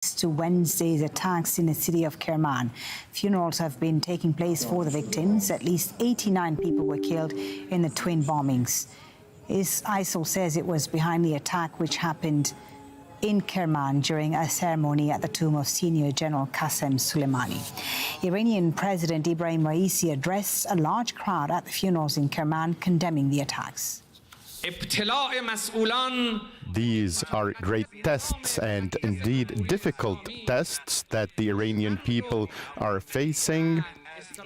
to Wednesday's attacks in the city of Kerman. Funerals have been taking place for the victims. At least 89 people were killed in the twin bombings. ISIL says it was behind the attack, which happened in Kerman during a ceremony at the tomb of senior General Qasem Soleimani. Iranian President Ibrahim Raisi addressed a large crowd at the funerals in Kerman, condemning the attacks. These are great tests and indeed difficult tests that the Iranian people are facing,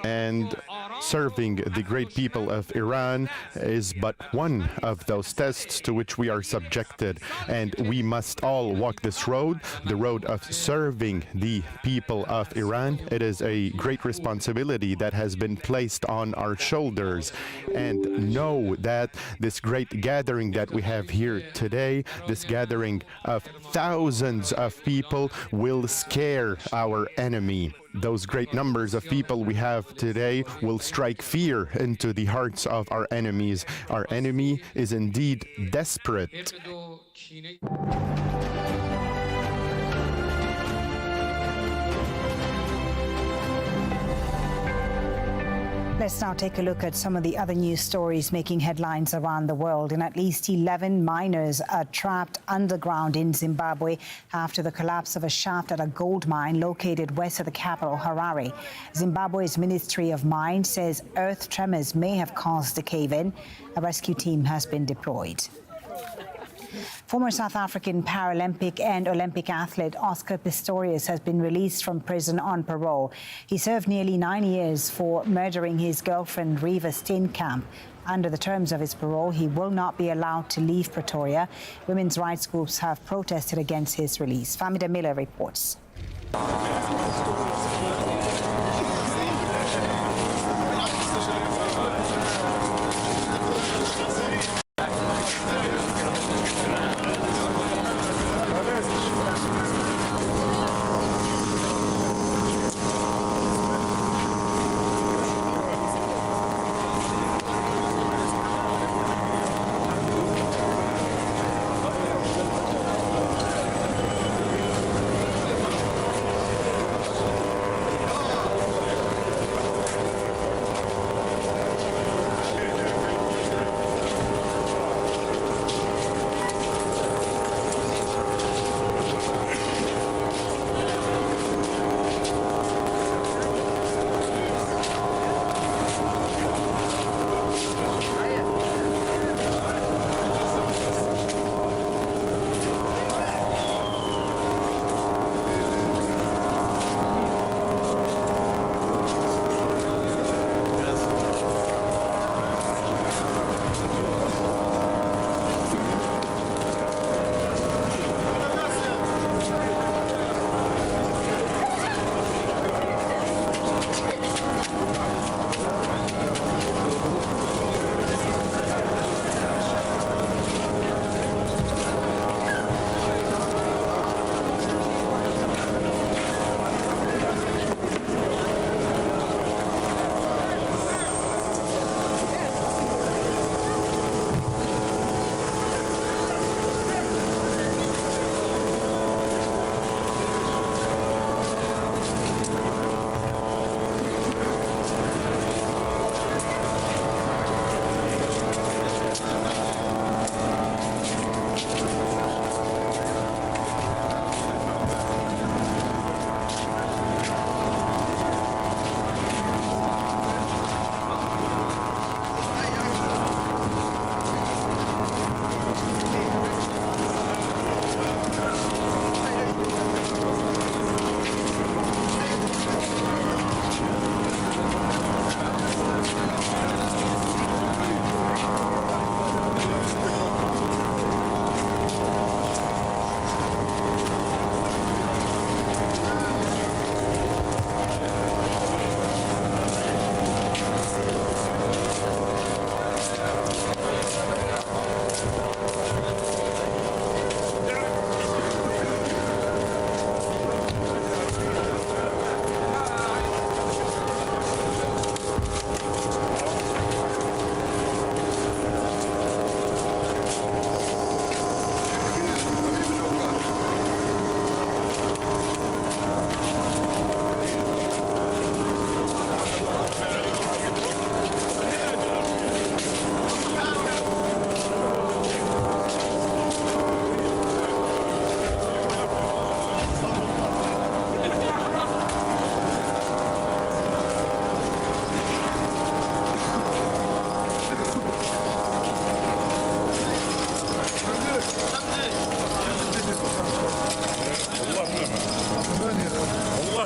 and serving the great people of Iran is but one of those tests to which we are subjected, and we must all walk this road, the road of serving the people of Iran. It is a great responsibility that has been placed on our shoulders, and know that this great gathering that we have here today, this gathering of thousands of people, will scare our enemy. Those great numbers of people we have today will strike fear into the hearts of our enemies. Our enemy is indeed desperate. Let's now take a look at some of the other news stories making headlines around the world. And at least 11 miners are trapped underground in Zimbabwe after the collapse of a shaft at a gold mine located west of the capital, Harare. Zimbabwe's Ministry of Mines says earth tremors may have caused the cave-in. A rescue team has been deployed. Former South African Paralympic and Olympic athlete Oscar Pistorius has been released from prison on parole. He served nearly 9 years for murdering his girlfriend Reeva Steenkamp. Under the terms of his parole, he will not be allowed to leave Pretoria. Women's rights groups have protested against his release. Famida Miller reports.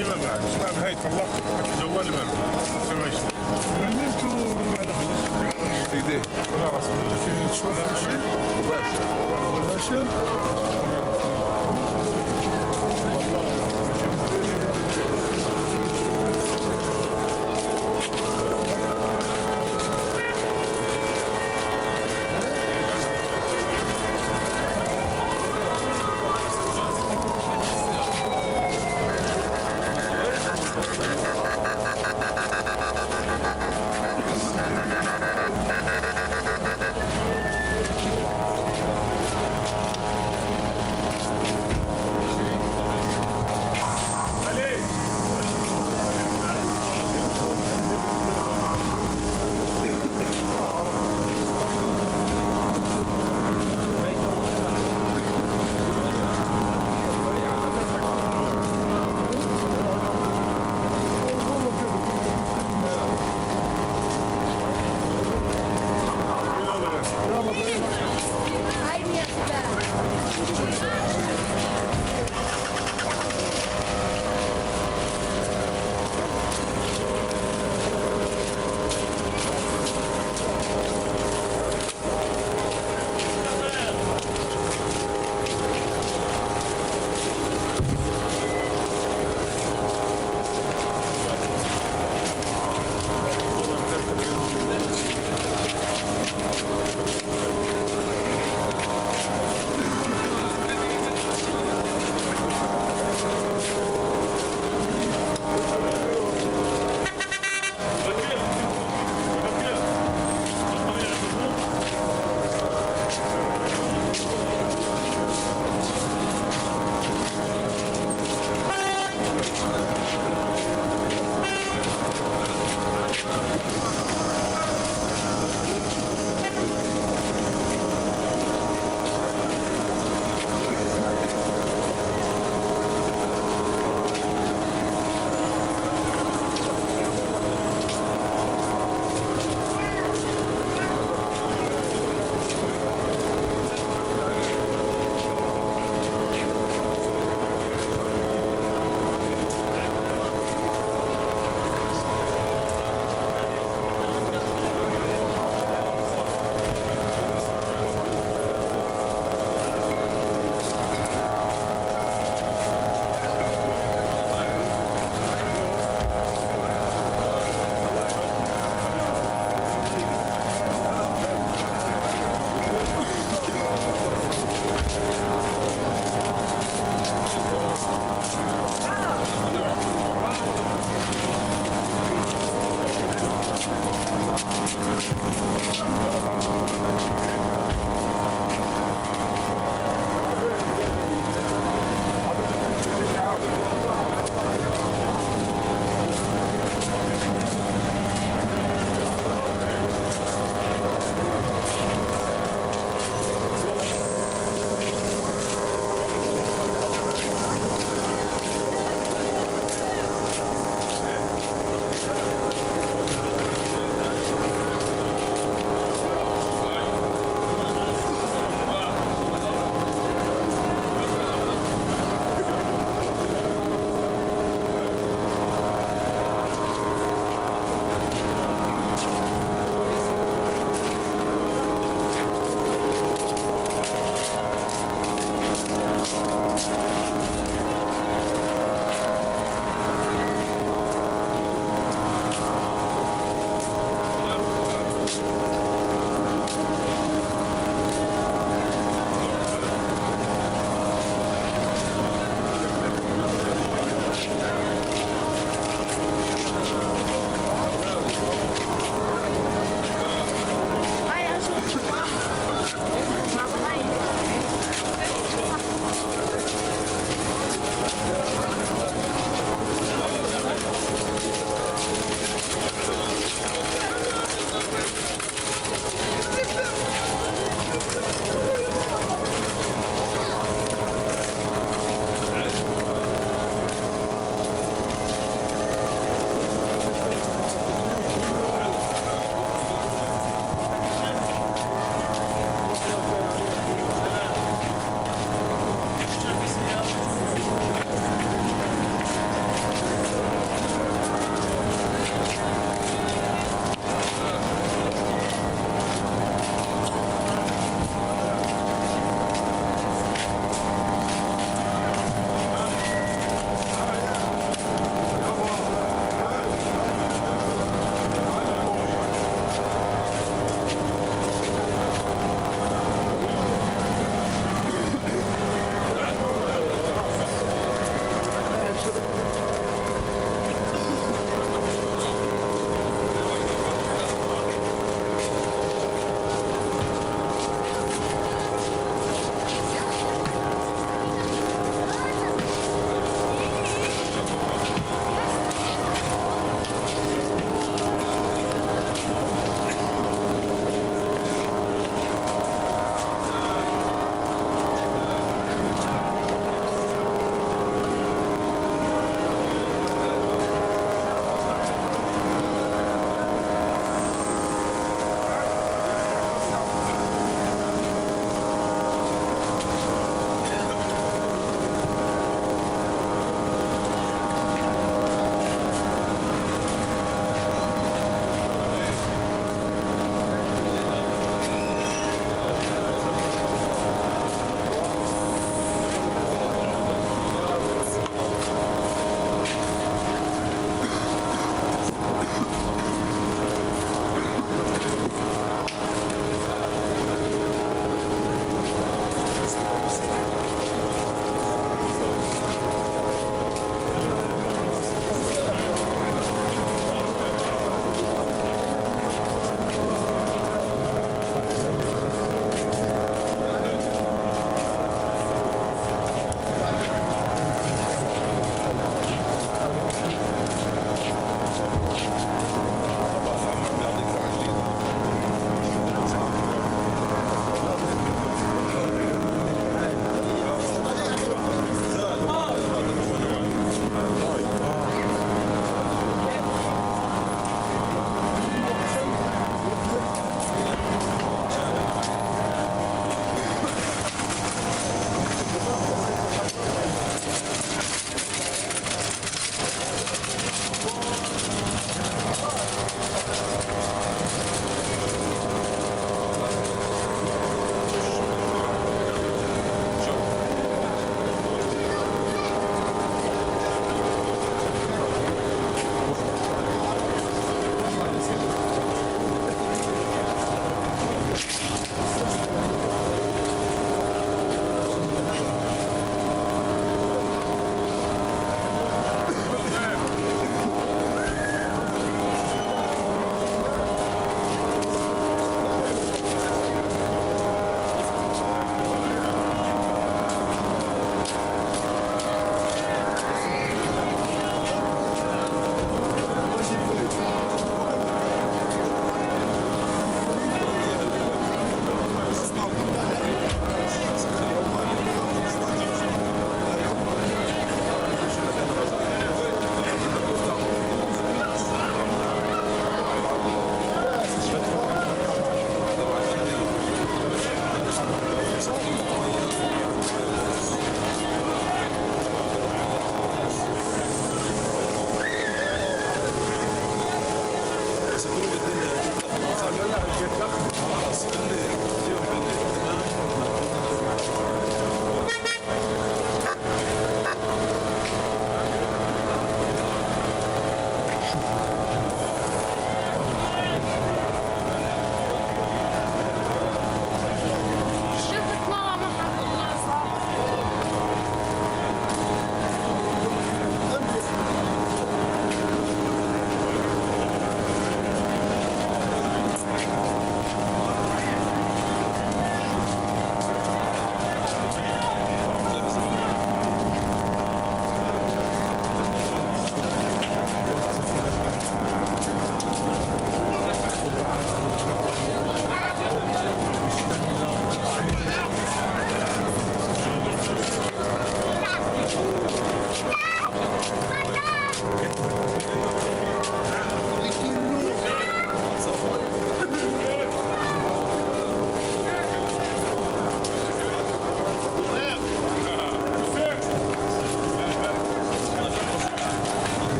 في مبعد اسمها بهاية الله جوال مبعد سمعت ايديه خلاص تشوف الشيء مباشر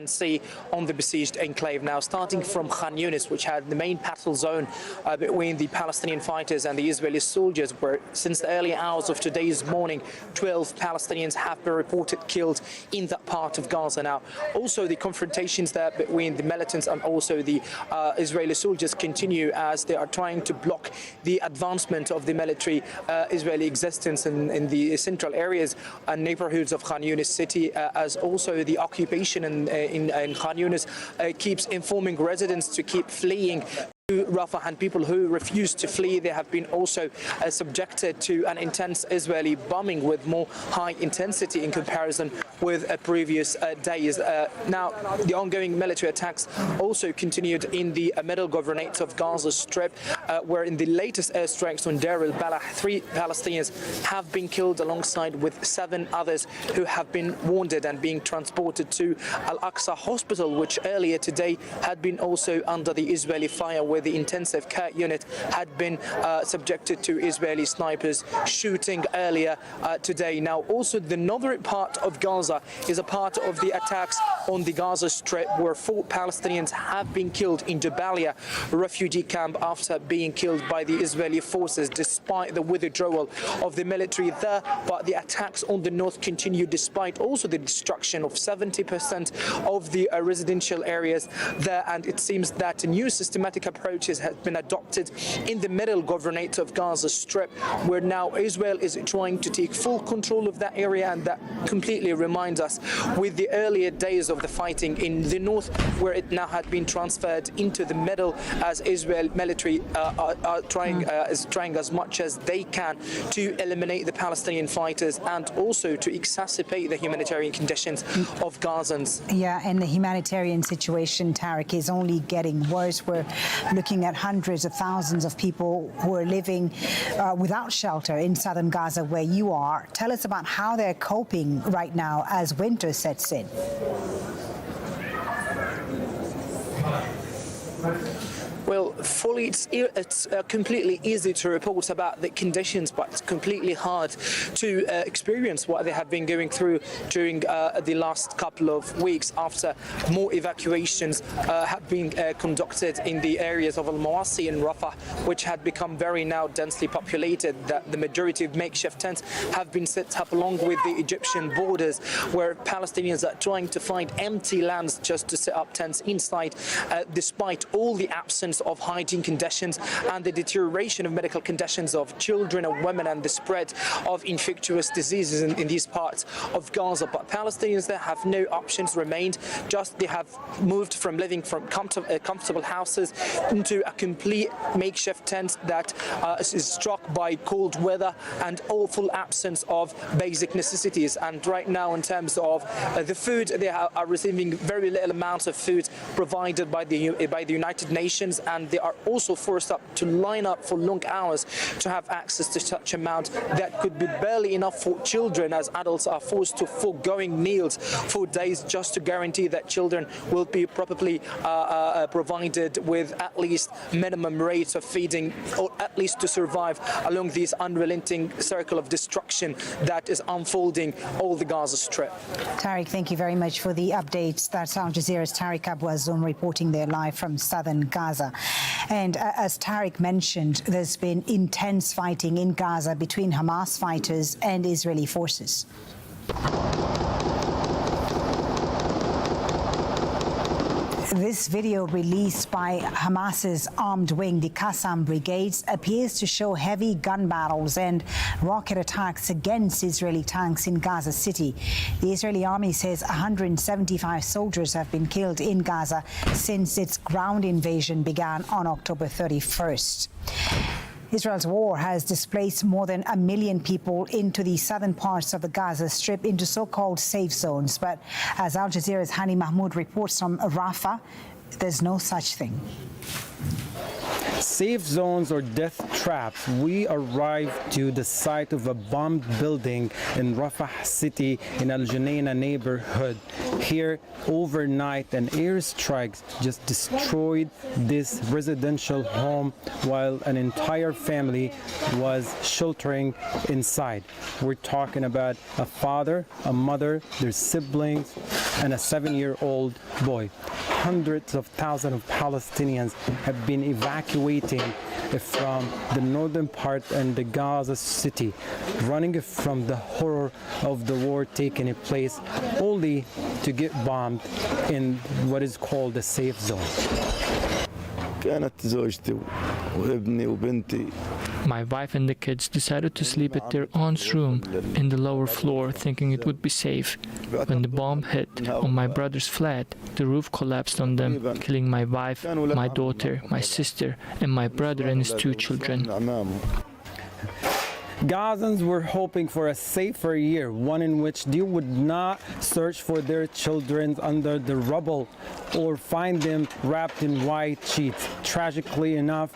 see on the besieged enclave. Now, starting from Khan Yunis, which had the main battle zone between the Palestinian fighters and the Israeli soldiers, where since the early hours of today's morning, 12 Palestinians have been reported killed in that part of Gaza. Now, also the confrontations there between the militants and also the Israeli soldiers continue as they are trying to block the advancement of the military Israeli existence in the central areas and neighborhoods of Khan Yunis city, as also the occupation in Khan Yunis keeps informing residents to keep fleeing to Rafah, and people who refuse to flee, they have been also subjected to an intense Israeli bombing with more high intensity in comparison with previous days. Now, the ongoing military attacks also continued in the middle governorate of Gaza Strip, where in the latest airstrikes on Deir al-Balah, 3 Palestinians have been killed alongside with 7 others who have been wounded and being transported to Al-Aqsa Hospital, which earlier today had been also under the Israeli fire, where the intensive care unit had been subjected to Israeli snipers shooting earlier today. Now, also the northern part of Gaza is a part of the attacks on the Gaza Strip, where 4 Palestinians have been killed in Jabalia refugee camp after being killed by the Israeli forces, despite the withdrawal of the military there. But the attacks on the north continue despite also the destruction of 70% of the residential areas there, and it seems that a new systematic approaches has been adopted in the middle governorate of Gaza Strip, where now Israel is trying to take full control of that area, and that completely reminds us with the earlier days of the fighting in the north, where it now had been transferred into the middle, as Israel military is trying as much as they can to eliminate the Palestinian fighters and also to exacerbate the humanitarian conditions of Gazans. Yeah, and the humanitarian situation, Tariq, is only getting worse. We're looking at hundreds of thousands of people who are living without shelter in southern Gaza, where you are. Tell us about how they're coping right now as winter sets in. Well, fully, it's completely easy to report about the conditions, but it's completely hard to experience what they have been going through during the last couple of weeks, after more evacuations have been conducted in the areas of Al-Mawasi and Rafah, which had become very now densely populated. That the majority of makeshift tents have been set up along with the Egyptian borders, where Palestinians are trying to find empty lands just to set up tents inside, despite all the absence of hygiene conditions and the deterioration of medical conditions of children and women and the spread of infectious diseases in these parts of Gaza. But Palestinians there have no options remained, just they have moved from living from comfortable houses into a complete makeshift tent that is struck by cold weather and awful absence of basic necessities. And right now, in terms of the food, they are receiving very little amounts of food provided by the United Nations, and they are also forced up to line up for long hours to have access to such amount that could be barely enough for children, as adults are forced to foregoing meals for days just to guarantee that children will be properly provided with at least minimum rates of feeding, or at least to survive along this unrelenting circle of destruction that is unfolding all the Gaza Strip. Tariq, thank you very much for the updates. That's Al Jazeera's Tariq Abu Azzoum reporting there live from southern Gaza. And as Tariq mentioned, there's been intense fighting in Gaza between Hamas fighters and Israeli forces. This video released by Hamas's armed wing, the Qassam Brigades, appears to show heavy gun battles and rocket attacks against Israeli tanks in Gaza City. The Israeli army says 175 soldiers have been killed in Gaza since its ground invasion began on October 31st. Israel's war has displaced more than 1 million people into the southern parts of the Gaza Strip into so-called safe zones. But as Al Jazeera's Hani Mahmoud reports from Rafah, there's no such thing. Safe zones or death traps. We arrived to the site of a bombed building in Rafah city in Al Junaina neighborhood. Here, overnight, an airstrike just destroyed this residential home while an entire family was sheltering inside. We're talking about a father, a mother, their siblings, and a 7-year-old boy. Hundreds of thousands of Palestinians have been evacuating from the northern part and the Gaza city, running from the horror of the war taking place, only to get bombed in what is called the safe zone. كانت زوجتي وابني وبنتي. My wife and the kids decided to sleep at their aunt's room in the lower floor, thinking it would be safe. When the bomb hit on my brother's flat, the roof collapsed on them, killing my wife, my daughter, my sister, and my brother and his 2 children. Gazans were hoping for a safer year, one in which they would not search for their children under the rubble or find them wrapped in white sheets. Tragically enough,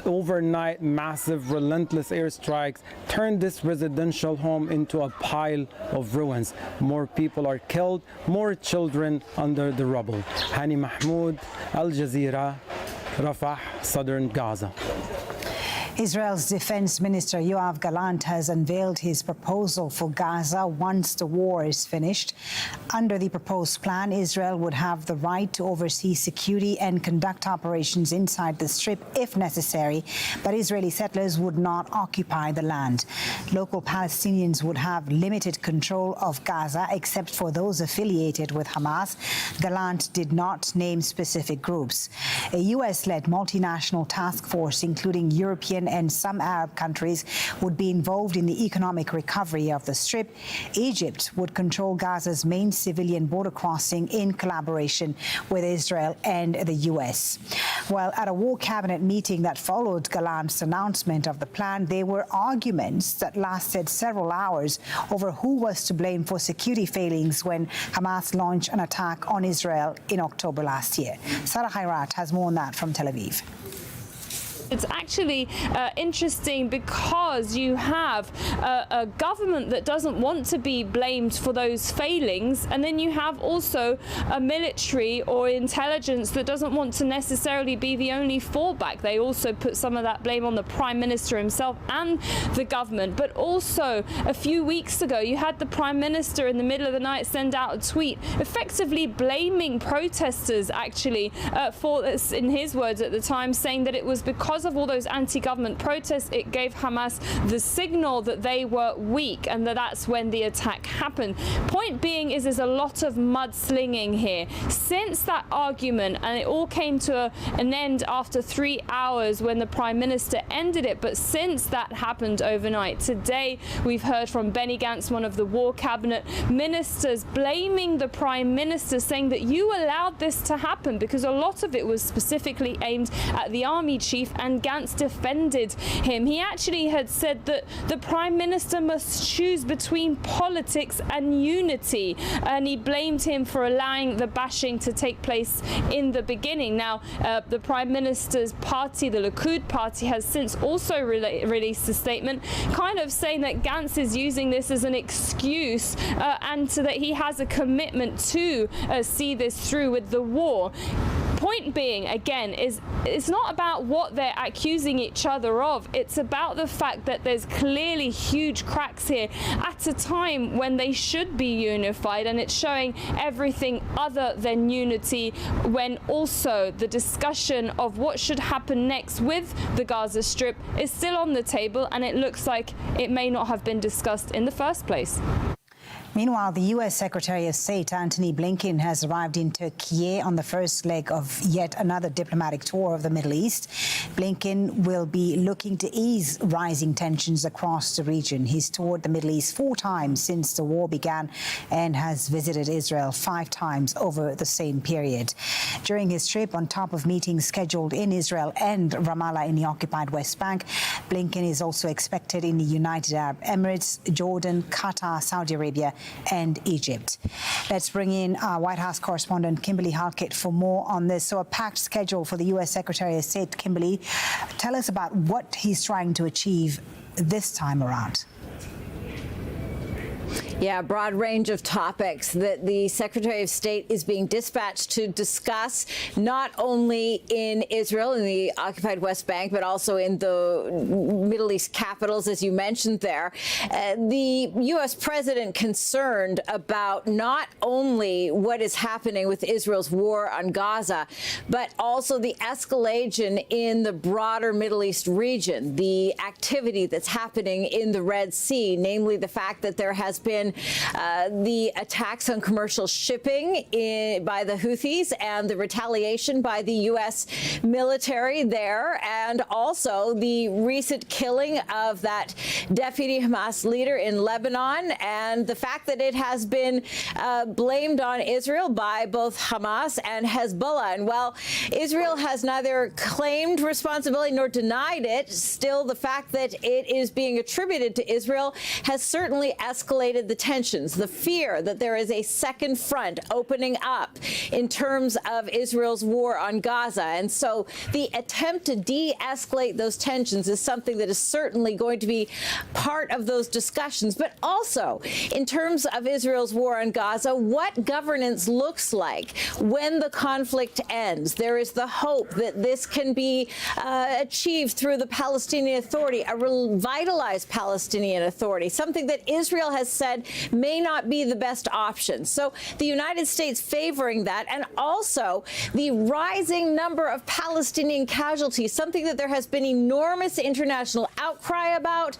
overnight massive relentless airstrikes turned this residential home into a pile of ruins. More people are killed, more children under the rubble. Hani Mahmoud, Al Jazeera, Rafah, southern Gaza. Israel's Defense Minister Yoav Gallant has unveiled his proposal for Gaza once the war is finished. Under the proposed plan, Israel would have the right to oversee security and conduct operations inside the Strip if necessary, but Israeli settlers would not occupy the land. Local Palestinians would have limited control of Gaza, except for those affiliated with Hamas. Gallant did not name specific groups. A U.S.-led multinational task force, including European and some Arab countries, would be involved in the economic recovery of the Strip. Egypt would control Gaza's main civilian border crossing in collaboration with Israel and the U.S. Well, at a war cabinet meeting that followed Gallant's announcement of the plan, there were arguments that lasted several hours over who was to blame for security failings when Hamas launched an attack on Israel in October last year. Sarah Khairat has more on that from Tel Aviv. It's actually interesting because you have a government that doesn't want to be blamed for those failings, and then you have also a military or intelligence that doesn't want to necessarily be the only fallback. They also put some of that blame on the Prime Minister himself and the government. But also a few weeks ago, you had the Prime Minister in the middle of the night send out a tweet effectively blaming protesters actually for this, in his words at the time, saying that it was because of all those anti-government protests, it gave Hamas the signal that they were weak, and that's when the attack happened. Point being is there's a lot of mudslinging here. Since that argument, and it all came to an end after 3 hours when the Prime Minister ended it, but since that happened overnight, today we've heard from Benny Gantz, one of the war cabinet ministers, blaming the Prime Minister, saying that you allowed this to happen because a lot of it was specifically aimed at the army chief, and Gantz defended him. He actually had said that the Prime Minister must choose between politics and unity, and he blamed him for allowing the bashing to take place in the beginning. Now, the Prime Minister's party, the Likud party, has since also released a statement kind of saying that Gantz is using this as an excuse and so that he has a commitment to see this through with the war. Point being, again, is it's not about what they're accusing each other of. It's about the fact that there's clearly huge cracks here at a time when they should be unified, and it's showing everything other than unity, when also the discussion of what should happen next with the Gaza Strip is still on the table, and it looks like it may not have been discussed in the first place. Meanwhile, the U.S. Secretary of State Antony Blinken has arrived in Turkey on the first leg of yet another diplomatic tour of the Middle East. Blinken will be looking to ease rising tensions across the region. He's toured the Middle East 4 times since the war began and has visited Israel 5 times over the same period. During his trip, on top of meetings scheduled in Israel and Ramallah in the occupied West Bank, Blinken is also expected in the United Arab Emirates, Jordan, Qatar, Saudi Arabia and Egypt. Let's bring in our White House correspondent Kimberly Halkett for more on this. So a packed schedule for the U.S. Secretary of State. Kimberly, tell us about what he's trying to achieve this time around. Yeah, a broad range of topics that the Secretary of State is being dispatched to discuss, not only in Israel, in the occupied West Bank, but also in the Middle East capitals, as you mentioned there. The U.S. president concerned about not only what is happening with Israel's war on Gaza, but also the escalation in the broader Middle East region, the activity that's happening in the Red Sea, namely the fact that there has been the attacks on commercial shipping by the Houthis and the retaliation by the U.S. military there, and also the recent killing of that deputy Hamas leader in Lebanon, and the fact that it has been blamed on Israel by both Hamas and Hezbollah. And while Israel has neither claimed responsibility nor denied it, still the fact that it is being attributed to Israel has certainly escalated the tensions, the fear that there is a second front opening up in terms of Israel's war on Gaza. And so the attempt to de-escalate those tensions is something that is certainly going to be part of those discussions. But also, in terms of Israel's war on Gaza, what governance looks like when the conflict ends. There is the hope that this can be achieved through the Palestinian Authority, a revitalized Palestinian Authority, something that Israel has said may not be the best option. So the United States favoring that, and also the rising number of Palestinian casualties, something that there has been enormous international outcry about,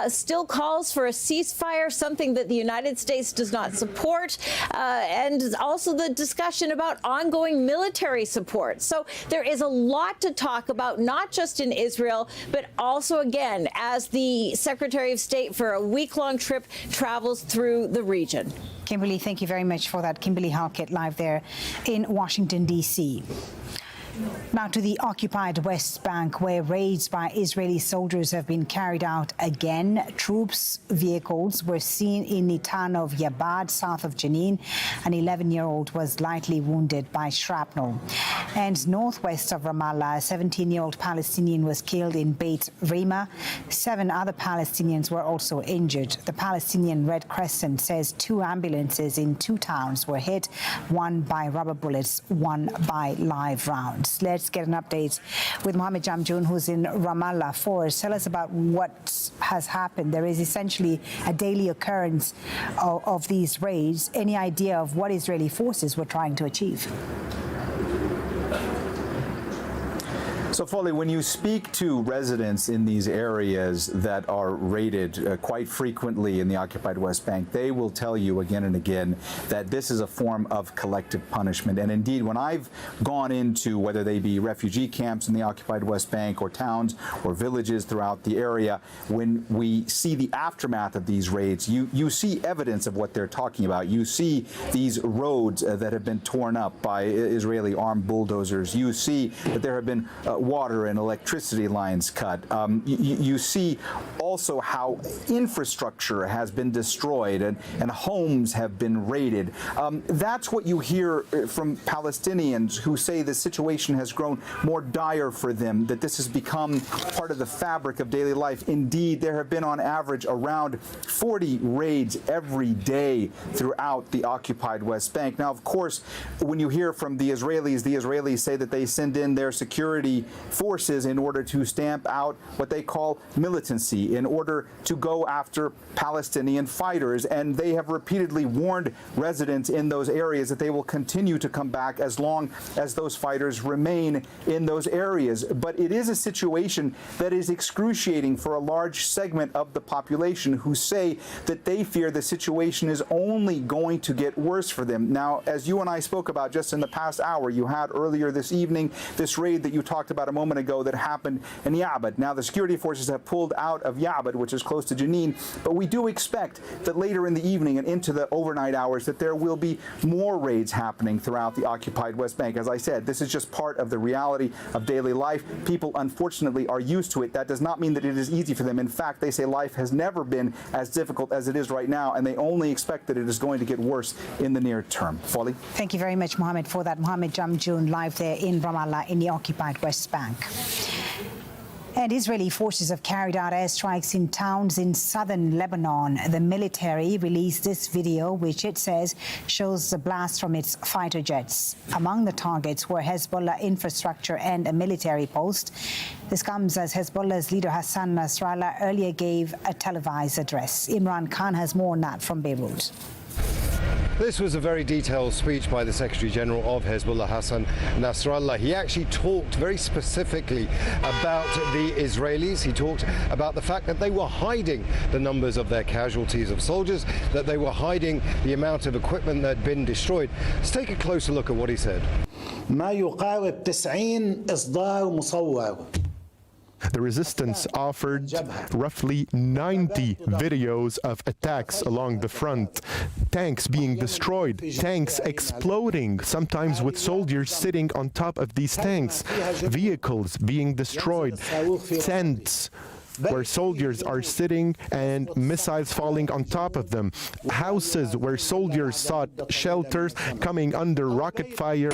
still calls for a ceasefire, something that the United States does not support, and also the discussion about ongoing military support. So there is a lot to talk about, not just in Israel, but also, again, as the Secretary of State for a week-long trip travels through the region. Kimberly, thank you very much for that. Kimberly Halkett live there in Washington, D.C. Now to the occupied West Bank, where raids by Israeli soldiers have been carried out again. Troops' vehicles were seen in the town of Yabad, south of Jenin. An 11-year-old was lightly wounded by shrapnel. And northwest of Ramallah, a 17-year-old Palestinian was killed in Beit Rima. 7 other Palestinians were also injured. The Palestinian Red Crescent says 2 ambulances in 2 towns were hit, one by rubber bullets, one by live rounds. Let's get an update with Mohammed Jamjoon, who's in Ramallah for us. Tell us about what has happened. There is essentially a daily occurrence of these raids. Any idea of what Israeli forces were trying to achieve? So, Foley, when you speak to residents in these areas that are raided quite frequently in the occupied West Bank, they will tell you again and again that this is a form of collective punishment. And indeed, when I've gone into, whether they be refugee camps in the occupied West Bank or towns or villages throughout the area, when we see the aftermath of these raids, you see evidence of what they're talking about. You see these roads that have been torn up by Israeli armed bulldozers. You see that there have been water and electricity lines cut. You see also how infrastructure has been destroyed and homes have been raided. That's what you hear from Palestinians who say the situation has grown more dire for them, that this has become part of the fabric of daily life. Indeed, there have been on average around 40 raids every day throughout the occupied West Bank. Now, of course, when you hear from the Israelis say that they send in their security forces in order to stamp out what they call militancy, in order to go after Palestinian fighters. And they have repeatedly warned residents in those areas that they will continue to come back as long as those fighters remain in those areas. But it is a situation that is excruciating for a large segment of the population who say that they fear the situation is only going to get worse for them. Now, as you and I spoke about just in the past hour, you had earlier this evening this raid that you talked about a moment ago that happened in Yabad. Now, the security forces have pulled out of Yabad, which is close to Jenin, but we do expect that later in the evening and into the overnight hours that there will be more raids happening throughout the occupied West Bank. As I said, this is just part of the reality of daily life. People, unfortunately, are used to it. That does not mean that it is easy for them. In fact, they say life has never been as difficult as it is right now, and they only expect that it is going to get worse in the near term. Folly? Thank you very much, Mohammed, for that. Mohammed Jamjoon live there in Ramallah in the occupied West Bank. And Israeli forces have carried out airstrikes in towns in southern Lebanon. The military released this video, which it says shows the blast from its fighter jets. Among the targets were Hezbollah infrastructure and a military post. This comes as Hezbollah's leader Hassan Nasrallah earlier gave a televised address. Imran Khan has more on that from Beirut. This was a very detailed speech by the Secretary General of Hezbollah, Hassan Nasrallah. He actually talked very specifically about the Israelis. He talked about the fact that they were hiding the numbers of their casualties of soldiers, that they were hiding the amount of equipment that had been destroyed. Let's take a closer look at what he said. ما يقارب 90 إصدار مصور. The resistance offered roughly 90 videos of attacks along the front, tanks being destroyed, tanks exploding, sometimes with soldiers sitting on top of these tanks, vehicles being destroyed, tents where soldiers are sitting and missiles falling on top of them, houses where soldiers sought shelters coming under rocket fire.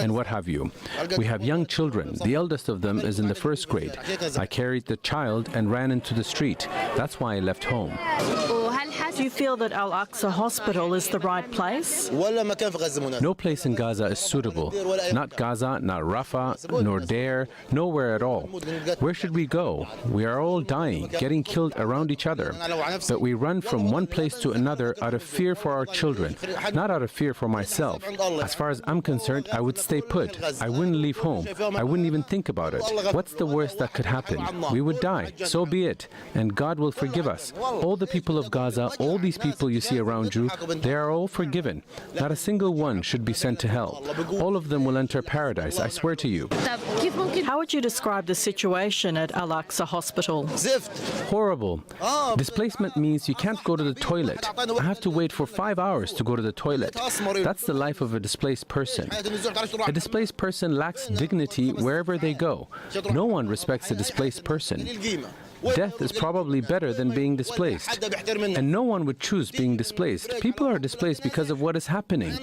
and what have you. We have young children. The eldest of them is in the first grade. I carried the child and ran into the street. That's why I left home. Do you feel that Al-Aqsa Hospital is the right place? No place in Gaza is suitable. Not Gaza, not Rafah, nor Deir, nowhere at all. Where should we go? We are all dying, getting killed around each other. But we run from one place to another out of fear for our children, not out of fear for myself. As far as I'm concerned, I would stay put. I wouldn't leave home. I wouldn't even think about it. What's the worst that could happen? We would die. So be it. And God will forgive us. All the people of Gaza, all these people you see around you, they are all forgiven. Not a single one should be sent to hell. All of them will enter paradise, I swear to you. How would you describe the situation at Al-Aqsa Hospital? Horrible. Displacement means you can't go to the toilet. I have to wait for 5 hours to go to the toilet. That's the life of a displaced person. A displaced person lacks dignity wherever they go. No one respects a displaced person. Death is probably better than being displaced. And no one would choose being displaced. People are displaced because of what is happening.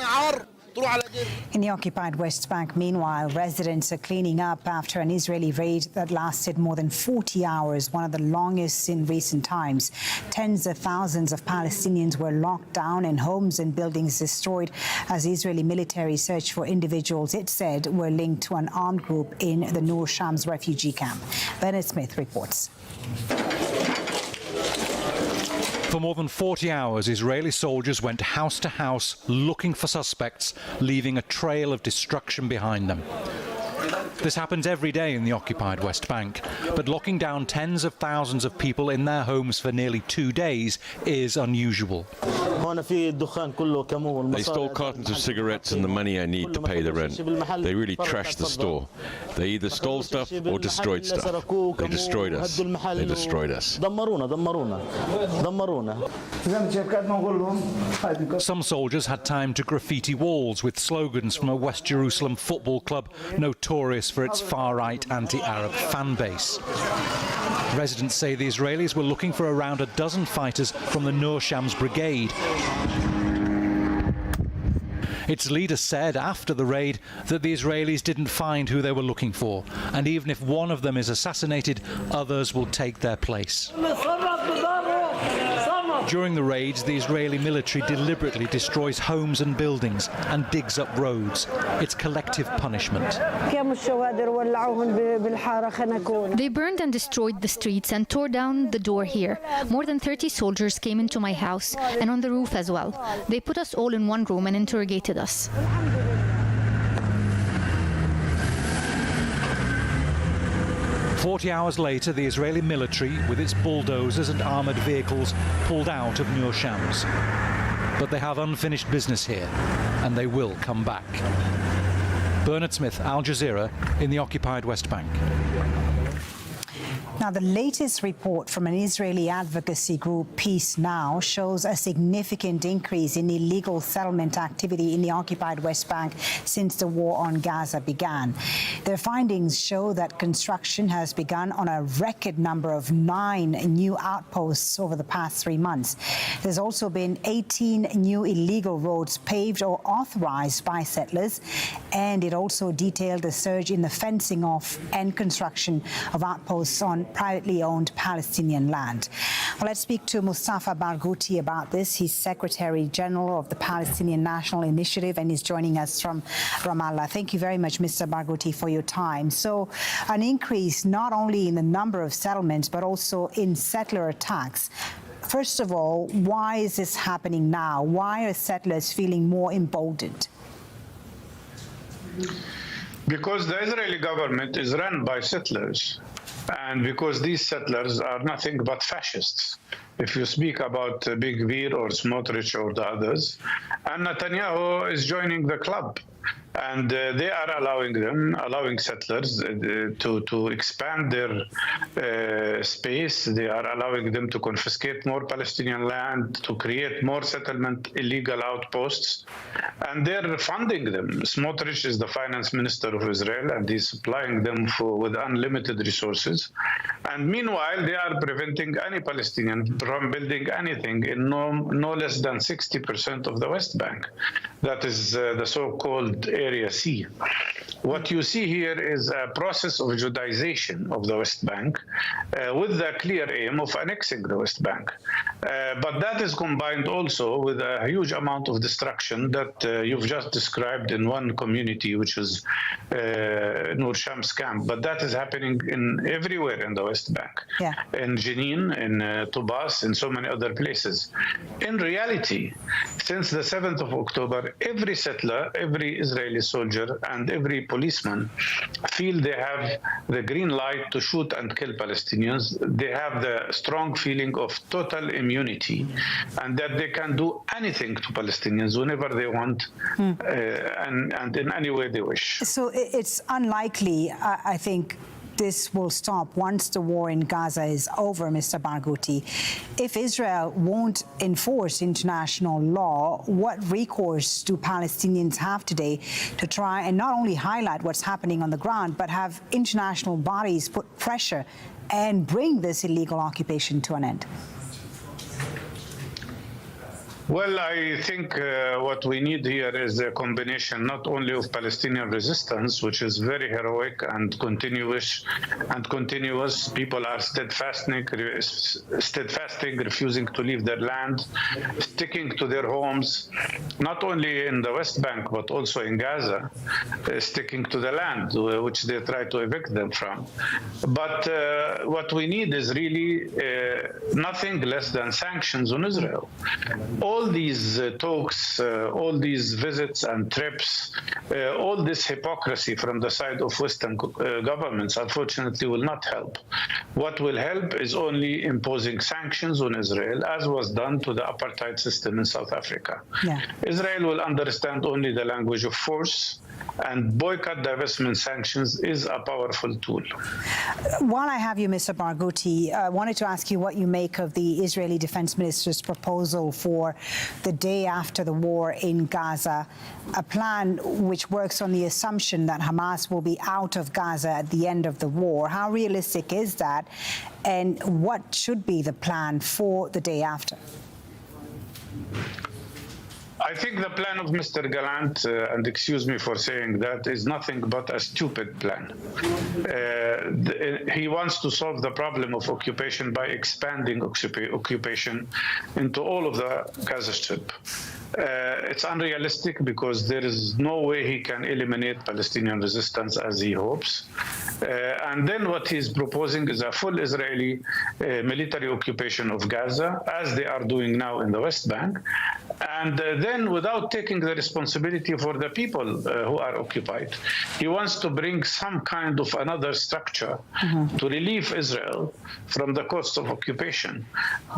In the occupied West Bank, meanwhile, residents are cleaning up after an Israeli raid that lasted more than 40 hours, one of the longest in recent times. Tens of thousands of Palestinians were locked down and homes and buildings destroyed as the Israeli military searched for individuals it said were linked to an armed group in the Nur Shams refugee camp. Bernard Smith reports. For more than 40 hours, Israeli soldiers went house to house looking for suspects, leaving a trail of destruction behind them. This happens every day in the occupied West Bank, but locking down tens of thousands of people in their homes for nearly 2 days is unusual. They stole cartons of cigarettes and the money I need to pay the rent. They really trashed the store. They either stole stuff or destroyed stuff. They destroyed us. They destroyed us. Some soldiers had time to graffiti walls with slogans from a West Jerusalem football club notorious for its far-right anti-Arab fan base. Residents say the Israelis were looking for around a dozen fighters from the Nur Shams brigade. Its leader said after the raid that the Israelis didn't find who they were looking for, and even if one of them is assassinated, others will take their place. During the raids, the Israeli military deliberately destroys homes and buildings and digs up roads. It's collective punishment. They burned and destroyed the streets and tore down the door here. More than 30 soldiers came into my house and on the roof as well. They put us all in one room and interrogated us. 40 hours later, the Israeli military, with its bulldozers and armoured vehicles, pulled out of Nur Shams. But they have unfinished business here, and they will come back. Bernard Smith, Al Jazeera, in the occupied West Bank. Now, the latest report from an Israeli advocacy group, Peace Now, shows a significant increase in illegal settlement activity in the occupied West Bank since the war on Gaza began. Their findings show that construction has begun on a record number of 9 new outposts over the past 3 months. There's also been 18 new illegal roads paved or authorized by settlers, and it also detailed a surge in the fencing off and construction of outposts on privately owned Palestinian land. Well, let's speak to Mustafa Barghouti about this. He's Secretary General of the Palestinian National Initiative and is joining us from Ramallah. Thank you very much, Mr. Barghouti, for your time. So an increase not only in the number of settlements, but also in settler attacks. First of all, why is this happening now? Why are settlers feeling more emboldened? Because the Israeli government is run by settlers, and because these settlers are nothing but fascists. If you speak about Big Gvir or Smotrich or the others, and Netanyahu is joining the club. And they are allowing settlers to expand their space. They are allowing them to confiscate more Palestinian land, to create more settlement illegal outposts, and they're funding them. Smotrich is the finance minister of Israel, and he's supplying them with unlimited resources. And meanwhile, they are preventing any Palestinian from building anything in no less than 60% of the West Bank. That is the so-called Area C. What you see here is a process of Judaization of the West Bank with the clear aim of annexing the West Bank. But that is combined also with a huge amount of destruction that you've just described in one community, which is Nur Shams camp. But that is happening everywhere in the West Bank, in Jenin, in Tubas, in so many other places. In reality, since the 7th of October, every settler, every Israeli soldier, and every policeman feel they have the green light to shoot and kill Palestinians. They have the strong feeling of total immunity and that they can do anything to Palestinians whenever they want and in any way they wish. So it's unlikely, I think, this will stop once the war in Gaza is over, Mr. Barghouti. If Israel won't enforce international law, what recourse do Palestinians have today to try and not only highlight what's happening on the ground, but have international bodies put pressure and bring this illegal occupation to an end? Well, I think what we need here is a combination not only of Palestinian resistance, which is very heroic and continuous. People are steadfasting, refusing to leave their land, sticking to their homes, not only in the West Bank, but also in Gaza, sticking to the land, which they try to evict them from. But what we need is really nothing less than sanctions on Israel. All these talks, all these visits and trips, all this hypocrisy from the side of Western governments, unfortunately, will not help. What will help is only imposing sanctions on Israel, as was done to the apartheid system in South Africa. Israel will understand only the language of force, and boycott, divestment, sanctions is a powerful tool. While I have you, Mr. Barghouti, I wanted to ask you what you make of the Israeli Defense Minister's proposal for the day after the war in Gaza, a plan which works on the assumption that Hamas will be out of Gaza at the end of the war. How realistic is that, and what should be the plan for the day after? I think the plan of Mr. Gallant, and excuse me for saying that, is nothing but a stupid plan. He wants to solve the problem of occupation by expanding occupation into all of the Gaza Strip. It's unrealistic because there is no way he can eliminate Palestinian resistance as he hopes. And then what he's proposing is a full Israeli military occupation of Gaza, as they are doing now in the West Bank. And then without taking the responsibility for the people who are occupied, he wants to bring some kind of another structure to relieve Israel from the cost of occupation.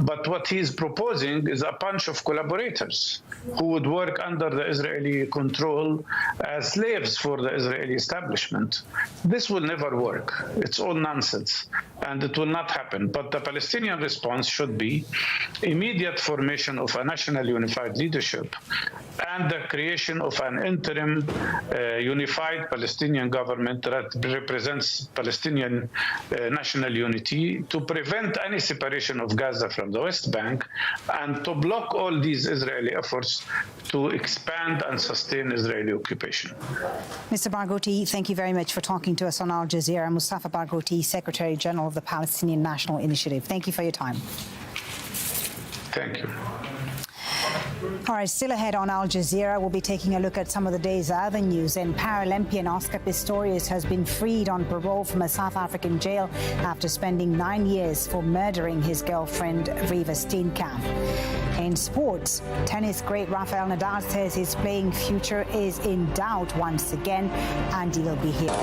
But what he's proposing is a bunch of collaborators who would work under the Israeli control as slaves for the Israeli establishment. This will never work. It's all nonsense, and it will not happen. But the Palestinian response should be immediate formation of a national unified leadership and the creation of an interim unified Palestinian government that represents Palestinian national unity to prevent any separation of Gaza from the West Bank and to block all these Israeli efforts to expand and sustain Israeli occupation. Mr. Barghouti, thank you very much for talking to us on Al Jazeera. Mustafa Barghouti, Secretary General of the Palestinian National Initiative. Thank you for your time. Thank you. All right, still ahead on Al Jazeera, we'll be taking a look at some of the day's other news. And Paralympian Oscar Pistorius has been freed on parole from a South African jail after spending 9 years for murdering his girlfriend, Reeva Steenkamp. In sports, tennis great Rafael Nadal says his playing future is in doubt once again, and he will be here.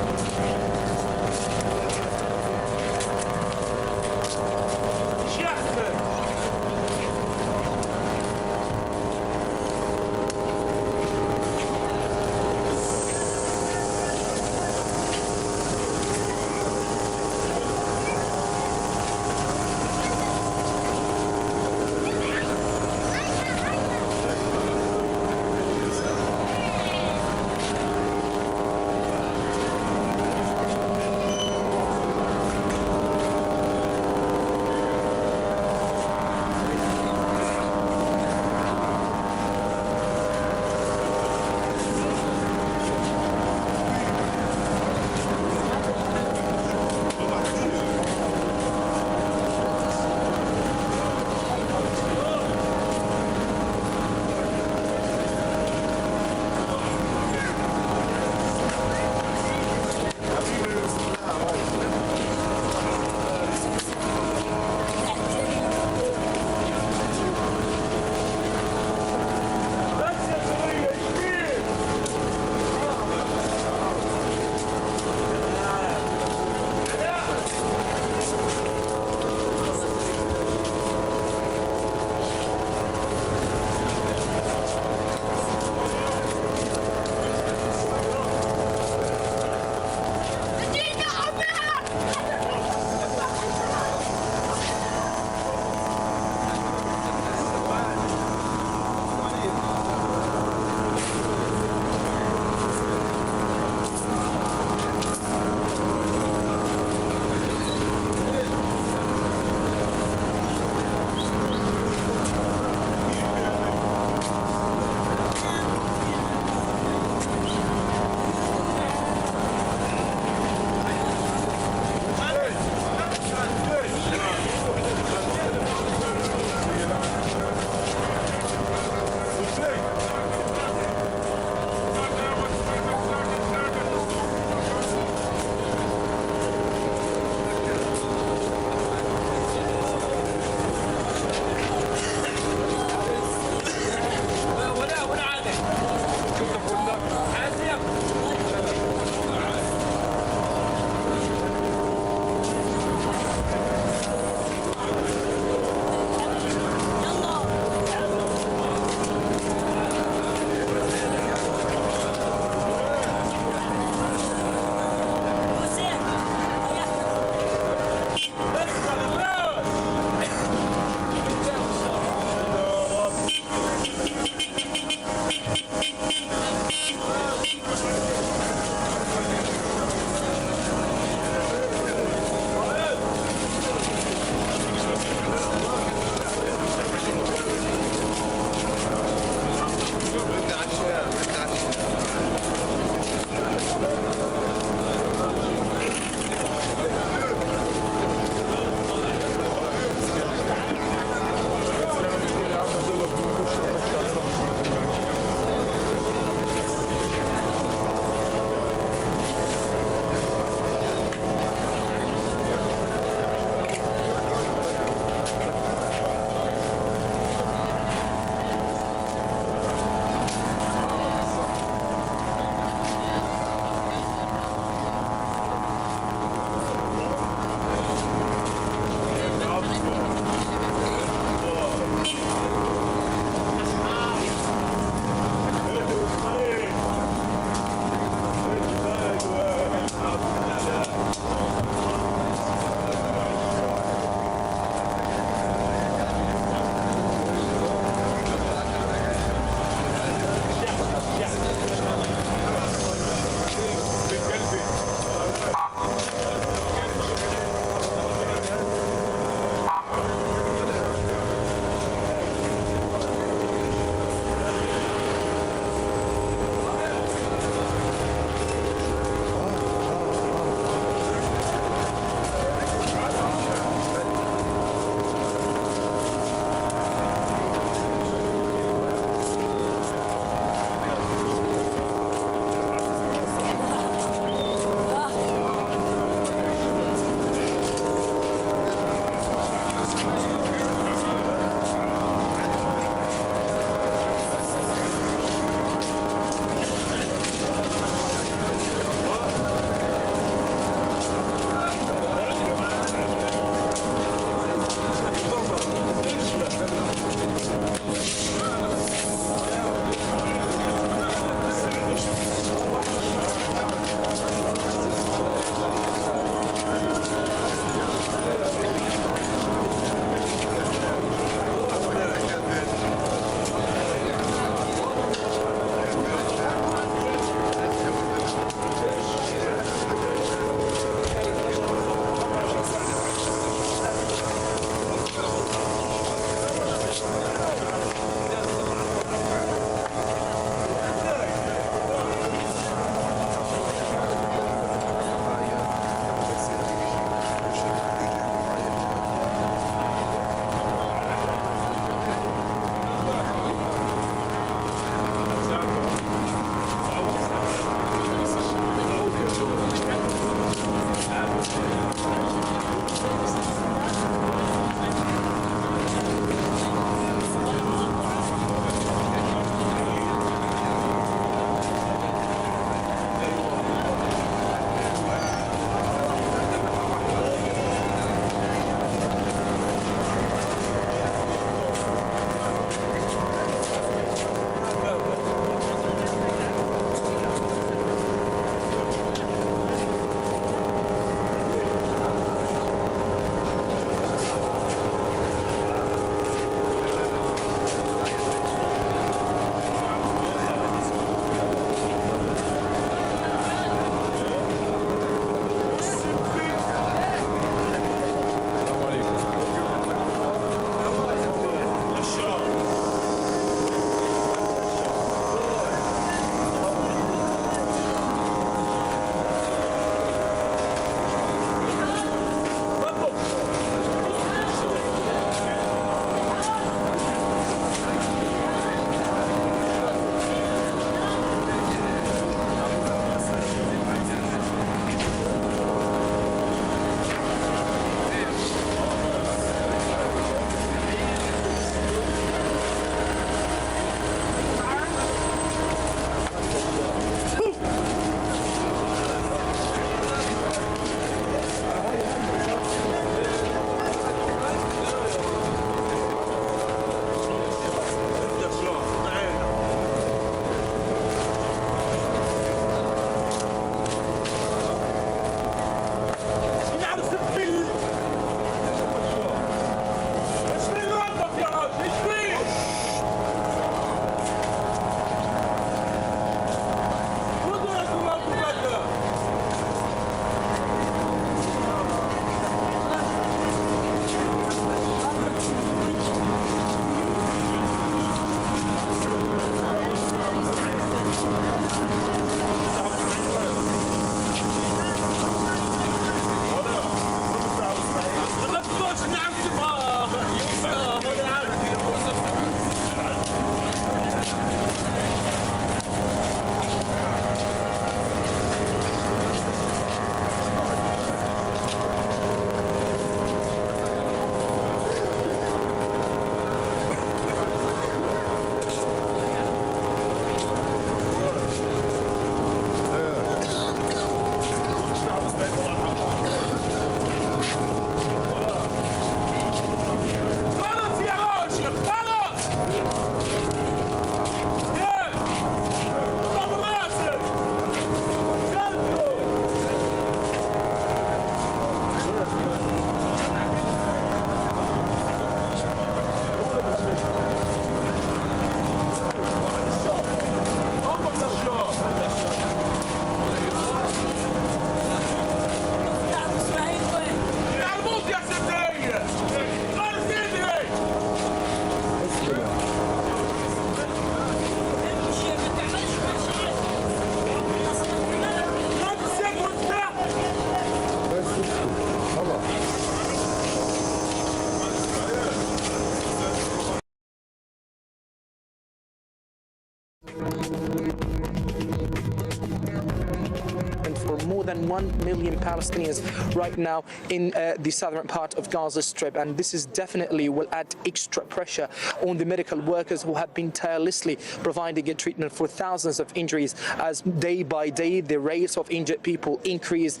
1 million Palestinians right now in the southern part of Gaza Strip, and this is definitely will add extra pressure on the medical workers who have been tirelessly providing a treatment for thousands of injuries, as day by day the rates of injured people increases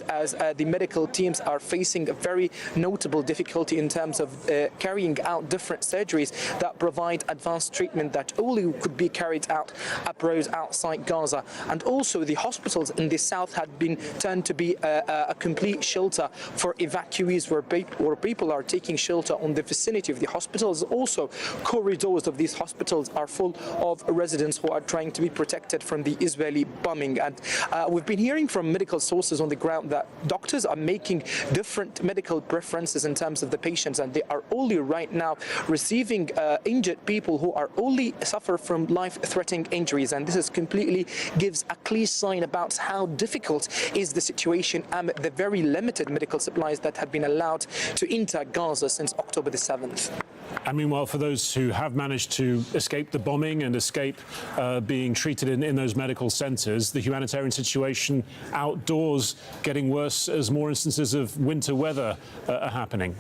as the medical teams are facing a very notable difficulty in terms of carrying out different surgeries that provide advanced treatment that only could be carried out abroad outside Gaza. And also the hospitals in the south had been turned to be a complete shelter for evacuees, where people are taking shelter on the vicinity of the hospitals. Also, corridors of these hospitals are full of residents who are trying to be protected from the Israeli bombing. And we've been hearing from medical sources on the ground that doctors are making different medical preferences in terms of the patients, and they are only right now receiving injured people who are only suffer from life-threatening injuries. And this is completely gives a clear sign about how difficult is the situation and the very limited medical supplies that have been allowed to enter Gaza since October the 7th. And meanwhile, for those who have managed to escape the bombing and escape being treated in those medical centres, the humanitarian situation outdoors getting worse as more instances of winter weather are happening.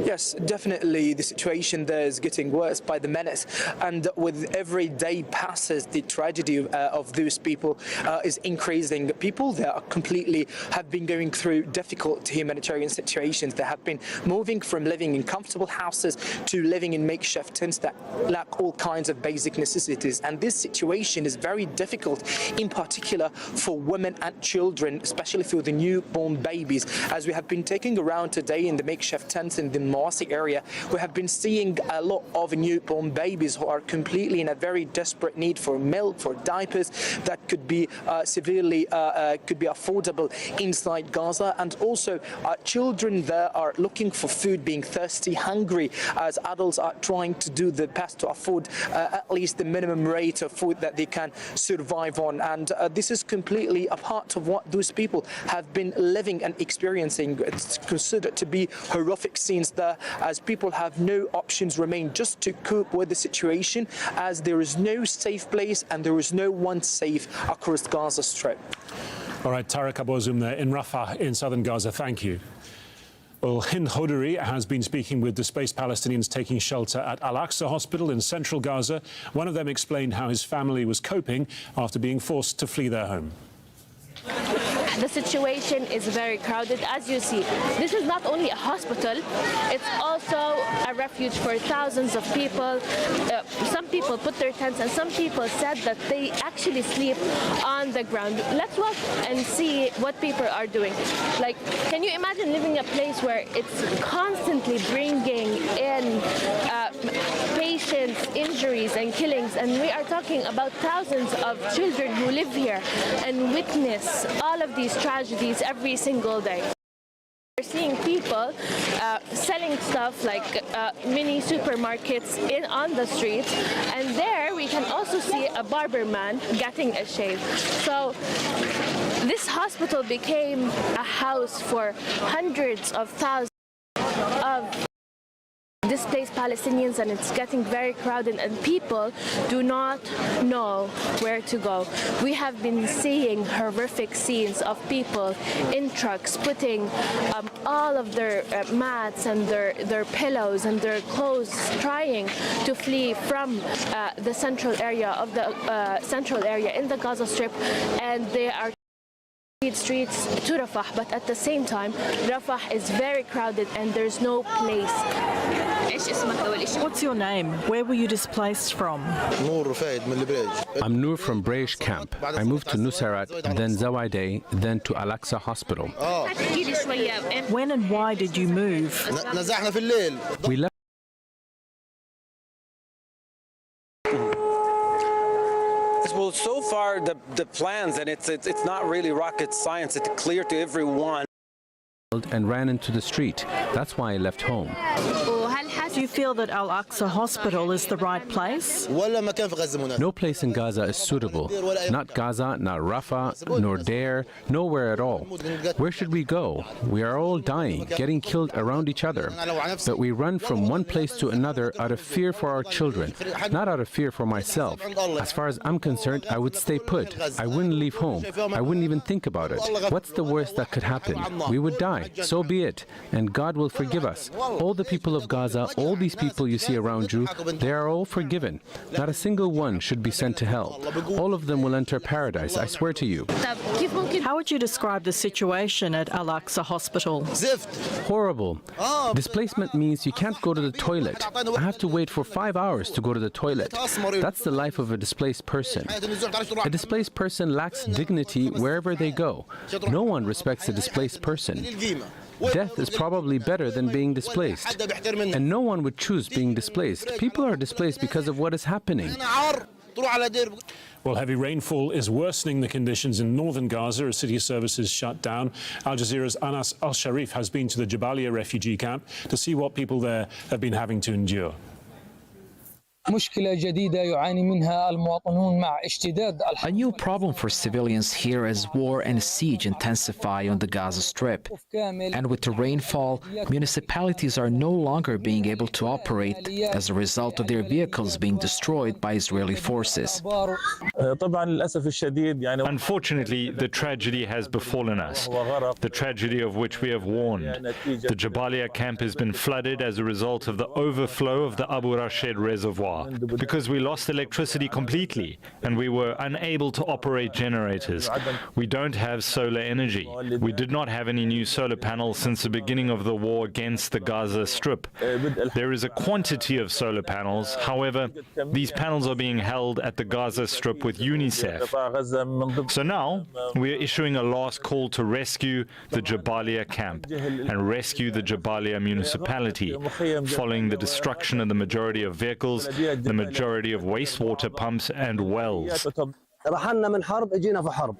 Yes, definitely the situation there is getting worse by the minute, and with every day passes, the tragedy of those people is increasing. People that are completely have been going through difficult humanitarian situations. They have been moving from living in comfortable houses to living in makeshift tents that lack all kinds of basic necessities. And this situation is very difficult, in particular for women and children, especially for the newborn babies. As we have been taking around today in the makeshift tents in the Mawasi area, we have been seeing a lot of newborn babies who are completely in a very desperate need for milk, for diapers that could be severely could be affordable inside Gaza. And also children there are looking for food, being thirsty, hungry, as adults are trying to do their best to afford at least the minimum rate of food that they can survive on. And this is completely a part of what those people have been living and experiencing. It's considered to be horrific scenes there, as people have no options remain just to cope with the situation, as there is no safe place and there is no one safe across Gaza Strip. All right, Tariq Abu Azum there in Rafah in southern Gaza. Thank you. Well, Hind Hodari has been speaking with displaced Palestinians taking shelter at Al-Aqsa Hospital in central Gaza. One of them explained how his family was coping after being forced to flee their home. The situation is very crowded, as you see. This is not only a hospital, it's also a refuge for thousands of people. Some people put their tents, and some people said that they actually sleep on the ground. Let's walk and see what people are doing. Like, can you imagine living in a place where it's constantly bringing in patients, injuries and killings, and we are talking about thousands of children who live here and witness all of these tragedies every single day. We're seeing people selling stuff like mini supermarkets on the streets, and there we can also see a barber man getting a shave. So this hospital became a house for hundreds of thousands of displaced Palestinians, and it's getting very crowded, and people do not know where to go. We have been seeing horrific scenes of people in trucks putting all of their mats and their pillows and their clothes, trying to flee from the central area of the central area in the Gaza Strip, and they are streets to Rafah, but at the same time Rafah is very crowded and there's no place. What's your name? Where were you displaced from? I'm Noor from Breish camp. I moved to Nusayrat, then Zawaideh, then to Al-Aqsa Hospital. When and why did you move? We left. Well, so far the plans, and it's not really rocket science. It's clear to everyone. And ran into the street. That's why I left home. Do you feel that Al-Aqsa Hospital is the right place? No place in Gaza is suitable. Not Gaza, not Rafah, nor Deir, nowhere at all. Where should we go? We are all dying, getting killed around each other. But we run from one place to another out of fear for our children, not out of fear for myself. As far as I'm concerned, I would stay put. I wouldn't leave home. I wouldn't even think about it. What's the worst that could happen? We would die. So be it. And God will forgive us. All the people of Gaza, all these people you see around you, they are all forgiven. Not a single one should be sent to hell. All of them will enter paradise, I swear to you. How would you describe the situation at Al-Aqsa Hospital? Horrible. Displacement means you can't go to the toilet. I have to wait for 5 hours to go to the toilet. That's the life of a displaced person. A displaced person lacks dignity wherever they go. No one respects a displaced person. Death is probably better than being displaced. And no one would choose being displaced. People are displaced because of what is happening. Well, heavy rainfall is worsening the conditions in northern Gaza as city services shut down. Al Jazeera's Anas Al-Sharif has been to the Jabalia refugee camp to see what people there have been having to endure. A new problem for civilians here as war and siege intensify on the Gaza Strip. And with the rainfall, municipalities are no longer being able to operate as a result of their vehicles being destroyed by Israeli forces. Unfortunately, the tragedy has befallen us, the tragedy of which we have warned. The Jabalia camp has been flooded as a result of the overflow of the Abu Rashed reservoir, because we lost electricity completely and we were unable to operate generators. We don't have solar energy. We did not have any new solar panels since the beginning of the war against the Gaza Strip. There is a quantity of solar panels. However, these panels are being held at the Gaza Strip with UNICEF. So now we are issuing a last call to rescue the Jabalia camp and rescue the Jabalia municipality following the destruction of the majority of vehicles, the majority of wastewater pumps and wells.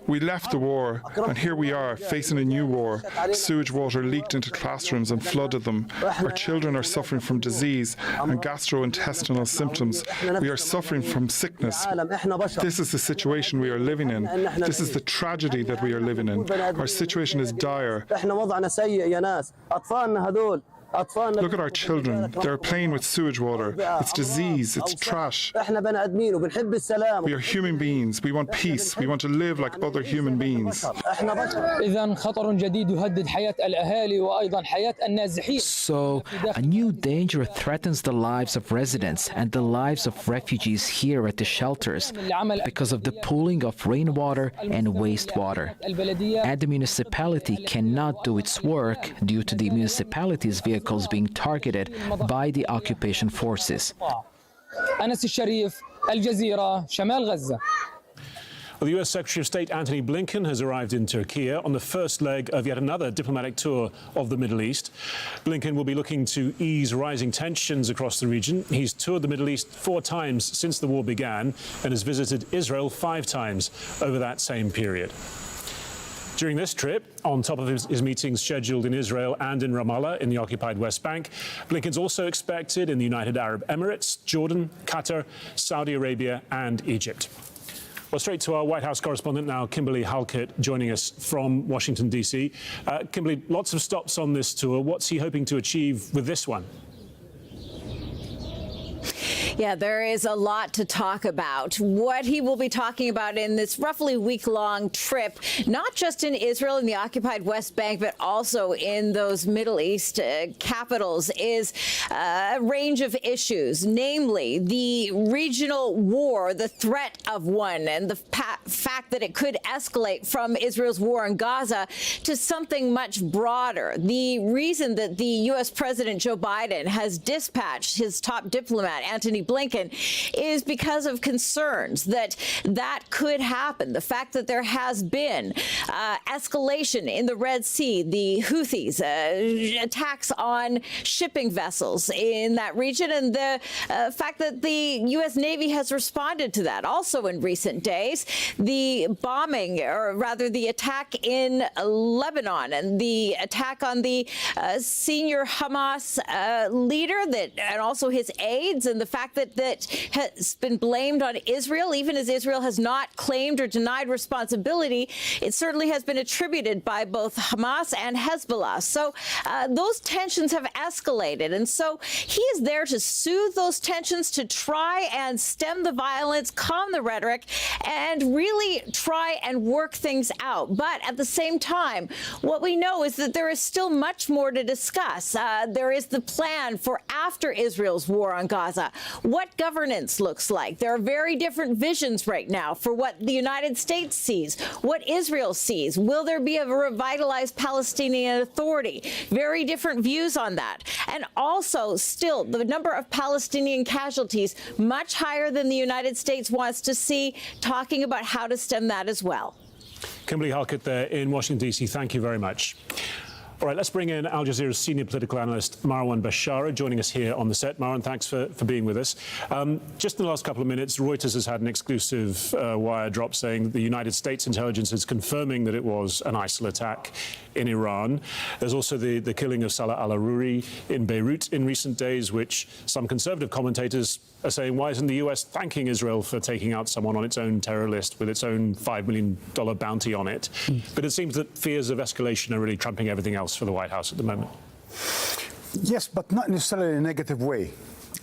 We left the war, and here we are, facing a new war. Sewage water leaked into classrooms and flooded them. Our children are suffering from disease and gastrointestinal symptoms. We are suffering from sickness. This is the situation we are living in. This is the tragedy that we are living in. Our situation is dire. Look at our children. They're playing with sewage water. It's disease. It's trash. We are human beings. We want peace. We want to live like other human beings. So, a new danger threatens the lives of residents and the lives of refugees here at the shelters because of the pooling of rainwater and wastewater. And the municipality cannot do its work due to the municipality's vehicles being targeted by the occupation forces. Anas Al-Sharif, Al Jazeera, Shamal Gaza. Well, the U.S. Secretary of State Antony Blinken has arrived in Turkey on the first leg of yet another diplomatic tour of the Middle East. Blinken will be looking to ease rising tensions across the region. He's toured the Middle East 4 times since the war began and has visited Israel 5 times over that same period. During this trip, on top of his meetings scheduled in Israel and in Ramallah in the occupied West Bank, Blinken's also expected in the United Arab Emirates, Jordan, Qatar, Saudi Arabia and Egypt. Well, straight to our White House correspondent now, Kimberly Halkett, joining us from Washington, D.C. Kimberly, lots of stops on this tour. What's he hoping to achieve with this one? Yeah, there is a lot to talk about. What he will be talking about in this roughly week-long trip, not just in Israel and the occupied West Bank, but also in those Middle East capitals, is a range of issues, namely the regional war, the threat of one, and the fact that it could escalate from Israel's war in Gaza to something much broader. The reason that the U.S. President Joe Biden has dispatched his top diplomat, Antony Blinken is because of concerns that could happen. The fact that there has been escalation in the Red Sea, the Houthis, attacks on shipping vessels in that region, and the fact that the U.S. Navy has responded to that. Also in recent days, the bombing, or rather the attack in Lebanon and the attack on the senior Hamas leader and also his aides, and the fact that has been blamed on Israel, even as Israel has not claimed or denied responsibility. It certainly has been attributed by both Hamas and Hezbollah. So those tensions have escalated. And so he is there to soothe those tensions, to try and stem the violence, calm the rhetoric, and really try and work things out. But at the same time, what we know is that there is still much more to discuss. There is the plan for after Israel's war on Gaza, what governance looks like. There are very different visions right now for what the United States sees, what Israel sees. Will there be a revitalized Palestinian Authority? Very different views on that. And also, still, the number of Palestinian casualties much higher than the United States wants to see, talking about how to stem that as well. Kimberly Halkett there in Washington, D.C., thank you very much. All right, let's bring in Al Jazeera's senior political analyst, Marwan Bashara, joining us here on the set. Marwan, thanks for being with us. Just in the last couple of minutes, Reuters has had an exclusive wire drop saying the United States intelligence is confirming that it was an ISIL attack in Iran. There's also the killing of Salah al-Aruri in Beirut in recent days, which some conservative commentators are saying, why isn't the US thanking Israel for taking out someone on its own terror list with its own $5 million bounty on it? But it seems that fears of escalation are really trumping everything else for the White House at the moment. Yes, but not necessarily in a negative way.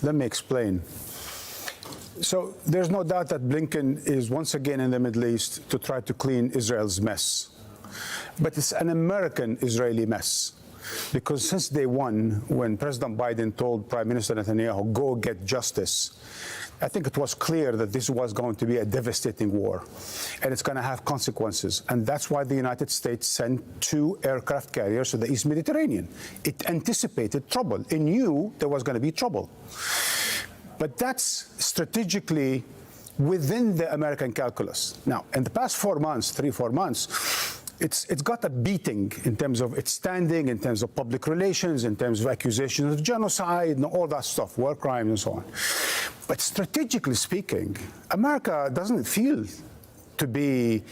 Let me explain. So there's no doubt that Blinken is once again in the Middle East to try to clean Israel's mess. But it's an American-Israeli mess. Because since day one, when President Biden told Prime Minister Netanyahu, go get justice, I think it was clear that this was going to be a devastating war, and it's going to have consequences. And that's why the United States sent 2 aircraft carriers to the East Mediterranean. It anticipated trouble. It knew there was going to be trouble. But that's strategically within the American calculus. Now, in the past 4 months, 3-4 months, it's got a beating in terms of its standing, in terms of public relations, in terms of accusations of genocide and all that stuff, war crimes and so on. But strategically speaking, America doesn't feel to be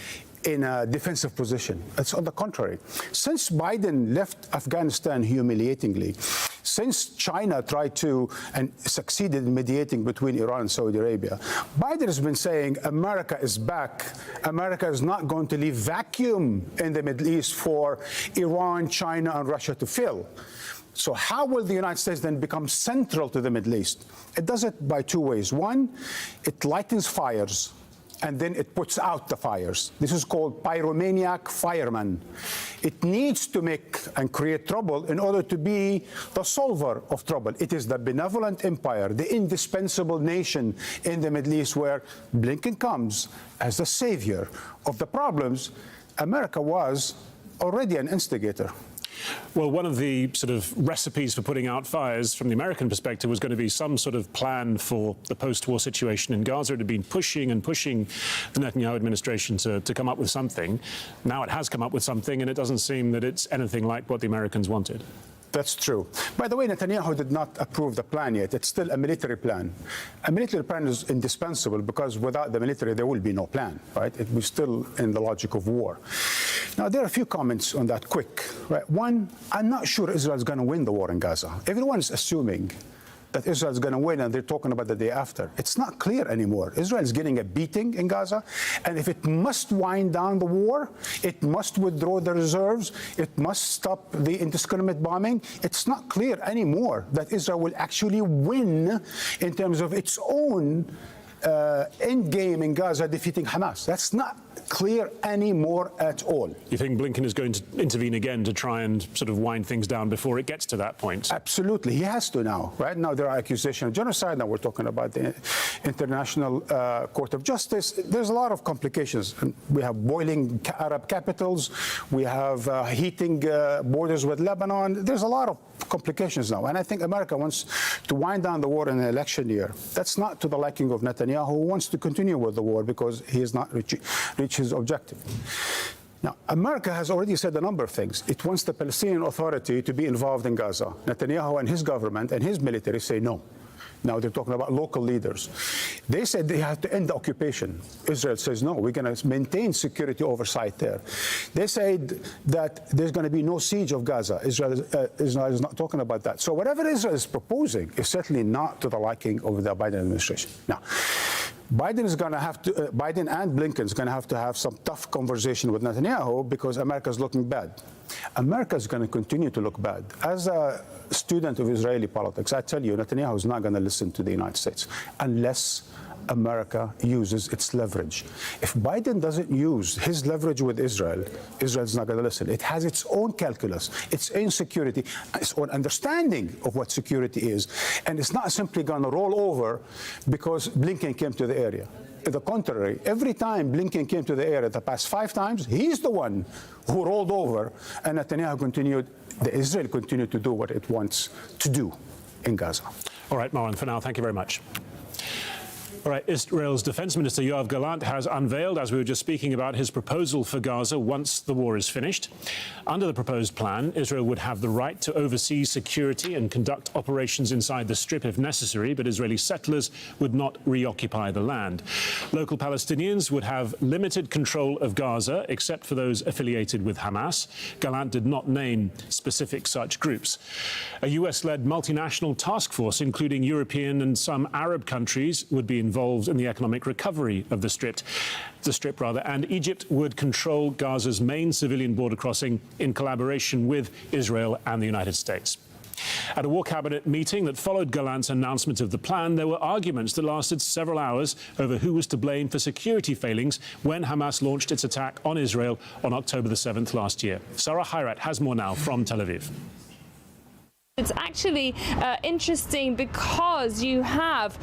in a defensive position. It's on the contrary. Since Biden left Afghanistan humiliatingly, since China tried to and succeeded in mediating between Iran and Saudi Arabia, Biden has been saying America is back. America is not going to leave vacuum in the Middle East for Iran, China, and Russia to fill. So how will the United States then become central to the Middle East? It does it by 2 ways. One, it lightens fires, and then it puts out the fires. This is called pyromaniac fireman. It needs to make and create trouble in order to be the solver of trouble. It is the benevolent empire, the indispensable nation in the Middle East where Blinken comes as the savior of the problems. America was already an instigator. Well, one of the sort of recipes for putting out fires from the American perspective was going to be some sort of plan for the post-war situation in Gaza. It had been pushing and pushing the Netanyahu administration to come up with something. Now it has come up with something, and it doesn't seem that it's anything like what the Americans wanted. That's true. By the way, Netanyahu did not approve the plan yet. It's still a military plan. A military plan is indispensable because without the military, there will be no plan, right? We're still in the logic of war. Now, there are a few comments on that quick. Right? One, I'm not sure Israel is going to win the war in Gaza. Everyone is assuming that Israel is going to win, and they're talking about the day after. It's not clear anymore. Israel is getting a beating in Gaza, and if it must wind down the war, it must withdraw the reserves, it must stop the indiscriminate bombing. It's not clear anymore that Israel will actually win in terms of its own end game in Gaza, defeating Hamas. That's not clear any more at all. You think Blinken is going to intervene again to try and sort of wind things down before it gets to that point? Absolutely. He has to now. Right now there are accusations of genocide. Now we're talking about the International Court of Justice. There's a lot of complications. We have boiling Arab capitals. We have heating borders with Lebanon. There's a lot of complications now. And I think America wants to wind down the war in an election year. That's not to the liking of Netanyahu, who wants to continue with the war because he has not reached his objective. Now, America has already said a number of things. It wants the Palestinian Authority to be involved in Gaza. Netanyahu and his government and his military say no. Now they're talking about local leaders. They said they have to end the occupation. Israel says no, we're going to maintain security oversight there. They said that there's going to be no siege of Gaza. Israel is not talking about that. So whatever Israel is proposing is certainly not to the liking of the Biden administration. Now, Biden and Blinken is going to have some tough conversation with Netanyahu because America is looking bad. America is going to continue to look bad. As a student of Israeli politics, I tell you, Netanyahu is not going to listen to the United States unless America uses its leverage. If Biden doesn't use his leverage with Israel, Israel's not going to listen. It has its own calculus, its own security, its own understanding of what security is. And it's not simply going to roll over because Blinken came to the area. To the contrary, every time Blinken came to the area the past 5 times, he's the one who rolled over, and Netanyahu Israel continued to do what it wants to do in Gaza. All right, Marwan, for now, thank you very much. All right, Israel's Defense Minister Yoav Gallant has unveiled, as we were just speaking about, his proposal for Gaza once the war is finished. Under the proposed plan, Israel would have the right to oversee security and conduct operations inside the Strip if necessary, but Israeli settlers would not reoccupy the land. Local Palestinians would have limited control of Gaza, except for those affiliated with Hamas. Gallant did not name specific such groups. A US-led multinational task force, including European and some Arab countries, would be involved in the economic recovery of the Strip, and Egypt would control Gaza's main civilian border crossing in collaboration with Israel and the United States. At a War Cabinet meeting that followed Gallant's announcement of the plan, there were arguments that lasted several hours over who was to blame for security failings when Hamas launched its attack on Israel on October the 7th last year. Sarah Hayrat has more now from Tel Aviv. It's actually interesting because you have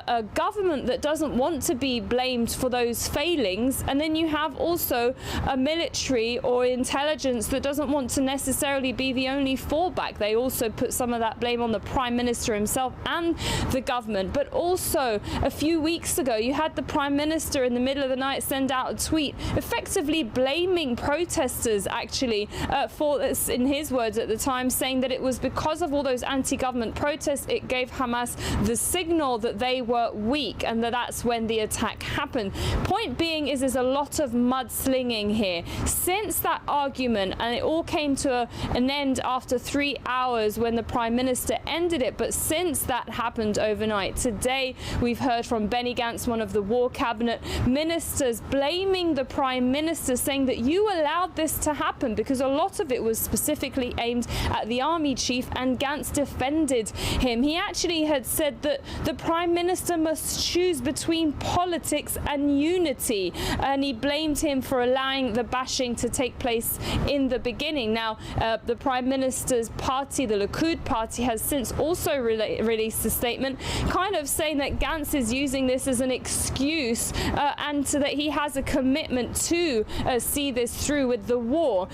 a government that doesn't want to be blamed for those failings, and then you have also a military or intelligence that doesn't want to necessarily be the only fallback. They also put some of that blame on the Prime Minister himself and the government. But also, a few weeks ago, you had the Prime Minister in the middle of the night send out a tweet effectively blaming protesters, actually, for this, in his words at the time, saying that it was because of all those anti-government protests, it gave Hamas the signal that they were weak, and that's when the attack happened. Point being is there's a lot of mudslinging here. Since that argument, and it all came to an end after 3 hours when the Prime Minister ended it, but since that happened overnight, today we've heard from Benny Gantz, one of the War Cabinet ministers, blaming the Prime Minister, saying that you allowed this to happen because a lot of it was specifically aimed at the army chief, and Gantz defended him. He actually had said that the Prime Minister must choose between politics and unity, and he blamed him for allowing the bashing to take place in the beginning. Now, the Prime Minister's party, the Likud party, has since also released a statement kind of saying that Gantz is using this as an excuse and so that he has a commitment to see this through with the war.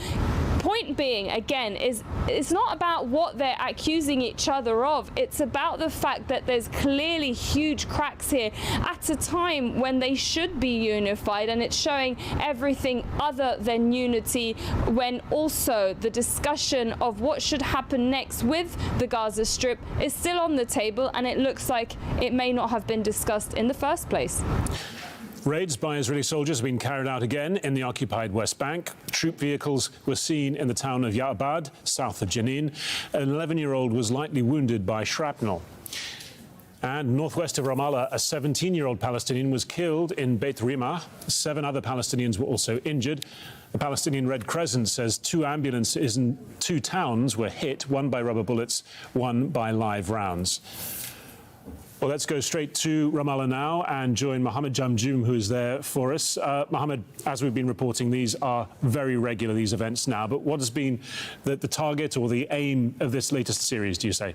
Point being, again, is it's not about what they're accusing each other of. It's about the fact that there's clearly huge cracks here at a time when they should be unified, and it's showing everything other than unity, when also the discussion of what should happen next with the Gaza Strip is still on the table, and it looks like it may not have been discussed in the first place. Raids by Israeli soldiers have been carried out again in the occupied West Bank. Troop vehicles were seen in the town of Ya'bad, south of Jenin. An 11-year-old was lightly wounded by shrapnel. And northwest of Ramallah, a 17-year-old Palestinian was killed in Beit Rimah. 7 other Palestinians were also injured. The Palestinian Red Crescent says 2 ambulances in 2 towns were hit, one by rubber bullets, one by live rounds. Well, let's go straight to Ramallah now and join Mohammed Jamjoom, who is there for us. Mohammed, as we've been reporting, these are very regular, these events now. But what has been the target or the aim of this latest series, do you say?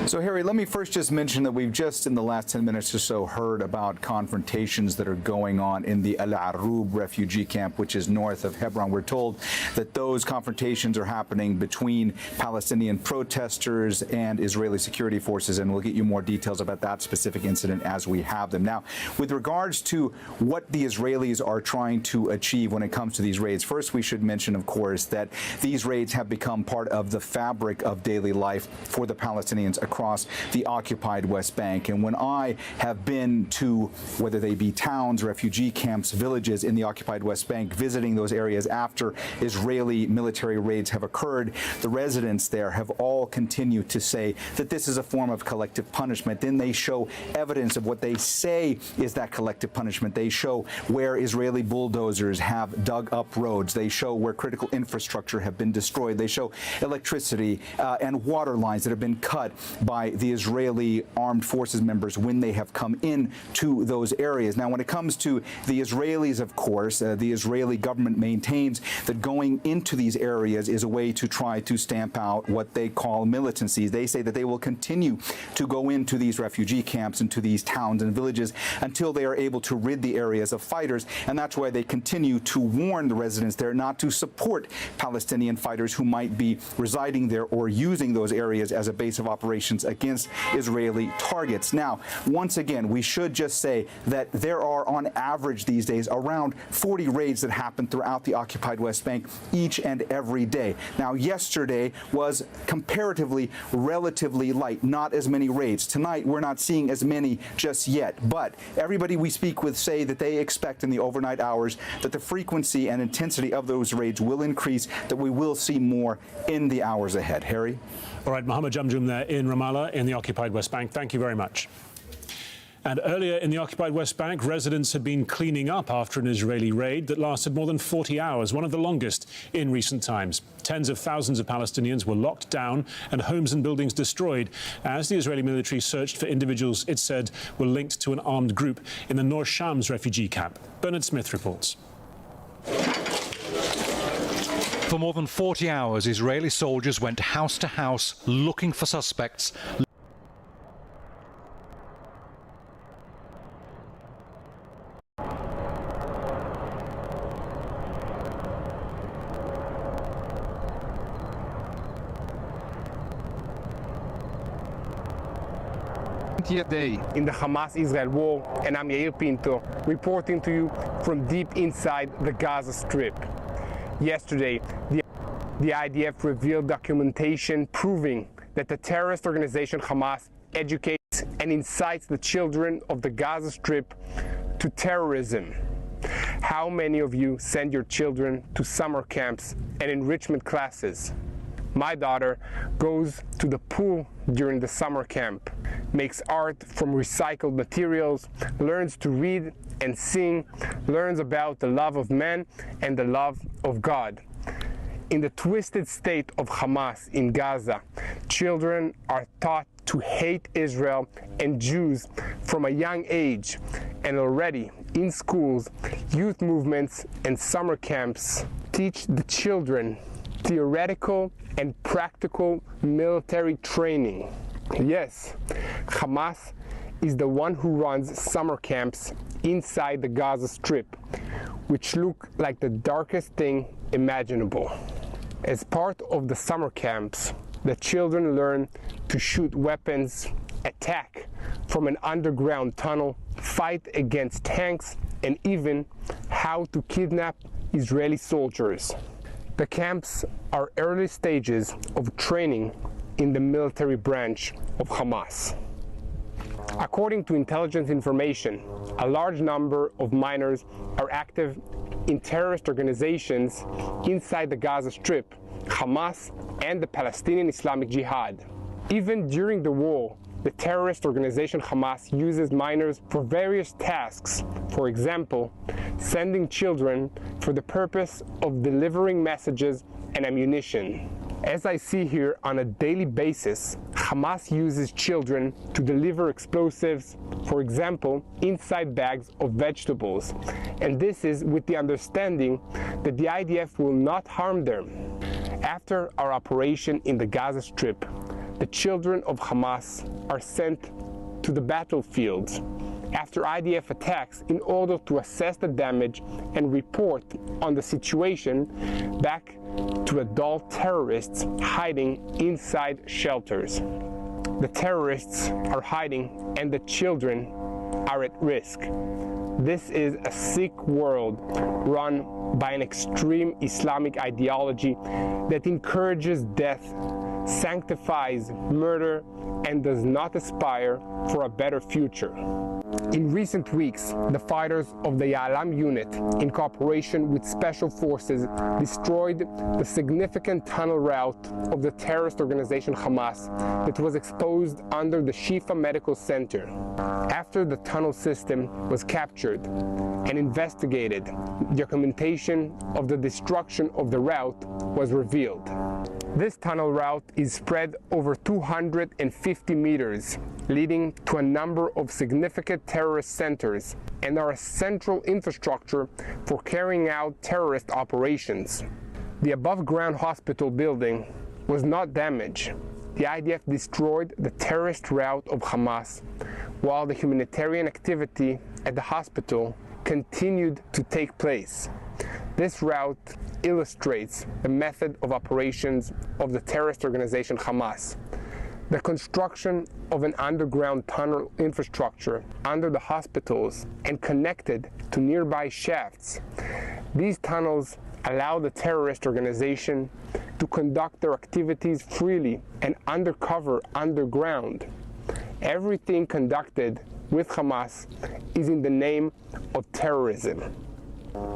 So, Harry, let me first just mention that we've just in the last 10 minutes or so heard about confrontations that are going on in the Al Arub refugee camp, which is north of Hebron. We're told that those confrontations are happening between Palestinian protesters and Israeli security forces, and we'll get you more details about that specific incident as we have them. Now, with regards to what the Israelis are trying to achieve when it comes to these raids, first we should mention, of course, that these raids have become part of the fabric of daily life for the Palestinians across the occupied West Bank. And when I have been to, whether they be towns, refugee camps, villages in the occupied West Bank, visiting those areas after Israeli military raids have occurred, the residents there have all continued to say that this is a form of collective punishment. Then they show evidence of what they say is that collective punishment. They show where Israeli bulldozers have dug up roads. They show where critical infrastructure have been destroyed. They show electricity and water lines that have been cut by the Israeli armed forces members when they have come in to those areas. Now, when it comes to the Israelis, of course, the Israeli government maintains that going into these areas is a way to try to stamp out what they call militancies. They say that they will continue to go into these refugee camps, into these towns and villages until they are able to rid the areas of fighters. And that's why they continue to warn the residents there not to support Palestinian fighters who might be residing there or using those areas as a base of operations against Israeli targets. Now, once again, we should just say that there are on average these days around 40 raids that happen throughout the occupied West Bank each and every day. Now, yesterday was comparatively relatively light, not as many raids. Tonight, we're not seeing as many just yet, but everybody we speak with say that they expect in the overnight hours that the frequency and intensity of those raids will increase, that we will see more in the hours ahead. Harry? All right, Mohammed Jamjoom there in Ramallah in the occupied West Bank. Thank you very much. And earlier in the occupied West Bank, residents had been cleaning up after an Israeli raid that lasted more than 40 hours, one of the longest in recent times. Tens of thousands of Palestinians were locked down and homes and buildings destroyed as the Israeli military searched for individuals it said were linked to an armed group in the Nur Shams refugee camp. Bernard Smith reports. For more than 40 hours, Israeli soldiers went house to house looking for suspects. Day in the Hamas-Israel war, and I'm Yair Pinto, reporting to you from deep inside the Gaza Strip. Yesterday, the IDF revealed documentation proving that the terrorist organization Hamas educates and incites the children of the Gaza Strip to terrorism. How many of you send your children to summer camps and enrichment classes? My daughter goes to the pool during the summer camp, makes art from recycled materials, learns to read and sing, learns about the love of man and the love of God. In the twisted state of Hamas in Gaza, children are taught to hate Israel and Jews from a young age, and already in schools, youth movements and summer camps teach the children theoretical and practical military training. Yes, Hamas is the one who runs summer camps inside the Gaza Strip, which look like the darkest thing imaginable. As part of the summer camps, the children learn to shoot weapons, attack from an underground tunnel, fight against tanks, and even how to kidnap Israeli soldiers. The camps are early stages of training in the military branch of Hamas. According to intelligence information, a large number of minors are active in terrorist organizations inside the Gaza Strip, Hamas, and the Palestinian Islamic Jihad. Even during the war, the terrorist organization Hamas uses minors for various tasks. For example, sending children for the purpose of delivering messages and ammunition. As I see here, on a daily basis, Hamas uses children to deliver explosives, for example, inside bags of vegetables. And this is with the understanding that the IDF will not harm them. After our operation in the Gaza Strip, the children of Hamas are sent to the battlefields after IDF attacks in order to assess the damage and report on the situation back to adult terrorists hiding inside shelters. The terrorists are hiding and the children are at risk. This is a sick world run by an extreme Islamic ideology that encourages death, sanctifies murder, and does not aspire for a better future. In recent weeks, the fighters of the Ya'alam unit, in cooperation with special forces, destroyed the significant tunnel route of the terrorist organization Hamas that was exposed under the Shifa Medical Center. After the tunnel system was captured and investigated, documentation of the destruction of the route was revealed. This tunnel route is spread over 250 meters, leading to a number of significant terrorist centers and are a central infrastructure for carrying out terrorist operations. The above-ground hospital building was not damaged. The IDF destroyed the terrorist route of Hamas, while the humanitarian activity at the hospital continued to take place. This route illustrates the method of operations of the terrorist organization Hamas. The construction of an underground tunnel infrastructure under the hospitals and connected to nearby shafts. These tunnels allow the terrorist organization to conduct their activities freely and undercover underground. Everything conducted with Hamas is in the name of terrorism.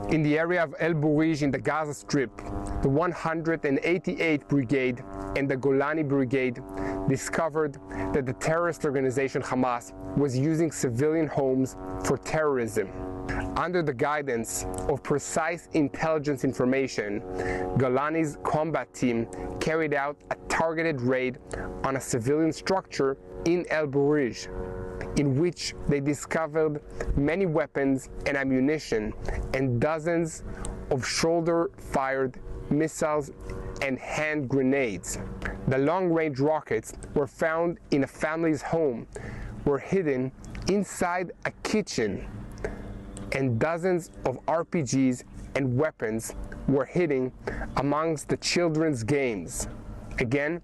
In the area of El Bourij in the Gaza Strip, the 188th Brigade and the Golani Brigade discovered that the terrorist organization Hamas was using civilian homes for terrorism. Under the guidance of precise intelligence information, Golani's combat team carried out a targeted raid on a civilian structure in El Bourij, in which they discovered many weapons and ammunition and dozens of shoulder-fired missiles and hand grenades. The long-range rockets were found in a family's home, were hidden inside a kitchen, and dozens of RPGs and weapons were hidden amongst the children's games. Again,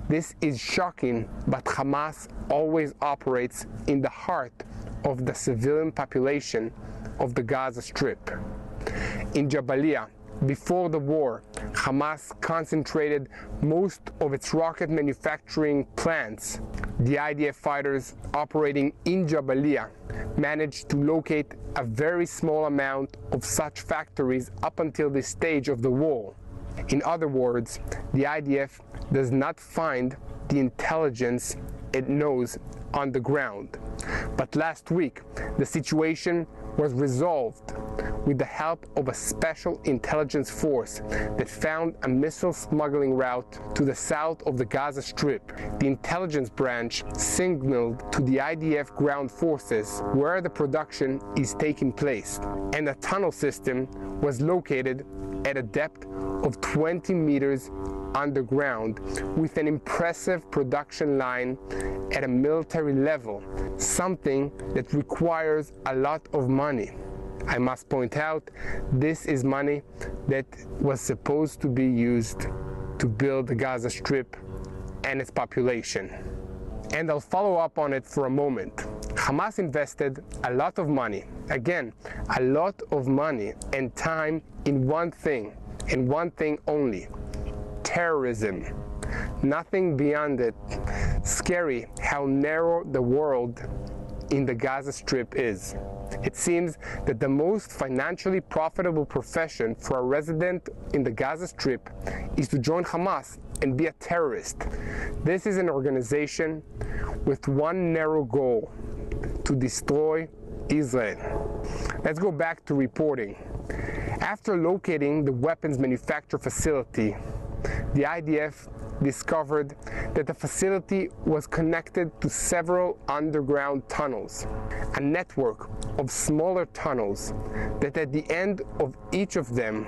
this is shocking, but Hamas always operates in the heart of the civilian population of the Gaza Strip. In Jabalia, before the war, Hamas concentrated most of its rocket manufacturing plants. The IDF fighters operating in Jabalia managed to locate a very small amount of such factories up until this stage of the war. In other words, the IDF does not find the intelligence it knows on the ground. But last week, the situation was resolved with the help of a special intelligence force that found a missile smuggling route to the south of the Gaza Strip. The intelligence branch signaled to the IDF ground forces where the production is taking place, and a tunnel system was located at a depth of 20 meters underground with an impressive production line at a military level, something that requires a lot of money. I must point out, this is money that was supposed to be used to build the Gaza Strip and its population. And I'll follow up on it for a moment. Hamas invested a lot of money, again, a lot of money and time in one thing, and one thing only: terrorism. Nothing beyond it. Scary how narrow the world in the Gaza Strip is. It seems that the most financially profitable profession for a resident in the Gaza Strip is to join Hamas and be a terrorist. This is an organization with one narrow goal: to destroy Israel. Let's go back to reporting. After locating the weapons manufacture facility, the IDF discovered that the facility was connected to several underground tunnels, a network of smaller tunnels that at the end of each of them,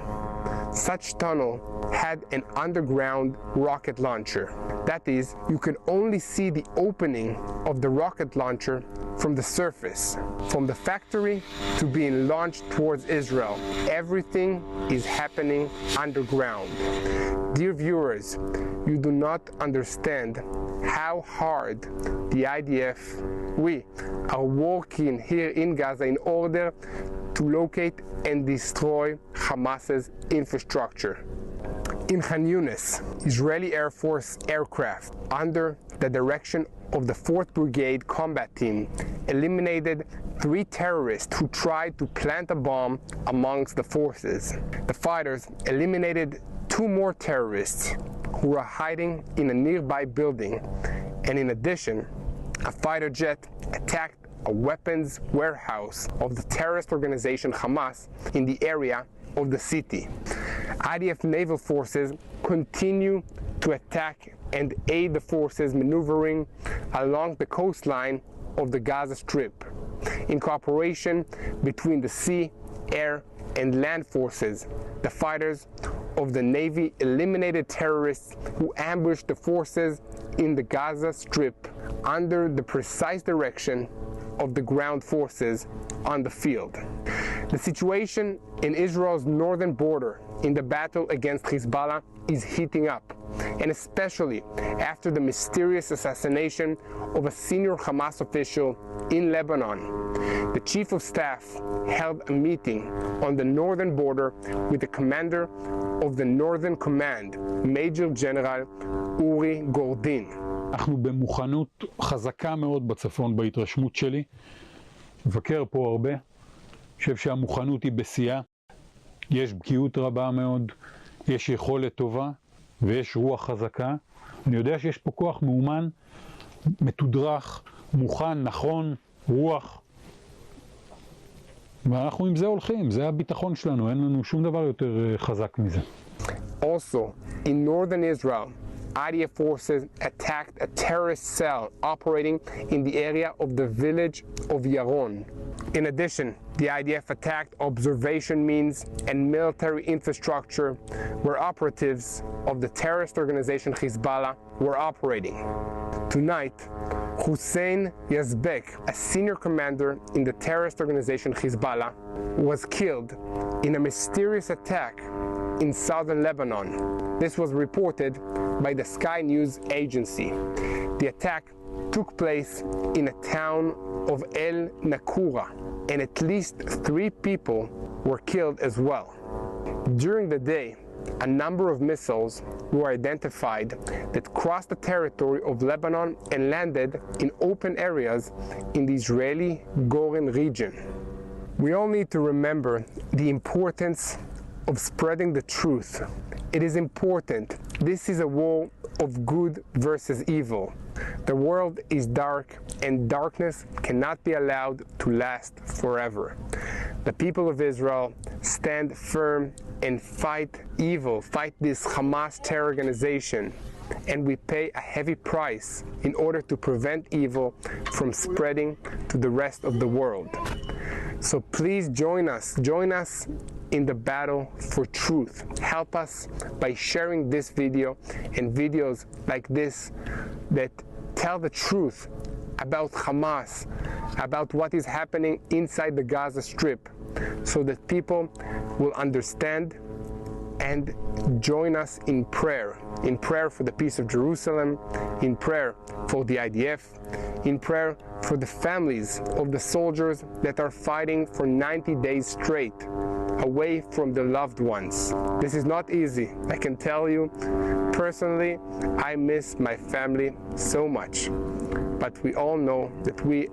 such tunnel had an underground rocket launcher. That is, you could only see the opening of the rocket launcher from the surface, from the factory to being launched towards Israel. Everything is happening underground. Dear viewers, you do not understand how hard the IDF, we are working here in Gaza in order to locate and destroy Hamas's infrastructure. In Khan Yunis, Israeli Air Force aircraft under the direction of the 4th Brigade combat team eliminated 3 terrorists who tried to plant a bomb amongst the forces. The fighters eliminated 2 more terrorists who were hiding in a nearby building, and in addition, a fighter jet attacked a weapons warehouse of the terrorist organization Hamas in the area of the city. IDF naval forces continue to attack and aid the forces maneuvering along the coastline of the Gaza Strip. In cooperation between the sea, air, and land forces, the fighters of the Navy eliminated terrorists who ambushed the forces in the Gaza Strip under the precise direction of the ground forces on the field. The situation in Israel's northern border in the battle against Hezbollah is heating up, and especially after the mysterious assassination of a senior Hamas official in Lebanon. The Chief of Staff held a meeting on the northern border with the commander of the Northern Command, Major General Uri Gordin. אנחנו במוכנות חזקה מאוד בצפון בהתרשמות שלי. מבקר פה הרבה. חושב שהמוכנות היא בשיאה. יש בקיאות רבה מאוד, יש יכולת טובה ויש רוח חזקה. אני יודע שיש פה כוח מאומן, מתודרך, מוכן, נכון, רוח. ואנחנו עם זה הולכים, זה הביטחון שלנו, אין לנו שום דבר יותר חזק מזה. Also, in northern Israel, IDF forces attacked a terrorist cell operating in the area of the village of Yaron. In addition, the IDF attacked observation means and military infrastructure where operatives of the terrorist organization Hezbollah were operating. Tonight, Hussein Yazbek, a senior commander in the terrorist organization Hezbollah, was killed in a mysterious attack in southern Lebanon. This was reported by the Sky News agency. The attack took place in a town of El Nakura, and at least 3 people were killed as well. During the day, a number of missiles were identified that crossed the territory of Lebanon and landed in open areas in the Israeli Golan region. We all need to remember the importance of spreading the truth. It is important. This is a war of good versus evil. The world is dark, and darkness cannot be allowed to last forever. The people of Israel stand firm and fight evil, fight this Hamas terror organization, and we pay a heavy price in order to prevent evil from spreading to the rest of the world. So please join us in the battle for truth. Help us by sharing this video and videos like this that tell the truth about Hamas, about what is happening inside the Gaza Strip, so that people will understand and join us in prayer for the peace of Jerusalem, in prayer for the IDF, in prayer for the families of the soldiers that are fighting for 90 days straight away from their loved ones. This is not easy. I can tell you personally, I miss my family so much. But we all know that we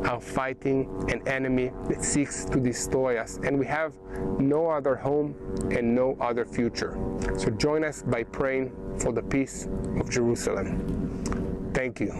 are fighting an enemy that seeks to destroy us, and we have no other home and no other future. So join us by praying for the peace of Jerusalem. Thank you.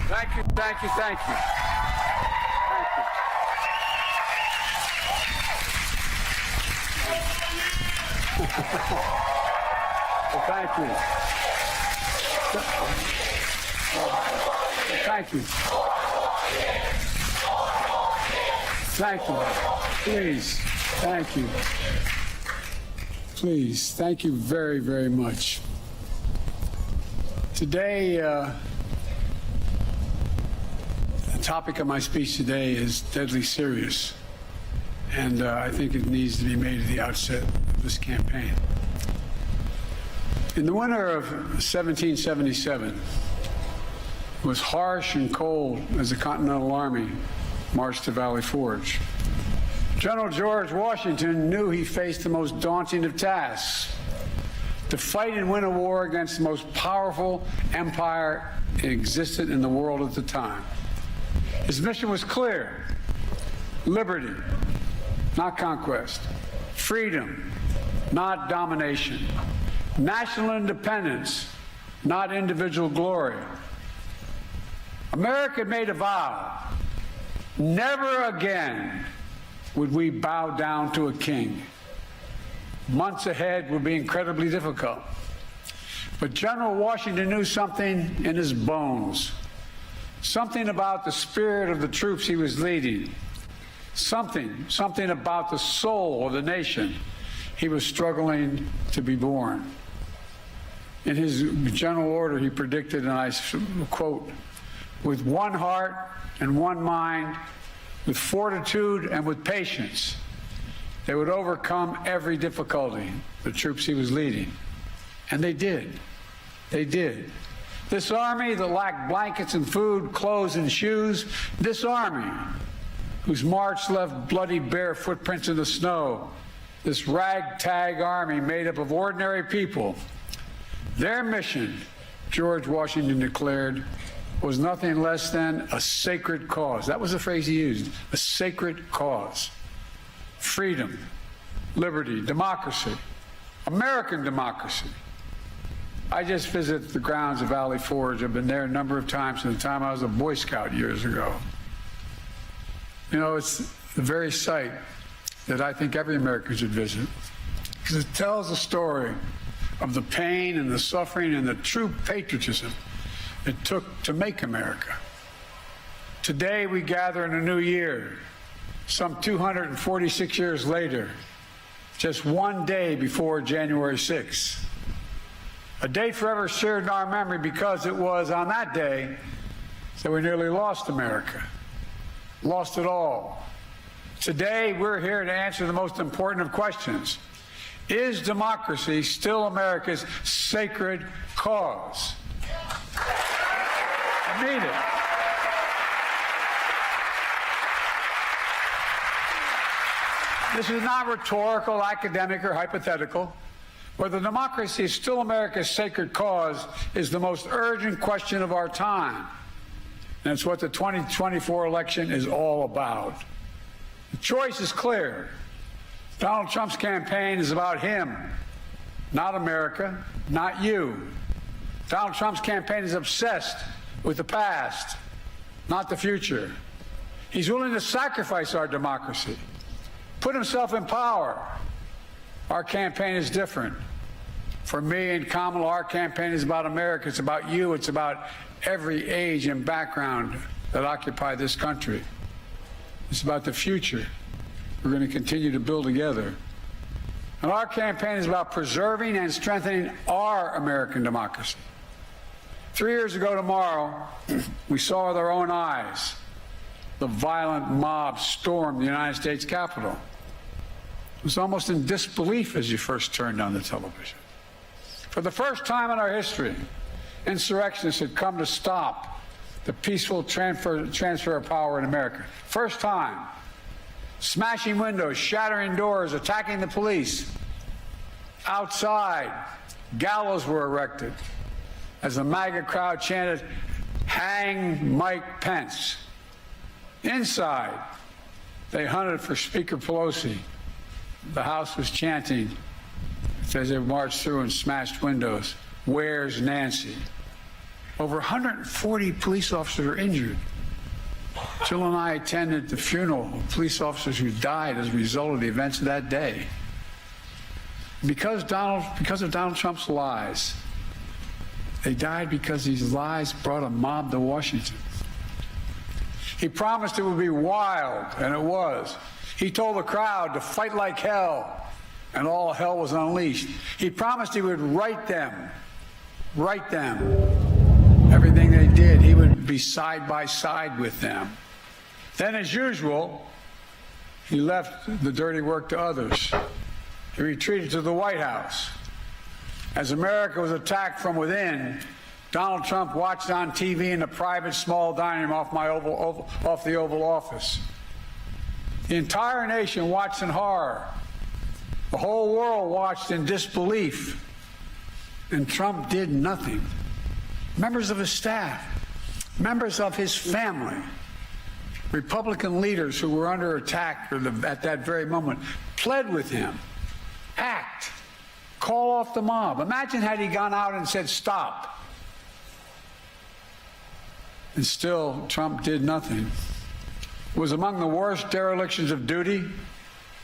Thank you, thank you, thank you. Thank you. Well, thank you. Thank you. Thank you. Please. Thank you. Please. Thank you very, very much. Today, the topic of my speech today is deadly serious, and I think it needs to be made at the outset of this campaign. In the winter of 1777, it was harsh and cold as the Continental Army marched to Valley Forge. General George Washington knew he faced the most daunting of tasks: to fight and win a war against the most powerful empire that existed in the world at the time. His mission was clear: liberty, not conquest; freedom, not domination; national independence, not individual glory. America made a vow: never again would we bow down to a king. Months ahead would be incredibly difficult. But General Washington knew something in his bones, something about the spirit of the troops he was leading, something about the soul of the nation he was struggling to be born. In his general order, he predicted, and I quote, "With one heart and one mind, with fortitude and with patience, they would overcome every difficulty," the troops he was leading. And they did. They did. This army that lacked blankets and food, clothes and shoes, this army whose march left bloody bare footprints in the snow, this ragtag army made up of ordinary people, their mission, George Washington declared, was nothing less than a sacred cause. That was the phrase he used, a sacred cause. Freedom, liberty, democracy, American democracy. I just visited the grounds of Valley Forge. I've been there a number of times since the time I was a Boy Scout years ago. You know, it's the very site that I think every American should visit, because it tells the story of the pain and the suffering and the true patriotism it took to make America. Today we gather in a new year, some 246 years later, just one day before January 6th. A date forever shared in our memory because it was on that day that we nearly lost America, lost it all. Today we're here to answer the most important of questions. Is democracy still America's sacred cause? I mean it. This is not rhetorical, academic, or hypothetical. Whether democracy is still America's sacred cause is the most urgent question of our time. And it's what the 2024 election is all about. The choice is clear. Donald Trump's campaign is about him, not America, not you. Donald Trump's campaign is obsessed with the past, not the future. He's willing to sacrifice our democracy, put himself in power. Our campaign is different. For me and Kamala, our campaign is about America. It's about you. It's about every age and background that occupy this country. It's about the future we're going to continue to build together. And our campaign is about preserving and strengthening our American democracy. 3 years ago tomorrow, we saw with our own eyes the violent mob storm the United States Capitol. It was almost in disbelief as you first turned on the television. For the first time in our history, insurrectionists had come to stop the peaceful transfer of power in America. First time. Smashing windows, shattering doors, attacking the police. Outside, gallows were erected as the MAGA crowd chanted, "Hang Mike Pence." Inside, they hunted for Speaker Pelosi. The House was chanting as they marched through and smashed windows, "Where's Nancy?" Over 140 police officers were injured. Jill and I attended the funeral of police officers who died as a result of the events of that day. Because of Donald Trump's lies, they died because these lies brought a mob to Washington. He promised it would be wild, and it was. He told the crowd to fight like hell, and all hell was unleashed. He promised he would right them. Everything they did, he would be side by side with them. Then, as usual, he left the dirty work to others. He retreated to the White House. As America was attacked from within, Donald Trump watched on TV in a private small dining room off the Oval Office. The entire nation watched in horror. The whole world watched in disbelief. And Trump did nothing. Members of his staff, members of his family, Republican leaders who were under attack at that very moment pled with him, act, call off the mob. Imagine had he gone out and said, stop. And still, Trump did nothing. It was among the worst derelictions of duty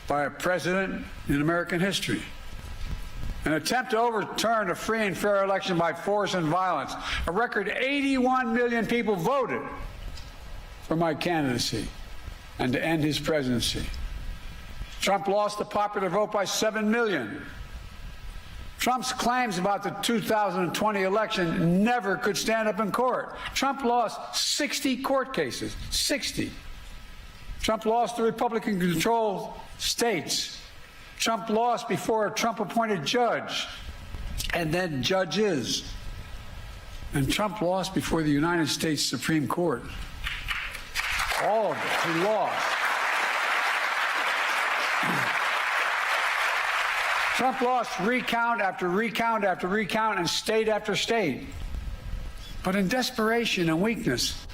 by a president in American history. An attempt to overturn a free and fair election by force and violence. A record 81 million people voted for my candidacy and to end his presidency. Trump lost the popular vote by 7 million. Trump's claims about the 2020 election never could stand up in court. Trump lost 60 court cases, 60. Trump lost the Republican-controlled states. Trump lost before a Trump-appointed judge, and then judges. And Trump lost before the United States Supreme Court. All of it, he lost. Trump lost recount after recount after recount and state after state. But in desperation and weakness,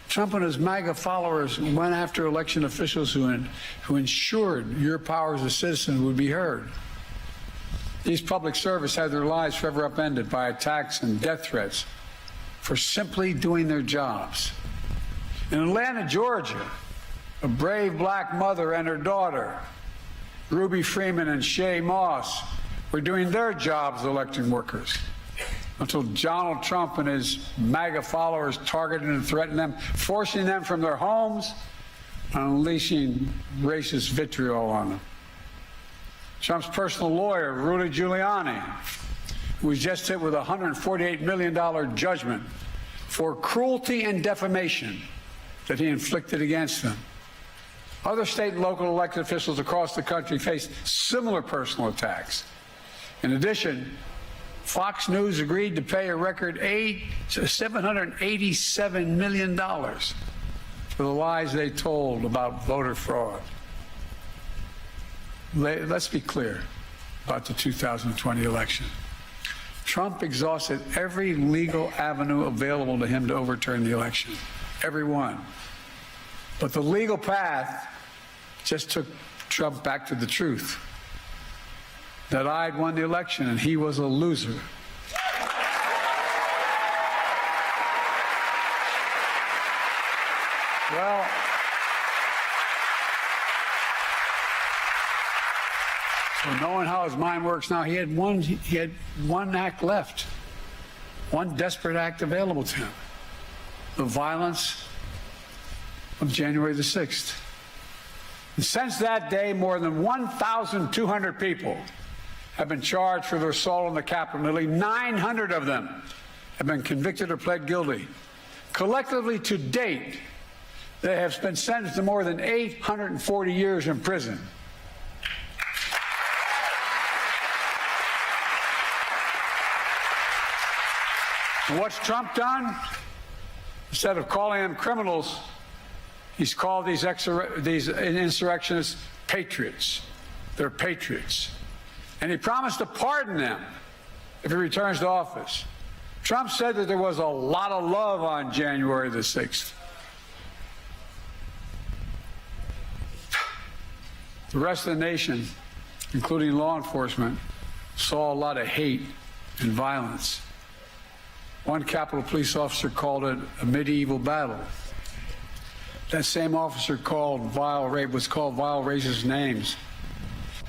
Trump and his MAGA followers went after election officials who ensured your power as a citizen would be heard. These public servants had their lives forever upended by attacks and death threats for simply doing their jobs. In Atlanta, Georgia, a brave black mother and her daughter, Ruby Freeman and Shay Moss, were doing their jobs as election workers until Donald Trump and his MAGA followers targeted and threatened them, forcing them from their homes and unleashing racist vitriol on them. Trump's personal lawyer, Rudy Giuliani, who was just hit with a $148 million judgment for cruelty and defamation that he inflicted against them. Other state and local elected officials across the country faced similar personal attacks. In addition, Fox News agreed to pay a record $787 million for the lies they told about voter fraud. Let's be clear about the 2020 election. Trump exhausted every legal avenue available to him to overturn the election, every one. But the legal path just took Trump back to the truth. That I'd won the election and he was a loser. Well, so knowing how his mind works now, he had one act left, one desperate act available to him: the violence of January the 6th. And since that day, more than 1,200 people have been charged for their assault on the Capitol. Nearly 900 of them have been convicted or pled guilty. Collectively, to date, they have been sentenced to more than 840 years in prison. And what's Trump done? Instead of calling them criminals, he's called these insurrectionists patriots. They're patriots. And he promised to pardon them if he returns to office. Trump said that there was a lot of love on January the 6th. The rest of the nation, including law enforcement, saw a lot of hate and violence. One Capitol Police officer called it a medieval battle. That same officer was called vile racist names.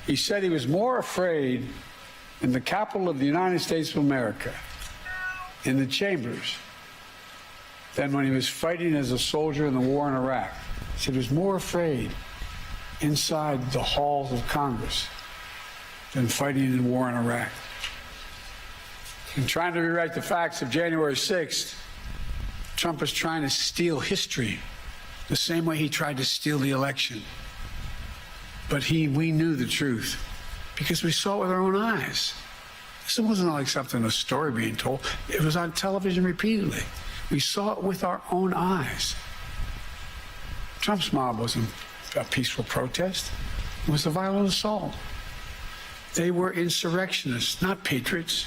He said he was more afraid in the capital of the United States of America, in the chambers, than when he was fighting as a soldier in the war in Iraq. He said he was more afraid inside the halls of Congress than fighting in the war in Iraq. In trying to rewrite the facts of January 6th, Trump is trying to steal history the same way he tried to steal the election. But we knew the truth because we saw it with our own eyes. This wasn't like a story being told. It was on television repeatedly. We saw it with our own eyes. Trump's mob wasn't a peaceful protest. It was a violent assault. They were insurrectionists, not patriots.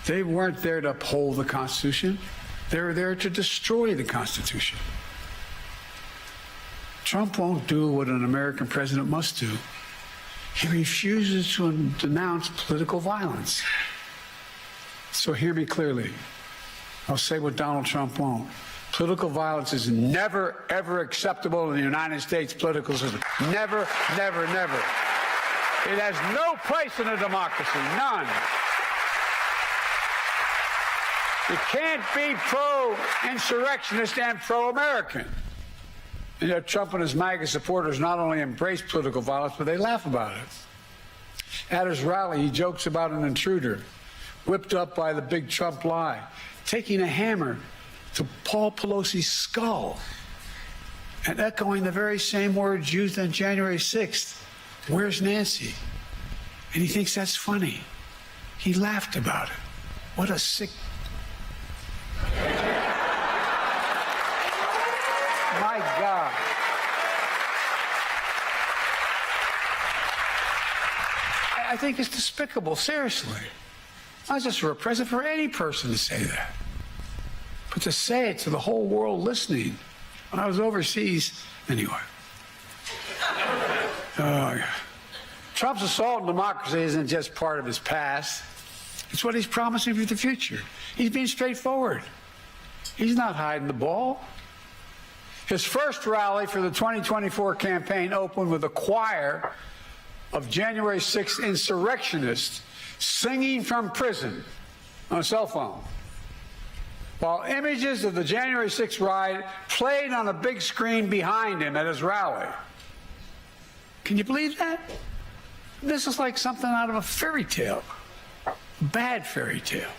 They weren't there to uphold the Constitution. They were there to destroy the Constitution. Trump won't do what an American president must do. He refuses to denounce political violence. So hear me clearly. I'll say what Donald Trump won't. Political violence is never, ever acceptable in the United States political system. Never, never, never. It has no place in a democracy, none. You can't be pro-insurrectionist and pro-American. And yet Trump and his MAGA supporters not only embrace political violence, but they laugh about it. At his rally, he jokes about an intruder whipped up by the big Trump lie, taking a hammer to Paul Pelosi's skull and echoing the very same words used on January 6th. Where's Nancy? And he thinks that's funny. He laughed about it. What a sick... My God. I think it's despicable, seriously. Not just for a president, for any person to say that. But to say it to the whole world listening. When I was overseas, anyway. Trump's assault on democracy isn't just part of his past. It's what he's promising for the future. He's being straightforward. He's not hiding the ball. His first rally for the 2024 campaign opened with a choir of January 6th insurrectionists singing from prison on a cell phone, while images of the January 6th riot played on a big screen behind him at his rally. Can you believe that? This is like something out of a fairy tale, bad fairy tale.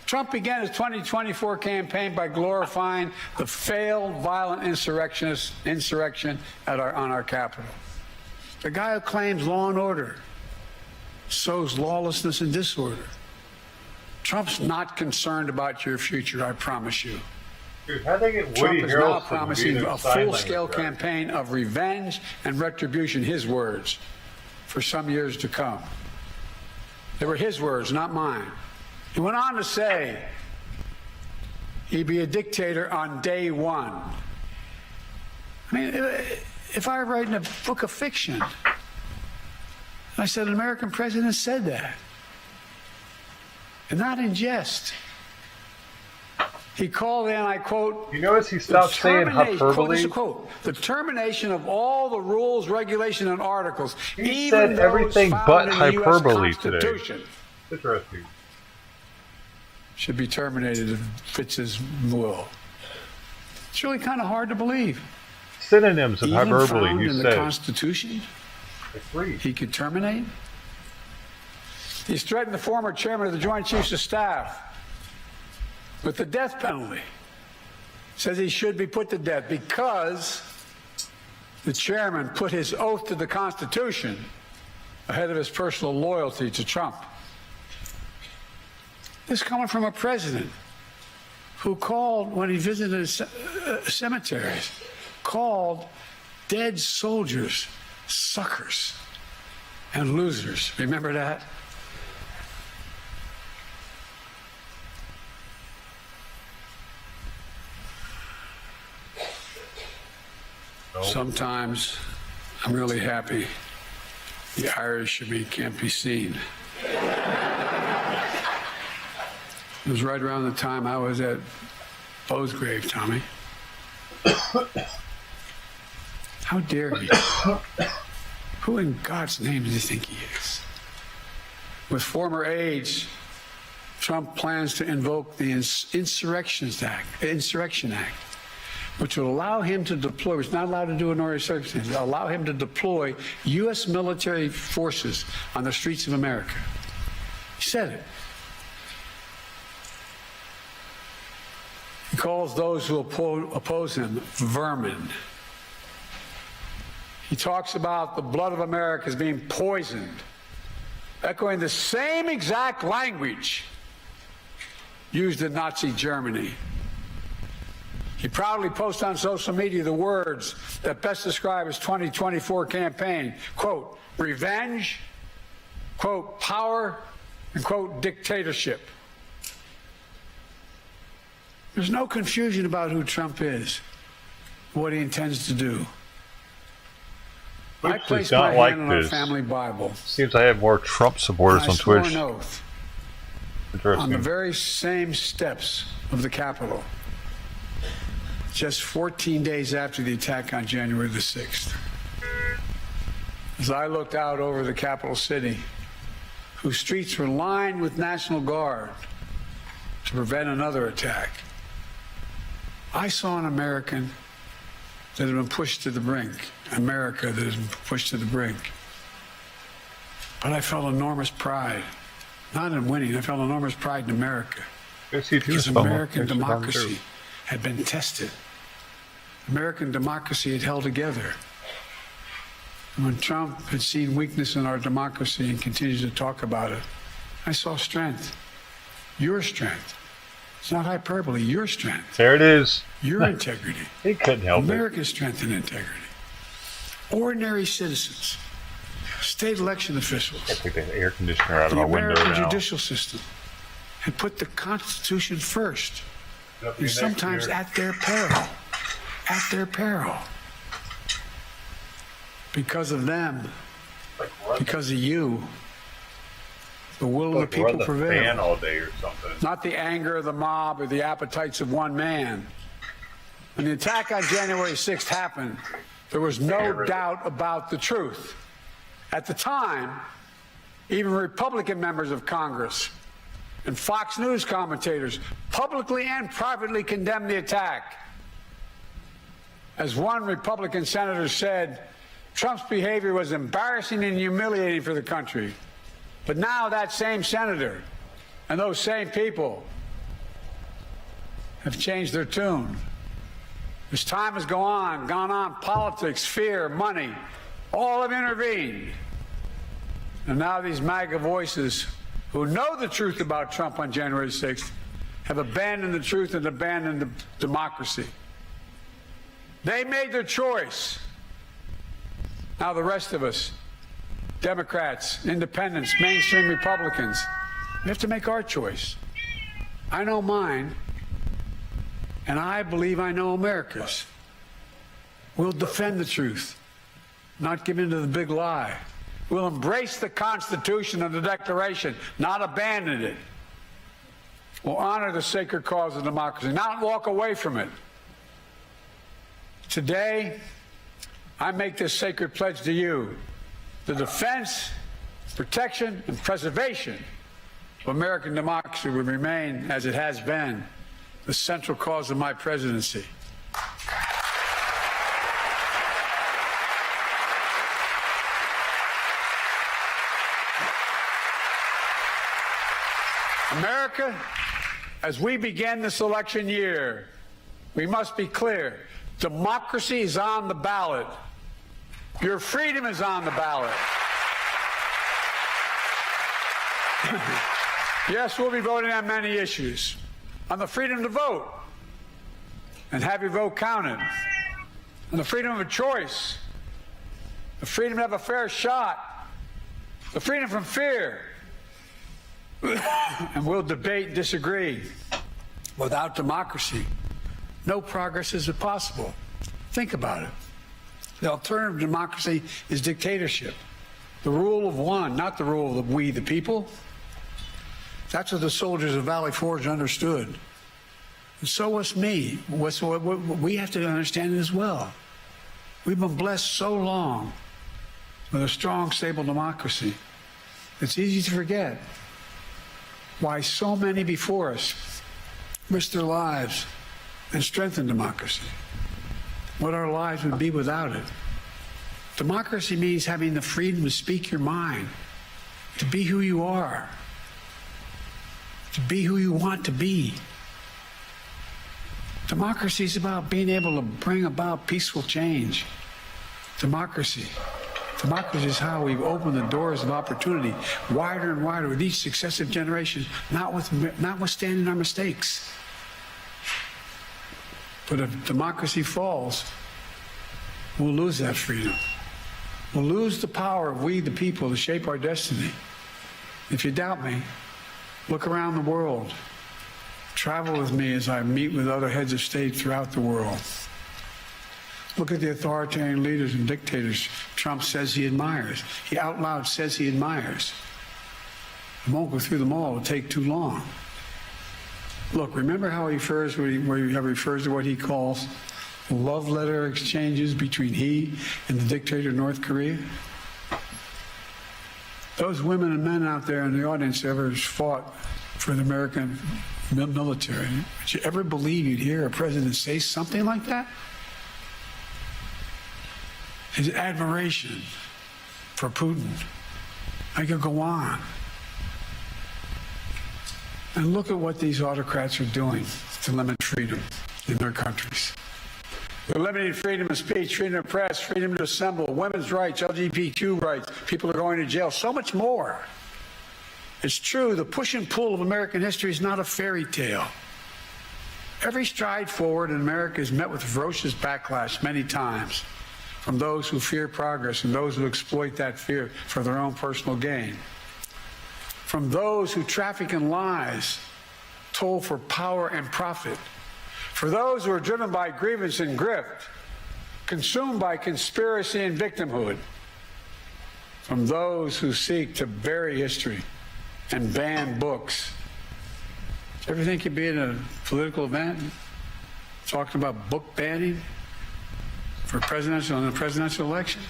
Trump began his 2024 campaign by glorifying the failed violent insurrection on our Capitol. The guy who claims law and order sows lawlessness and disorder. Trump's not concerned about your future, I promise you. Trump is now promising a full-scale campaign of revenge and retribution, his words, for some years to come. They were his words, not mine. He went on to say he'd be a dictator on day one. I mean, if I were writing a book of fiction, I said an American president said that, and not in jest. He called in, I quote, you notice he stopped saying hyperbole? Quote, quote, the termination of all the rules, regulation, and articles. He said everything but hyperbole today. Interesting. Should be terminated if it fits his will. It's really kind of hard to believe. Synonyms of Even hyperbole, found you in say. the Constitution, he could terminate. He's threatened the former chairman of the Joint Chiefs of Staff with the death penalty. Says he should be put to death because the chairman put his oath to the Constitution ahead of his personal loyalty to Trump. This coming from a president who called, when he visited cemeteries, called dead soldiers suckers and losers. Remember that? Sometimes I'm really happy the Irish in me can't be seen. It was right around the time I was at Bo's grave, Tommy. How dare he? Who in God's name does he think he is? With former aides, Trump plans to invoke the Insurrection Act, which will allow him to deploy, which is not allowed to do in ordinary circumstances, allow him to deploy U.S. military forces on the streets of America. He said it. He calls those who oppose him vermin. He talks about the blood of America as being poisoned, echoing the same exact language used in Nazi Germany. He proudly posts on social media the words that best describe his 2024 campaign, quote, revenge, quote, power, and quote, dictatorship. There's no confusion about who Trump is, what he intends to do. I place my hand on our family Bible. Seems I have more Trump supporters on Twitch. An oath on the very same steps of the Capitol, just 14 days after the attack on January the 6th. As I looked out over the capital city, whose streets were lined with National Guard to prevent another attack, I saw an American that had been pushed to the brink, America that has been pushed to the brink. But I felt enormous pride, not in winning, I felt enormous pride in America. Because American democracy had been tested. American democracy had held together. And when Trump had seen weakness in our democracy and continues to talk about it, I saw strength, your strength. It's not hyperbole, your strength. There it is. Your integrity. He couldn't help America's strength and integrity. Ordinary citizens, state election officials, take the air conditioner out of my window American now. judicial system had put the Constitution first, and sometimes at their peril. At their peril. Because of them, because of you, the will of the people prevailed. All day or something. Not the anger of the mob or the appetites of one man. When the attack on January 6th happened, there was no doubt about the truth. At the time, even Republican members of Congress and Fox News commentators publicly and privately condemned the attack. As one Republican senator said, Trump's behavior was embarrassing and humiliating for the country. But now that same senator and those same people have changed their tune. As time has gone on, politics, fear, money, all have intervened. And now these MAGA voices who know the truth about Trump on January 6th have abandoned the truth and abandoned the democracy. They made their choice. Now the rest of us, Democrats, independents, mainstream Republicans, we have to make our choice. I know mine, and I believe I know America's. We'll defend the truth not give in to the big lie. We'll embrace the Constitution and the Declaration, not abandon it. We'll honor the sacred cause of democracy, not walk away from it. Today, I make this sacred pledge to you: the defense, protection, and preservation of American democracy will remain, as it has been, the central cause of my presidency. America, as we begin this election year, we must be clear. Democracy is on the ballot. Your freedom is on the ballot. Yes, we'll be voting on many issues. On the freedom to vote and have your vote counted. On the freedom of choice. The freedom to have a fair shot. The freedom from fear. And we'll debate and disagree. Without democracy, no progress is possible. Think about it. The alternative to democracy is dictatorship. The rule of one, not the rule of we, the people. That's what the soldiers of Valley Forge understood. And so was me. We have to understand it as well. We've been blessed so long with a strong, stable democracy. It's easy to forget why so many before us risked their lives and strengthened democracy. What our lives would be without it. Democracy means having the freedom to speak your mind, to be who you are, to be who you want to be. Democracy is about being able to bring about peaceful change. Democracy is how we've opened the doors of opportunity wider and wider with each successive generation, notwithstanding our mistakes. But if democracy falls, we'll lose that freedom. We'll lose the power of we, the people, to shape our destiny. If you doubt me, look around the world. Travel with me as I meet with other heads of state throughout the world. Look at the authoritarian leaders and dictators Trump says he admires. He out loud says he admires. I won't go through them all. It'll take too long. Look, remember how he refers to what he calls love letter exchanges between he and the dictator of North Korea? Those women and men out there in the audience ever fought for the American military. Would you ever believe you'd hear a president say something like that? His admiration for Putin. I could go on. And look at what these autocrats are doing to limit freedom in their countries. They're limiting freedom of speech, freedom of press, freedom to assemble, women's rights, LGBTQ rights. People are going to jail, so much more. It's true, the push and pull of American history is not a fairy tale. Every stride forward in America is met with ferocious backlash many times from those who fear progress and those who exploit that fear for their own personal gain. From those who traffic in lies, toll for power and profit. For those who are driven by grievance and grift, consumed by conspiracy and victimhood. From those who seek to bury history and ban books. Do you ever think you'd be in a political event talking about book banning for the presidential election?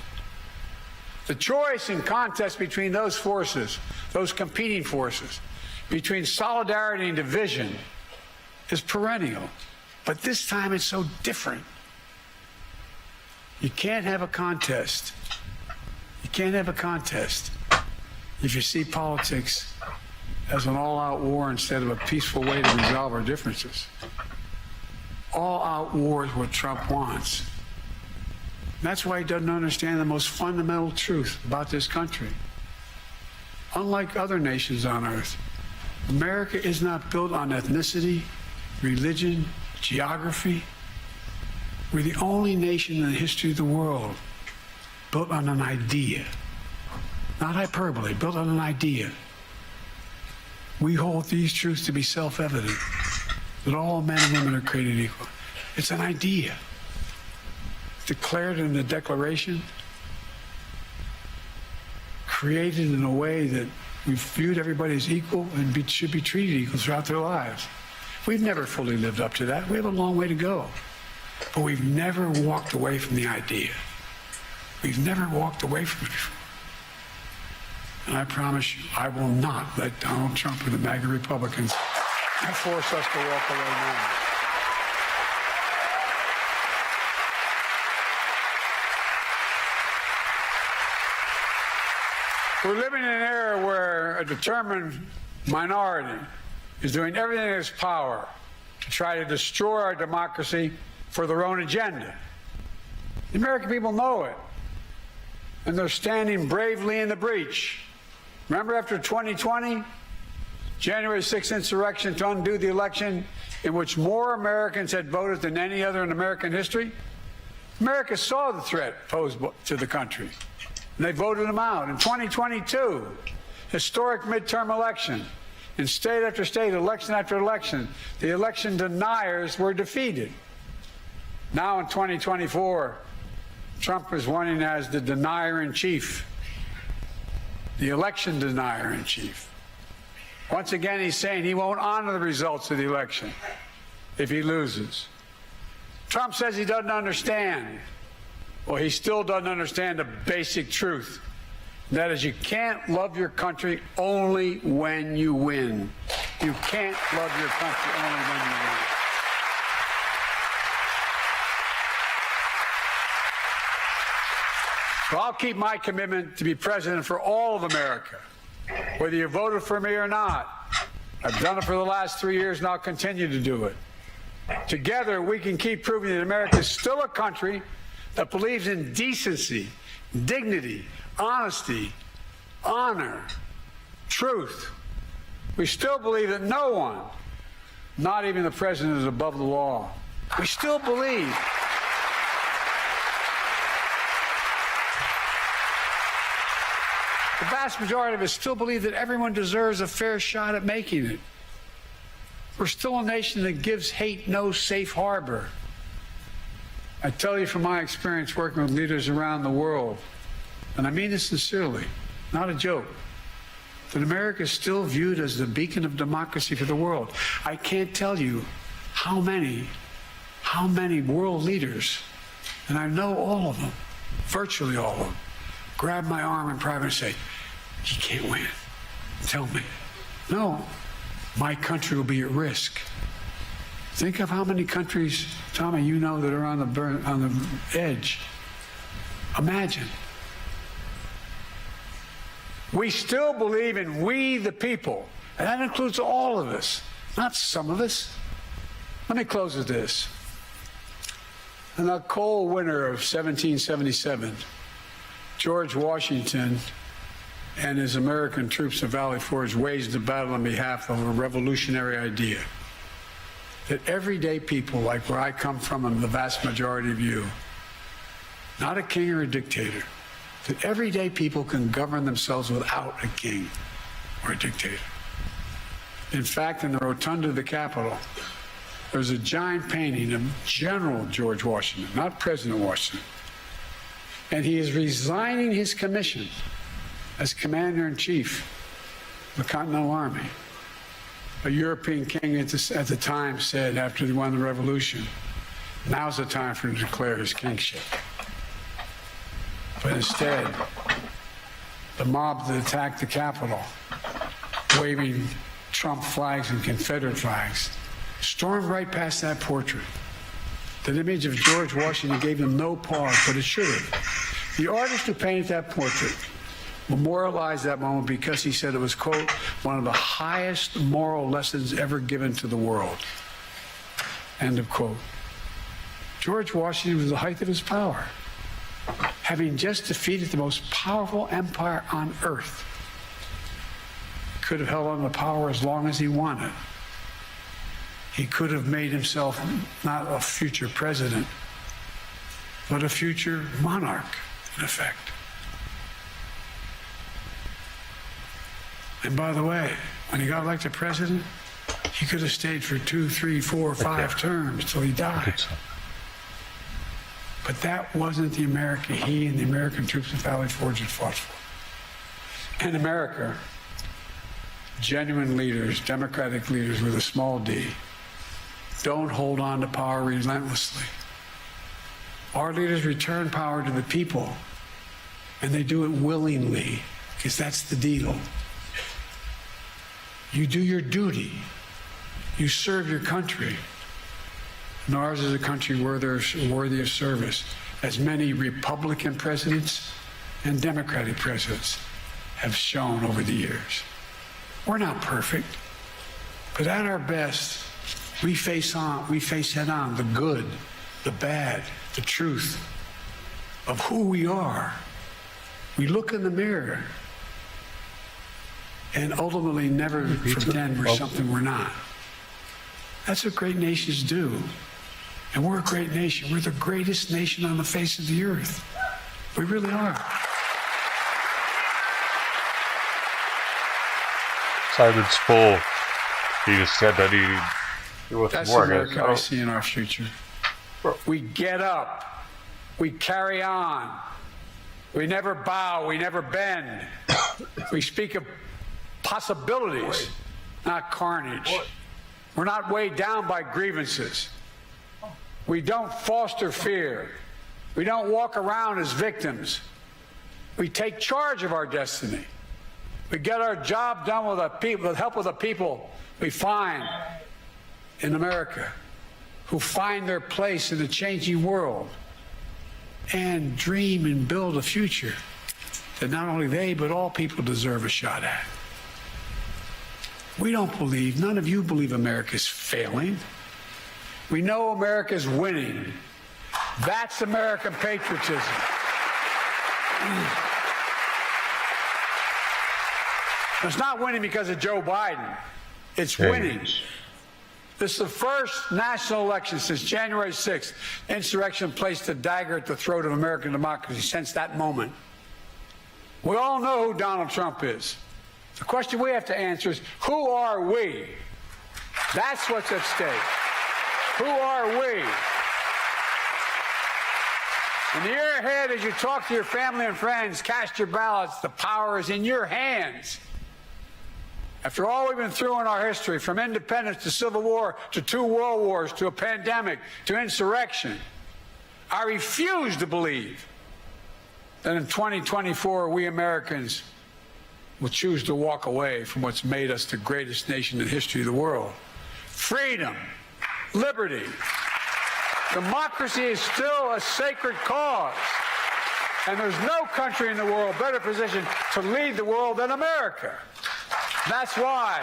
The choice and contest between those forces, those competing forces, between solidarity and division is perennial. But this time it's so different. You can't have a contest. You can't have a contest if you see politics as an all-out war instead of a peaceful way to resolve our differences. All-out war is what Trump wants. That's why he doesn't understand the most fundamental truth about this country. Unlike other nations on earth, America is not built on ethnicity, religion, geography. We're the only nation in the history of the world built on an idea. Not hyperbole, built on an idea. We hold these truths to be self-evident, that all men and women are created equal. It's an idea. Declared in the Declaration, created in a way that we've viewed everybody as equal and should be treated equal throughout their lives. We've never fully lived up to that. We have a long way to go. But we've never walked away from the idea. We've never walked away from it before. And I promise you, I will not let Donald Trump and the MAGA Republicans force us to walk away now. We're living in an era where a determined minority is doing everything in its power to try to destroy our democracy for their own agenda. The American people know it, and they're standing bravely in the breach. Remember after 2020, January 6th insurrection to undo the election in which more Americans had voted than any other in American history? America saw the threat posed to the country, and they voted them out. In 2022, historic midterm election, in state after state, election after election, the election deniers were defeated. Now in 2024, Trump is running as the denier-in-chief, the election denier-in-chief. Once again, he's saying he won't honor the results of the election if he loses. Trump says he doesn't understand. Well, he still doesn't understand the basic truth. That is, you can't love your country only when you win. You can't love your country only when you win. So I'll keep my commitment to be president for all of America, whether you voted for me or not. I've done it for the last 3 years, and I'll continue to do it. Together, we can keep proving that America is still a country that believes in decency, dignity, honesty, honor, truth. We still believe that no one, not even the president, is above the law. We still believe the vast majority of us still believe that everyone deserves a fair shot at making it. We're still a nation that gives hate no safe harbor. I tell you from my experience working with leaders around the world, and I mean this sincerely, not a joke, that America is still viewed as the beacon of democracy for the world. I can't tell you how many world leaders, and I know all of them, virtually all of them, grab my arm in private and say, "He can't win. Tell me." No, my country will be at risk. Think of how many countries, Tommy, you know, that are on the edge. Imagine. We still believe in we the people, and that includes all of us, not some of us. Let me close with this. In the cold winter of 1777, George Washington and his American troops in Valley Forge waged a battle on behalf of a revolutionary idea. That everyday people, like where I come from and the vast majority of you, not a king or a dictator, that everyday people can govern themselves without a king or a dictator. In fact, in the rotunda of the Capitol, there's a giant painting of General George Washington, not President Washington. And he is resigning his commission as Commander-in-Chief of the Continental Army. A European king at the time said, after he won the revolution, now's the time for him to declare his kingship. But instead, the mob that attacked the Capitol, waving Trump flags and Confederate flags, stormed right past that portrait. That image of George Washington gave them no pause, but it should have. The artist who painted that portrait memorialized that moment because he said it was, quote, one of the highest moral lessons ever given to the world, end of quote. George Washington was at the height of his power, having just defeated the most powerful empire on earth. Could have held on to power as long as he wanted. He could have made himself not a future president, but a future monarch, in effect. And by the way, when he got elected president, he could have stayed for 2, 3, 4, 5 terms till he died. But that wasn't the America he and the American troops in Valley Forge had fought for. In America, genuine leaders, democratic leaders with a small d, don't hold on to power relentlessly. Our leaders return power to the people, and they do it willingly, because that's the deal. You do your duty. You serve your country. And ours is a country worthy of service, as many Republican presidents and Democratic presidents have shown over the years. We're not perfect, but at our best, we face head on the good, the bad, the truth of who we are. We look in the mirror and ultimately never pretend we're something we're not. That's what great nations do. And we're a great nation. We're the greatest nation on the face of the earth. We really are. Simon's full. He just said that he wants That's more. the America I see in our future. We get up. We carry on. We never bow. We never bend. We speak of possibilities, not carnage. We're not weighed down by grievances. We don't foster fear. We don't walk around as victims. We take charge of our destiny. We get our job done with the help of the people we find in America, who find their place in a changing world and dream and build a future that not only they, but all people deserve a shot at. We don't believe, none of you believe America's failing. We know America's winning. That's American patriotism. It's not winning because of Joe Biden. It's winning. This is the first national election since January 6th. Insurrection placed a dagger at the throat of American democracy since that moment. We all know who Donald Trump is. The question we have to answer is, who are we? That's what's at stake. Who are we? In the year ahead, as you talk to your family and friends, cast your ballots. The power is in your hands. After all we've been through in our history, from independence to civil war to 2 world wars to a pandemic to insurrection, I refuse to believe that in 2024 we Americans will choose to walk away from what's made us the greatest nation in the history of the world. Freedom, liberty, democracy is still a sacred cause. And there's no country in the world better positioned to lead the world than America. That's why,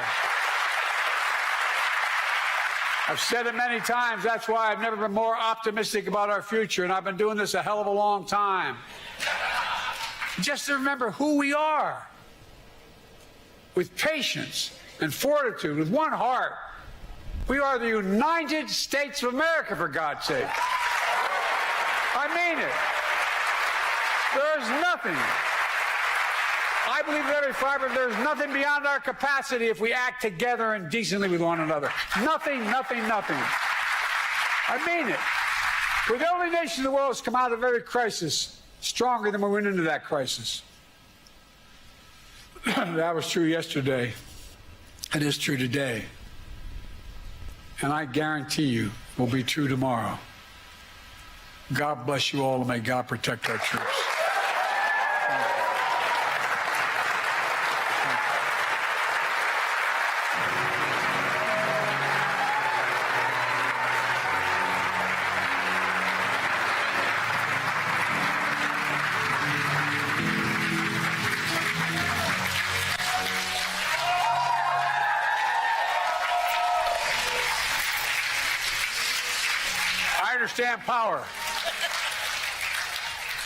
I've said it many times, that's why I've never been more optimistic about our future, and I've been doing this a hell of a long time. Just to remember who we are, with patience and fortitude, with one heart. We are the United States of America, for God's sake. I mean it. There is nothing. I believe with every fiber, there's nothing beyond our capacity if we act together and decently with one another. Nothing, nothing, nothing. I mean it. We're the only nation in the world that's come out of every crisis stronger than we went into that crisis. That was true yesterday. It is true today. And I guarantee you will be true tomorrow. God bless you all, and may God protect our troops. Understand power.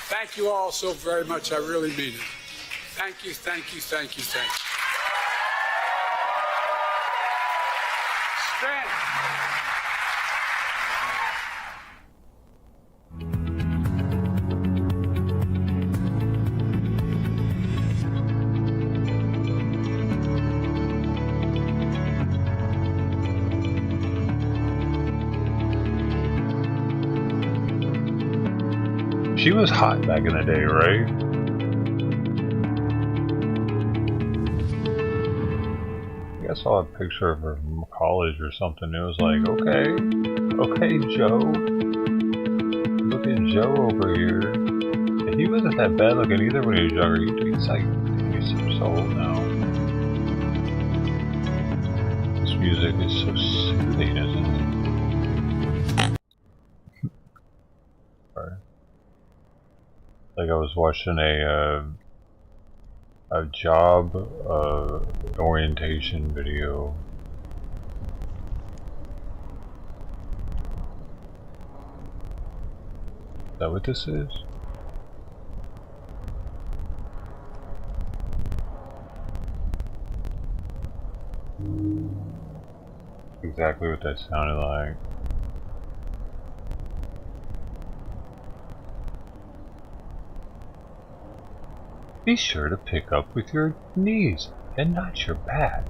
Thank you all so very much. I really mean it. Thank you, thank you, thank you, thank you. Strength. She was hot back in the day, right? think I saw a picture of her from college or something. It was like, okay, Joe. Look at Joe over here. And he wasn't that bad looking either when he was younger. He's like, he's so old now. This music is so soothing, isn't it? Like I was watching a job orientation video. Is that what this is? Exactly what that sounded like. Be sure to pick up with your knees and not your back.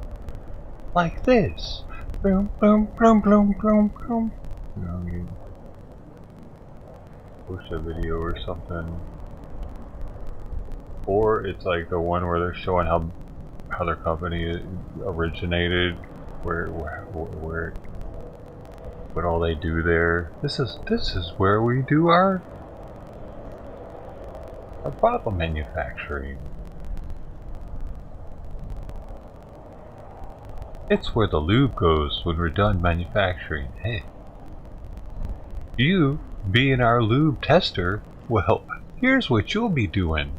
Like this. Boom, boom, boom, boom, boom, boom. You know what I mean? Post a video or something. Or it's like the one where they're showing how their company originated, what all they do there. This is where we do our bottle manufacturing. It's where the lube goes when we're done manufacturing. Hey, you being our lube tester, well, here's what you'll be doing.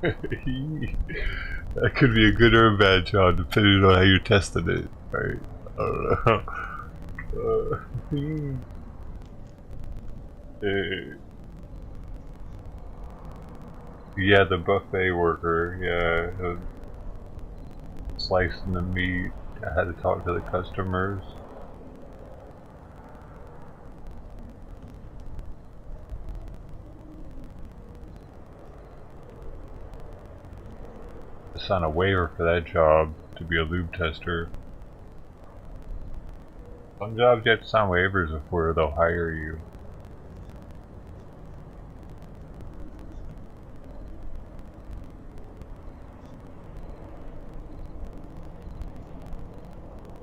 That could be a good or a bad job depending on how you're testing it, right? I don't know. Yeah, the buffet worker, yeah, slicing the meat. I had to talk to the customers. To sign a waiver for that job to be a lube tester. Some jobs you have to sign waivers before they'll hire you.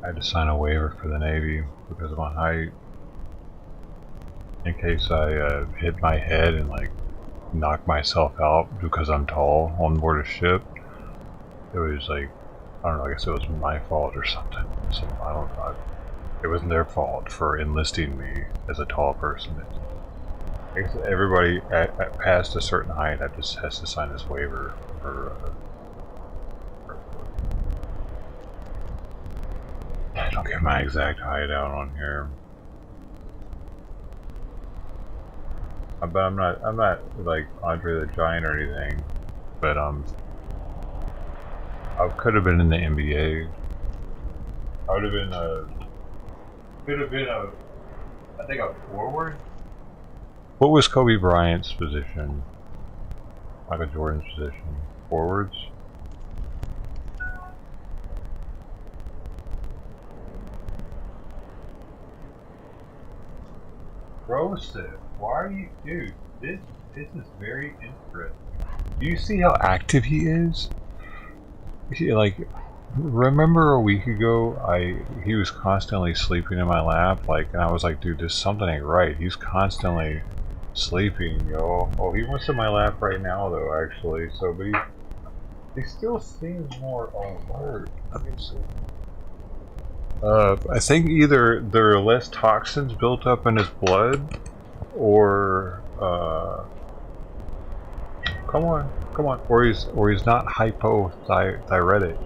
I had to sign a waiver for the Navy because of my height. In case I hit my head and like knock myself out because I'm tall on board a ship. It was like, I don't know, I guess it was my fault or something. So I don't know. It wasn't their fault for enlisting me as a tall person. I guess everybody past a certain height has to sign this waiver for I don't get my exact height out on here. But I'm not like Andre the Giant or anything. But I could have been in the NBA. I would have been I think a forward. What was Kobe Bryant's position? Michael Jordan's position? Forwards? Roasted. Why are you, dude? This is very interesting. Do you see how active he is? Like, remember a week ago, he was constantly sleeping in my lap, like, and I was like, dude, there's something ain't right. He's constantly sleeping, yo. Oh, he wants in my lap right now, though, actually. So, but he still seems more alert. Let me see. I think either there are less toxins built up in his blood, or come on, or he's not hypothyretic,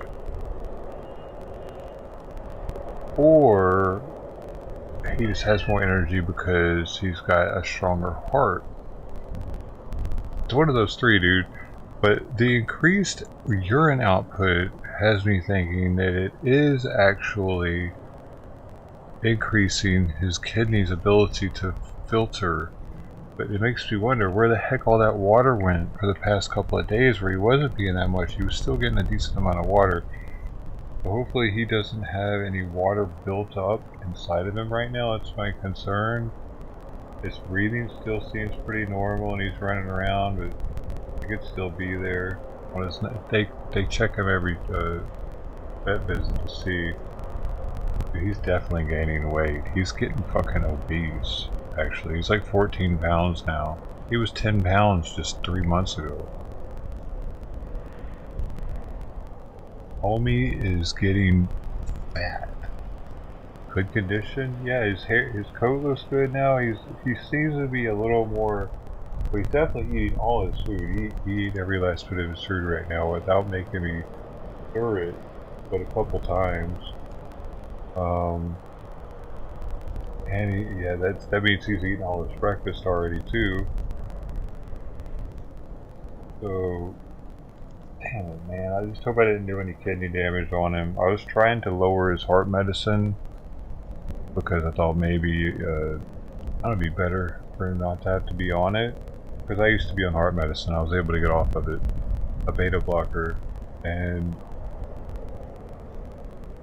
or he just has more energy because he's got a stronger heart. It's one of those three, dude. But the increased urine output has me thinking that it is actually increasing his kidney's ability to filter. But it makes me wonder where the heck all that water went for the past couple of days where he wasn't being that much. He was still getting a decent amount of water. So hopefully he doesn't have any water built up inside of him right now. That's my concern. His breathing still seems pretty normal and he's running around, but He could still be there. When it's not, they check him every vet visit to see. He's definitely gaining weight. He's getting fucking obese. Actually, he's like 14 pounds now. He was 10 pounds just 3 months ago. Homie is getting fat. Good condition. Yeah, his hair, his coat looks good now. He seems to be a little more. Well, he's definitely eating all his food. He eat every last bit of his food right now without making me stir it, but a couple times. And yeah, that means he's eating all his breakfast already too. So, damn it, man! I just hope I didn't do any kidney damage on him. I was trying to lower his heart medicine because I thought maybe that would be better for him not to have to be on it. Because I used to be on heart medicine, I was able to get off of it, a beta blocker, and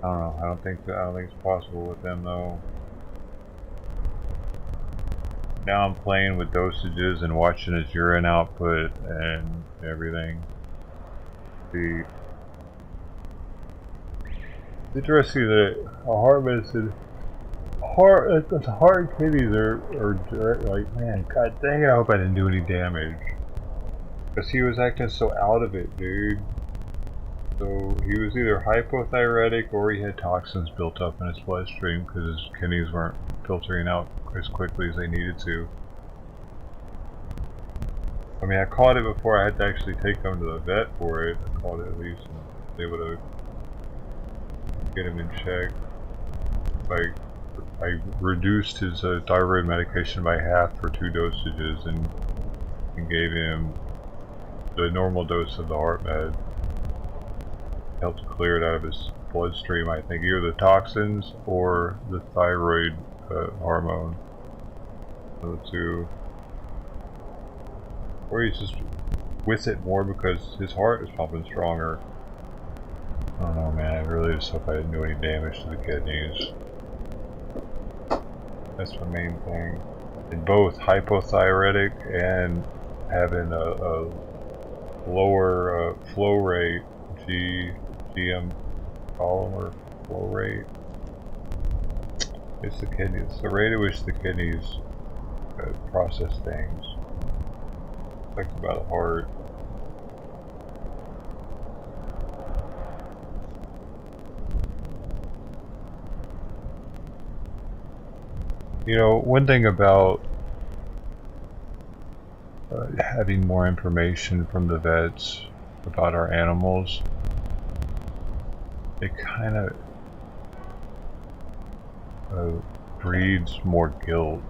I don't know. I don't think it's possible with them though. Now I'm playing with dosages and watching his urine output and everything. It's interesting that a heart medicine, heart and kidneys are like, man, god dang it, I hope I didn't do any damage. Because he was acting so out of it, dude. So he was either hypothyroidic or he had toxins built up in his bloodstream because his kidneys weren't filtering out as quickly as they needed to. I mean, I caught it before I had to actually take him to the vet for it. I caught it at least and was able to get him in check. I reduced his thyroid medication by half for 2 dosages and gave him the normal dose of the heart med. Helped clear it out of his bloodstream, I think, either the toxins or the thyroid hormone. The 2. Or he's just with it more because his heart is pumping stronger. I don't know, man. I really just hope I didn't do any damage to the kidneys. That's the main thing. In both hypothyroidic and having a lower flow rate, GM column or flow rate. It's the kidneys. It's the rate at which the kidneys process things. Like about the heart. You know, one thing about having more information from the vets about our animals, it kind of breeds more guilt.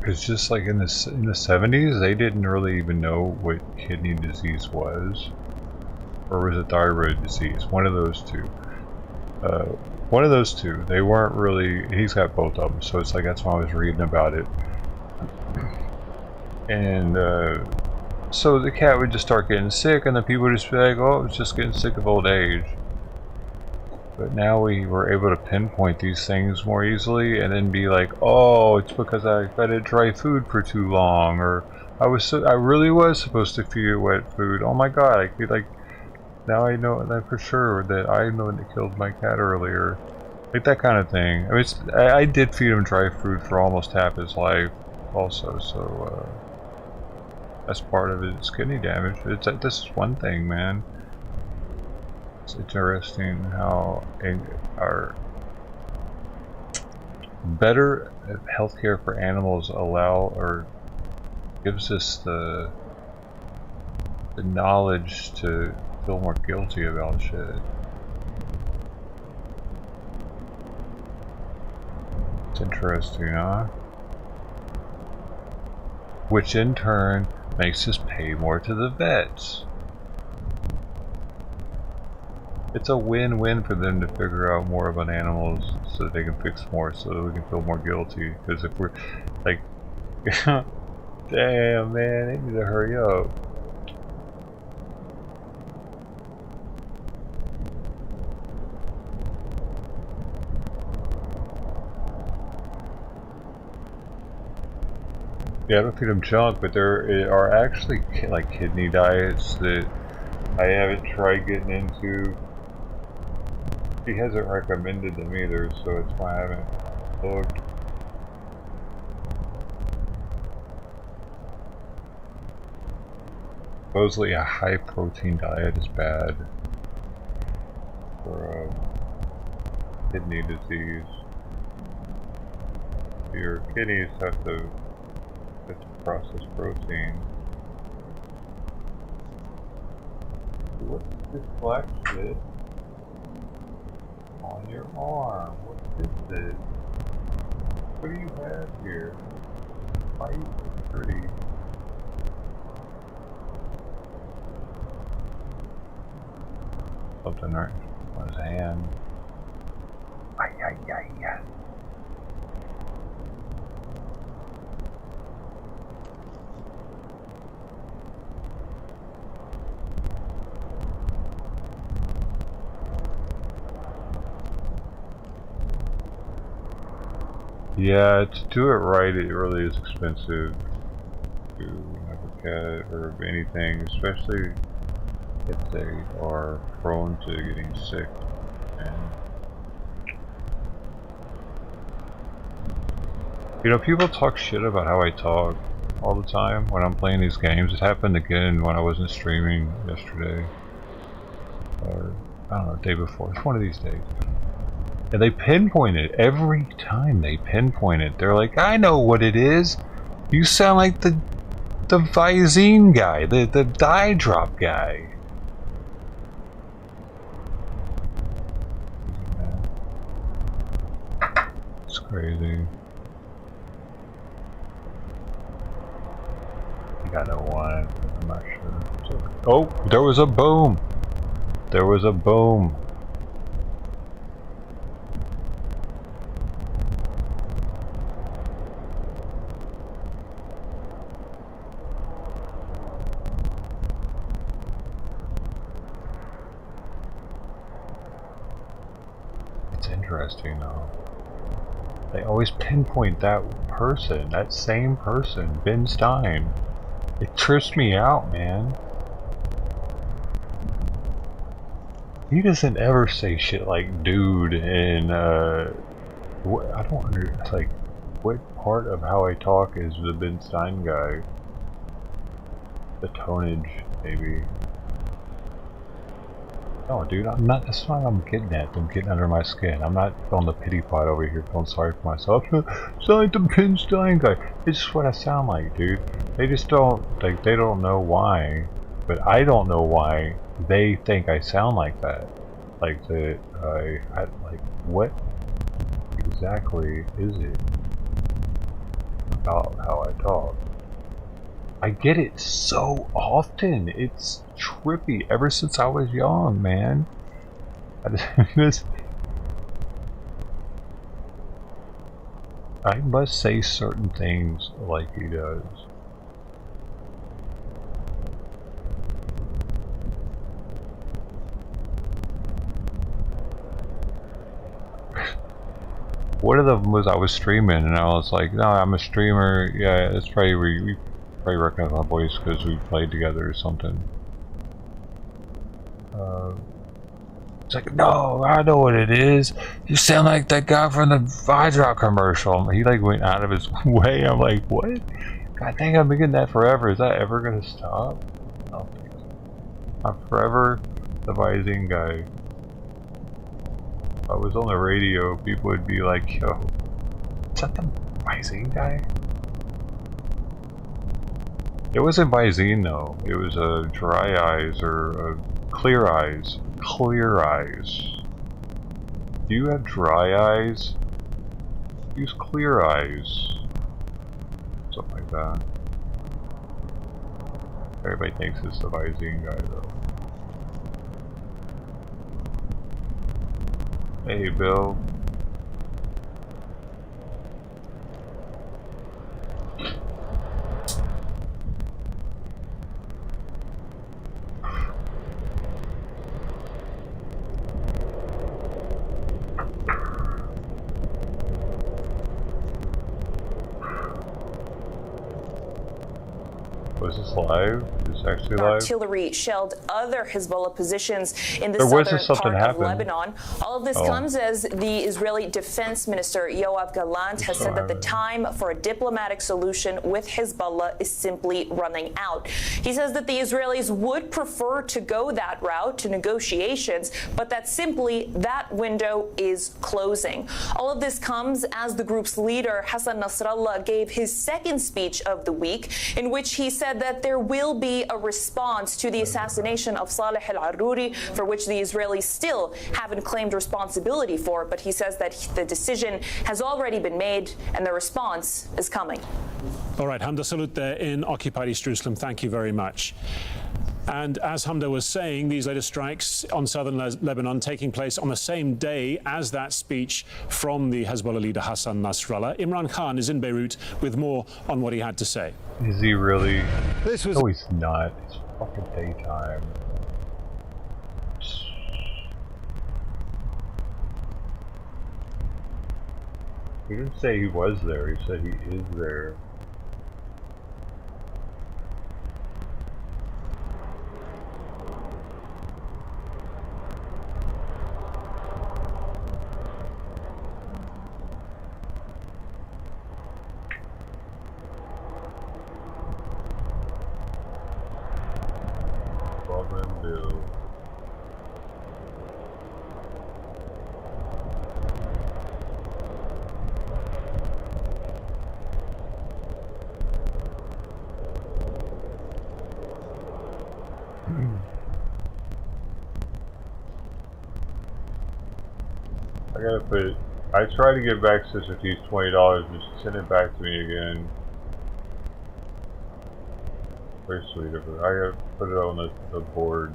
It's just like in the 70s, they didn't really even know what kidney disease was, or was it thyroid disease? One of those two. One of those two. They weren't really. He's got both of them, so it's like that's why I was reading about it. And so the cat would just start getting sick, and then people would just be like, "Oh, it's just getting sick of old age." But now we were able to pinpoint these things more easily, and then be like, "Oh, it's because I fed it dry food for too long," or I really was supposed to feed it wet food. Oh my god! I could like now I know that for sure that I'm the one that killed my cat earlier, like that kind of thing. I mean, I did feed him dry food for almost half his life, also. So that's part of his kidney damage. This is one thing, man. It's interesting how our better healthcare for animals gives us the knowledge to feel more guilty about shit. It's interesting, huh? Which in turn makes us pay more to the vets. It's a win-win for them to figure out more about animals so that they can fix more, so that we can feel more guilty. Because if we're like, damn man, they need to hurry up. Yeah, I don't feed them junk, but there are actually like kidney diets that I haven't tried getting into. He hasn't recommended them either, so it's why I haven't looked. Supposedly a high protein diet is bad for kidney disease. Your kidneys have to process protein. What's this black shit on your arm? What is this? What do you have here? Why are you so pretty? Something right on his hand. Ay, ay, ay, ay. Yeah, to do it right, it really is expensive to have a cat or anything, especially if they are prone to getting sick. And you know, people talk shit about how I talk all the time when I'm playing these games. It happened again when I wasn't streaming yesterday, or I don't know, the day before. It's one of these days. And they pinpoint it every time. They pinpoint it. They're like, I know what it is. You sound like the Visine guy, the dye drop guy. It's crazy. You got no one. I'm not sure. Oh, there was a boom. There was a boom. Interesting though. They always pinpoint that person, that same person, Ben Stein. It trips me out, man. He doesn't ever say shit like dude and what, I don't understand, like, what part of how I talk is the Ben Stein guy? The tonnage, maybe. No, dude, I'm not. That's not what I'm getting at. I'm getting under my skin. I'm not on the pity pot over here feeling sorry for myself. Sound like the Ben Stein guy. It's just what I sound like, dude. They just don't, like, they don't know why. But I don't know why they think I sound like that. Like, like, what exactly is it about how I talk? I get it so often. It's trippy ever since I was young, man. I must say certain things like he does. One of them was I was streaming and I was like, no, I'm a streamer. Yeah, that's probably we probably recognize my voice because we played together or something. It's like, no, I know what it is. You sound like that guy from the Hydro commercial. He like went out of his way. I'm like, what? God dang, I've been getting that forever. Is that ever gonna stop? I don't think so. I'm forever the Visine guy. If I was on the radio, people would be like, yo, is that the Visine guy? It wasn't Visine though. It was a Dry Eyes or Clear Eyes. Clear Eyes. Do you have dry eyes? Use Clear Eyes. Something like that. Everybody thinks it's the Visine guy though. Hey Bill. Was this live? Is this actually live? Artillery shelled other Hezbollah positions in the Where southern something part happen? of Lebanon. All of this comes as the Israeli Defense Minister Yoav Gallant has said that the time for a diplomatic solution with Hezbollah is simply running out. He says that the Israelis would prefer to go that route to negotiations, but that simply that window is closing. All of this comes as the group's leader, Hassan Nasrallah, gave his second speech of the week, in which he said that there will be a response to the assassination of Saleh al-Aruri, for which the Israelis still haven't claimed responsibility for, but he says that the decision has already been made and the response is coming. All right, Hamda Salut there in occupied East Jerusalem. Thank you very much. And as Hamda was saying, these latest strikes on southern Lebanon taking place on the same day as that speech from the Hezbollah leader Hassan Nasrallah. Imran Khan is in Beirut with more on what he had to say. Is he really? No, he's not. It's fucking daytime. He didn't say he was there. He said he is there. I tried to get back Sister T's $20, just send it back to me again. Very sweet of her. I gotta put it on the board.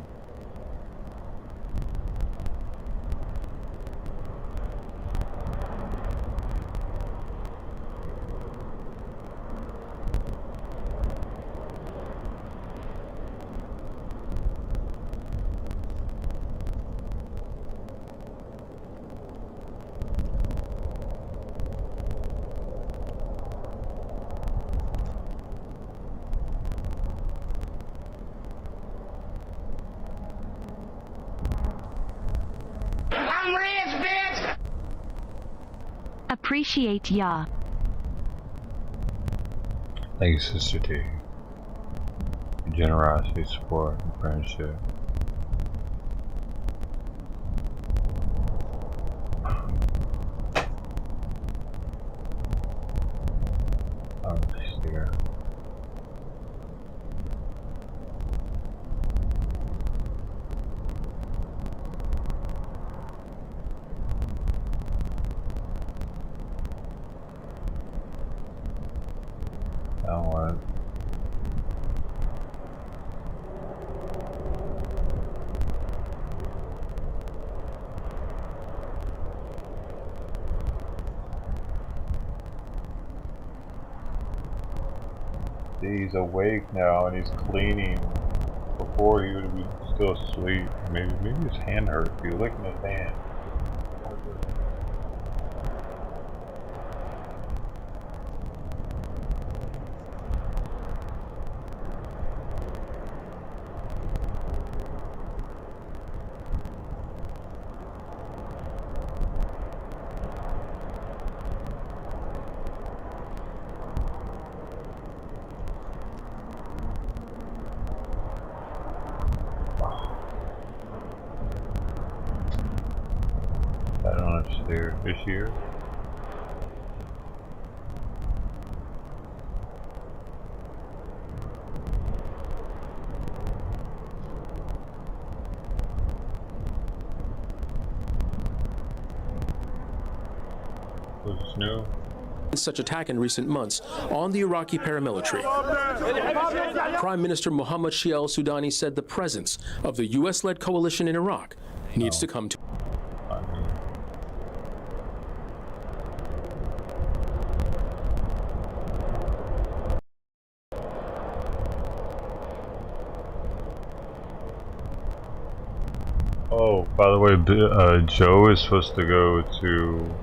Appreciate ya. Thank you, Sister T. Your generosity, support, and friendship. Oh, dear. He's awake now and he's cleaning. Before he would be still asleep. Maybe his hand hurt. You're licking his hand. This year. Was this new? Such attack in recent months on the Iraqi paramilitary. Prime Minister Mohammed Shia al-Sudani said the presence of the U.S.-led coalition in Iraq needs to come to. Oh, by the way, Joe is supposed to go to.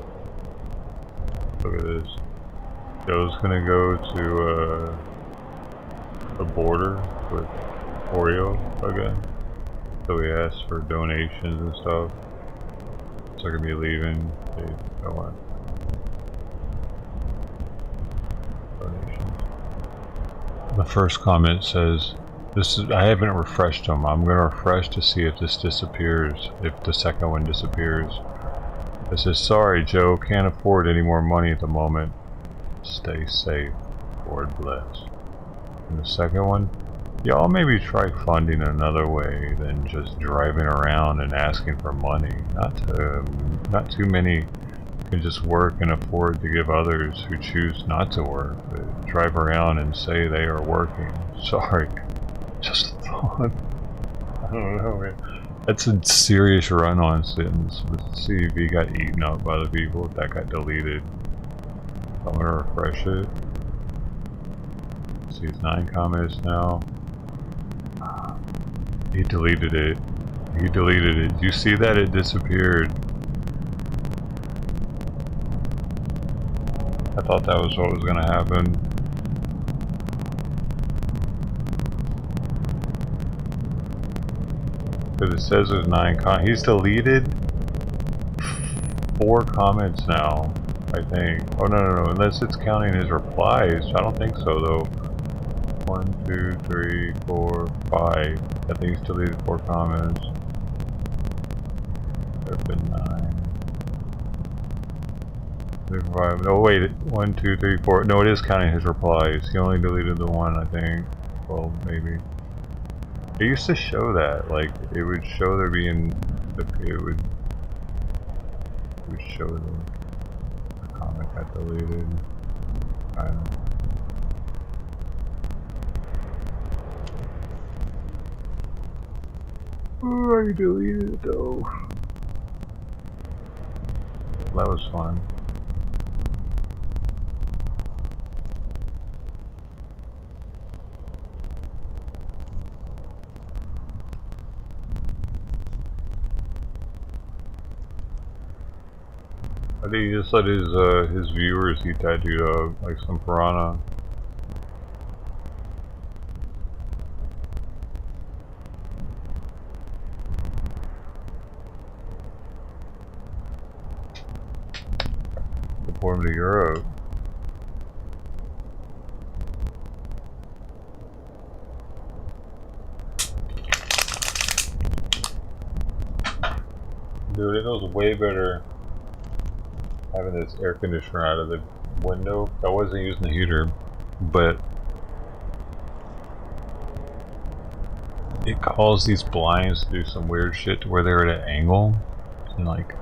Look at this. Joe's gonna go to the border with Oreo again. So we asked for donations and stuff. So I could be leaving. They don't want donations. The first comment says, "This is." I haven't refreshed them. I'm gonna refresh to see if this disappears. If the second one disappears. It says, "Sorry, Joe, can't afford any more money at the moment. Stay safe. Lord bless." And the second one, y'all maybe try funding another way than just driving around and asking for money. Not too many can just work and afford to give others who choose not to work. But drive around and say they are working. Sorry, just a thought. I don't know, man. That's a serious run-on sentence. Let's see if he got eaten up by the people. If that got deleted. I'm gonna refresh it. See, it's 9 comments now. He deleted it. He deleted it. You see that? It disappeared. I thought that was what was gonna happen. Because it says there's 9 comments. He's deleted 4 comments now, I think. Oh, no. Unless it's counting his replies. I don't think so, though. 1, 2, 3, 4, 5. I think he's deleted 4 comments. There have been 9. 3, 5. No, wait. 1, 2, 3, 4. No, it is counting his replies. He only deleted the 1, I think. Well, maybe. It used to show that, like, it would show there being, it would show the comment got deleted. I don't know. Oh, I deleted it though. That was fun. I think he just let his viewers eat that dude up, like some piranha. Deport him to Europe. Dude, it was way better having this air conditioner out of the window. I wasn't using the heater, but it caused these blinds to do some weird shit to where they're at an angle and like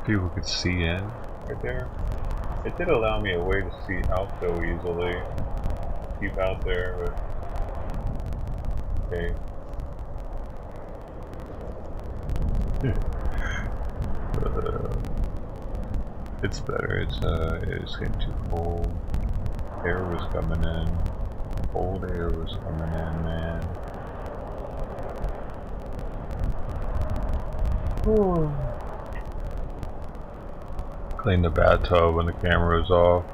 people could see in right there. It did allow me a way to see out so easily. Keep out there, but okay. It's better. It's getting too cold. Air was coming in. Cold air was coming in, man. Clean the bathtub when the camera was off.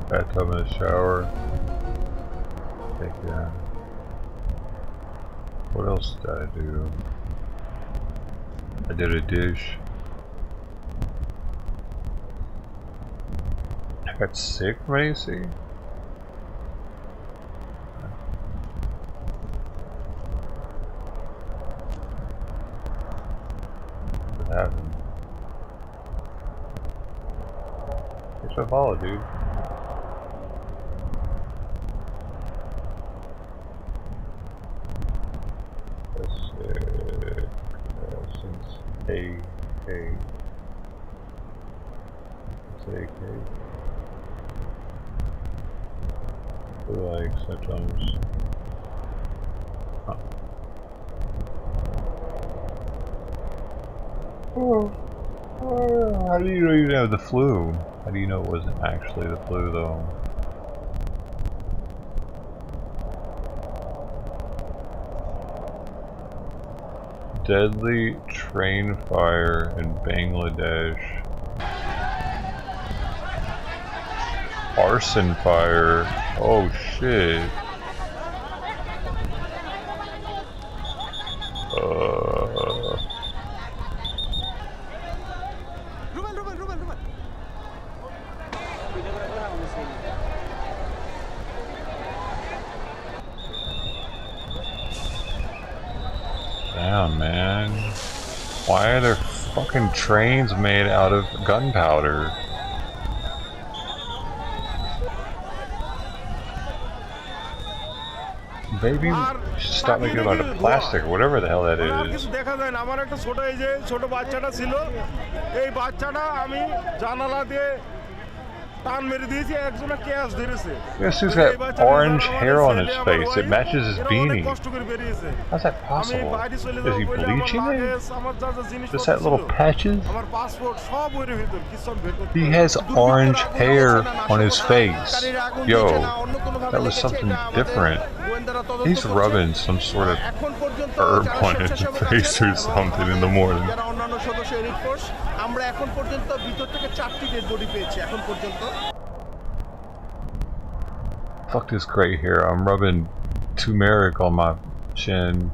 Bathtub in the shower. Take that. What else did I do? I did a dish. I got sick, Macy. What happened? It's a follow, dude. Like symptoms. Huh. How do you know you didn't have the flu? How do you know it wasn't actually the flu though? Deadly train fire in Bangladesh. Arson fire. Oh shit. Damn, man. Why are there fucking trains made out of gunpowder? Baby, stop making it out of plastic or whatever the hell that is. Yes, he's got orange hair on his face. It matches his beanie. How's that possible? Is he bleaching it? Just that little patches? He has orange hair on his face. Yo, that was something different. He's rubbing some sort of herb on his face or something in the morning. Fuck this gray hair. I'm rubbing turmeric on my chin.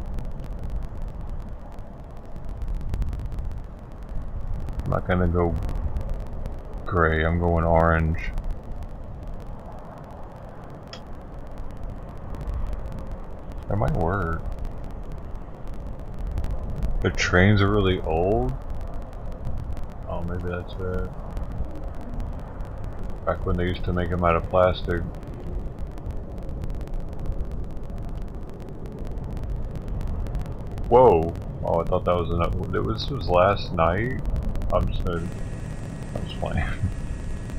I'm not gonna go gray, I'm going orange. That might work. The trains are really old? Oh, maybe that's it. Back when they used to make them out of plastic. Whoa! Oh, I thought that was enough. This was last night? I'm just playing. I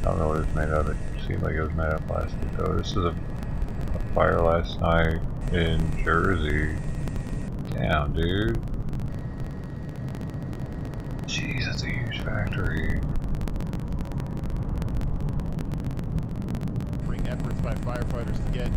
don't know what it's made of. It seemed like it was made out of plastic though. This is a fire last night in Jersey. Damn, dude. Jeez, that's a huge factory. Efforts by firefighters to get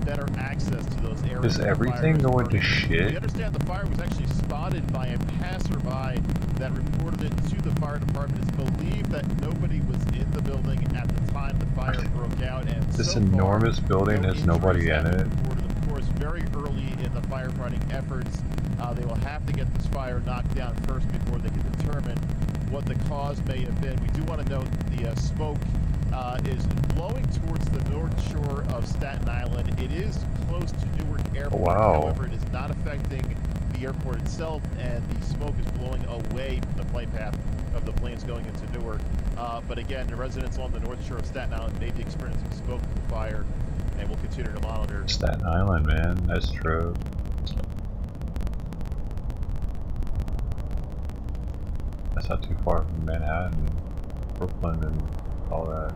better access to those areas. Is everything going to shit? We understand the fire was actually spotted by a passerby that reported it to the fire department. It's believed that nobody was in the building at the time the fire broke out, and This so enormous far, building no has nobody in it. reported. Of course, very early in the firefighting efforts, they will have to get this fire knocked down first before they can determine what the cause may have been. We do want to note the smoke is blowing towards the north shore of Staten Island. It is close to Newark Airport. Wow. However, it is not affecting the airport itself, and the smoke is blowing away from the flight path of the planes going into Newark. But again, the residents along the north shore of Staten Island may be experiencing smoke from the fire, and we'll continue to monitor. Staten Island, man. That's true. That's not too far from Manhattan, Brooklyn, and all that.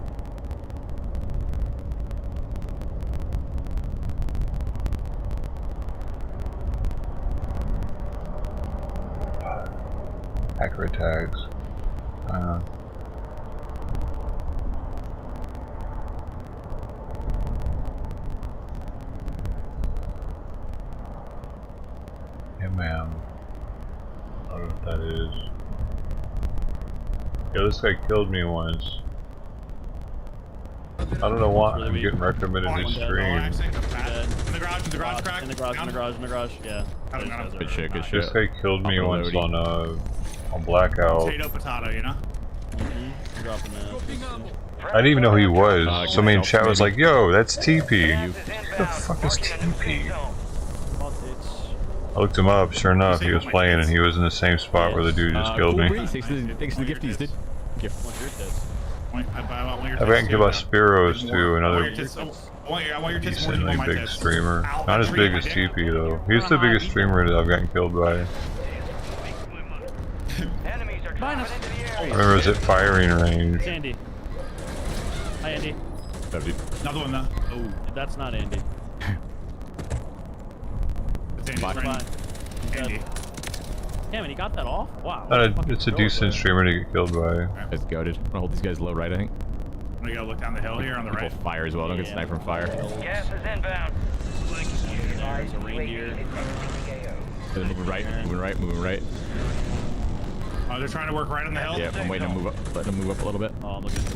Hacker attacks. Yeah, ma'am. I don't know what that is. Yo, this guy killed me once. I don't know why I'm getting recommended this stream. In the garage crack. In the garage, yeah. Good shit, good shit. This guy killed me once on Blackout. Potato, you know? I didn't even know who he was. Somebody in chat was like, yo, that's TP. Who the fuck is TP? I looked him up, sure enough, he was playing and he was in the same spot where the dude just killed me. Thanks to the gifties, dude. I've gotten killed by Spiros too, another decently big streamer. Not as big as TP though. He's the biggest streamer that I've gotten killed by. I remember it was at firing range. It's Andy. Hi, Andy. Another one, though. Oh, that's not Andy. It's Andy. Fine. Andy. Damn, and he got that off? Wow. It's a decent streamer to get killed by. It's goated. I'm gonna hold these guys low right, I think. I'm gonna go look down the hill here on the right. Fire as well, don't get sniped from fire. Gas is inbound. There's a reindeer. Moving right, moving right. Oh, they're trying to work right on the hill? Yeah, I'm waiting to move up, letting them move up a little bit. Oh, I'm looking at the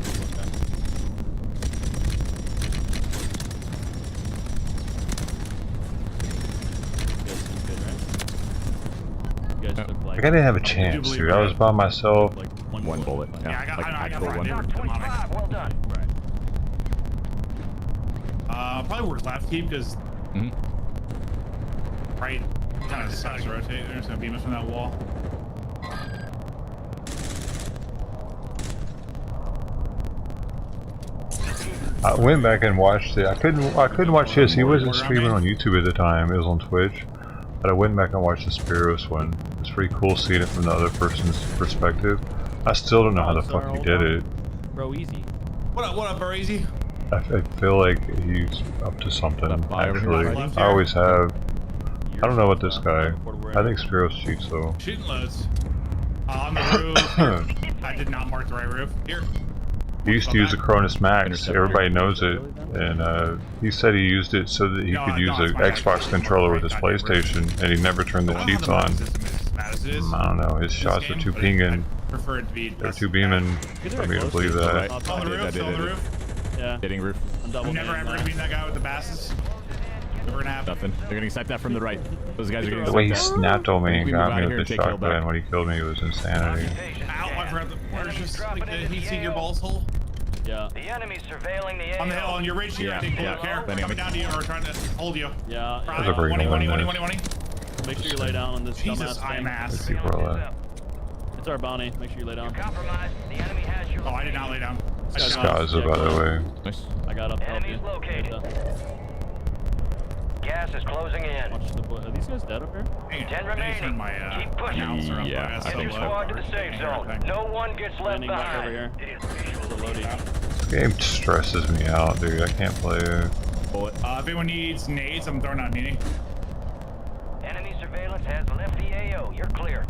like. Like I didn't have a chance, dude. I was by myself. Like one bullet. Yeah, I got, like I got actual one. 25. Well done. Right. Probably works left keep because right kind of decides to rotate. They're just gonna beam us from that wall. I went back and watched it. I couldn't watch his. He wasn't streaming on YouTube at the time. It was on Twitch. But I went back and watched the Spiros one. It's pretty cool seeing it from the other person's perspective. I still don't know how the fuck he did it. Bro, easy. What up, bro, easy? I feel like he's up to something, actually. I always have. I don't know what this guy. I think Spiros cheats though. Shooting loads. On the roof. I did not mark the right roof. Here. He used to use the Cronus Max. Everybody knows it. And he said he used it so that he could use an Xbox controller with his PlayStation, and he never turned the cheats on. I don't know. His shots are too pinging. They're too beaming for me to believe that. On the roof, on the roof. Yeah. Hitting roof. I'm never ever gonna be that guy with the basses. Never gonna happen. Nothing. They're getting sniped at from the right. Those guys are getting The way he snapped on me and got me with the shotgun when he killed me was insanity. Ow, I forgot the where's just like the heat seek your balls hole. Yeah. The enemy's surveilling the on the hill, on your right shoot, take bullet care. Coming down to you or trying to hold you. Yeah. That's a great 20. Make sure you lay down on this Jesus, dumbass I'm ass. It's our bounty. Make sure you lay down. Oh, I did not lay down. Gaza, by the way. Nice. I got up. Enemies located. Gas is closing in. Are these guys dead up here? 10 remaining. Keep pushing. Yeah, I Get your squad to the safe zone. No one gets left Back over behind. here. The loading. This game stresses me out, dude. I can't play it. If anyone needs nades, I'm throwing out needing. Enemy surveillance has left the AO. You're clear.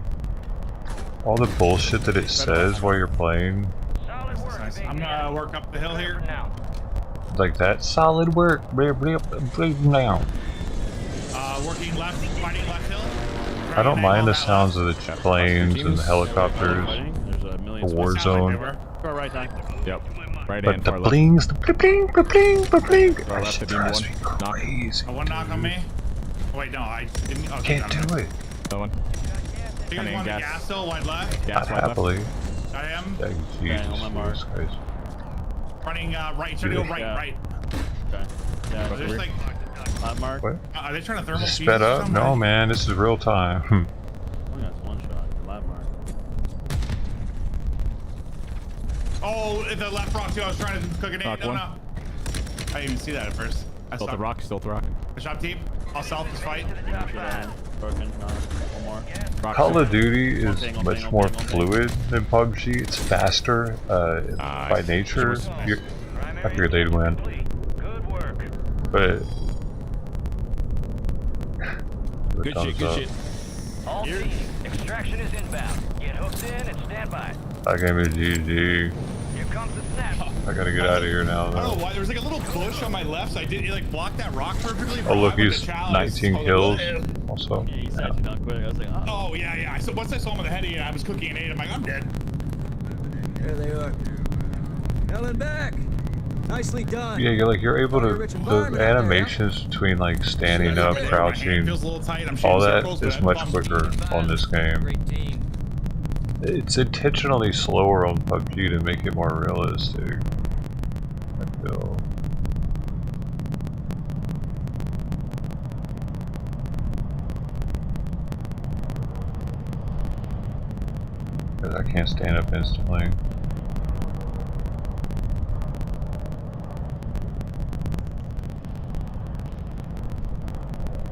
All the bullshit that it says while you're playing. Nice. I'm gonna work up the hill here. Like that. Solid work. Now. Working left, fighting left hill. I don't mind the sounds of the planes and the helicopters. The war zone. Go right side. Yep. Right But and the far left. blings, the bling, the bling, the bling. Far left to beam Drives one. me Knock. crazy. One knock on me. Oh, wait, no, I didn't. Oh, Can't do it. Another one. You guys want the gas still, wide left? Gas right left. Happily. I am. Jesus, on my mark. these guys. Running right, trying to go right, right. Okay. Yeah. There's like, Hot mark. What? are they trying to thermal Is it speed sped or up? something? No, man. This is real time. I think that's one shot. Lab mark. Oh, the left rock too. I was trying to cook an Rock no, one. no. I didn't even see that at first. I Still the stopped. rock. Still the rock. I shot deep. I'll south this fight. Broken. One more. Rock Call side. of Duty is One much thing, more one thing. fluid than PUBG. It's faster by nature. I figured they'd win. But Good shit. Good shit. All teams, extraction is inbound. Get hooked in and stand by. that game is GG. Here comes the snap. I gotta get out of here now, I don't know though. why. There was like a little bush on my left, so I did it like block that rock perfectly. Oh, look, I went he's to challenge. 19 kills. Oh, Also, Yeah, he said you done quick. I was like, Oh, yeah, yeah. So once I saw him with the heady and I was cooking an 8, I'm like, I'm dead. There they are. Helen back. Nicely done. yeah, you're able to the animations between like standing up, crouching, all that is much quicker on this game. It's intentionally slower on PUBG to make it more realistic. I feel. Because I can't stand up instantly.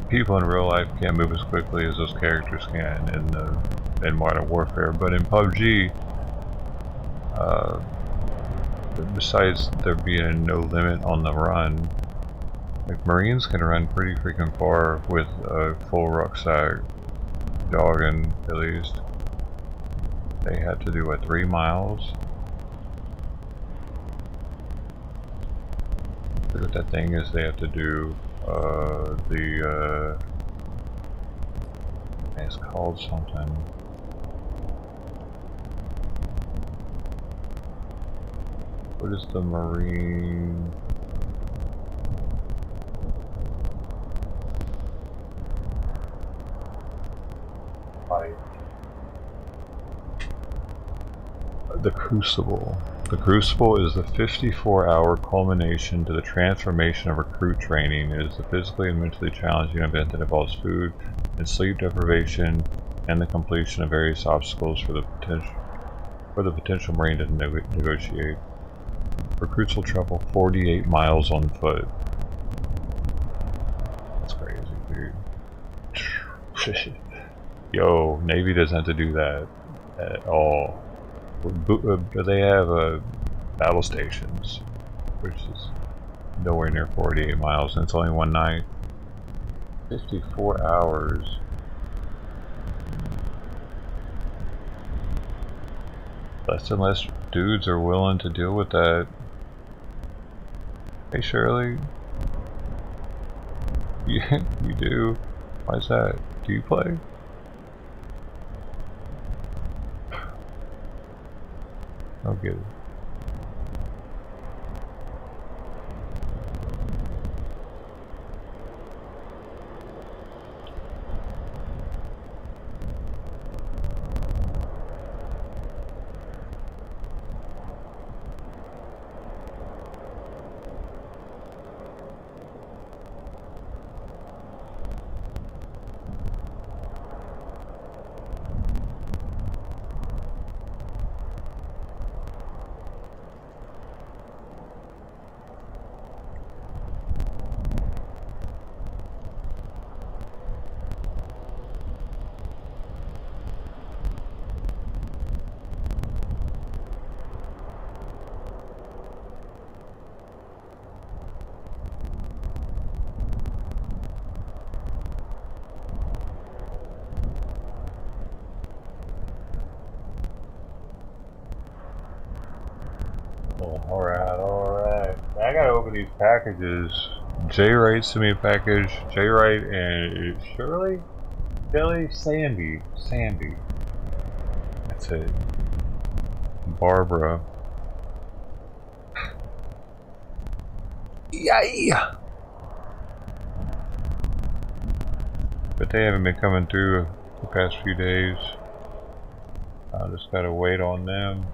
People in real life can't move as quickly as those characters can in Modern Warfare, but in PUBG, besides there being no limit on the run, like Marines can run pretty freaking far with a full rucksack, jogging at least. They had to do what, 3 miles? What that thing is, they have to do it's called something. What is the Marine? Fight. The Crucible. The Crucible is the 54-hour culmination to the transformation of recruit training. It is a physically and mentally challenging event that involves food and sleep deprivation and the completion of various obstacles for the potential Marine to negotiate. Recruits will travel 48 miles on foot. That's crazy, dude. Yo, Navy doesn't have to do that at all. They have battle stations, which is nowhere near 48 miles, and it's only one night. 54 hours. Less and less dudes are willing to deal with that. Hey Shirley, you do. Why is that? Do you play? I'll get it. Alright. I gotta open these packages. Jay Wright sent me a package. Jay Wright and Shirley? Billy? Sandy. That's it. Barbara. Yeah. But they haven't been coming through the past few days. I just gotta wait on them.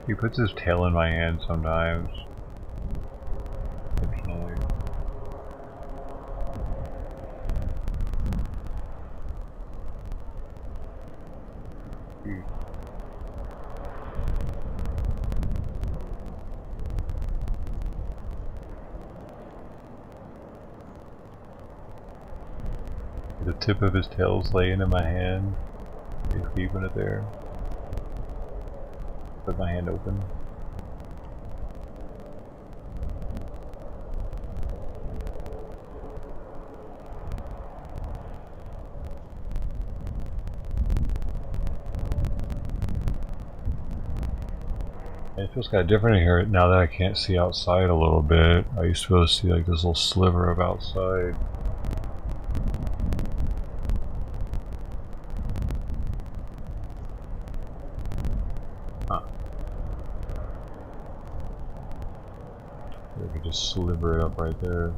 He puts his tail in my hand sometimes. Intentionally. The tip of his tail's laying in my hand. He's keeping it there. Put my hand open. It feels kind of different in here now that I can't see outside a little bit. I used to be able to see like this little sliver of outside. Just sliver it up right there.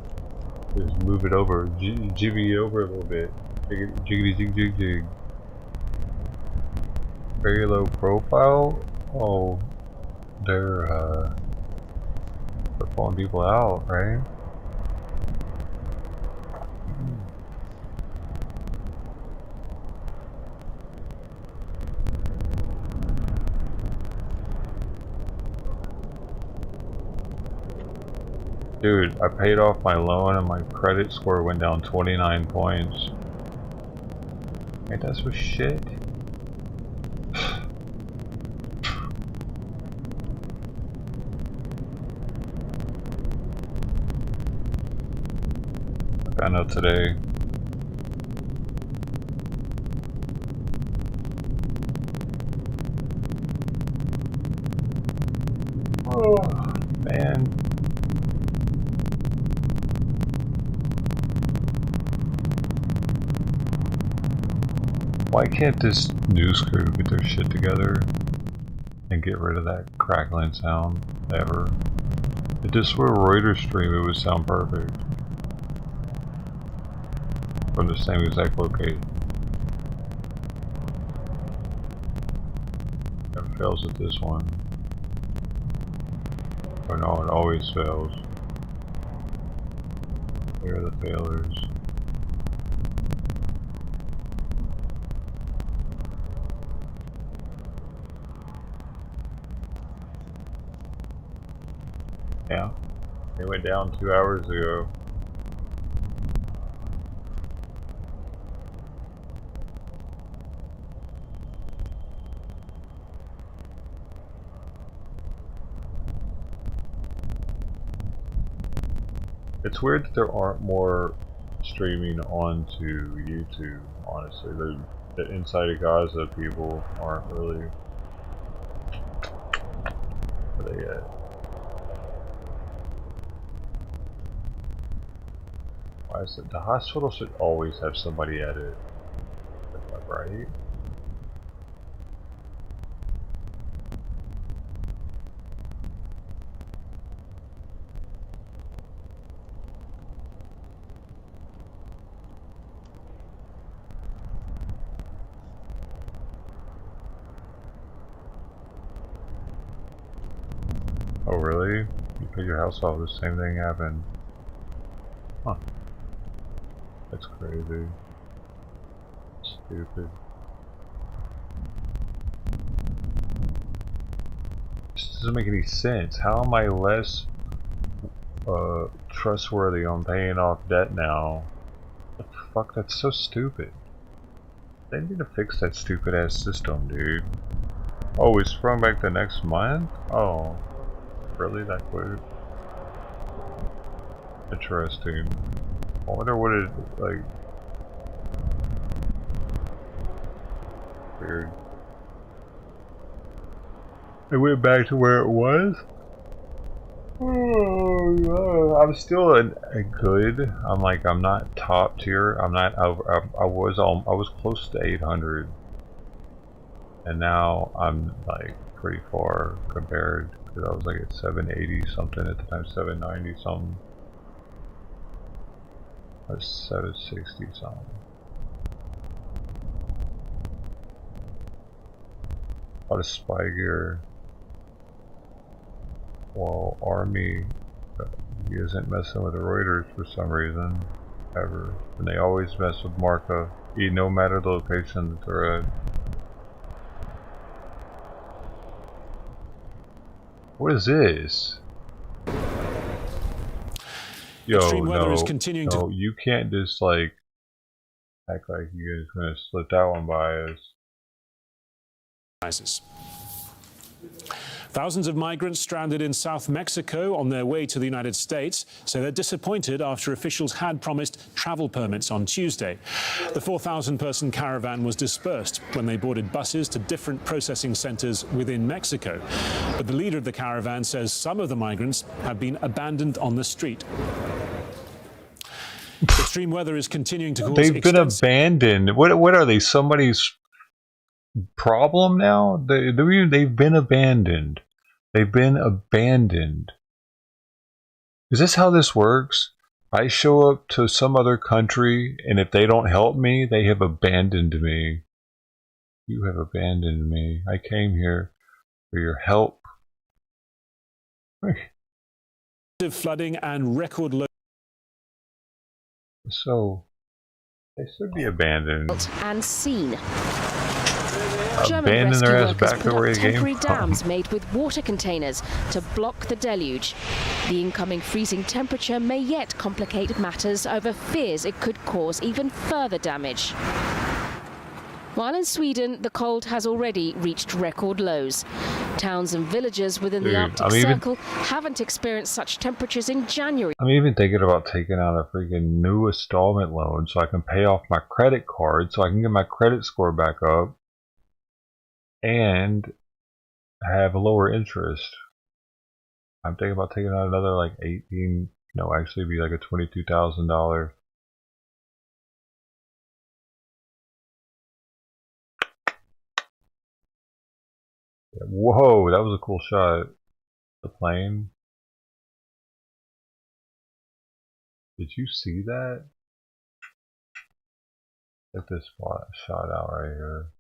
Just move it over, jiggy it over a little bit. Jiggity jig jig jig. Very low profile? Oh, they're pulling people out, right? Dude, I paid off my loan and my credit score went down 29 points. Ain't that some shit? I found out today. Oh. Why can't this news crew get their shit together and get rid of that crackling sound ever? If this were a Reuters stream, it would sound perfect. From the same exact location. It fails at this one. Oh no, it always fails. Here are the failures. Yeah, it went down 2 hours ago. It's weird that there aren't more streaming onto YouTube, honestly. The inside of Gaza people aren't really... Where are they at? Why is it? The hospital should always have somebody at it, right? Oh really? You put your house off, the same thing happened. Huh. That's crazy. Stupid. This doesn't make any sense. How am I less trustworthy on paying off debt now? What the fuck? That's so stupid. They need to fix that stupid ass system, dude. Oh, we sprung back the next month? Oh. Really? That quick? Interesting. I wonder what it, like... Weird. It went back to where it was? Oh, I'm still a good. I'm not top tier. I was close to 800. And now I'm like pretty far compared, because I was like at 780 something at the time, 790 something. That's 760 something. A lot of spy gear. Well, Army, he isn't messing with the Reuters for some reason, ever. And they always mess with Marca, no matter the location that they're at. What is this? Yo, Extreme weather no, is continuing no, you can't just like act like you guys gonna slip that one by us. Thousands of migrants stranded in South Mexico on their way to the United States say they're disappointed after officials had promised travel permits on Tuesday. The 4,000-person caravan was dispersed when they boarded buses to different processing centers within Mexico. But the leader of the caravan says some of the migrants have been abandoned on the street. Extreme weather is continuing to cause They've been abandoned. What are they? Somebody's problem now? They've been abandoned. They've been abandoned. Is this how this works? I show up to some other country, and if they don't help me, they have abandoned me. You have abandoned me. I came here for your help. Flooding and record low. So, they should be abandoned. And seen. Abandon their ass back to where they came temporary from. dams made with water containers to block the deluge. The incoming freezing temperature may yet complicate matters over fears it could cause even further damage. While in Sweden, the cold has already reached record lows. Towns and villages within the Arctic Circle haven't experienced such temperatures in January. I'm even thinking about taking out a freaking new installment loan so I can pay off my credit card, so I can get my credit score back up and have a lower interest. I'm thinking about taking out another like actually be like a $22,000 Whoa, that was a cool shot. The plane. Did you see that? Check this shot out right here.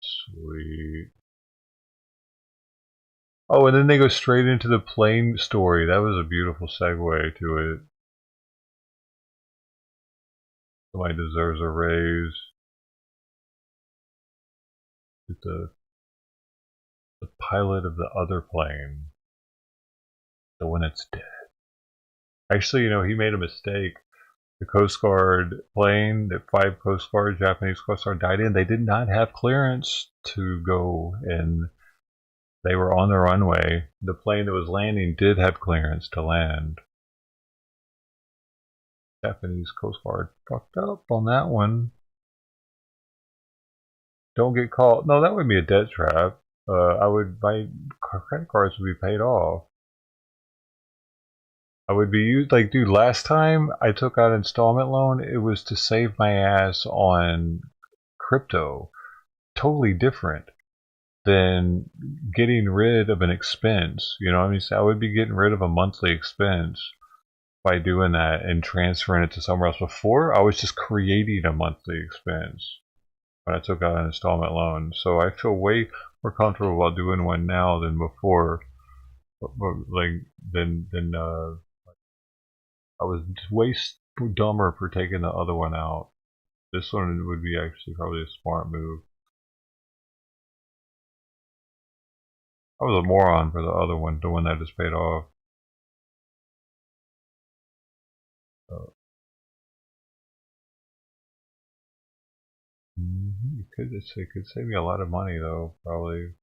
Sweet. Oh, and then they go straight into the plane story. That was a beautiful segue to it. Somebody deserves a raise. The pilot of the other plane. The one that's dead. Actually, you know, he made a mistake. The Coast Guard plane that 5 Coast Guard, Japanese Coast Guard died in, they did not have clearance to go in. They were on the runway. The plane that was landing did have clearance to land. Japanese Coast Guard fucked up on that one. Don't get caught. No, that would be a debt trap. My credit cards would be paid off. I would be used, like, dude, last time I took out an installment loan, it was to save my ass on crypto. Totally different than getting rid of an expense. You know what I mean? So I would be getting rid of a monthly expense by doing that and transferring it to somewhere else. Before, I was just creating a monthly expense when I took out an installment loan. So I feel way more comfortable about doing one now than before. Like, I was way dumber for taking the other one out. This one would be actually probably a smart move. I was a moron for the other one, the one that just paid off. It could save me a lot of money though, probably.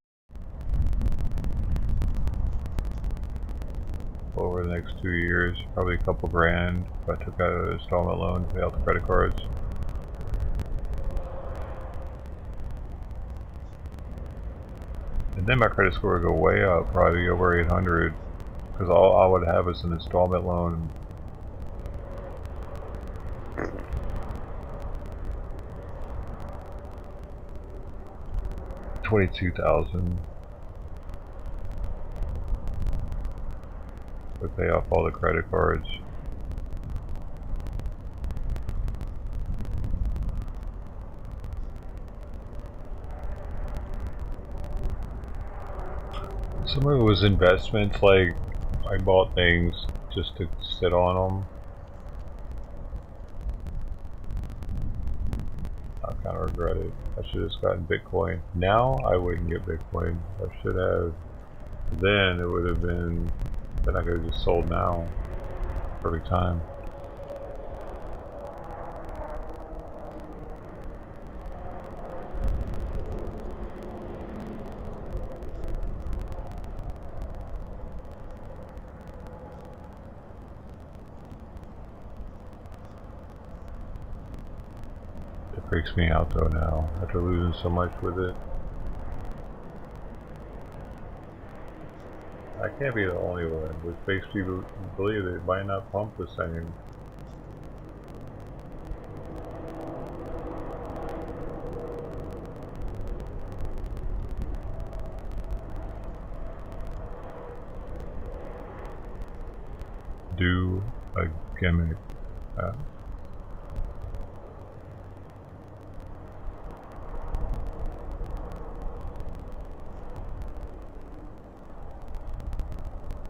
Over the next 2 years, probably a couple grand if I took out an installment loan to pay out the credit cards. And then my credit score would go way up, probably over 800, because all I would have is an installment loan. $22,000 would pay off all the credit cards. Some of it was investments, like I bought things just to sit on them. I kind of regret it. I should have just gotten Bitcoin. Now I wouldn't get Bitcoin. I should have. Then it would have been. Then I could have just sold now. Perfect time. It freaks me out though now, after losing so much with it. I can't be the only one, which makes people believe that it might not pump the same. Do a gimmick.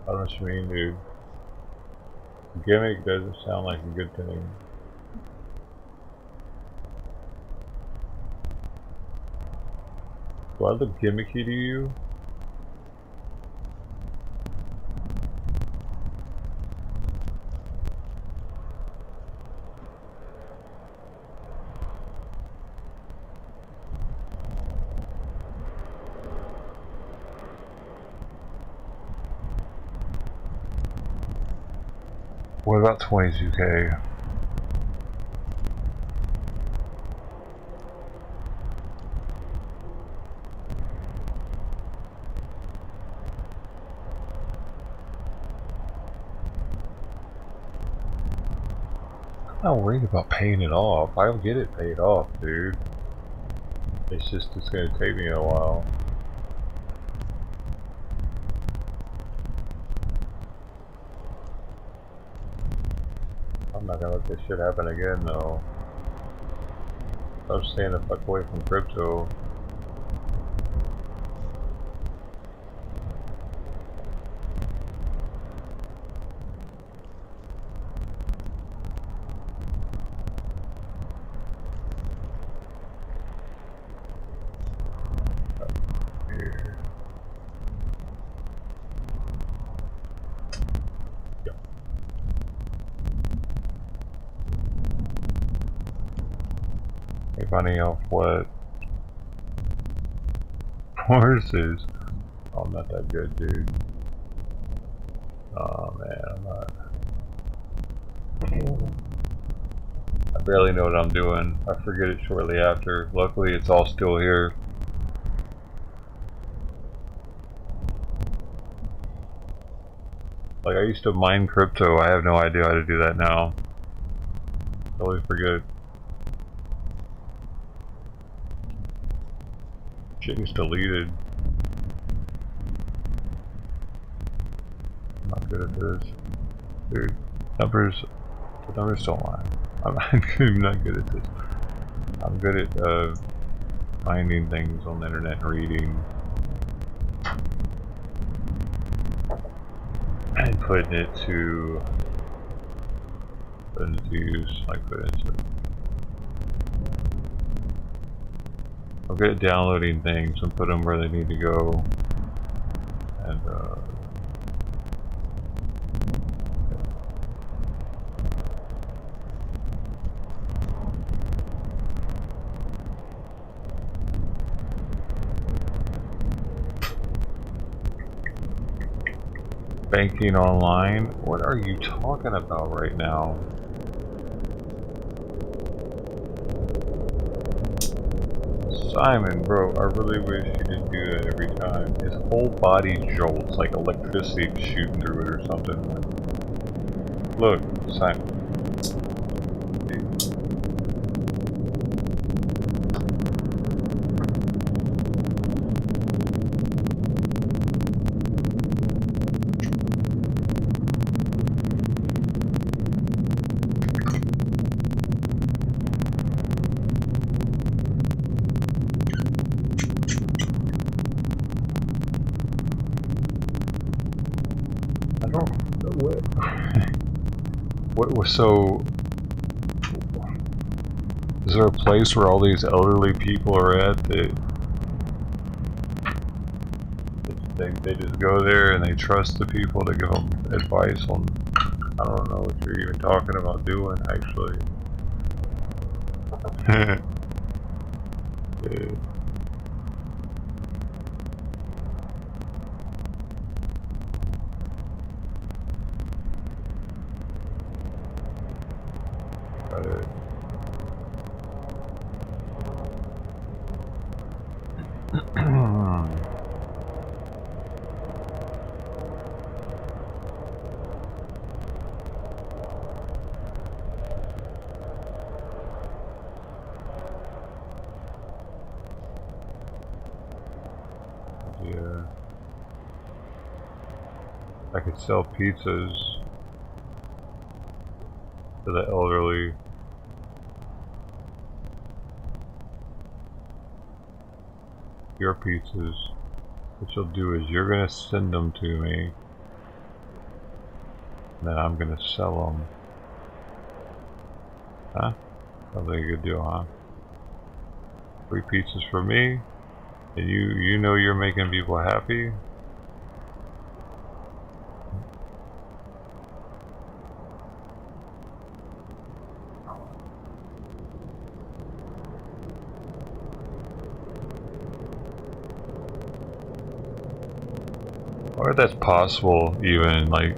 I don't know what you mean, dude. Gimmick doesn't sound like a good thing. Do I look gimmicky to you? What about 22K? I'm not worried about paying it off. I'll get it paid off, dude. It's just, it's gonna take me a while. I'm not gonna let this shit happen again, though. I'm staying the fuck away from crypto. Running off what? Horses? Oh, I'm not that good, dude. Oh man, I'm not. I barely know what I'm doing. I forget it shortly after. Luckily, it's all still here. Like, I used to mine crypto. I have no idea how to do that now. Totally forget. Shit is deleted. I'm not good at this. Dude, the numbers don't lie. I'm not good at this. I'm good at finding things on the internet and reading. And putting it to use, like put it into. I'm good at downloading things and put them where they need to go. And banking online? What are you talking about right now? Simon, bro, I really wish you didn't do that every time. His whole body jolts like electricity shooting through it or something. Look, Simon. What was so... Is there a place where all these elderly people are at that they just go there and they trust the people to give them advice on... I don't know what you're even talking about doing, actually. Yeah. Yeah. I could sell pizzas to the elderly. Your pizzas. What you'll do is you're gonna send them to me, and then I'm gonna sell them. Huh? Sounds like a good deal, huh? 3 pizzas for me, and you know you're making people happy. Or that's possible, even like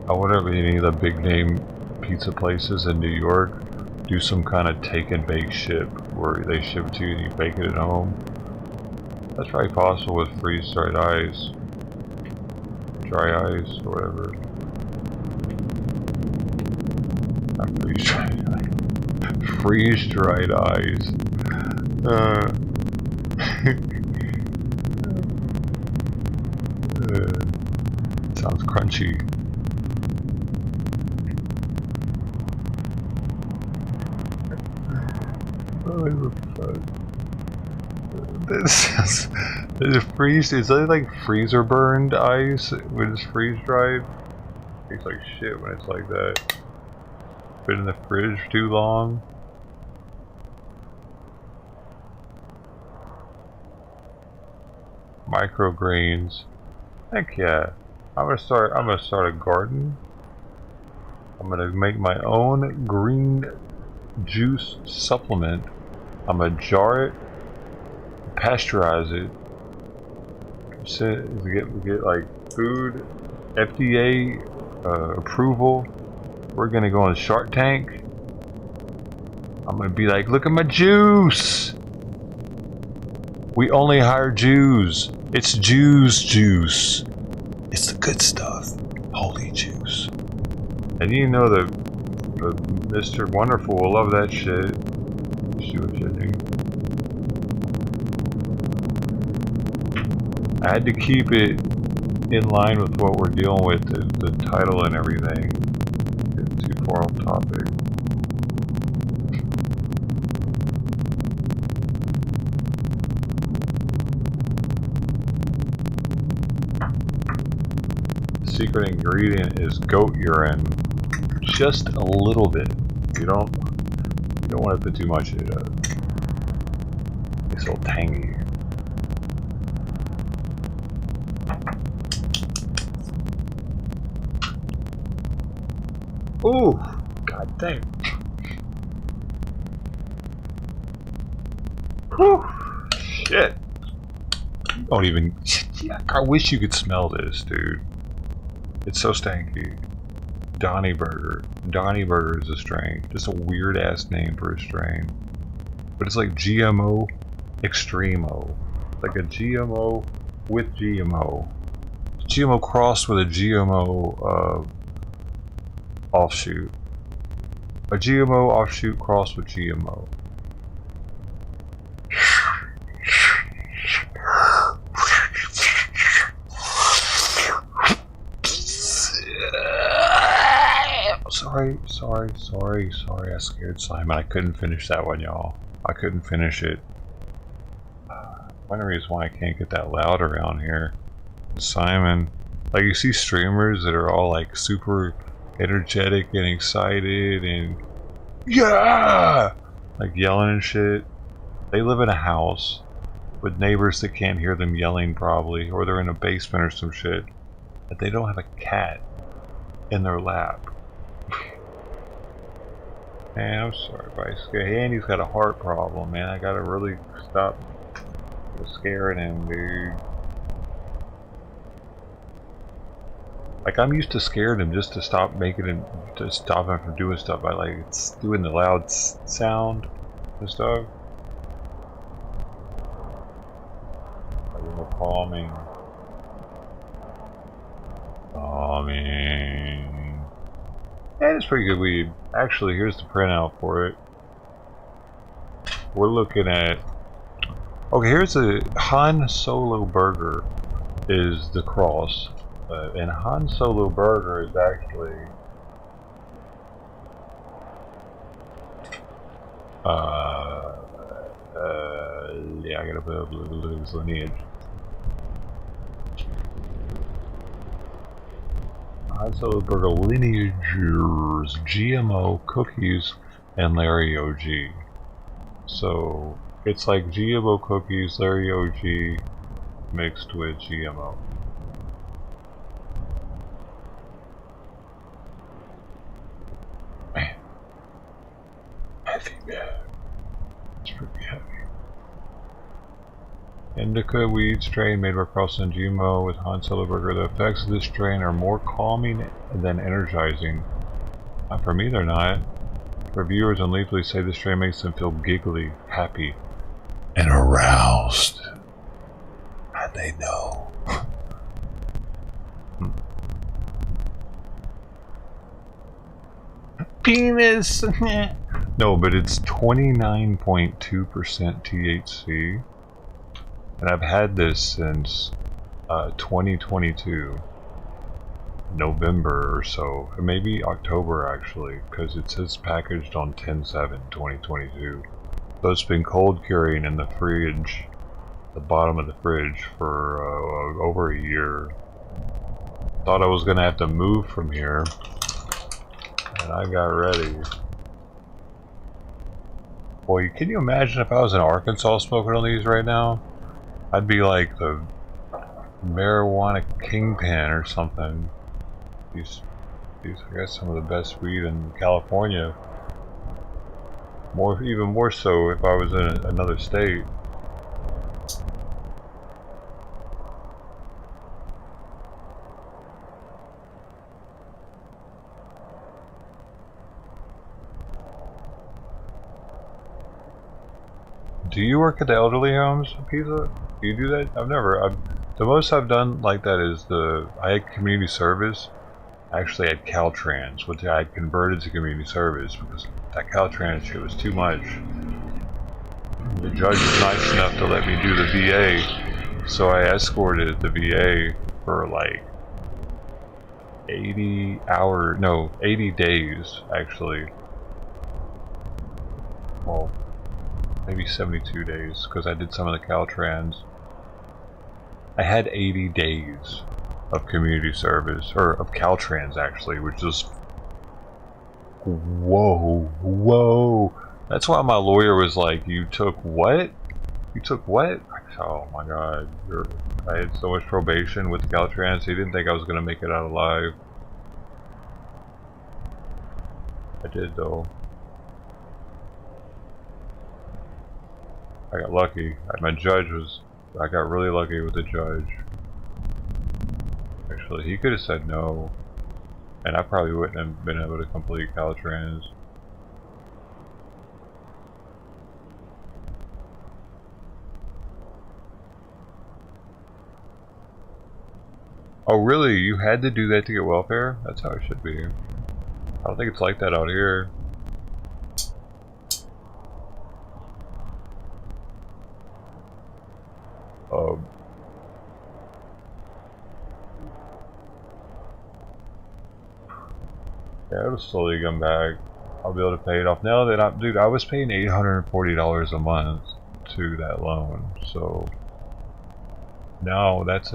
I wonder if any of the big name pizza places in New York do some kind of take and bake ship where they ship it to you and you bake it at home. That's probably possible with freeze-dried ice, dry ice, or whatever. Not freeze-dried ice. freeze-dried eyes. Sounds crunchy. This is freeze. Is that like freezer burned ice when it's freeze dried? Tastes like shit when it's like that. Been in the fridge too long. Microgreens. Heck yeah. I'm gonna start a garden. I'm gonna make my own green juice supplement. I'm gonna jar it, pasteurize it, get like food, FDA approval. We're gonna go on Shark Tank. I'm gonna be like, look at my juice. We only hire Jews. It's Jews juice. It's the good stuff. Holy juice. And you know the Mr. Wonderful will love that shit. See what you do. I had to keep it in line with what we're dealing with, the title and everything. Getting too far off topic. The secret ingredient is goat urine. Just a little bit. You don't want to put too much in it. It's a little tangy. Ooh, god dang. Whew, shit. Don't even. I wish you could smell this, dude. It's so stanky. Donnie Burger. Donnie Burger is a strain. Just a weird ass name for a strain. But it's like GMO Extremo. Like a GMO with GMO. GMO crossed with a GMO offshoot. A GMO offshoot crossed with GMO. Sorry, I scared Simon. I couldn't finish that one, y'all. I couldn't finish it. One reason why I can't get that loud around here. Simon, like you see streamers that are all like super energetic and excited and yeah, like yelling and shit. They live in a house with neighbors that can't hear them yelling probably, or they're in a basement or some shit, but they don't have a cat in their lap. Man, I'm sorry, Vice. Andy's got a heart problem, man. I gotta really stop scaring him, dude. Like, I'm used to scaring him just to stop making him, to stop him from doing stuff by, like, doing the loud sound and stuff. A little calming. Calming. Yeah, it's pretty good weed. Actually, here's the printout for it. We're looking at... Okay, here's a Han Solo Burger is the cross. And Han Solo Burger is actually... yeah, I gotta put up his lineage. Han Solo Burger lineages, GMO cookies, and Larry OG. So it's like GMO cookies, Larry OG mixed with GMO. Man, heavy man. It's pretty heavy. Indica weed strain made by crossing GMO with Han Solo Burger. The effects of this strain are more calming than energizing. For me, they're not. Reviewers on Leafly say the strain makes them feel giggly, happy, and aroused. And they know. Penis! No, but it's 29.2% THC. And I've had this since 2022. November or so. Or maybe October actually, because it says packaged on 10/7/2022. So it's been cold curing in the fridge, the bottom of the fridge, for over a year. Thought I was gonna have to move from here, and I got ready. Boy, can you imagine if I was in Arkansas smoking on these right now? I'd be like the marijuana kingpin or something. These I guess some of the best weed in California. Even more so if I was in another state. Do you work at the elderly homes, Pizza? Do you do that? The most I've done like that is I had community service. I actually had Caltrans, which I had converted to community service because that Caltrans shit was too much. The judge was nice enough to let me do the VA, so I escorted the VA for like 80 days actually. Well, maybe 72 days because I did some of the Caltrans. I had 80 days of community service, or of Caltrans actually, which is whoa. That's why my lawyer was like, you took what? You took what? Oh my god. I had so much probation with the Caltrans, he didn't think I was going to make it out alive. I did though. I got lucky. I got really lucky with the judge. Actually, he could have said no, and I probably wouldn't have been able to complete Caltrans. Oh really? You had to do that to get welfare? That's how it should be. I don't think it's like that out here. Yeah, it'll slowly come back. I'll be able to pay it off. Now that I was paying $840 a month to that loan, so now that's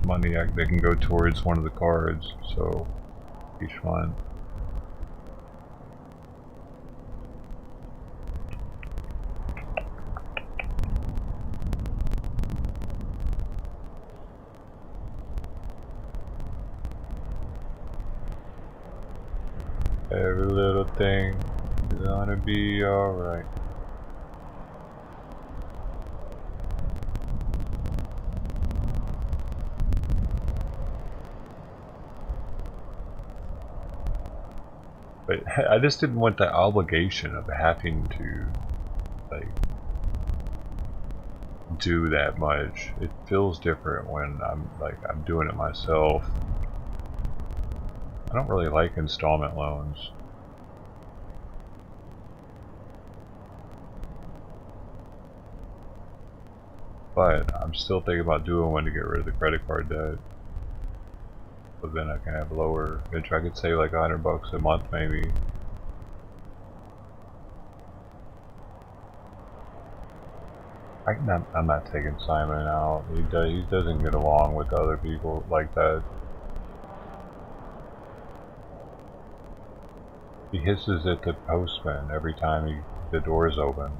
money that can go towards one of the cards. So each month. Every little thing is gonna be alright. But I just didn't want the obligation of having to, like, do that much. It feels different when I'm doing it myself. I don't really like installment loans. But I'm still thinking about doing one to get rid of the credit card debt. But then I can have lower, which I could save like $100 a month maybe. I'm not taking Simon out. He doesn't get along with other people like that. He hisses at the postman every time the door's open.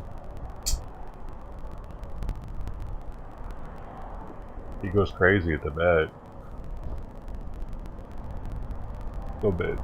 He goes crazy at the bed. A little bit.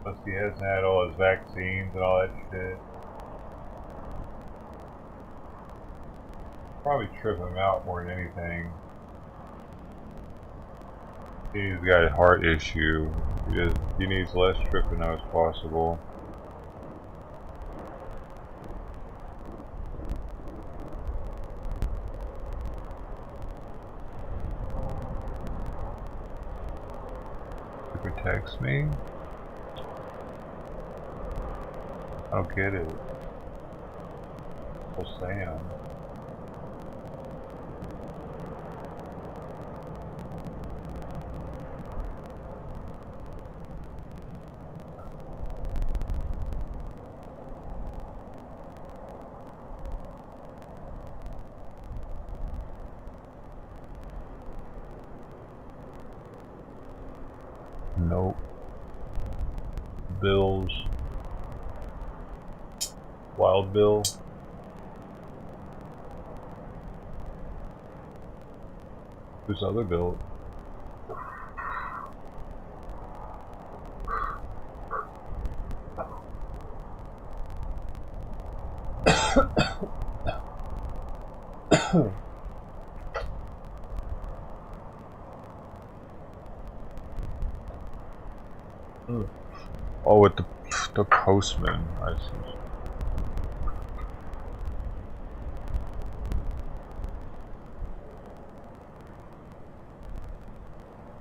Plus he hasn't had all his vaccines and all that shit. Probably trip him out more than anything. He's got a heart issue. He needs less tripping out as possible. He protects me? I don't get it. Well, Sam. Nope. Bills. Wild Bill. Who's other Bill? Oh, with the postman, I see.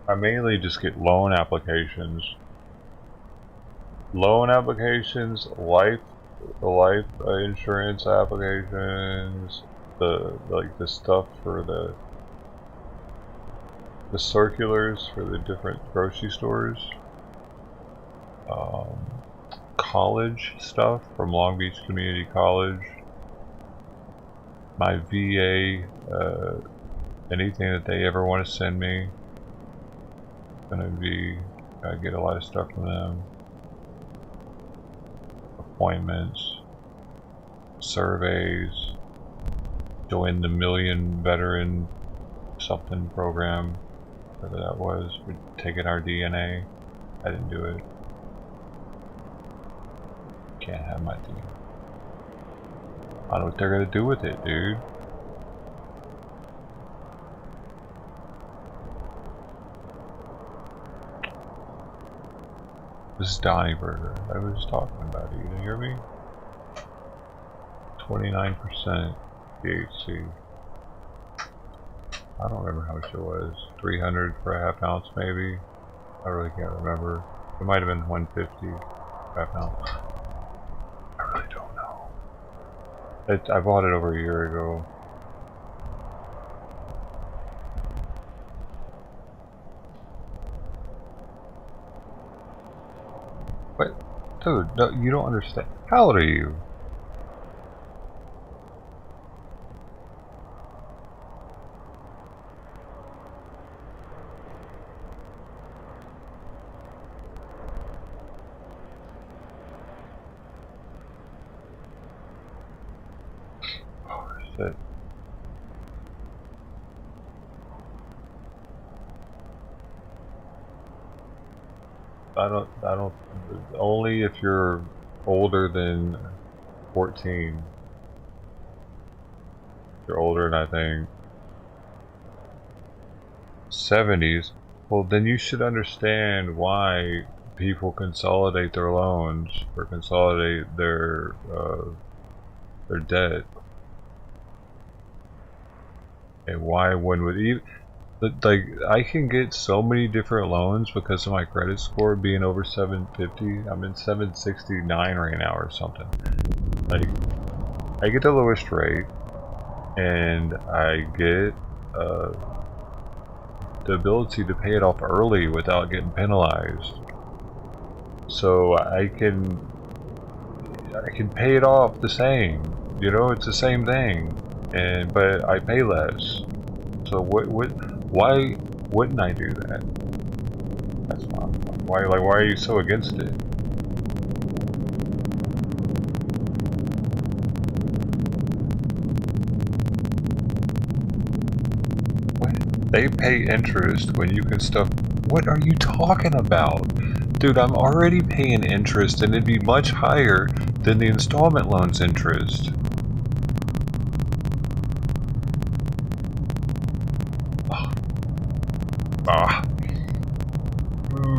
I mainly just get loan applications. Loan applications, life insurance applications, the stuff for the circulars for the different grocery stores. College stuff from Long Beach Community College. My VA, anything that they ever want to send me. I get a lot of stuff from them. Appointments, surveys, join the Million Veteran something program, whatever that was. We're taking our DNA. I didn't do it. Can't have my DNA. I don't know what they're gonna do with it, dude. This is Donnie Burger. I was just talking about it. You didn't hear me? 29% THC. I don't remember how much it was. 300 for a half ounce, maybe. I really can't remember. It might have been 150 half ounce. I really don't know. I bought it over a year ago. But, dude, no, you don't understand. How old are you? Oh, shit. I don't, only if you're older than 14. If you're older than, I think, 70s, well then you should understand why people consolidate their loans or consolidate their debt. And why one would even... Like, I can get so many different loans because of my credit score being over 750. I'm in 769 right now or something. Like, I get the lowest rate, and I get the ability to pay it off early without getting penalized. So I can pay it off the same. You know, it's the same thing, but I pay less. So why wouldn't I do that? That's not why. Like, why are you so against it? What? They pay interest when you can stuff. What are you talking about, dude? Dude, I'm already paying interest and it'd be much higher than the installment loan's interest.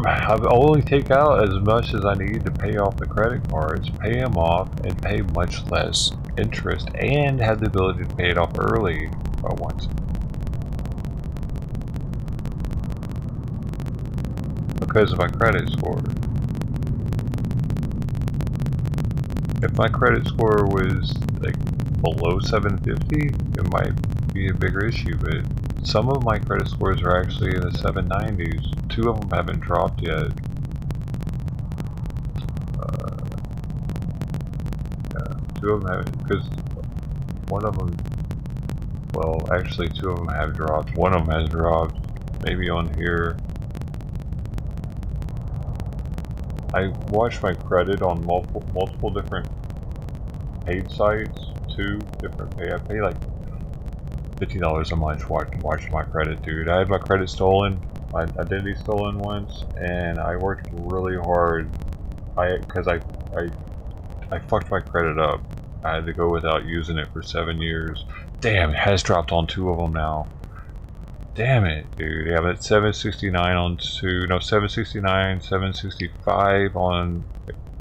I'll only take out as much as I need to pay off the credit cards, pay them off, and pay much less interest, and have the ability to pay it off early if I want to. Because of my credit score. If my credit score was like below 750, it might be a bigger issue, but some of my credit scores are actually in the 790s. 2 of them haven't dropped yet. Yeah, 2 of them haven't, because one of them, well, actually 2 of them have dropped. One of them has dropped, maybe on here. I watch my credit on multiple different paid sites, 2 different pay. I pay like $50 a month watch my credit, dude. I had my credit stolen, my identity stolen once, and I worked really hard. Because I fucked my credit up. I had to go without using it for 7 years. Damn, it has dropped on 2 of them now. Damn it, dude. Yeah, I'm at 769 on 2. No, 769, 765 on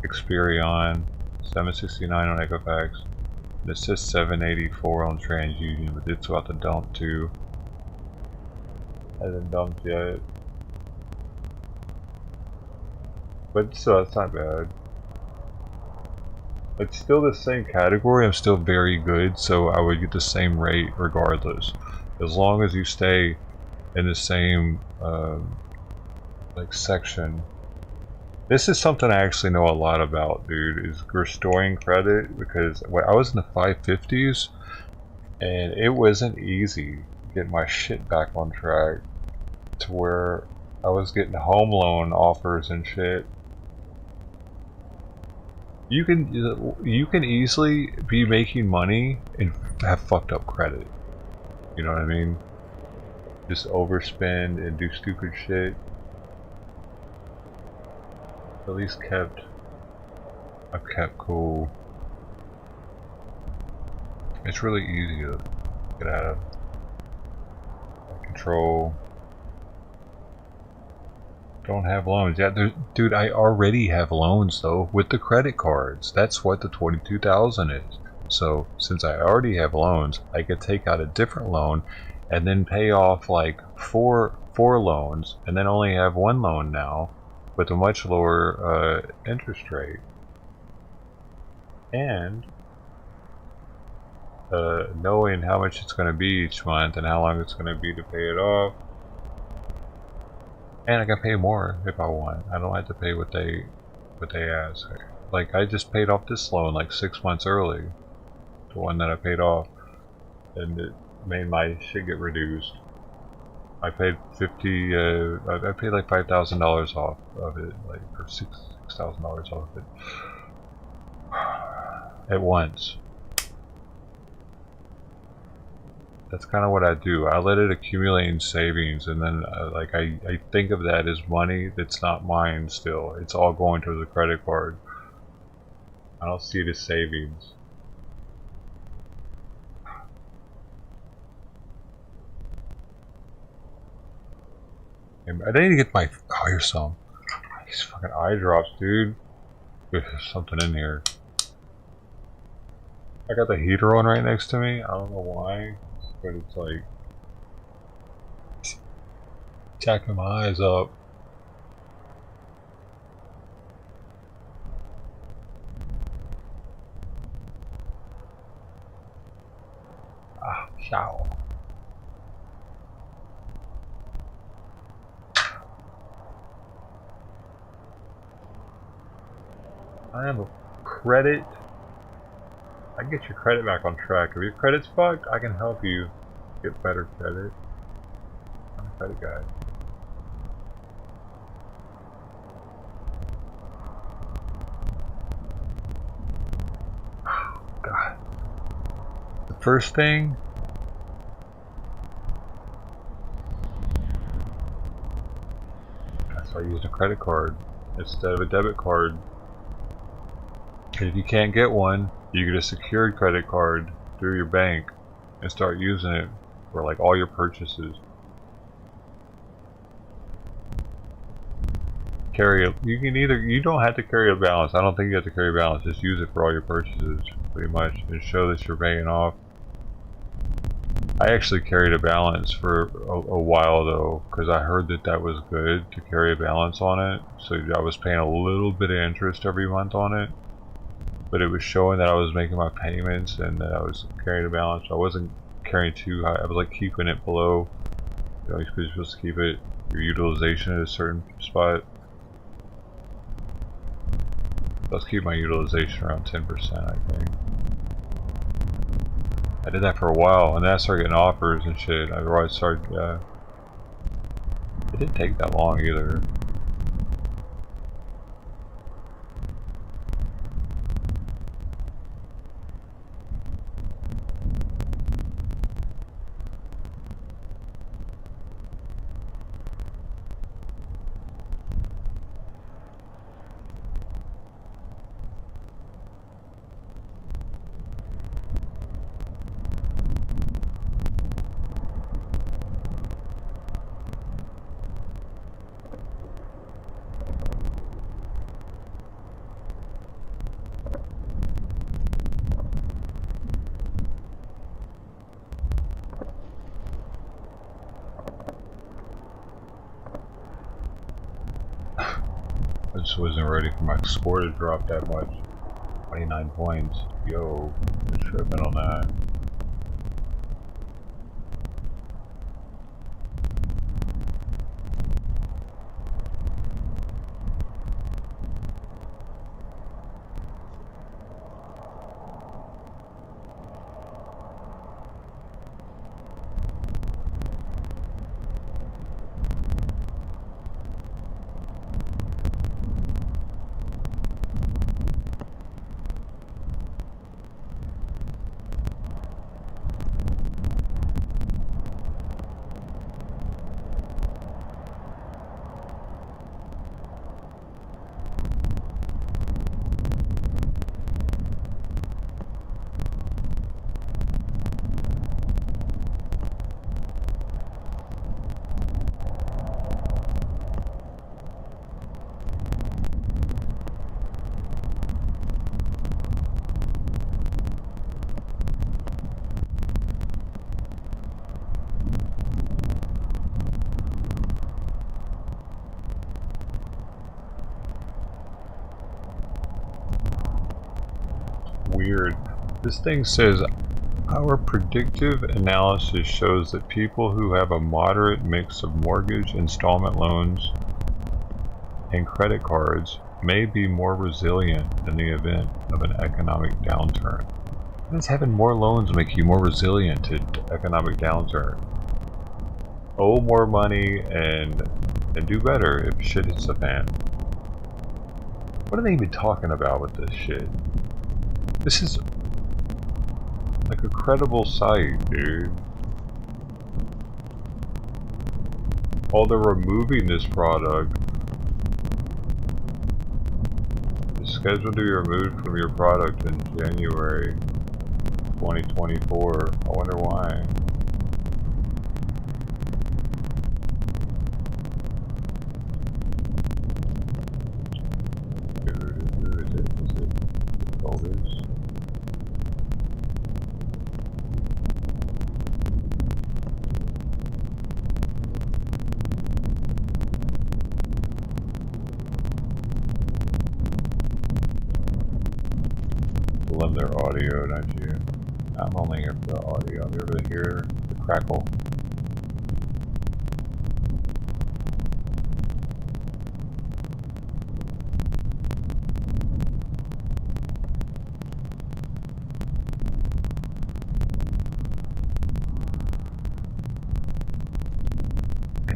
Experion, 769 on Equifax. And it says 784 on TransUnion, but it's about to dump too. Hasn't dumped yet. But still, that's not bad. It's still the same category. I'm still very good, so I would get the same rate regardless. As long as you stay in the same like section. This is something I actually know a lot about, dude, is restoring credit, because when I was in the 550s and it wasn't easy getting my shit back on track to where I was getting home loan offers and shit. You can easily be making money and have fucked up credit. You know what I mean? Just overspend and do stupid shit. At least I've kept cool. It's really easy to get out of control. Don't have loans. Yeah, dude, I already have loans though with the credit cards. That's what the 22,000 is. So since I already have loans, I could take out a different loan and then pay off like four loans, and then only have 1 loan now with a much lower interest rate. And knowing how much it's going to be each month and how long it's going to be to pay it off. And I can pay more if I want. I don't have to pay what they ask. Like, I just paid off this loan like 6 months early. The one that I paid off. And it made my shit get reduced. I paid I paid like $5,000 off of it, like, or $6,000 off of it at once. That's kind of what I do. I let it accumulate in savings, and then like I think of that as money that's not mine still. It's all going to the credit card. I don't see it as savings. I need to get my... Oh, here's some. These fucking eye drops, dude. There's something in here. I got the heater on right next to me. I don't know why, but it's like... jacking my eyes up. Ah, shower. I have a credit. I can get your credit back on track. If your credit's fucked, I can help you get better credit. I'm a credit guy. Oh, God. The first thing. That's why I used a credit card. instead of a debit card. And if you can't get one, you get a secured credit card through your bank and start using it for like all your purchases. You don't have to carry a balance. I don't think you have to carry a balance. Just use it for all your purchases, pretty much, and show that you're paying off. I actually carried a balance for a while though, because I heard that that was good to carry a balance on it. So I was paying a little bit of interest every month on it, but it was showing that I was making my payments and that I was carrying a balance. I wasn't carrying too high. I was like keeping it below. You know, you're supposed to keep it your utilization at a certain spot. Let's keep my utilization around 10%, I think. I did that for a while, and then I started getting offers and shit. I started, it didn't take that long either. I just wasn't ready for my score to drop that much. 29 points. Yo, I'm tripping on that. Weird. This thing says, our predictive analysis shows that people who have a moderate mix of mortgage, installment loans, and credit cards may be more resilient in the event of an economic downturn. How does having more loans make you more resilient to economic downturn? Owe more money and do better if shit hits the fan. What are they even talking about with this shit? This is like a credible site, dude. Oh, they're removing this product. It's scheduled to be removed from your product in January 2024. I wonder why. Is it bogus? Love their audio, don't you? I'm only here for the audio. I'm here to hear the crackle.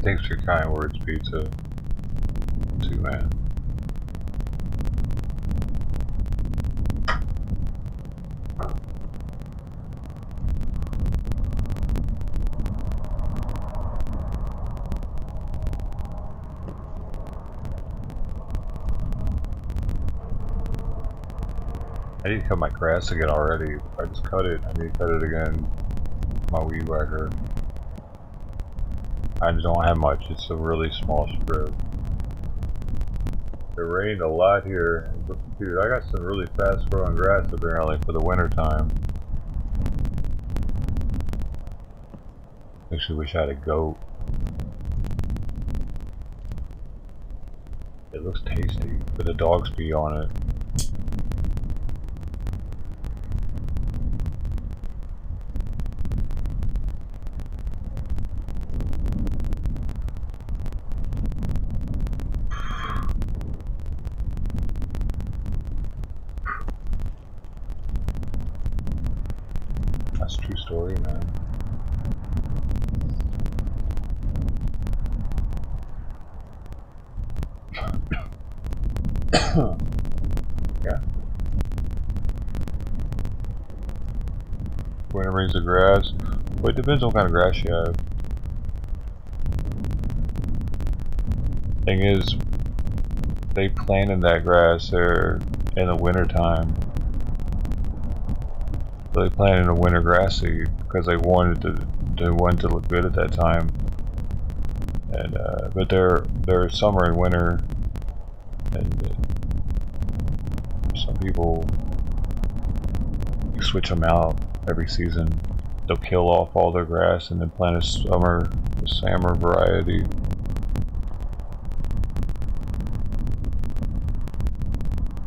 Thanks for your kind words, Pizza. Too, man. I need to cut my grass again already. I just cut it. I need to cut it again. My weed whacker. I don't have much. It's a really small strip. It rained a lot here. Dude, I got some really fast growing grass apparently for the winter time. Actually wish I had a goat. It looks tasty, but the dogs pee on it. That's a true story, man. Yeah. We're gonna raise the grass. Well, it depends on what kind of grass you have. Thing is, they planted that grass there in the winter time. So they planted a winter grass seed because they wanted to look good at that time. And but they're summer and winter, and some people switch them out every season. They'll kill off all their grass and then plant a summer variety.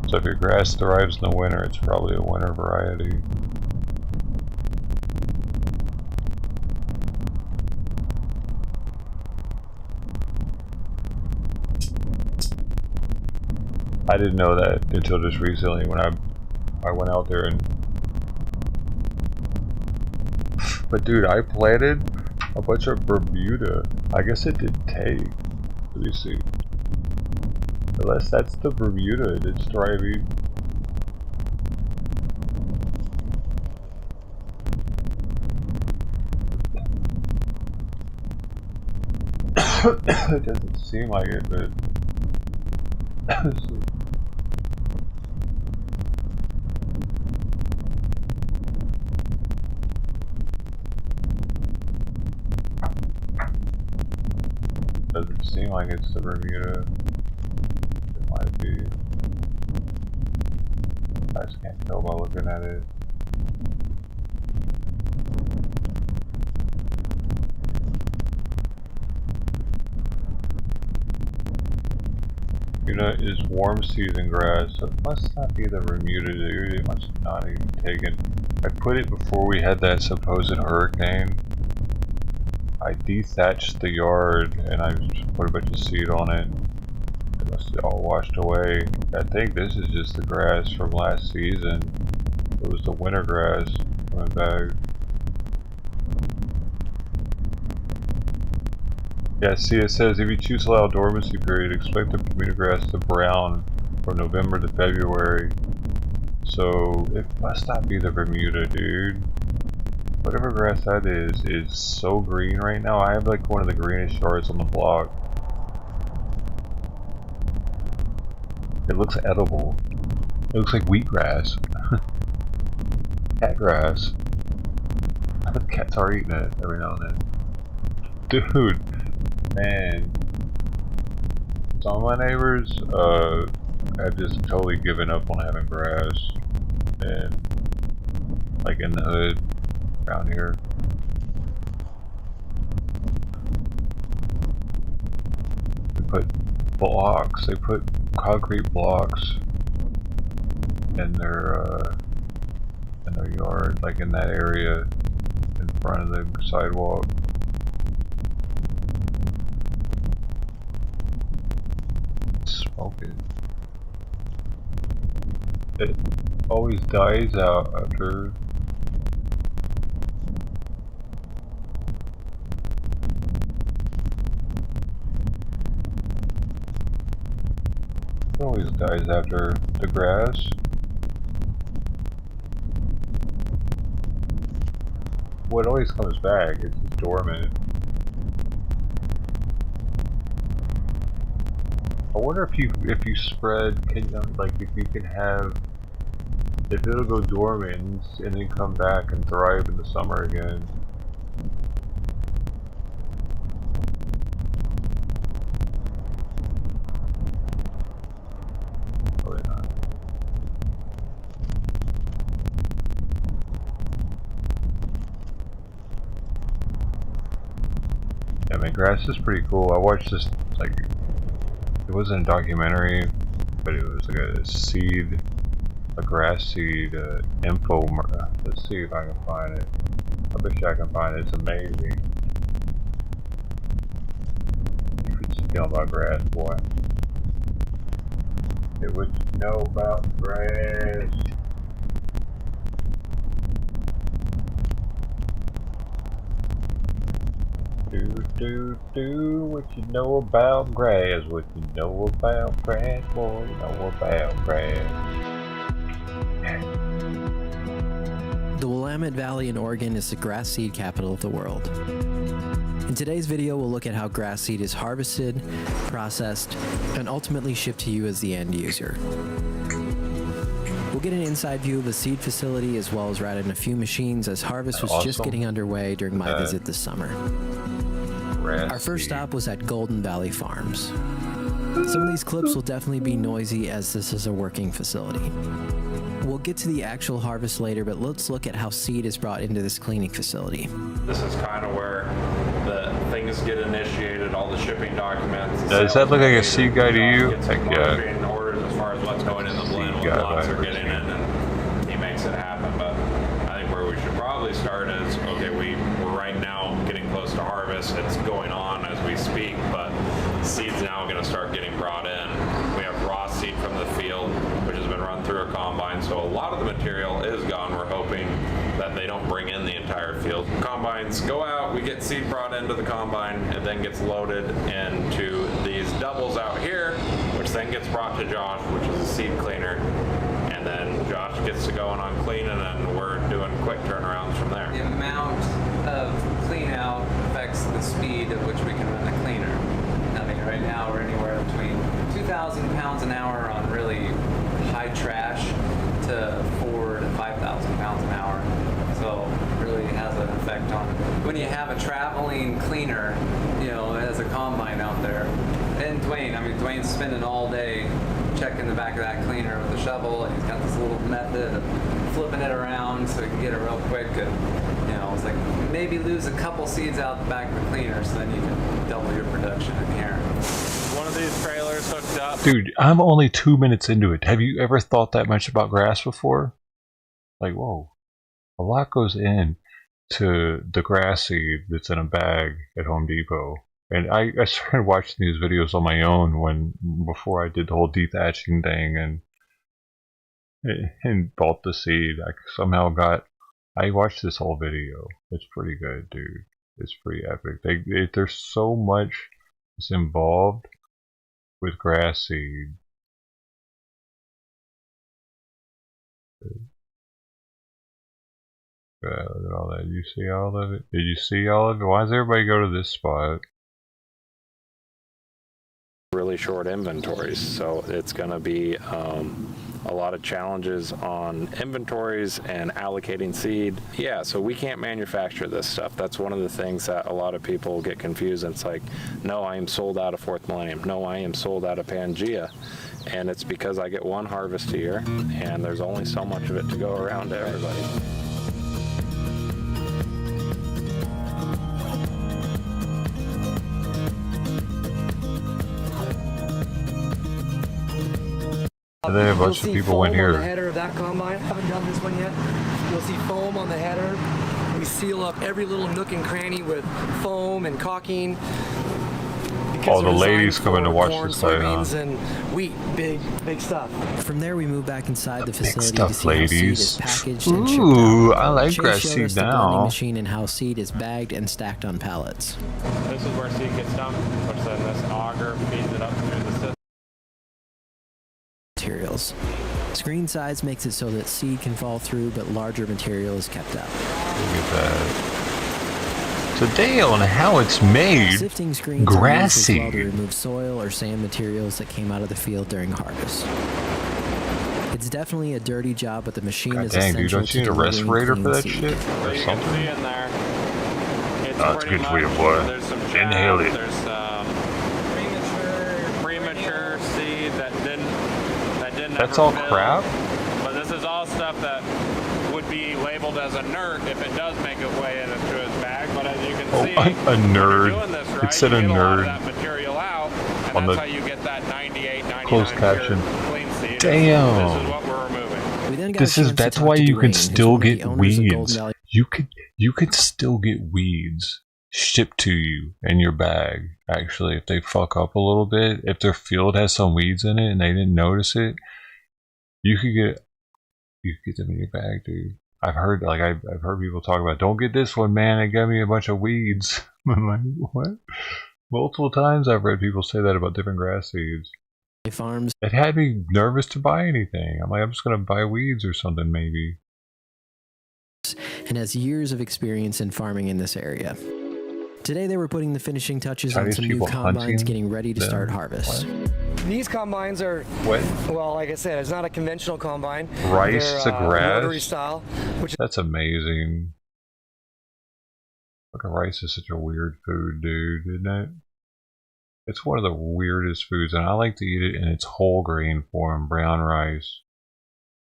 So if your grass thrives in the winter, it's probably a winter variety. I didn't know that until just recently when I went out there and... But dude, I planted a bunch of Bermuda. I guess it didn't take. Let me see. Unless that's the Bermuda, it's thriving. It doesn't seem like it, but... Doesn't seem like it's the Bermuda. It might be. I just can't tell by looking at it. You know, it's warm season grass, so it must not be the Bermuda, dude. It must not even taken. I put it before we had that supposed hurricane. I dethatched the yard and I just put a bunch of seed on it. It must have all washed away. I think this is just the grass from last season. It was the winter grass coming back. Yeah, see, it says if you choose to allow dormancy period, expect the Bermuda grass to brown from November to February. So it must not be the Bermuda, dude. Whatever grass that is so green right now. I have like one of the greenest yards on the block. It looks edible. It looks like wheatgrass. Cat grass. I bet the cats are eating it every now and then. Dude, man. Some of my neighbors have just totally given up on having grass. And like in the hood. Around here. They put blocks, they put concrete blocks in their yard, like in that area in front of the sidewalk. Smoke it. It always dies out after. It always dies after the grass. What always comes back, it's just dormant. I wonder if you spread, like if you can have if it'll go dormant and then come back and thrive in the summer again. Probably not. Yeah, man, grass is pretty cool. I watched this, like, it wasn't a documentary, but it was like a grass seed info. Let's see if I can find it. I bet you I can find it. It's amazing. You could know about grass, boy. It would know about grass. Do what you know about grass. What you know about grass, boy. You know about grass. The Willamette Valley in Oregon is the grass seed capital of the world. In today's video, we'll look at how grass seed is harvested, processed, and ultimately shipped to you as the end user. We'll get an inside view of the seed facility as well as ride in a few machines as harvest was just getting underway during my visit this summer. Our first stop was at Golden Valley Farms. Some of these clips will definitely be noisy as this is a working facility. We'll get to the actual harvest later, but let's look at how seed is brought into this cleaning facility. This is kind of where the things get initiated, all the shipping documents. Does that look like a seed guy to you? Heck yeah. Orders as far as what's going in the blend, what lots are getting in, and he makes it happen. But I think where we should probably start is, okay, we're right now getting close to harvest. It's going on as we speak, but seed's now going to start getting brought in. We have raw seed from the field, which has been run through a combine, so a lot of the material is gone. We're hoping that they don't bring in the entire field. Combines go out, we get seed brought into the combine, and then gets loaded into these doubles out here, which then gets brought to Josh, which is a seed cleaner, and then Josh gets to going on cleaning, and we're doing quick turnarounds from there. The amount of clean out affects the speed at which we can run the cleaner. I mean, right now we're anywhere between 2,000 pounds an hour on really high trash to 4,000 to 5,000 pounds an hour. So it really has an effect on when you have a traveling cleaner, you know, as a combine out there. And Dwayne, I mean, Dwayne's spending all day checking the back of that cleaner with a shovel, and he's got this little method of flipping it around so he can get it real quick. And, you know, it's like maybe lose a couple seeds out the back of the cleaner so then you can double your production in here. One of these trailers hooked up. Dude, I'm only 2 minutes into it. Have you ever thought that much about grass before? Like, whoa. A lot goes in to the grass seed that's in a bag at Home Depot. And I started watching these videos on my own before I did the whole dethatching thing and bought the seed. I watched this whole video. It's pretty good, dude. It's pretty epic. There's so much that's involved with grass seed. Look at all that. You see all of it? Did you see all of it? Why does everybody go to this spot? Really short inventories, so it's going to be a lot of challenges on inventories and allocating seed. Yeah, so we can't manufacture this stuff. That's one of the things that a lot of people get confused. It's like, no, I am sold out of Fourth Millennium. No, I am sold out of Pangea. And it's because I get one harvest a year, and there's only so much of it to go around to everybody. And then a bunch of people went here. On the header of that combine. I haven't done this one yet. You'll see foam on the header. We seal up every little nook and cranny with foam and caulking. All the ladies coming to watch corn, this site, huh? soybeans, and wheat, big stuff. From there, we move back inside the facility stuff, to see ladies. how seed is packaged and shipped Ooh, out. I like Chase grass showed seed us the blending now. machine and how seed is bagged and stacked on pallets. This is where seed gets dumped, which then this auger feeds it up through the system. Materials. Screen size makes it so that seed can fall through, but larger material is kept out. Look at that. Today on how it's made, Sifting screens grass are used as well to seed. remove soil or sand materials that came out of the field during harvest. It's definitely a dirty job, but the machine is dang, dude, essential don't you need to a delivering respirator clean for that seed. shit? So Or you something? can see in there. It's Oh, it's pretty good for you, much- boy. There's some Inhale jab, it. There's some premature seed that didn't That's ever all fill. crap? But this is all stuff that would be labeled as inert if it does make its way into his bag. But as you can see, A nerd. doing this right, It said you a get a lot of nerd. that material out, and On that's the how you get that 98, 99 closed caption. clean seed. Damn. This is what we're removing. We then got This a is chance to that's talk why to you Dwayne, can who's still one of the get owners of Golden weeds. Valley. You could still get weeds shipped to you in your bag. Actually, if they fuck up a little bit, if their field has some weeds in it and they didn't notice it, you could get them in your bag, dude. I've heard people talk about, don't get this one, man. It got me a bunch of weeds. I'm like, what? Multiple times I've read people say that about different grass seeds. Farms. It had me nervous to buy anything. I'm like, I'm just gonna buy weeds or something, maybe. And has years of experience in farming in this area. Today they were putting the finishing touches on Chinese some new people combines hunting getting ready to them? start harvest. These combines are, well, like I said, it's not a conventional combine. Rice to grass? Rotary style, which That's amazing. Fucking rice is such a weird food, dude, isn't it? It's one of the weirdest foods, and I like to eat it in its whole grain form, brown rice.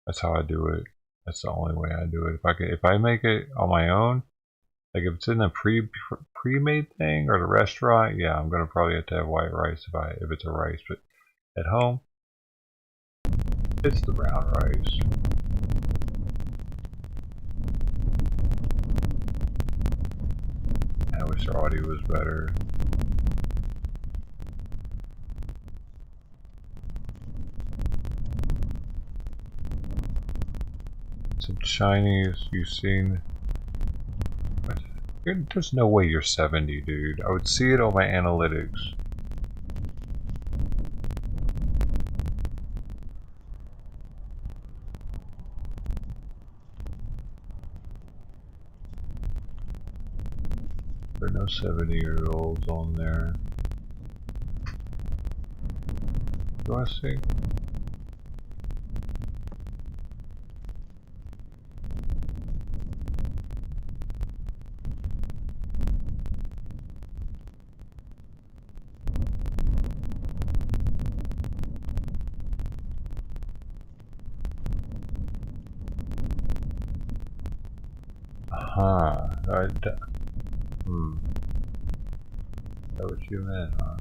That's how I do it. That's the only way I do it. If I make it on my own, like if it's in the pre-made thing or the restaurant, yeah, I'm gonna probably have to have white rice if it's a rice. But at home, it's the brown rice. I wish our audio was better. Some Chinese you've seen. There's no way you're 70, dude. I would see it on my analytics. There are no 70-year-olds on there. Do I see? Huh. Is that what you meant, huh?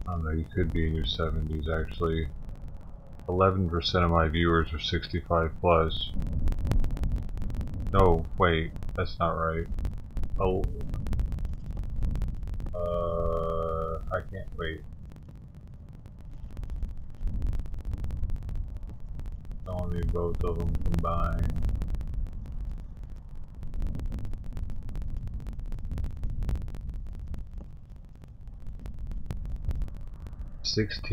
I don't know, you could be in your 70s actually. 11% of my viewers are 65 plus. No, wait, that's not right. Oh. I can't wait. Only both of them combined.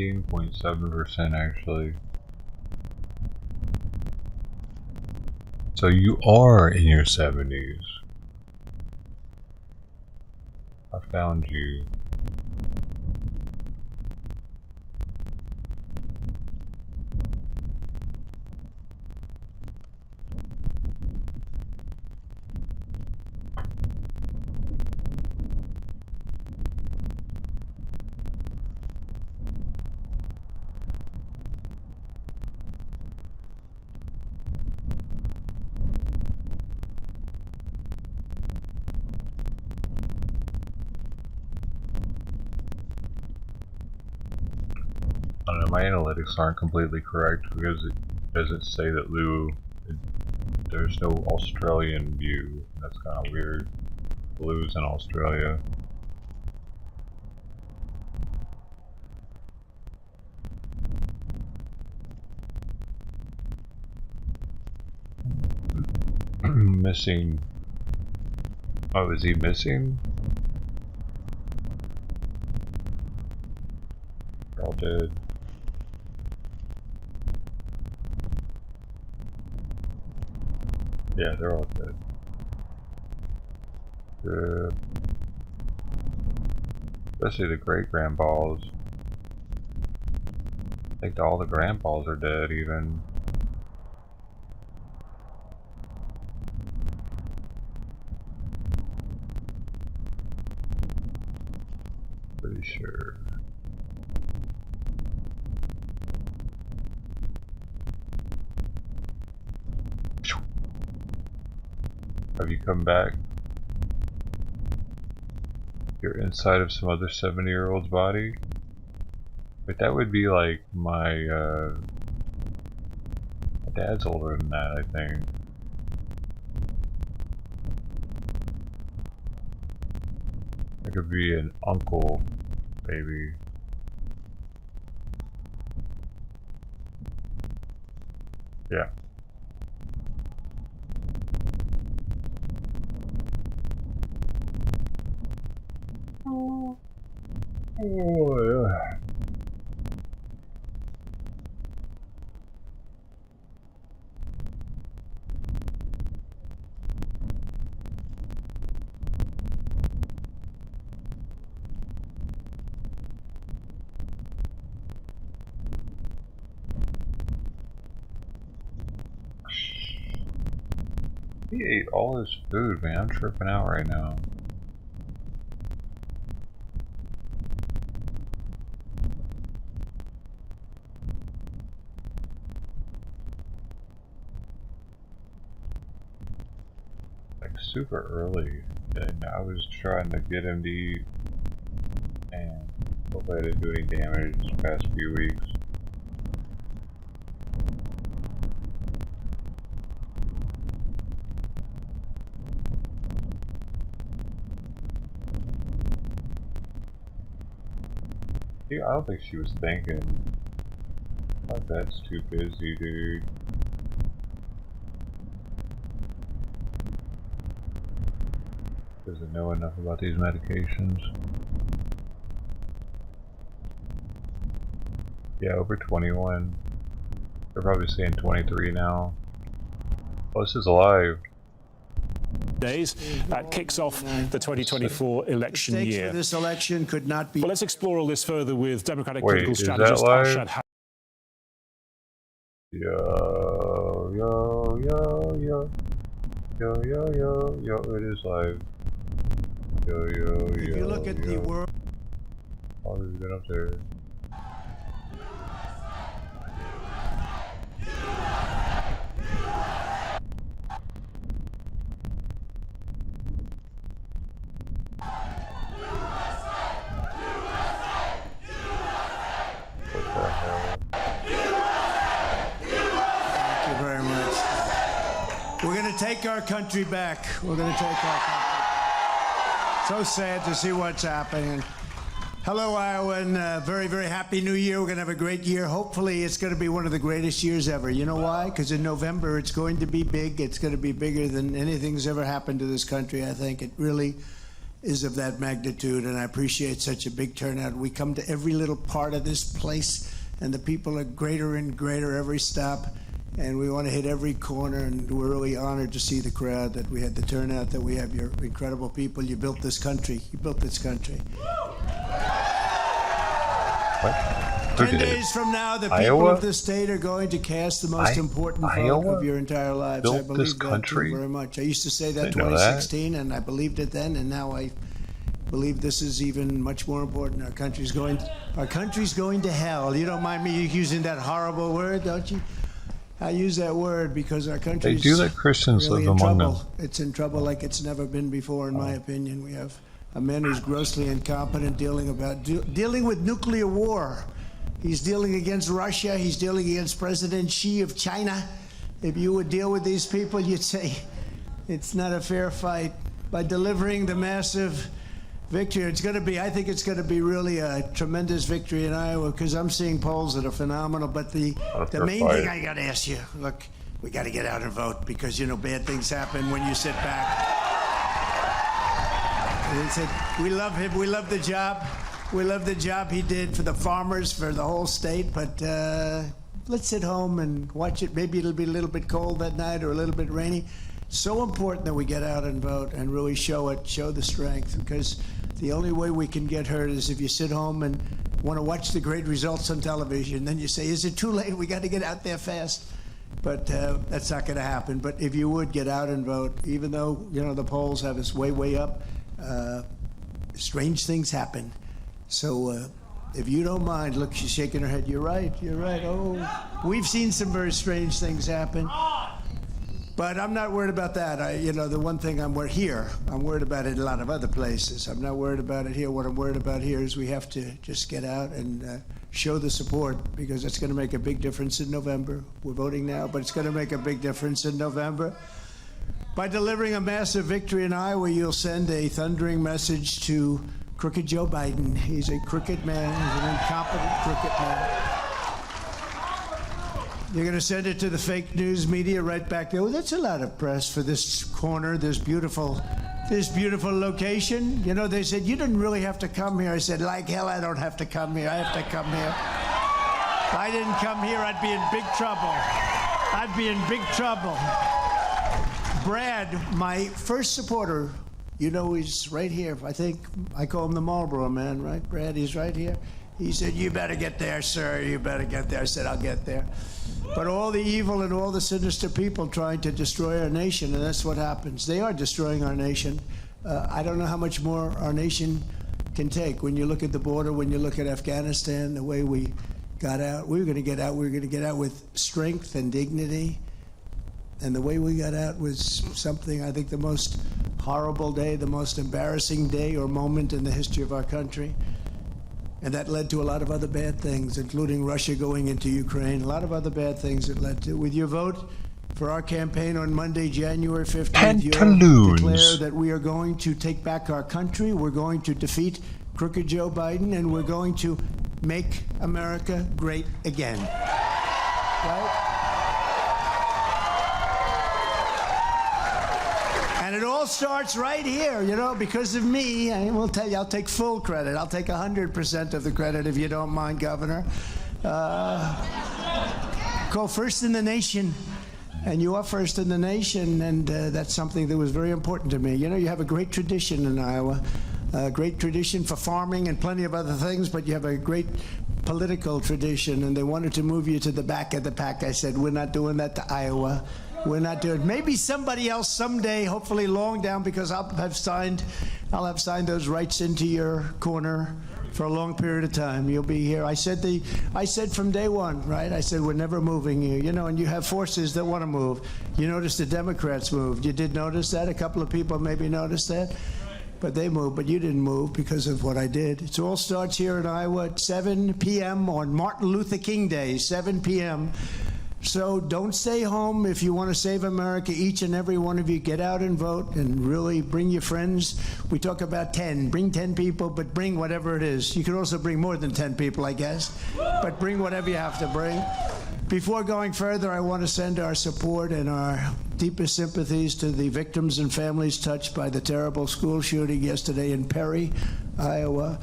.7% actually. So you are in your 70s. I found you. I don't know, my analytics aren't completely correct because it doesn't say that there's no Australian view. That's kind of weird. Lou's in Australia. Missing. Oh, is he missing? They're all dead. Yeah, they're all dead. Good. Especially the great grandpas. I think all the grandpas are dead even. Pretty sure. Have you come back? You're inside of some other 70-year-old's body? But that would be like my dad's older than that, I think. It could be an uncle, maybe. Yeah. Oh, yeah. He ate all his food, man. I'm tripping out right now. Like super early, and I was trying to get him to eat, and hopefully I didn't do any damage this past few weeks. Yeah, I don't think she was thinking. My bed's too busy, dude. Doesn't know enough about these medications. Yeah, over 21. They're probably saying 23 now. Oh, this is live. Days that kicks off the 2024 election year. This election could not be. Well, let's explore all this further with Democratic Wait, political is strategist that live? Arshad. Yo, yo, yo, yo. Yo, yo, yo, yo, it is live. Yo, yo, yo. If you look at the world. Oh, he's been up there. We're going to take our country back. We're going to take our country. So sad to see what's happening. Hello, Iowa, and very, very happy new year. We're going to have a great year. Hopefully, it's going to be one of the greatest years ever. You know why? Because in November, it's going to be big. It's going to be bigger than anything's ever happened to this country. I think it really is of that magnitude, and I appreciate such a big turnout. We come to every little part of this place, and the people are greater and greater every stop. And we want to hit every corner, and we're really honored to see the crowd, that we had the turnout, that we have your incredible people. You built this country. You built this country. What? 10 days from now, the people Iowa? of the state are going to cast the most important vote of your entire lives. Built I believe this country? that very much. I used to say that Didn't know that. 2016, and I believed it then, and now I believe this is even much more important. Our country's going to hell. You don't mind me using that horrible word, don't you? I use that word because our country is They do let Christians really live in among trouble. them. It's in trouble like it's never been before, in my opinion. We have a man who's grossly incompetent dealing with nuclear war. He's dealing against Russia. He's dealing against President Xi of China. If you would deal with these people, you'd say it's not a fair fight. By delivering the massive victory, I think it's going to be really a tremendous victory in Iowa, because I'm seeing polls that are phenomenal. But the main thing I got to ask you, look, we got to get out and vote, because, you know, bad things happen when you sit back. And he said, we love him. We love the job. We love the job he did for the farmers, for the whole state. But let's sit home and watch it. Maybe it'll be a little bit cold that night or a little bit rainy. So important that we get out and vote and really show the strength, because the only way we can get hurt is if you sit home and want to watch the great results on television. Then you say, is it too late? We got to get out there fast. But that's not going to happen. But if you would get out and vote, even though, you know, the polls have us way, way up, strange things happen. So if you don't mind, look, she's shaking her head. You're right. Oh, we've seen some very strange things happen. But I'm not worried about that. You know, the one thing I'm worried about it in a lot of other places. I'm not worried about it here. What I'm worried about here is we have to just get out and show the support, because it's going to make a big difference in November. We're voting now, but it's going to make a big difference in November. By delivering a massive victory in Iowa, you'll send a thundering message to crooked Joe Biden. He's a crooked man. He's an incompetent crooked man. You're going to send it to the fake news media right back there. Oh, that's a lot of press for this corner, this beautiful location. You know, they said, you didn't really have to come here. I said, like hell, I don't have to come here. I have to come here. If I didn't come here, I'd be in big trouble. I'd be in big trouble. Brad, my first supporter, you know, he's right here. I think I call him the Marlboro Man, right? Brad, he's right here. He said, you better get there, sir. You better get there. I said, I'll get there. But all the evil and all the sinister people trying to destroy our nation, and that's what happens. They are destroying our nation. I don't know how much more our nation can take. When you look at the border, when you look at Afghanistan, the way we got out, we were going to get out. We were going to get out with strength and dignity. And the way we got out was something, I think, the most horrible day, the most embarrassing day or moment in the history of our country. And that led to a lot of other bad things, including Russia going into Ukraine, a lot of other bad things it led to. With your vote for our campaign on Monday, January 15th, you'll declare that we are going to take back our country, we're going to defeat crooked Joe Biden, and we're going to make America great again. Right? And it all starts right here, you know, because of me. I will tell you, I'll take full credit. I'll take 100% of the credit, if you don't mind, Governor. Go first in the nation, and you are first in the nation, and that's something that was very important to me. You know, you have a great tradition in Iowa, a great tradition for farming and plenty of other things, but you have a great political tradition, and they wanted to move you to the back of the pack. I said, we're not doing that to Iowa. We're not doing. Maybe somebody else someday, hopefully long down, because I'll have signed those rights into your corner for a long period of time. You'll be here. I said from day one, right? I said we're never moving you. You know, and you have forces that want to move. You noticed the Democrats moved. You did notice that. A couple of people maybe noticed that, but they moved. But you didn't move because of what I did. It all starts here in Iowa at 7 p.m. on Martin Luther King Day, 7 p.m. So don't stay home if you want to save America. Each and every one of you, get out and vote, and really bring your friends. We talk about 10. Bring 10 people, but bring whatever it is. You could also bring more than 10 people, I guess, but bring whatever you have to bring. Before going further, I want to send our support and our deepest sympathies to the victims and families touched by the terrible school shooting yesterday in Perry, Iowa.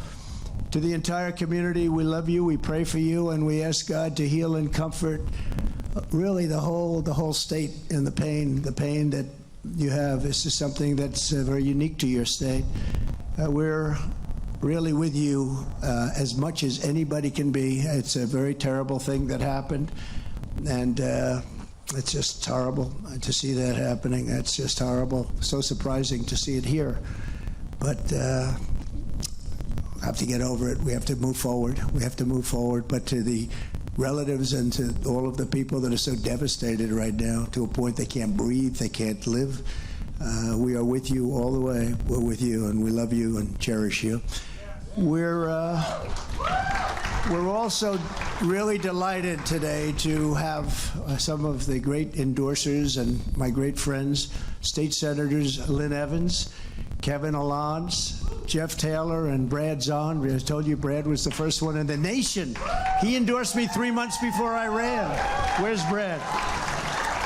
To the entire community, we love you, we pray for you, and we ask God to heal and comfort really the whole state, and the pain that you have. This is something that's very unique to your state. We're really with you as much as anybody can be. It's a very terrible thing that happened, and it's just horrible to see that happening. That's just horrible. So surprising to see it here, but have to get over it. We have to move forward. But to the relatives and to all of the people that are so devastated right now, to a point they can't breathe, they can't live, we are with you all the way. We're with you, and we love you and cherish you. We're also really delighted today to have some of the great endorsers and my great friends, State Senators Lynn Evans, Kevin Allons, Jeff Taylor, and Brad Zahn. I told you Brad was the first one in the nation. He endorsed me 3 months before I ran. Where's Brad?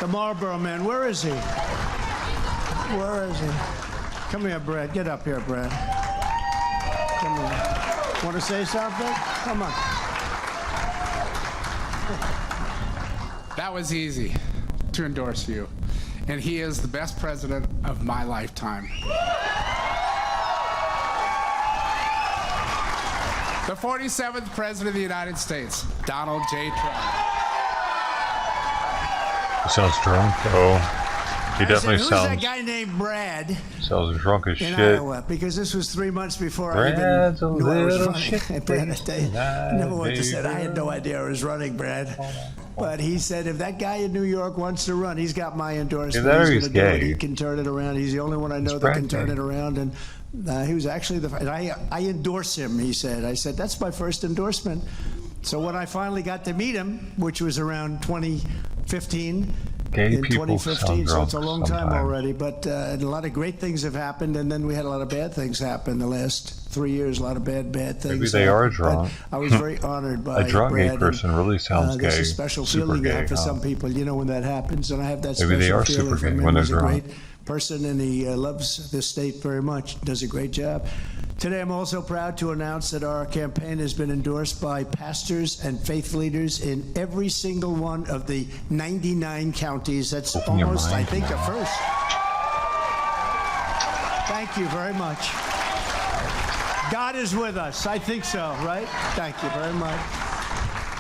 The Marlboro Man. Where is he? Where is he? Come here, Brad. Get up here, Brad. Come here. Want to say something? Come on. That was easy to endorse you. and he is the best president of my lifetime. The 47th President of the United States, Donald J. Trump. He sounds drunk, though. He definitely who's sounds. that guy named Brad? Sounds drunk as In shit. Iowa, because this was 3 months before Brad's I even knew I was little running. shit. Brad, I never wanted to say I had no idea I was running, Brad. But he said if that guy in New York wants to run, he's got my endorsement. Is that or he's he's gonna do it. gay? He can turn it around. He's the only one I know that Brad can turn gay? it around. And he was actually I endorse him, he said. I said, that's my first endorsement. So when I finally got to meet him, which was around 2015, Gay in people 2015, sound so it's a long time sometimes. already. But a lot of great things have happened, and then we had a lot of bad things happen the last 3 years. A lot of bad things. Maybe they are drunk. But I was very honored by A drunk Brad, gay person really sounds There's gay. a special Super feeling you gay, have for huh? some people, you know, when that happens, and I have that Maybe they special are feeling super for gay him. when they're He's a drunk. great person, and he loves this state very much. Does a great job. Today, I'm also proud to announce that our campaign has been endorsed by pastors and faith leaders in every single one of the 99 counties. That's Open your almost, I mind think, a now. first. Thank you very much. God is with us. I think so, right? Thank you very much.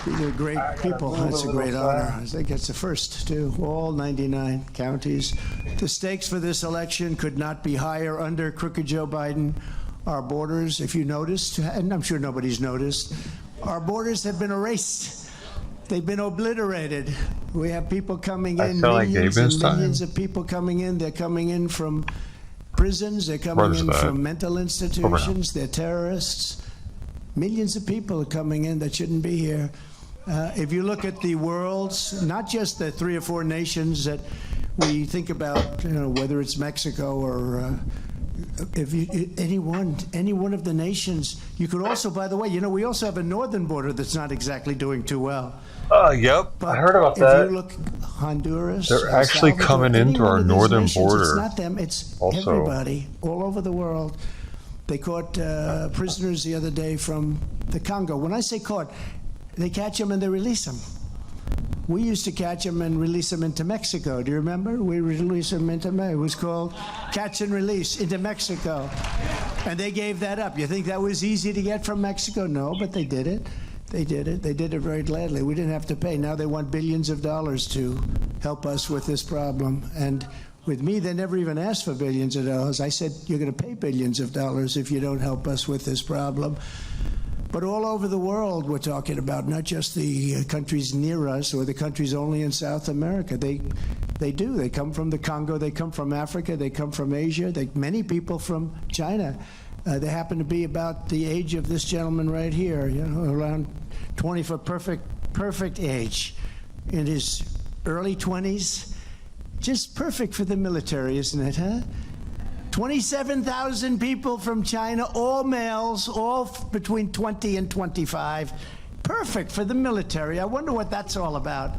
These are great people. That's a great honor. I think it's the first, too. All 99 counties. The stakes for this election could not be higher under crooked Joe Biden. Our borders, if you noticed, and I'm sure nobody's noticed, our borders have been erased. They've been obliterated. We have people coming in, sound like millions and Gaben's time. millions of people coming in. They're coming in from prisons. They're coming Where's in that? from mental institutions. They're terrorists. Millions of people are coming in that shouldn't be here. If you look at the world's, not just the 3 or 4 nations that we think about, you know, whether it's Mexico or if you, any one of the nations, you could also, by the way, you know, we also have a northern border that's not exactly doing too well. Yep, But I heard about if that. you look, Honduras, They're El actually Salvador, coming any into one our of these northern nations, border. It's not them, it's Also. everybody all over the world. They caught prisoners the other day from the Congo. When I say caught, they catch them and they release them. We used to catch them and release them into Mexico. Do you remember? We released them into Mexico. It was called catch and release into Mexico. And they gave that up. You think that was easy to get from Mexico? No, but they did it. They did it. They did it very gladly. We didn't have to pay. Now they want billions of dollars to help us with this problem. And with me, they never even asked for billions of dollars. I said, you're going to pay billions of dollars if you don't help us with this problem. But all over the world, we're talking about, not just the countries near us or the countries only in South America. They do. They come from the Congo. They come from Africa. They come from Asia. Many people from China. They happen to be about the age of this gentleman right here, you know, around 20 for perfect age, in his early 20s. Just perfect for the military, isn't it, huh? 27,000 people from China, all males, all between 20 and 25. Perfect for the military. I wonder what that's all about.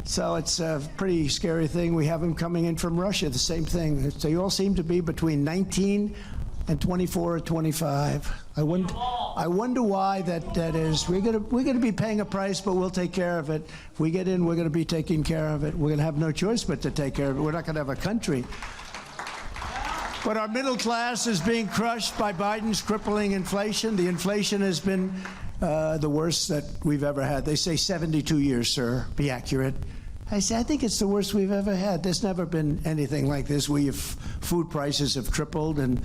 So it's a pretty scary thing. We have them coming in from Russia, the same thing. They all seem to be between 19 and 24 or 25. I wonder why that is. We're gonna be paying a price, but we'll take care of it. If we get in, we're gonna be taking care of it. We're gonna have no choice but to take care of it. We're not gonna have a country. But our middle class is being crushed by Biden's crippling inflation. The inflation has been the worst that we've ever had. They say 72 years, sir. Be accurate. I say, I think it's the worst we've ever had. There's never been anything like this. Food prices have tripled, and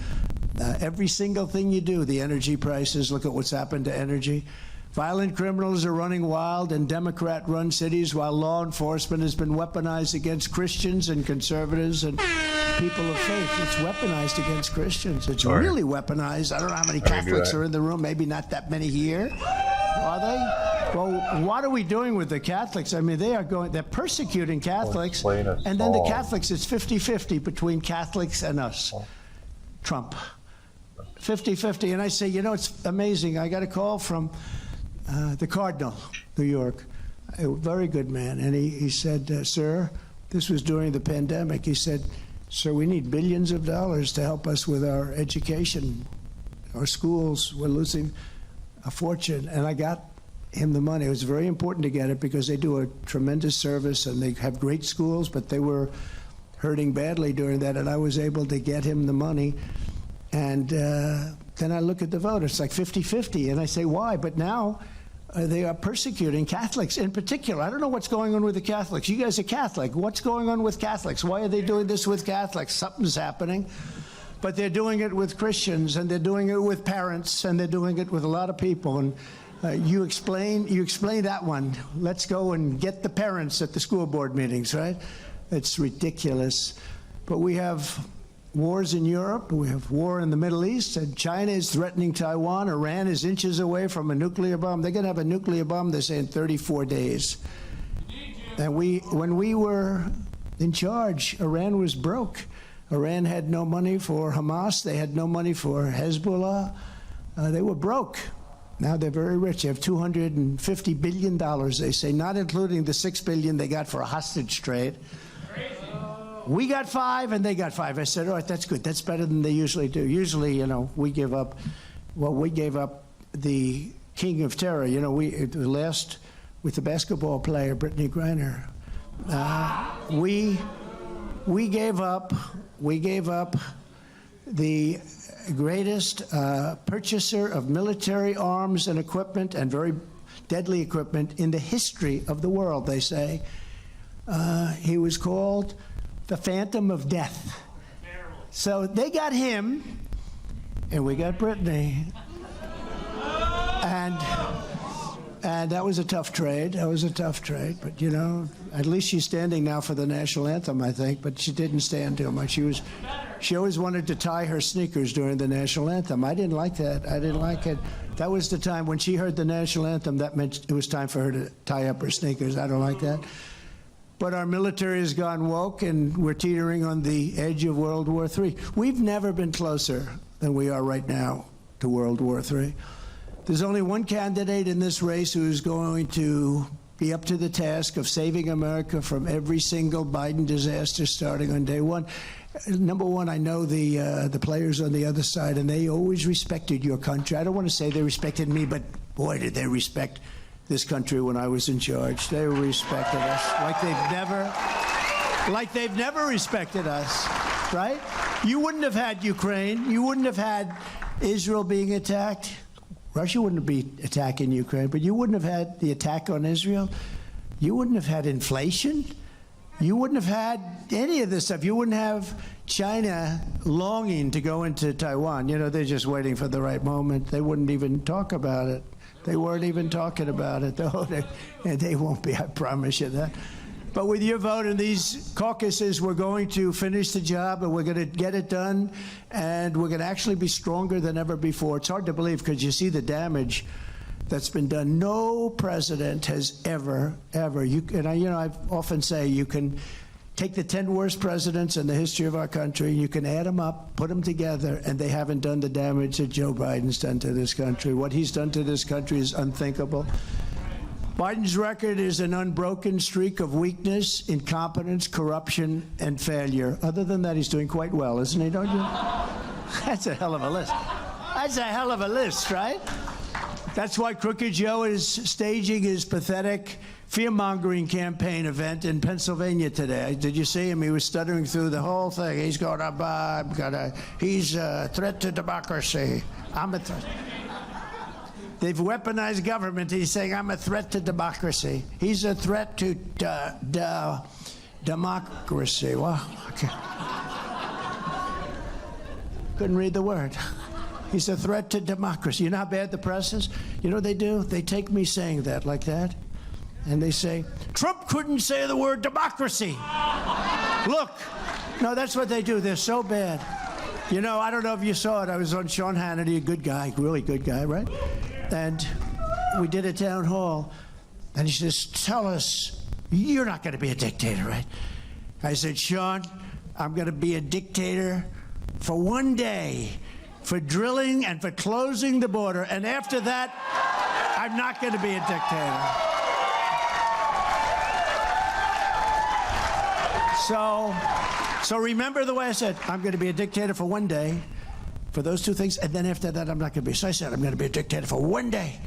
every single thing you do, the energy prices, look at what's happened to energy. Violent criminals are running wild in Democrat-run cities while law enforcement has been weaponized against Christians and conservatives and people of faith. It's weaponized against Christians. It's really weaponized. I don't know how many Catholics are in the room. Maybe not that many here. Are they? Well, what are we doing with the Catholics? I mean, they're persecuting Catholics. And then the Catholics, it's 50-50 between Catholics and us. Trump. 50-50. And I say, you know, it's amazing. I got a call from the Cardinal, New York, a very good man. And he said, sir, this was during the pandemic. He said, sir, we need billions of dollars to help us with our education. Our schools, we're losing a fortune. And I got him the money. It was very important to get it because they do a tremendous service and they have great schools, but they were hurting badly during that, and I was able to get him the money. And then I look at the vote, it's like 50-50, and I say, why? But now they are persecuting Catholics in particular. I don't know what's going on with the Catholics. You guys are Catholic. What's going on with Catholics? Why are they doing this with Catholics? Something's happening. But they're doing it with Christians, and they're doing it with parents, and they're doing it with a lot of people. And you explain that one. Let's go and get the parents at the school board meetings, right? It's ridiculous. But we have wars in Europe, we have war in the Middle East, and China is threatening Taiwan. Iran is inches away from a nuclear bomb. They're going to have a nuclear bomb, they say, in 34 days. And when we were in charge, Iran was broke. Iran had no money for Hamas. They had no money for Hezbollah. They were broke. Now they're very rich. They have $250 billion, they say, not including the $6 billion they got for a hostage trade. We got 5 and they got 5. I said, all right, that's good. That's better than they usually do. Usually, you know, we give up, well, we gave up the king of terror. You know, with the basketball player, Brittany Griner. We gave up the greatest purchaser of military arms and equipment, and very deadly equipment, in the history of the world, they say. He was called the Phantom of Death. So they got him, and we got Brittany. And that was a tough trade. That was a tough trade. But, you know, at least she's standing now for the national anthem, I think. But she didn't stand too much. She always wanted to tie her sneakers during the national anthem. I didn't like that. I didn't like it. That was the time when she heard the national anthem, that meant it was time for her to tie up her sneakers. I don't like that. But our military has gone woke, and we're teetering on the edge of World War III. We've never been closer than we are right now to World War III. There's only one candidate in this race who's going to be up to the task of saving America from every single Biden disaster starting on day one. Number one, I know the players on the other side, and they always respected your country. I don't want to say they respected me, but boy, did they respect this country when I was in charge. They respected us like they've never respected us, right? You wouldn't have had Ukraine. You wouldn't have had Israel being attacked. Russia wouldn't be attacking Ukraine, but you wouldn't have had the attack on Israel. You wouldn't have had inflation. You wouldn't have had any of this stuff. You wouldn't have China longing to go into Taiwan. You know, they're just waiting for the right moment. They wouldn't even talk about it. They weren't even talking about it, though. And they won't be, I promise you that. But with your vote in these caucuses, we're going to finish the job, and we're going to get it done, and we're going to actually be stronger than ever before. It's hard to believe because you see the damage that's been done. No president has ever, I often say you can take the 10 worst presidents in the history of our country, you can add them up, put them together, and they haven't done the damage that Joe Biden's done to this country. What he's done to this country is unthinkable. Biden's record is an unbroken streak of weakness, incompetence, corruption, and failure. Other than that, he's doing quite well, isn't he, don't you? That's a hell of a list. That's a hell of a list, right? That's why Crooked Joe is staging his pathetic fear-mongering campaign event in Pennsylvania today. Did you see him? He was stuttering through the whole thing. He's going, he's a threat to democracy. I'm a threat. They've weaponized government. He's saying, I'm a threat to democracy. He's a threat to democracy. Well, okay. Couldn't read the word. He's a threat to democracy. You know how bad the press is? You know what they do? They take me saying that like that, and they say, Trump couldn't say the word democracy. Look. No, that's what they do. They're so bad. You know, I don't know if you saw it. I was on Sean Hannity, a good guy, really good guy, right? And we did a town hall, and he says, tell us, you're not going to be a dictator, right? I said, Sean, I'm going to be a dictator for one day, for drilling and for closing the border. And after that, I'm not going to be a dictator. So remember the way I said, I'm going to be a dictator for one day, for those two things, and then after that, I'm not going to be. So I said, I'm going to be a dictator for one day,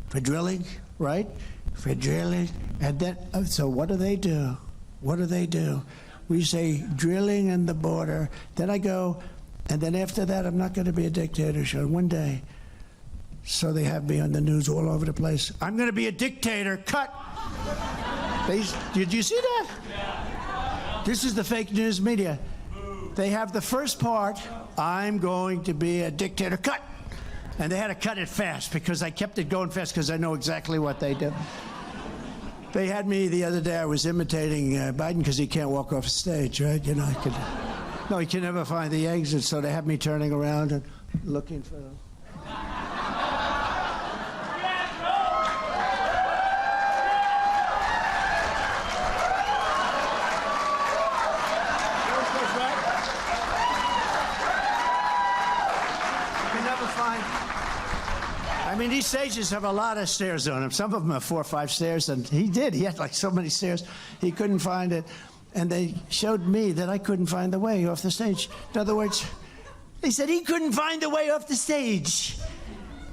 for drilling, right? For drilling, and then, so what do they do? What do they do? We say drilling in the border. Then I go, and then after that, I'm not going to be a dictator, Sean, one day. So they have me on the news all over the place. I'm going to be a dictator. Cut. Did you see that? This is the fake news media. They have the first part, I'm going to be a dictator. Cut. And they had to cut it fast because I kept it going fast because I know exactly what they do. They had me the other day, I was imitating Biden because he can't walk off the stage, right? You know, he can never find the exit, so they have me turning around and looking for them. I mean, these stages have a lot of stairs on them. Some of them have 4 or 5 stairs, and he had like so many stairs, he couldn't find it. And they showed me that I couldn't find the way off the stage. In other words, they said he couldn't find the way off the stage.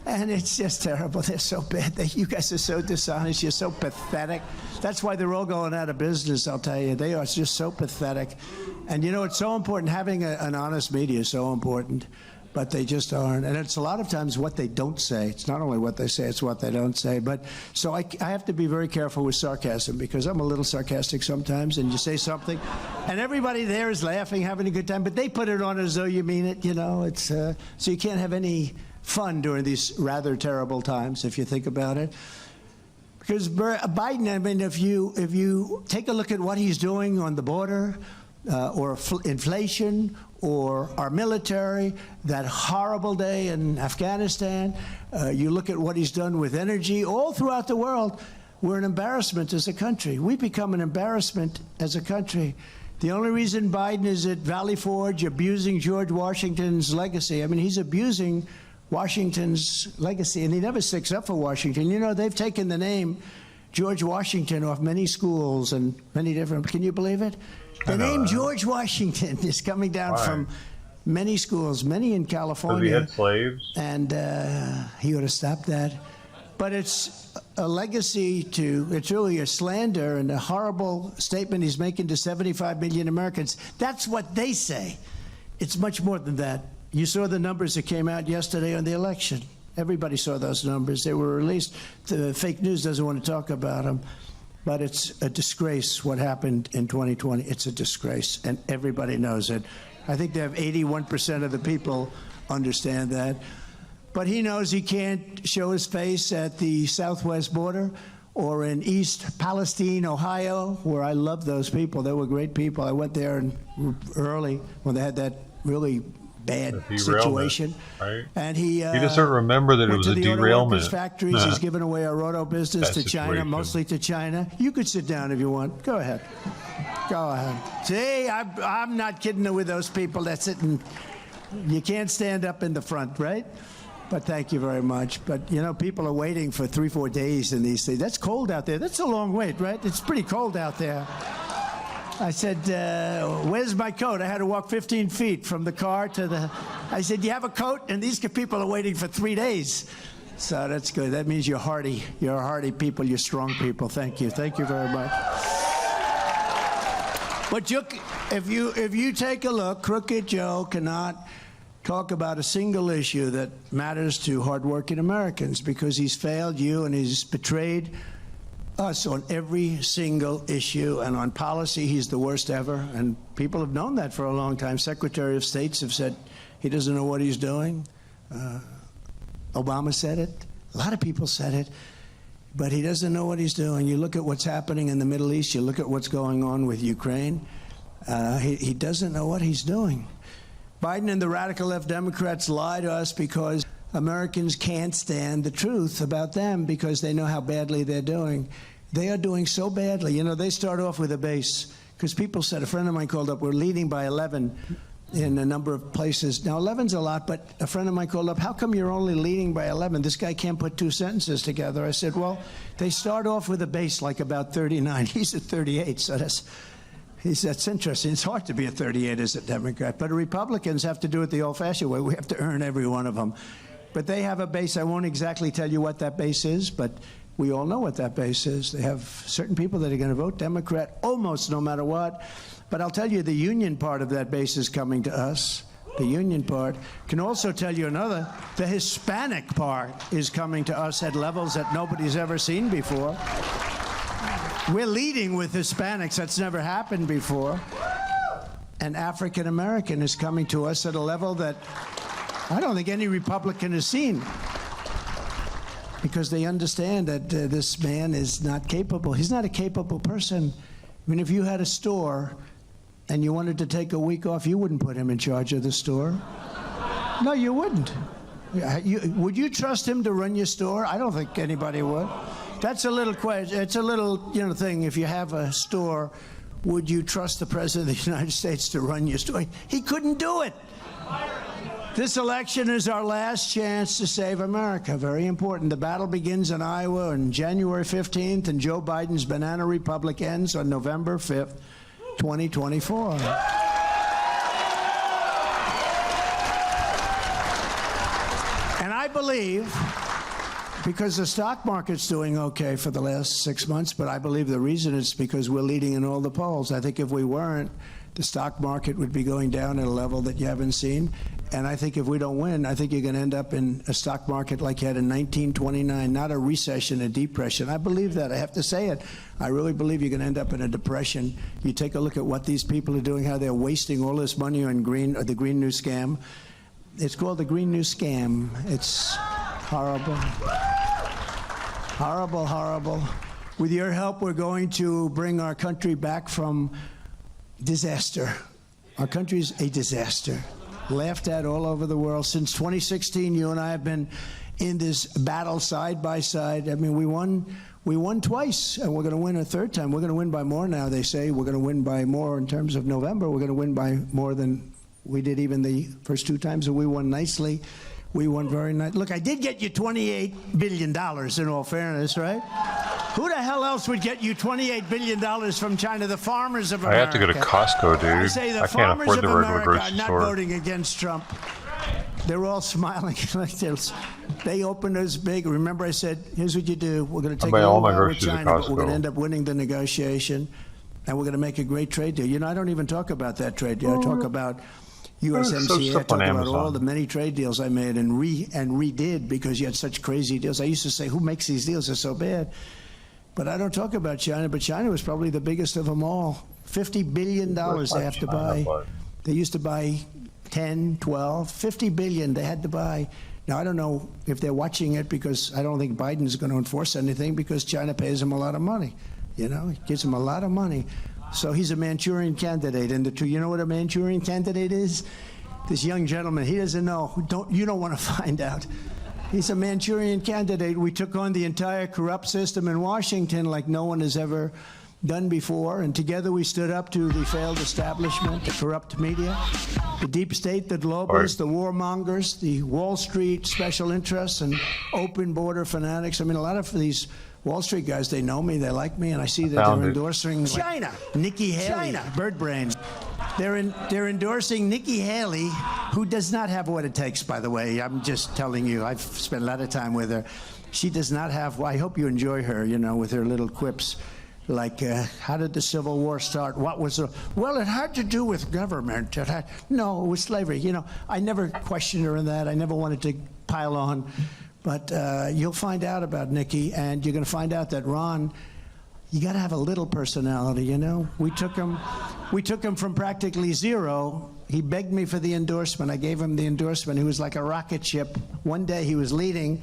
And it's just terrible. They're so bad. You guys are so dishonest. You're so pathetic. That's why they're all going out of business, I'll tell you. They are just so pathetic. And you know, it's so important. Having an honest media is so important. But they just aren't. And it's a lot of times what they don't say. It's not only what they say, it's what they don't say. But so I have to be very careful with sarcasm because I'm a little sarcastic sometimes, and you say something, and everybody there is laughing, having a good time, but they put it on as though you mean it, you know. It's so you can't have any fun during these rather terrible times if you think about it. Because Biden, I mean, if you take a look at what he's doing on the border, or inflation, or our military, that horrible day in Afghanistan, you look at what he's done with energy, all throughout the world, we're an embarrassment as a country. We become an embarrassment as a country. The only reason Biden is at Valley Forge abusing George Washington's legacy, I mean, he's abusing Washington's legacy, and he never sticks up for Washington. You know, they've taken the name George Washington off many schools and many different, can you believe it? The name George Washington is coming down from many schools, many in California. Because he had slaves? And he ought to stop that. But it's a legacy it's really a slander and a horrible statement he's making to 75 million Americans. That's what they say. It's much more than that. You saw the numbers that came out yesterday on the election. Everybody saw those numbers. They were released. The fake news doesn't want to talk about them. But it's a disgrace what happened in 2020. It's a disgrace, and everybody knows it. I think they have 81% of the people understand that. But he knows he can't show his face at the southwest border or in East Palestine, Ohio, where I love those people. They were great people. I went there early when they had that really bad situation, right? And he doesn't remember that it was a derailment. Factories. He's given away our auto business to China, mostly to China. You could sit down if you want. Go ahead. Go ahead. See, I'm not kidding with those people that sit and you can't stand up in the front, right? But thank you very much. But you know, people are waiting for 3-4 days in these things. That's cold out there. That's a long wait, right? It's pretty cold out there. I said, where's my coat? I had to walk 15 feet from the car to the... I said, do you have a coat? And these people are waiting for 3 days. So that's good. That means you're hardy. You're hardy people. You're strong people. Thank you. Thank you very much. But if you take a look, Crooked Joe cannot talk about a single issue that matters to hardworking Americans because he's failed you and he's betrayed us on every single issue, and on policy he's the worst ever, and people have known that for a long time. Secretary of States have said he doesn't know what he's doing. Obama said it. A lot of people said it, but he doesn't know what he's doing. You look at what's happening in the Middle East, you look at what's going on with Ukraine, he doesn't know what he's doing. Biden and the radical left Democrats lie to us because Americans can't stand the truth about them because they know how badly they're doing. They are doing so badly. You know, they start off with a base because people said, a friend of mine called up, we're leading by 11 in a number of places. Now, 11's a lot, but a friend of mine called up, how come you're only leading by 11? This guy can't put 2 sentences together. I said, well, they start off with a base like about 39. He's at 38, so that's interesting. It's hard to be at 38 as a Democrat, but Republicans have to do it the old-fashioned way. We have to earn every one of them. But they have a base. I won't exactly tell you what that base is, but We all know what that base is. They have certain people that are going to vote Democrat almost no matter what. But I'll tell you, the union part of that base is coming to us. The union part. Can also tell you another, the Hispanic part is coming to us at levels that nobody's ever seen before. We're leading with Hispanics. That's never happened before. And African American is coming to us at a level that I don't think any Republican has seen. Because they understand that this man is not capable. He's not a capable person. I mean, if you had a store and you wanted to take a week off, you wouldn't put him in charge of the store. No, you wouldn't. Would you trust him to run your store? I don't think anybody would. That's a little question. It's a little, thing. If you have a store, would you trust the President of the United States to run your store? He couldn't do it. This election is our last chance to save America. Very important. The battle begins in Iowa on January 15th, and Joe Biden's banana republic ends on November 5th. 2024. And I believe, because the stock market's doing okay for the last 6 months, but I believe the reason is because we're leading in all the polls. I think if we weren't, the stock market would be going down at a level that you haven't seen. And I think if we don't win, I think you're going to end up in a stock market like you had in 1929, not a recession, a depression. I believe that. I have to say it. I really believe you're going to end up in a depression. You take a look at what these people are doing, how they're wasting all this money on the Green New Scam. It's called the Green New Scam. It's horrible. Horrible, horrible. With your help, we're going to bring our country back from disaster. Our country's a disaster. Laughed at all over the world. Since 2016, you and I have been in this battle side by side. I mean, we won twice, and we're going to win a third time. We're going to win by more now, they say. We're going to win by more in terms of November. We're going to win by more than we did even the first two times, and we won nicely. We won very nice. Look, I did get you $28 billion, in all fairness, right? Who the hell else would get you $28 billion from China? The farmers of America. I have to go to Costco, dude. I say the I can't farmers afford the of regular America grocery are not store. voting against Trump. They're all smiling like this. They opened us big. Remember I said, here's what you do. We're going to take buy all over my with groceries at China, but we're going Costco. to end up winning the negotiation, and we're going to make a great trade deal. You know, I don't even talk about that trade deal. I talk about USMCA. I talk about all the many trade deals I made and redid because you had such crazy deals. I used to say, who makes these deals? They're so bad. But I don't talk about China, but China was probably the biggest of them all. $50 billion they have to buy. They used to buy 10, 12, 50 billion they had to buy. Now, I don't know if they're watching it because I don't think Biden's going to enforce anything because China pays him a lot of money. You know, it gives him a lot of money. So he's a Manchurian candidate. And you know what a Manchurian candidate is? This young gentleman, he doesn't know. You don't want to find out. He's a Manchurian candidate. We took on the entire corrupt system in Washington like no one has ever done before. And together we stood up to the failed establishment, the corrupt media, the deep state, the globalists, the warmongers, the Wall Street special interests, and open border fanatics. I mean, a lot of these Wall Street guys, they know me, they like me, and I see that they're endorsing China. Nikki Haley, bird brain. They're endorsing Nikki Haley, who does not have what it takes, by the way. I'm just telling you, I've spent a lot of time with her. She does not have, well, I hope you enjoy her, you know, with her little quips. Like, how did the Civil War start? What was the, well, it had to do with government. No, it was slavery. You know, I never questioned her in that. I never wanted to pile on. But you'll find out about Nikki, and you're going to find out that Ron, you got to have a little personality, you know? We took him from practically zero. He begged me for the endorsement. I gave him the endorsement. He was like a rocket ship. One day he was leading,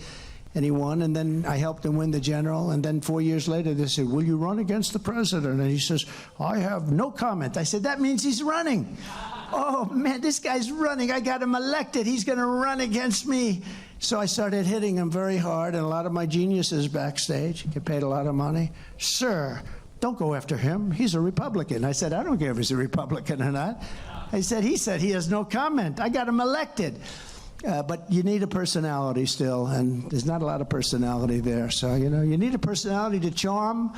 and he won, and then I helped him win the general, and then 4 years later they said, will you run against the president? And he says, I have no comment. I said, that means he's running. Oh, man, this guy's running. I got him elected. He's going to run against me. So I started hitting him very hard, and a lot of my geniuses backstage get paid a lot of money. Sir, don't go after him. He's a Republican. I said, I don't care if he's a Republican or not. He said he has no comment. I got him elected. But you need a personality still, and there's not a lot of personality there. So, you know, you need a personality to charm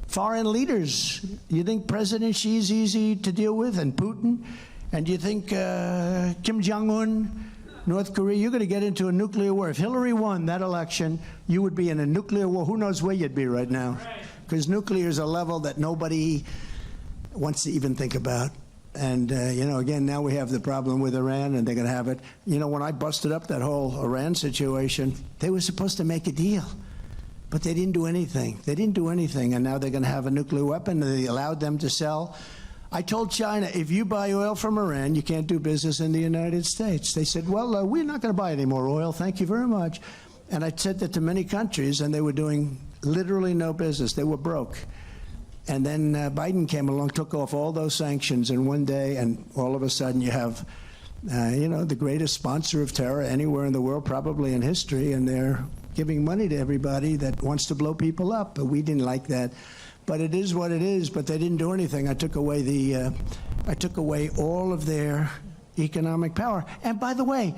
foreign leaders. You think President Xi's easy to deal with, and Putin? And do you think Kim Jong-un North Korea, you're going to get into a nuclear war. If Hillary won that election, you would be in a nuclear war. Who knows where you'd be right now? Because nuclear is a level that nobody wants to even think about. And, you know, again, now we have the problem with Iran, and they're going to have it. You know, when I busted up that whole Iran situation, they were supposed to make a deal. But they didn't do anything. They didn't do anything, and now they're going to have a nuclear weapon. They allowed them to sell. I told China, if you buy oil from Iran, you can't do business in the United States. They said, well, we're not going to buy any more oil. Thank you very much. And I said that to many countries, and they were doing literally no business. They were broke. And then Biden came along, took off all those sanctions in one day, and all of a sudden you have, you know, the greatest sponsor of terror anywhere in the world, probably in history, and they're giving money to everybody that wants to blow people up. But we didn't like that. But it is what it is. But they didn't do anything. I took away all of their economic power. And by the way,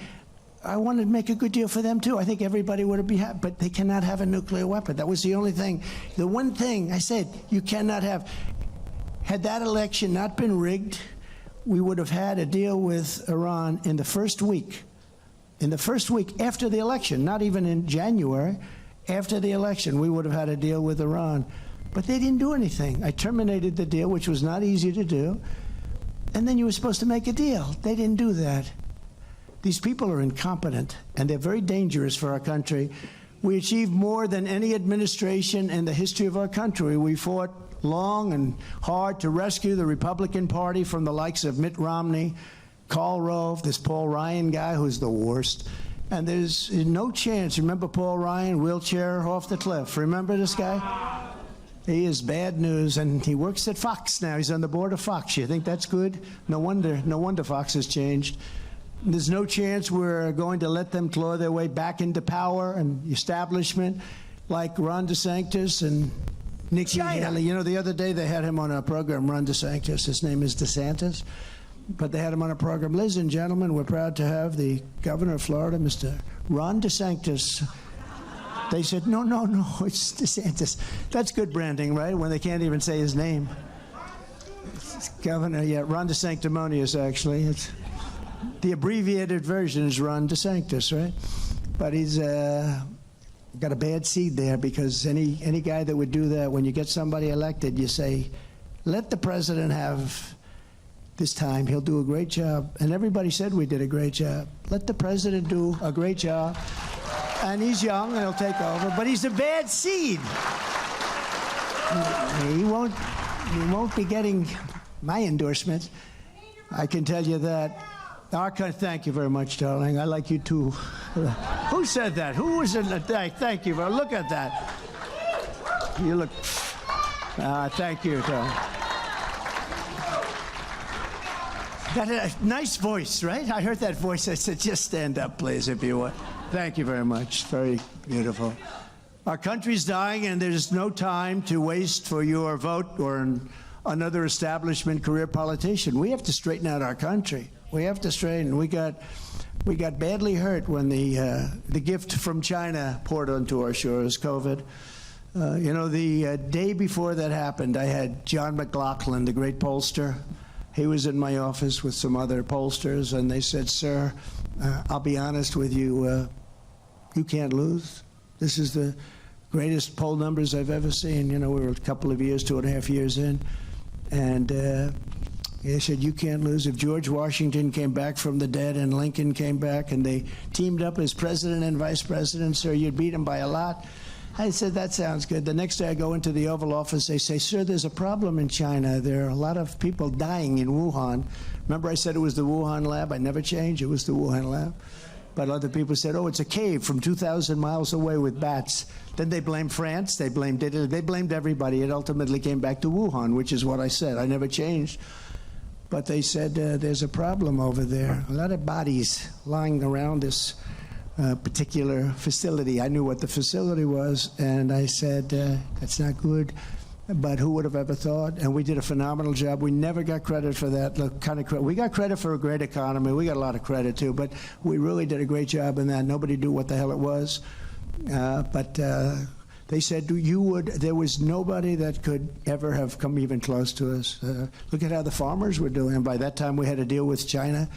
I wanted to make a good deal for them too. I think everybody would be happy. But they cannot have a nuclear weapon. That was the only thing. The one thing I said, you cannot have. Had that election not been rigged, we would have had a deal with Iran in the first week. In the first week after the election, not even in January, after the election, we would have had a deal with Iran. But they didn't do anything. I terminated the deal, which was not easy to do. And then you were supposed to make a deal. They didn't do that. These people are incompetent, and they're very dangerous for our country. We achieved more than any administration in the history of our country. We fought long and hard to rescue the Republican Party from the likes of Mitt Romney, Karl Rove, this Paul Ryan guy who's the worst. And there's no chance. Remember Paul Ryan, wheelchair off the cliff? Remember this guy? He is bad news, and he works at Fox now. He's on the board of Fox. You think that's good? No wonder Fox has changed. There's no chance we're going to let them claw their way back into power and establishment like Ron DeSantis and Nikki Haley. You know, the other day they had him on a program, Ron DeSantis. His name is DeSantis. But they had him on a program. Ladies and gentlemen, we're proud to have the governor of Florida, Mr. Ron DeSantis. They said, no, it's DeSantis. That's good branding, right? When they can't even say his name. It's governor, yeah, Ron DeSanctimonious, actually. It's, the abbreviated version is Ron DeSantis, right? But he's got a bad seed there, because any guy that would do that, when you get somebody elected, you say, let the president have this time. He'll do a great job. And everybody said we did a great job. Let the president do a great job. And he's young, and he'll take over. But he's a bad seed. He won't be getting my endorsement. I can tell you that. Thank you very much, darling. I like you too. Who said that? Who was in the thank you. Look at that. You look. Thank you, darling. Got a nice voice, right? I heard that voice. I said, just stand up, please, if you want. Thank you very much. Very beautiful. Our country's dying, and there's no time to waste for your vote or another establishment career politician. We have to straighten out our country. We have to straighten. We got badly hurt when the gift from China poured onto our shores, COVID. You know, the day before that happened, I had John McLaughlin, the great pollster. He was in my office with some other pollsters, and they said, sir, I'll be honest with you, you can't lose. This is the greatest poll numbers I've ever seen. You know, we were a couple of years, 2.5 years in, and they said, you can't lose. If George Washington came back from the dead and Lincoln came back and they teamed up as president and vice president, sir, you'd beat them by a lot. I said, that sounds good. The next day I go into the Oval Office, they say, sir, there's a problem in China. There are a lot of people dying in Wuhan. Remember I said it was the Wuhan lab? I never changed. It was the Wuhan lab. But other people said, oh, it's a cave from 2,000 miles away with bats. Then they blamed France. They blamed Italy. They blamed everybody. It ultimately came back to Wuhan, which is what I said. I never changed. But they said, there's a problem over there. A lot of bodies lying around this particular facility. I knew what the facility was, and I said, that's not good. But who would have ever thought? And we did a phenomenal job. We never got credit for that kind of credit. We got credit for a great economy. We got a lot of credit too, but we really did a great job in that. Nobody knew what the hell it was. But they said there was nobody that could ever have come even close to us. Look at how the farmers were doing. And by that time we had to deal with China.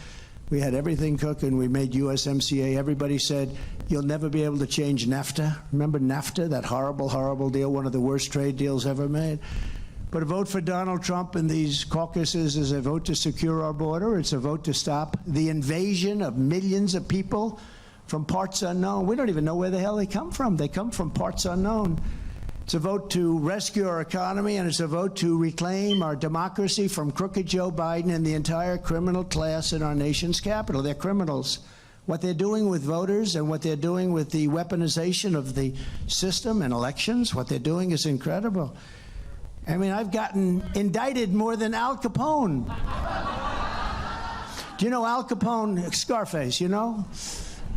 We had everything cooking. We made USMCA. Everybody said, you'll never be able to change NAFTA. Remember NAFTA, that horrible, horrible deal, one of the worst trade deals ever made? But a vote for Donald Trump in these caucuses is a vote to secure our border. It's a vote to stop the invasion of millions of people from parts unknown. We don't even know where the hell they come from. They come from parts unknown. It's a vote to rescue our economy, and it's a vote to reclaim our democracy from crooked Joe Biden and the entire criminal class in our nation's capital. They're criminals. What they're doing with voters and what they're doing with the weaponization of the system and elections, what they're doing is incredible. I mean, I've gotten indicted more than Al Capone. Do you know Al Capone, Scarface, you know?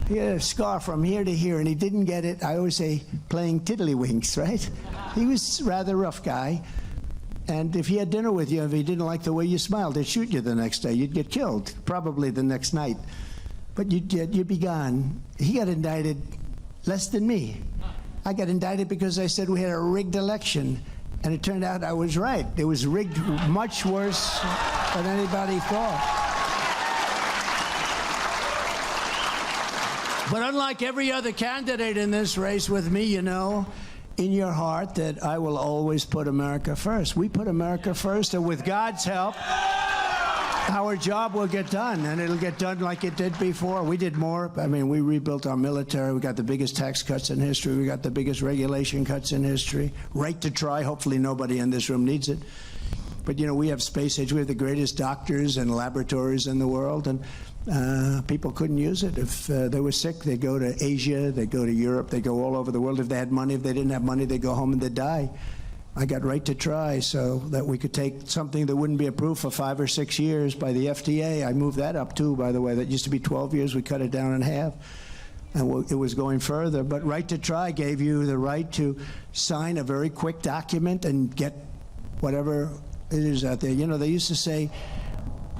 He had a scar from here to here, and he didn't get it. I always say playing tiddlywinks, right? He was a rather rough guy. And if he had dinner with you, if he didn't like the way you smiled, they'd shoot you the next day. You'd get killed, probably the next night. But you'd be gone. He got indicted less than me. I got indicted because I said we had a rigged election. And it turned out I was right. It was rigged much worse than anybody thought. But unlike every other candidate in this race with me, you know, in your heart that I will always put America first. We put America first, and with God's help, our job will get done, and it'll get done like it did before. We did more. I mean, we rebuilt our military. We got the biggest tax cuts in history. We got the biggest regulation cuts in history. Right to try. Hopefully nobody in this room needs it. But, you know, we have space age. We have the greatest doctors and laboratories in the world, and people couldn't use it. If they were sick, they'd go to Asia, they'd go to Europe, they'd go all over the world. If they had money, if they didn't have money, they'd go home and they'd die. I got right to try so that we could take something that wouldn't be approved for 5 or 6 years by the FDA. I moved that up too, by the way. That used to be 12 years. We cut it down in half. And it was going further. But right to try gave you the right to sign a very quick document and get whatever it is out there. You know, they used to say,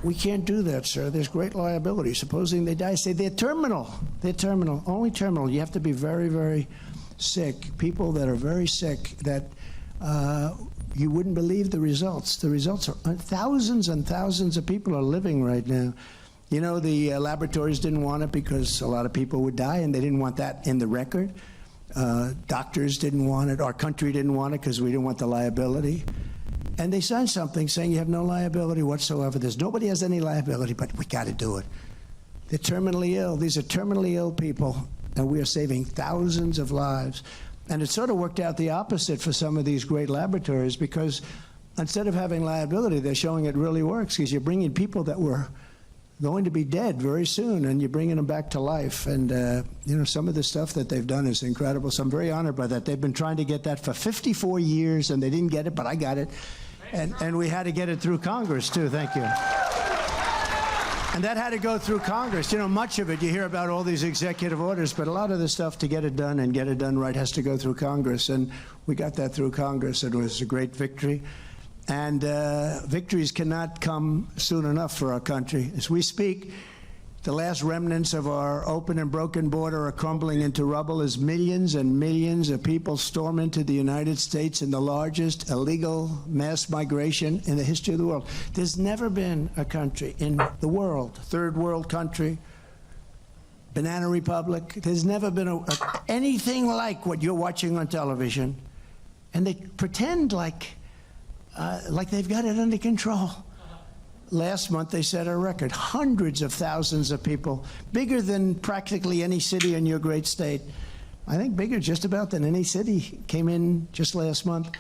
we can't do that, sir. There's great liability. Supposing they die, say they're terminal. They're terminal, only terminal. You have to be very, very sick. People that are very sick that you wouldn't believe the results. The results are thousands and thousands of people are living right now. You know, the laboratories didn't want it because a lot of people would die, and they didn't want that in the record. Doctors didn't want it. Our country didn't want it because we didn't want the liability. And they signed something saying you have no liability whatsoever. Nobody has any liability, but we got to do it. They're terminally ill. These are terminally ill people, and we are saving thousands of lives. And it sort of worked out the opposite for some of these great laboratories, because instead of having liability, they're showing it really works, because you're bringing people that were going to be dead very soon, and you're bringing them back to life. And, you know, some of the stuff that they've done is incredible. So I'm very honored by that. They've been trying to get that for 54 years, and they didn't get it, but I got it. And we had to get it through Congress, too. Thank you. And that had to go through Congress. You know, much of it, you hear about all these executive orders, but a lot of the stuff to get it done and get it done right has to go through Congress. And we got that through Congress. It was a great victory. And victories cannot come soon enough for our country. As we speak, the last remnants of our open and broken border are crumbling into rubble as millions and millions of people storm into the United States in the largest illegal mass migration in the history of the world. There's never been a country in the world, third world country, banana republic, there's never been anything like what you're watching on television. And they pretend like they've got it under control. Last month, they set a record. Hundreds of thousands of people, bigger than practically any city in your great state. I think bigger just about than any city came in just last month.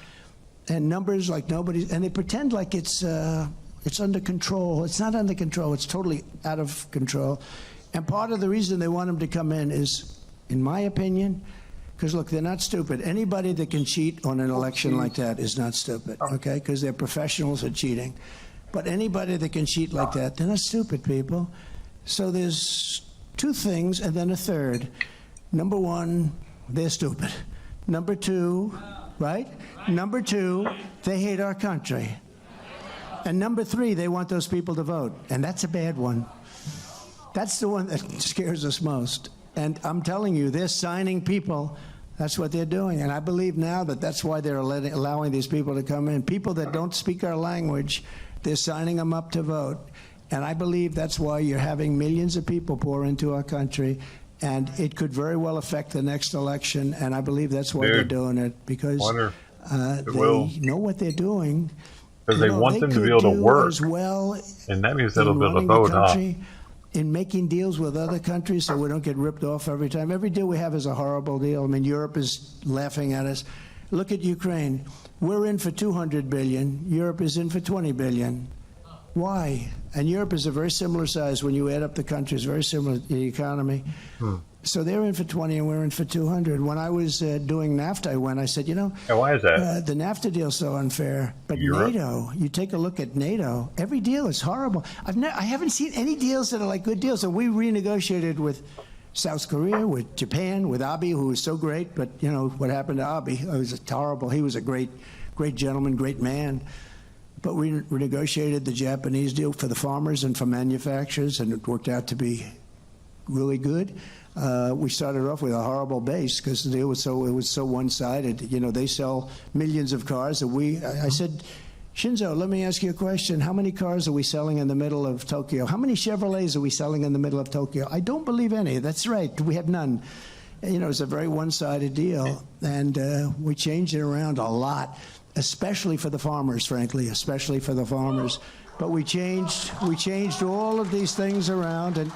And numbers like nobody's, and they pretend like it's under control. It's not under control. It's totally out of control. And part of the reason they want them to come in is, in my opinion, because, look, they're not stupid. Anybody that can cheat on an election like that is not stupid, okay? Because they're professionals at cheating. But anybody that can cheat like that, they're not stupid people. So there's two things and then a third. Number one, they're stupid. Number two, right? Number two, they hate our country. And number three, they want those people to vote. And that's a bad one. That's the one that scares us most. And I'm telling you, they're signing people. That's what they're doing. And I believe now that that's why they're allowing these people to come in. People that don't speak our language, they're signing them up to vote. And I believe that's why you're having millions of people pour into our country, and it could very well affect the next election, and I believe that's why they're doing it, because they know what they're doing. Because they want them to be able to work, and that means they'll be able to vote, huh? In making deals with other countries so we don't get ripped off every time. Every deal we have is a horrible deal. I mean, Europe is laughing at us. Look at Ukraine. We're in for $200 billion. Europe is in for $20 billion. Why? And Europe is a very similar size when you add up the countries, very similar in the economy. So they're in for 20 and we're in for 200. When I was doing NAFTA, I said, why is that? The NAFTA deal is so unfair. But NATO, you take a look at NATO, every deal is horrible. I haven't seen any deals that are like good deals. And we renegotiated with South Korea, with Japan, with Abe, who was so great. But, what happened to Abe? It was horrible. He was a great gentleman, great man. But we renegotiated the Japanese deal for the farmers and for manufacturers, and it worked out to be really good. We started off with a horrible base because the deal was so one-sided. They sell millions of cars, and I said, Shinzo, let me ask you a question. How many cars are we selling in the middle of Tokyo? How many Chevrolets are we selling in the middle of Tokyo? I don't believe any. That's right. We have none. It's a very one-sided deal, and we changed it around a lot, especially for the farmers, frankly, especially for the farmers. But we changed all of these things around, and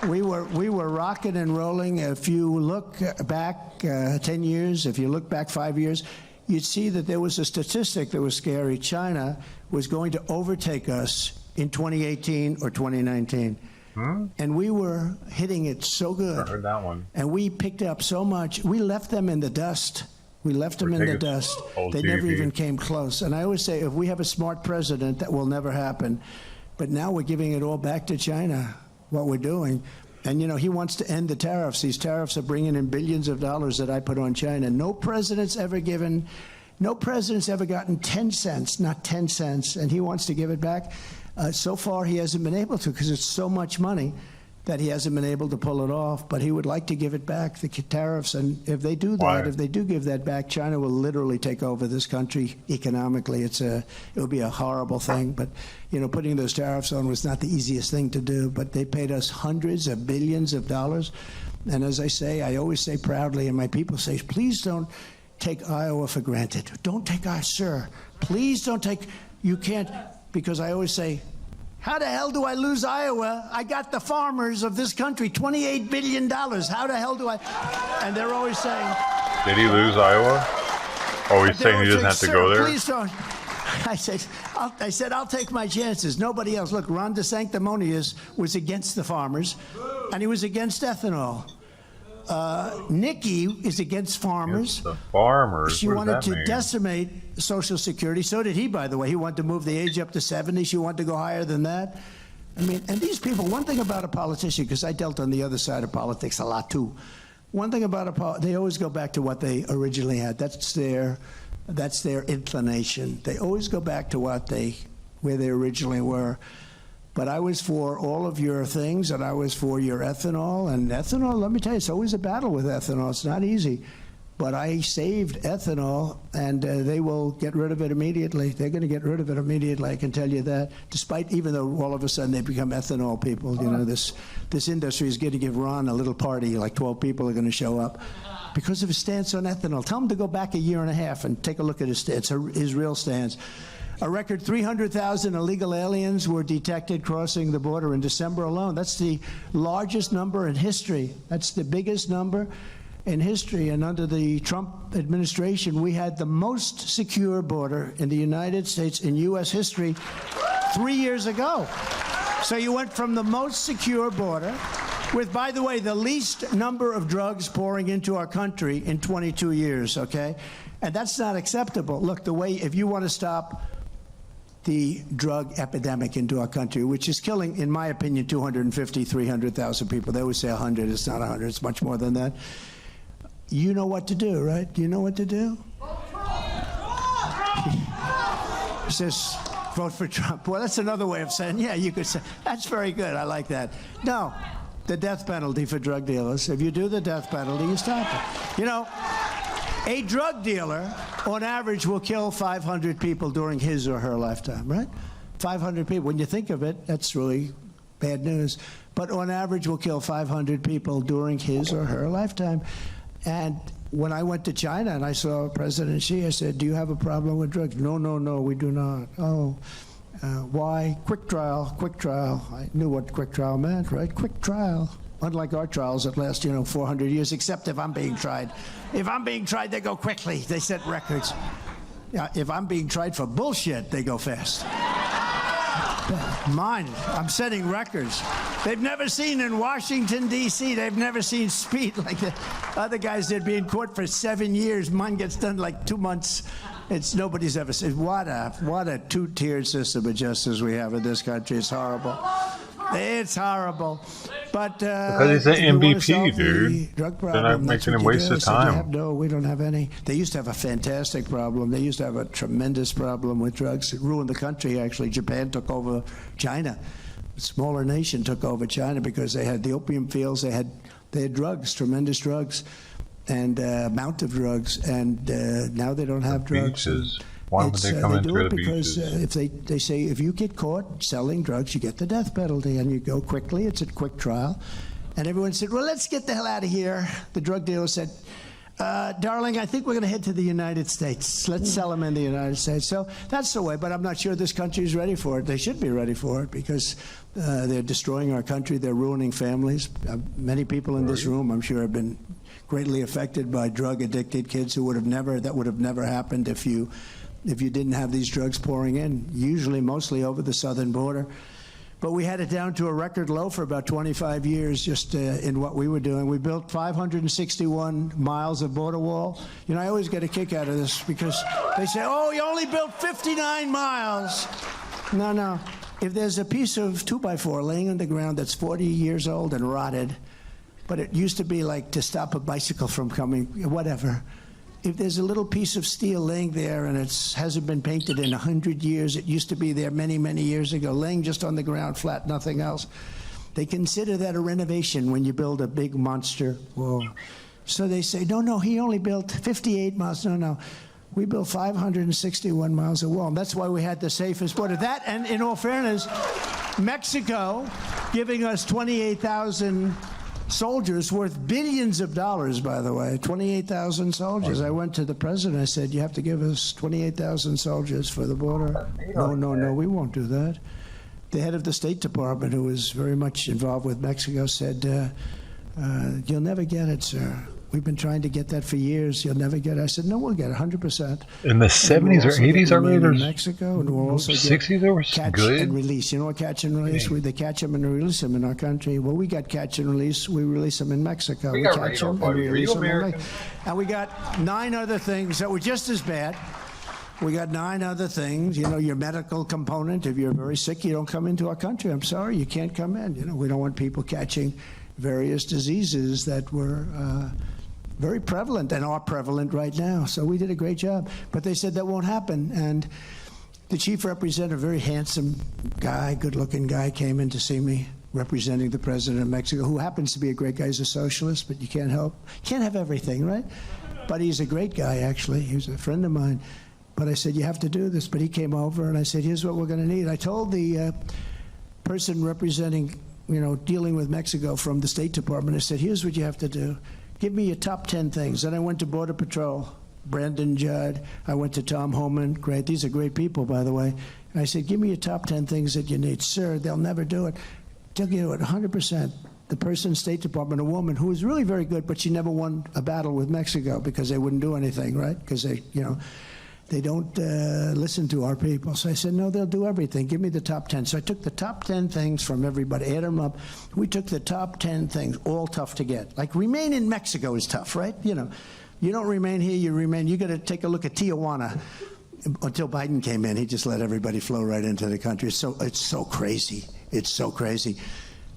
we were rocking and rolling. If you look back 10 years, if you look back 5 years, you'd see that there was a statistic that was scary. China was going to overtake us in 2018 or 2019. And we were hitting it so good. I heard that one. And we picked up so much. We left them in the dust. We left them in the dust. They never even came close. And I always say, if we have a smart president, that will never happen. But now we're giving it all back to China, what we're doing. And, he wants to end the tariffs. These tariffs are bringing in billions of dollars that I put on China. No president's ever gotten 10 cents, not 10 cents, and he wants to give it back. So far, he hasn't been able to because it's so much money that he hasn't been able to pull it off, but he would like to give it back, the tariffs. And if they do that, if they do give that back, China will literally take over this country economically. It will be a horrible thing. But, putting those tariffs on was not the easiest thing to do, but they paid us hundreds of billions of dollars. And as I always say proudly, and my people say, please don't take Iowa for granted. Don't take sir. Please don't you can't, because I always say, how the hell do I lose Iowa? I got the farmers of this country, $28 billion. How the hell do I? And they're always saying. Did he lose Iowa? Oh, he's saying he doesn't have to go there? Please don't. I said, I'll take my chances. Nobody else. Look, Ron DeSanctimonious was against the farmers, and he was against ethanol. Nikki is against farmers. The farmers. She wanted to decimate Social Security. So did he, by the way. He wanted to move the age up to 70. She wanted to go higher than that. I mean, and these people, one thing about a politician, because I dealt on the other side of politics a lot too. One thing about they always go back to what they originally had. That's their inclination. They always go back to where they originally were. But I was for all of your things, and I was for your ethanol. And ethanol, let me tell you, it's always a battle with ethanol. It's not easy. But I saved ethanol, and they will get rid of it immediately. They're going to get rid of it immediately, I can tell you that. Even though all of a sudden they become ethanol people. This industry is going to give Ron a little party, like 12 people are going to show up because of his stance on ethanol. Tell him to go back a year and a half and take a look at his stance, his real stance. A record 300,000 illegal aliens were detected crossing the border in December alone. That's the largest number in history. That's the biggest number in history. And under the Trump administration, we had the most secure border in the United States in U.S. history 3 years ago. So you went from the most secure border with, by the way, the least number of drugs pouring into our country in 22 years, okay? And that's not acceptable. Look, if you want to stop the drug epidemic into our country, which is killing, in my opinion, 250, 300,000 people. They always say 100. It's not 100. It's much more than that. You know what to do, right? Do you know what to do? He says, vote for Trump. Well, that's another way of saying, yeah, you could say, that's very good. I like that. No, the death penalty for drug dealers. If you do the death penalty, you stop it. A drug dealer, on average, will kill 500 people during his or her lifetime, right? 500 people. When you think of it, that's really bad news. But on average, we'll kill 500 people during his or her lifetime. And when I went to China and I saw President Xi, I said, do you have a problem with drugs? No, we do not. Oh, why? Quick trial. I knew what quick trial meant, right? Quick trial. Unlike our trials that last, 400 years, except if I'm being tried. If I'm being tried, they go quickly. They set records. Yeah, if I'm being tried for bullshit, they go fast. Mine, I'm setting records. They've never seen in Washington, D.C., they've never seen speed like the other guys that be in court for 7 years. Mine gets done like 2 months. Nobody's ever seen. What a two-tiered system of justice we have in this country. It's horrible. It's horrible. But because he's an MVP, dude. They're not making him waste his time. No, we don't have any. They used to have a fantastic problem. They used to have a tremendous problem with drugs. It ruined the country, actually. Japan took over China. A smaller nation took over China because they had the opium fields. They had drugs, tremendous drugs, and amount of drugs. And now they don't have drugs. Beaches. Why would they come into the beaches? If they say if you get caught selling drugs, you get the death penalty, and you go quickly. It's a quick trial, and everyone said, "Well, let's get the hell out of here." The drug dealer said, "Darling, I think we're going to head to the United States. Let's sell them in the United States." So that's the way. But I'm not sure this country is ready for it. They should be ready for it because they're destroying our country. They're ruining families. Many people in this room, I'm sure, have been greatly affected by drug-addicted kids that would have never happened if you didn't have these drugs pouring in, usually mostly over the southern border. But we had it down to a record low for about 25 years just in what we were doing. We built 561 miles of border wall. I always get a kick out of this because they say, oh, you only built 59 miles. No. If there's a piece of 2x4 laying on the ground that's 40 years old and rotted, but it used to be like to stop a bicycle from coming, whatever. If there's a little piece of steel laying there and it hasn't been painted in 100 years, it used to be there many, many years ago, laying just on the ground flat, nothing else. They consider that a renovation when you build a big monster wall. So they say, no, he only built 58 miles. No. We built 561 miles of wall. And that's why we had the safest border. That, and in all fairness, Mexico giving us 28,000 soldiers worth billions of dollars, by the way, 28,000 soldiers. I went to the president. I said, you have to give us 28,000 soldiers for the border. No, we won't do that. The head of the State Department, who was very much involved with Mexico, said, you'll never get it, sir. We've been trying to get that for years. You'll never get it. I said, no, we'll get it, 100%. In the 70s or 80s already? In Mexico, and we'll also 60s, they were good. And release. You know what catch and release? They catch them and release them in our country. Well, we got catch and release. We release them in Mexico. We catch them and we release them in Mexico. And we got 9 other things that were just as bad. We got 9 other things. Your medical component. If you're very sick, you don't come into our country. I'm sorry, you can't come in. We don't want people catching various diseases that were very prevalent and are prevalent right now. So we did a great job. But they said that won't happen. And the chief representative, a very handsome guy, good-looking guy, came in to see me, representing the president of Mexico, who happens to be a great guy. He's a socialist, but you can't have everything, right? But he's a great guy, actually. He was a friend of mine. But I said, you have to do this. But he came over, and I said, here's what we're going to need. I told the person representing, dealing with Mexico from the State Department, I said, here's what you have to do. Give me your top 10 things. Then I went to Border Patrol, Brandon Judd. I went to Tom Homan. Great. These are great people, by the way. And I said, give me your top 10 things that you need. Sir, they'll never do it. They'll do it 100%. The person in the State Department, a woman who was really very good, but she never won a battle with Mexico because they wouldn't do anything, right? Because they don't listen to our people. So I said, no, they'll do everything. Give me the top 10. So I took the top 10 things from everybody, add them up. We took the top 10 things, all tough to get. Like remain in Mexico is tough, right? You don't remain here, you remain. You got to take a look at Tijuana. Until Biden came in, he just let everybody flow right into the country. So it's so crazy. It's so crazy.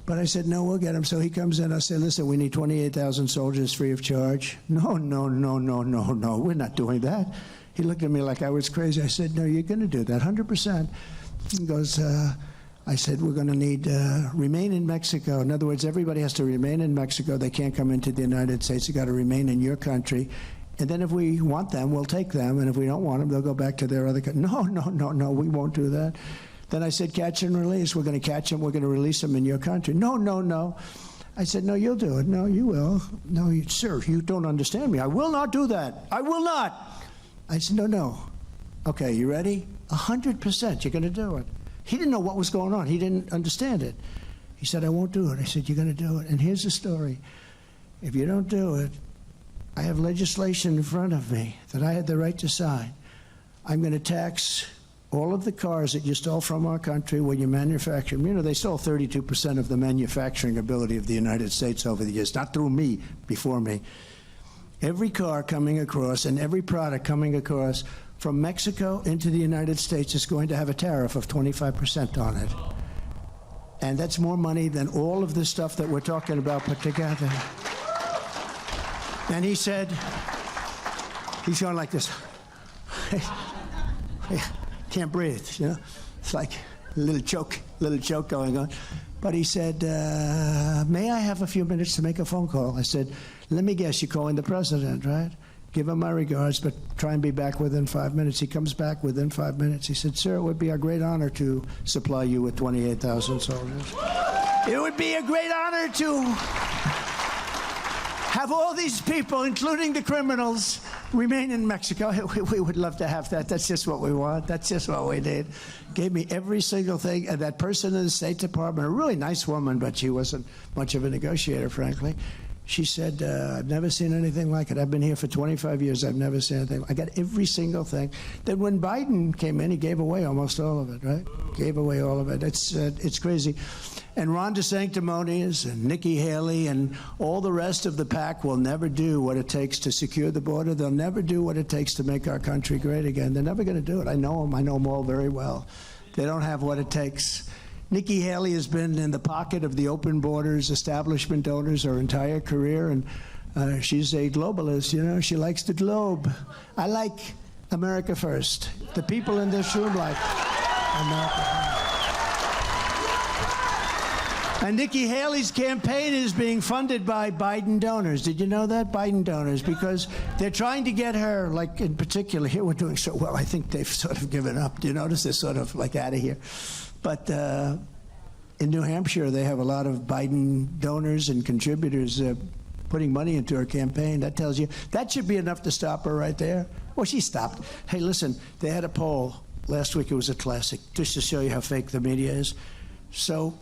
But I said, no, we'll get him. So he comes in. I said, listen, we need 28,000 soldiers free of charge. No, we're not doing that. He looked at me like I was crazy. I said, no, you're going to do that, 100%. He goes, I said, we're going to need remain in Mexico. In other words, everybody has to remain in Mexico. They can't come into the United States. They've got to remain in your country. And then if we want them, we'll take them. And if we don't want them, they'll go back to their other country. No, we won't do that. Then I said, catch and release. We're going to catch them. We're going to release them in your country. No, no, no. I said, no, you'll do it. No, you will. No, sir, you don't understand me. I will not do that. I will not. I said, no, no. Okay, you ready? 100% you're going to do it. He didn't know what was going on. He didn't understand it. He said, I won't do it. I said, you're going to do it. And here's the story. If you don't do it, I have legislation in front of me that I had the right to sign. I'm going to tax all of the cars that you stole from our country when you manufacture them. You know, they stole 32% of the manufacturing ability of the United States over the years, not through me, before me. Every car coming across and every product coming across from Mexico into the United States is going to have a tariff of 25% on it. And that's more money than all of the stuff that we're talking about put together. And he said, he's going like this. Can't breathe, you know? It's like a little choke going on. But he said, may I have a few minutes to make a phone call? I said, let me guess, you're calling the president, right? Give him my regards, but try and be back within 5 minutes. He comes back within 5 minutes. He said, sir, it would be our great honor to supply you with 28,000 soldiers. It would be a great honor to have all these people, including the criminals, remain in Mexico. We would love to have that. That's just what we want. That's just what we need. Gave me every single thing. And that person in the State Department, a really nice woman, but she wasn't much of a negotiator, frankly. She said, I've never seen anything like it. I've been here for 25 years. I've never seen anything. I got every single thing. Then when Biden came in, he gave away almost all of it, right? Gave away all of it. It's crazy. And Ron DeSanctimonious and Nikki Haley and all the rest of the pack will never do what it takes to secure the border. They'll never do what it takes to make our country great again. They're never going to do it. I know them. I know them all very well. They don't have what it takes. Nikki Haley has been in the pocket of the open borders establishment donors her entire career, and she's a globalist, you know. She likes the globe. I like America first. The people in this room like America first. And Nikki Haley's campaign is being funded by Biden donors. Did you know that? Biden donors, because they're trying to get her, like in particular, here we're doing so well, I think they've sort of given up. Do you notice they're sort of like out of here? But in New Hampshire, they have a lot of Biden donors and contributors putting money into her campaign. That tells you, that should be enough to stop her right there. Well, she stopped. Hey, listen, they had a poll last week. It was a classic, just to show you how fake the media is. So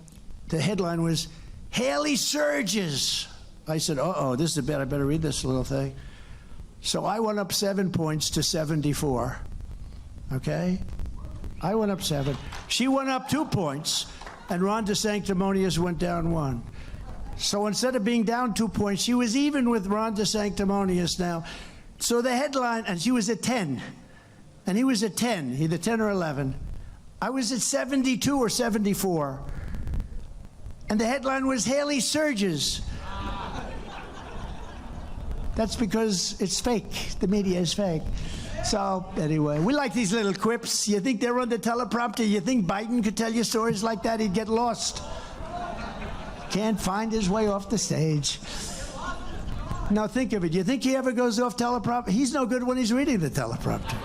the headline was, Haley surges. I said, uh-oh, this is bad. I better read this little thing. So I went up 7 points to 74, okay? I went up 7. She went up 2 points, and Ron DeSanctimonious went down 1. So instead of being down 2 points, she was even with Ron DeSanctimonious now. So the headline, and she was at 10, and he was at 10, either 10 or 11. I was at 72 or 74. And the headline was, Haley surges. That's because it's fake. The media is fake. So, anyway, we like these little quips. You think they're on the teleprompter? You think Biden could tell you stories like that? He'd get lost. Can't find his way off the stage. Now, think of it. You think he ever goes off teleprompter? He's no good when he's reading the teleprompter.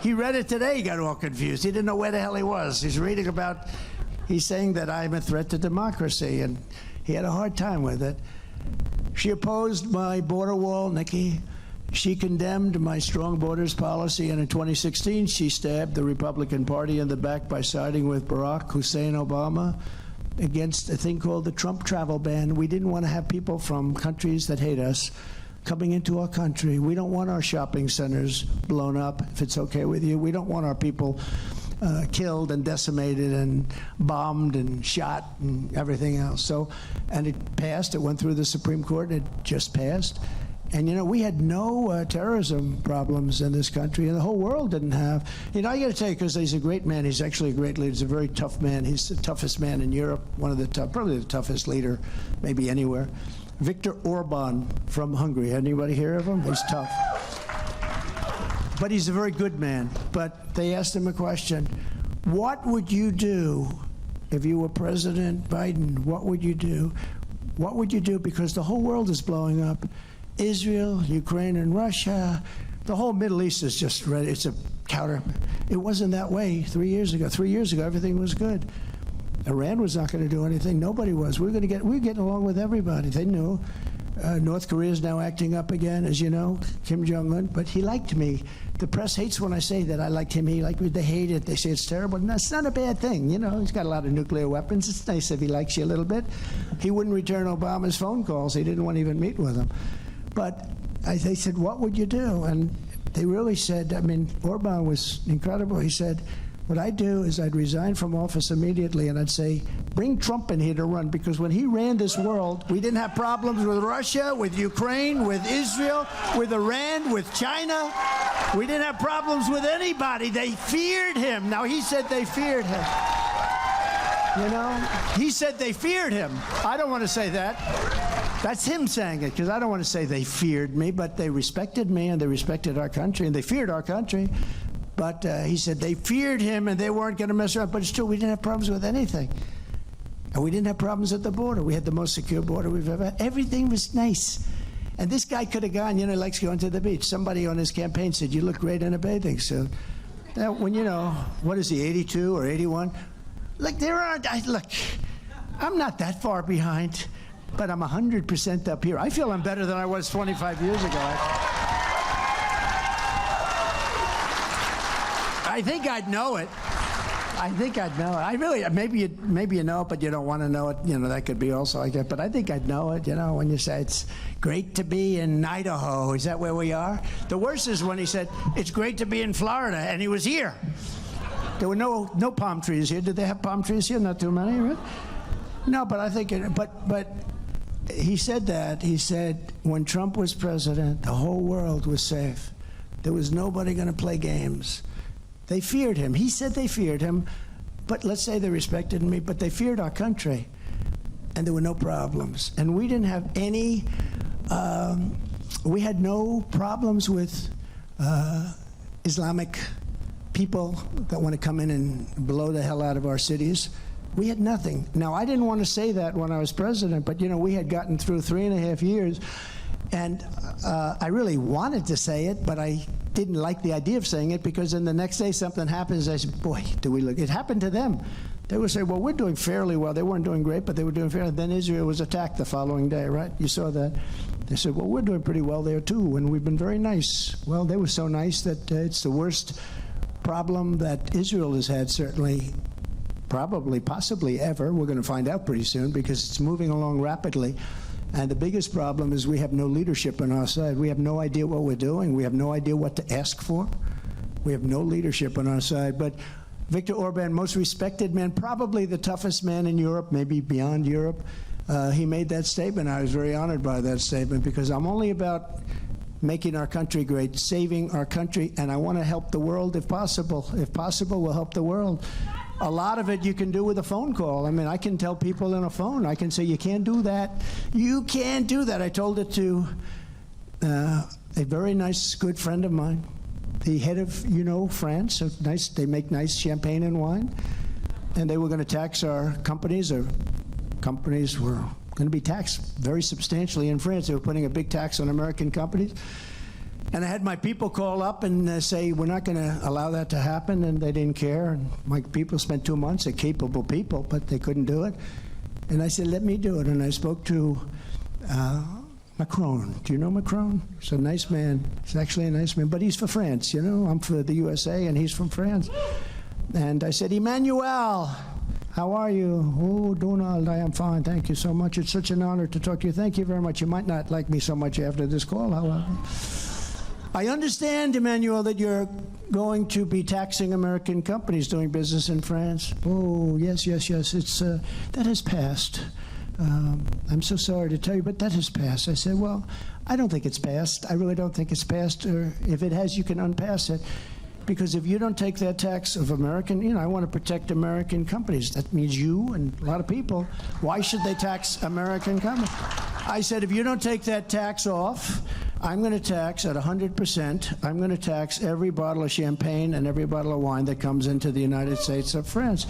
He read it today. He got all confused. He didn't know where the hell he was. He's reading about, he's saying that I'm a threat to democracy, and he had a hard time with it. She opposed my border wall, Nikki. She condemned my strong borders policy, and in 2016, she stabbed the Republican Party in the back by siding with Barack Hussein Obama against a thing called the Trump travel ban. We didn't want to have people from countries that hate us coming into our country. We don't want our shopping centers blown up, if it's okay with you. We don't want our people killed and decimated and bombed and shot and everything else. So, and it passed. It went through the Supreme Court. It just passed. And, you know, we had no terrorism problems in this country, and the whole world didn't have. You know, I got to tell you, because he's a great man. He's actually a great leader. He's a very tough man. He's the toughest man in Europe, one of the probably the toughest leader maybe anywhere. Viktor Orban from Hungary. Anybody hear of him? He's tough. But he's a very good man. But they asked him a question. What would you do if you were President Biden? What would you do? What would you do? Because the whole world is blowing up. Israel, Ukraine, and Russia. The whole Middle East is just ready. It's a counter. It wasn't that way 3 years ago. 3 years ago, everything was good. Iran was not going to do anything. Nobody was. We were getting along with everybody. They knew. North Korea is now acting up again, as you know, Kim Jong-un. But he liked me. The press hates when I say that I liked him. He liked me. They hate it. They say it's terrible. And that's not a bad thing. You know, he's got a lot of nuclear weapons. It's nice if he likes you a little bit. He wouldn't return Obama's phone calls. He didn't want to even meet with him. But they said, what would you do? And they really said, I mean, Orban was incredible. He said, what I'd do is I'd resign from office immediately, and I'd say, bring Trump in here to run, because when he ran this world, we didn't have problems with Russia, with Ukraine, with Israel, with Iran, with China. We didn't have problems with anybody. They feared him. Now, he said they feared him. You know, he said they feared him. I don't want to say that. That's him saying it, because I don't want to say they feared me, but they respected me, and they respected our country, and they feared our country. But he said they feared him, and they weren't going to mess around. But it's true, we didn't have problems with anything. And we didn't have problems at the border. We had the most secure border we've ever had. Everything was nice. And this guy could have gone, you know, he likes going to the beach. Somebody on his campaign said, you look great in a bathing suit. Now, when, you know, what is he, 82 or 81? Like, there aren't, look, I'm not that far behind, but I'm 100% up here. I feel I'm better than I was 25 years ago. I think I'd know it. I think I'd know it. I really, maybe you know it, but you don't want to know it. You know, that could be also like that. But I think I'd know it, you know, when you say it's great to be in Idaho. Is that where we are? The worst is when he said, it's great to be in Florida, and he was here. There were no palm trees here. Did they have palm trees here? Not too many, right? No, but I think, but he said that. He said when Trump was president, the whole world was safe. There was nobody going to play games. They feared him. He said they feared him, but let's say they respected me, but they feared our country, and there were no problems. And we didn't have any, we had no problems with Islamic people that want to come in and blow the hell out of our cities. We had nothing. Now, I didn't want to say that when I was president, but, you know, we had gotten through 3.5 years, and I really wanted to say it, but I didn't like the idea of saying it, because then the next day something happens. I said, boy, do we look. It happened to them. They would say, well, we're doing fairly well. They weren't doing great, but they were doing fairly. Then Israel was attacked the following day, right? You saw that. They said, well, we're doing pretty well there, too, and we've been very nice. Well, they were so nice that it's the worst problem that Israel has had, certainly, probably, possibly ever. We're going to find out pretty soon, because it's moving along rapidly. And the biggest problem is we have no leadership on our side. We have no idea what we're doing. We have no idea what to ask for. We have no leadership on our side. But Viktor Orban, most respected man, probably the toughest man in Europe, maybe beyond Europe, he made that statement. I was very honored by that statement, because I'm only about making our country great, saving our country, and I want to help the world if possible. If possible, we'll help the world. A lot of it you can do with a phone call. I mean, I can tell people on a phone, I can say, you can't do that. You can't do that. I told it to a very nice, good friend of mine, the head of, you know, France. So nice, they make nice champagne and wine. And they were going to tax our companies, or companies were going to be taxed very substantially in France. They were putting a big tax on American companies. And I had my people call up and say, we're not going to allow that to happen, and they didn't care. And my people spent 2 months, they're capable people, but they couldn't do it. And I said, let me do it. And I spoke to Macron. Do you know Macron? He's a nice man. He's actually a nice man, but he's for France, you know? I'm for the USA, and he's from France. And I said, Emmanuel, how are you? Oh, Donald, I am fine. Thank you so much. It's such an honor to talk to you. Thank you very much. You might not like me so much after this call, however. I understand, Emmanuel, that you're going to be taxing American companies doing business in France. Oh, yes, yes, yes. It's that has passed. I'm so sorry to tell you, but that has passed. I said, well, I don't think it's passed. I really don't think it's passed. Or if it has, you can unpass it. Because if you don't take that tax of American, you know, I want to protect American companies. That means you and a lot of people. Why should they tax American companies? I said, if you don't take that tax off, I'm going to tax at 100%. I'm going to tax every bottle of champagne and every bottle of wine that comes into the United States of France.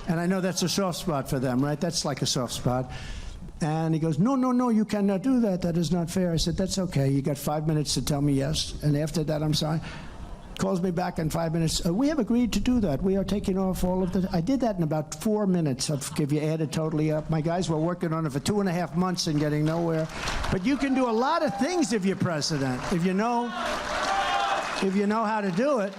And I know that's a soft spot for them, right? That's like a soft spot. And he goes, no, no, no, you cannot do that. That is not fair. I said, that's okay. You got 5 minutes to tell me yes. And after that, I'm sorry. Calls me back in 5 minutes. We have agreed to do that. We are taking off all of the... I did that in about 4 minutes. If you add it totally up. My guys were working on it for 2.5 months and getting nowhere. But you can do a lot of things if you're president. If you know how to do it.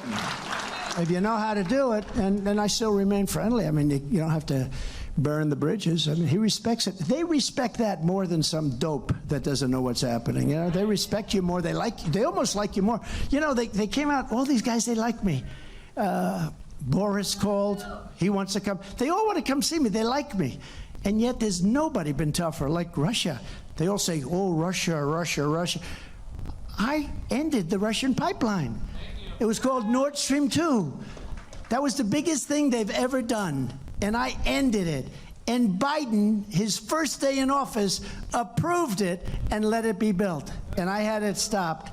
If you know how to do it, and I still remain friendly. I mean, you don't have to burn the bridges. I mean, he respects it. They respect that more than some dope that doesn't know what's happening. You know, they respect you more. They like you. They almost like you more. You know, they came out, all these guys, they like me. Boris called. He wants to come. They all want to come see me. They like me. And yet there's nobody been tougher, like Russia. They all say, oh, Russia, Russia, Russia. I ended the Russian pipeline. It was called Nord Stream 2. That was the biggest thing they've ever done. And I ended it. And Biden, his first day in office, approved it and let it be built. And I had it stopped.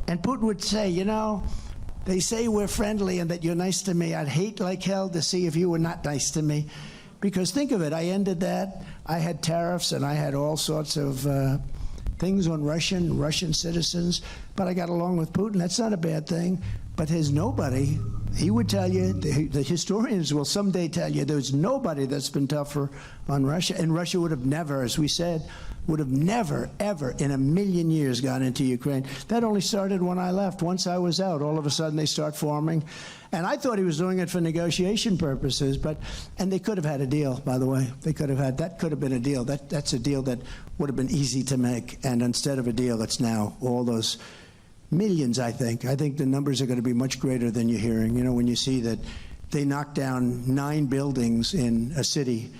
And Putin would say, you know, they say we're friendly and that you're nice to me. I'd hate like hell to see if you were not nice to me. Because think of it, I ended that. I had tariffs and I had all sorts of things on Russian citizens. But I got along with Putin. That's not a bad thing. But there's nobody, he would tell you, the historians will someday tell you, there's nobody that's been tougher on Russia. And Russia would have never, as we said, would have never, ever in a million years gone into Ukraine. That only started when I left. Once I was out, all of a sudden they start forming. And I thought he was doing it for negotiation purposes, and they could have had a deal, by the way. They could have had, that could have been a deal. That's a deal that would have been easy to make. And instead of a deal, it's now all those millions, I think. I think the numbers are going to be much greater than you're hearing. You know, when you see that they knocked down 9 buildings in a city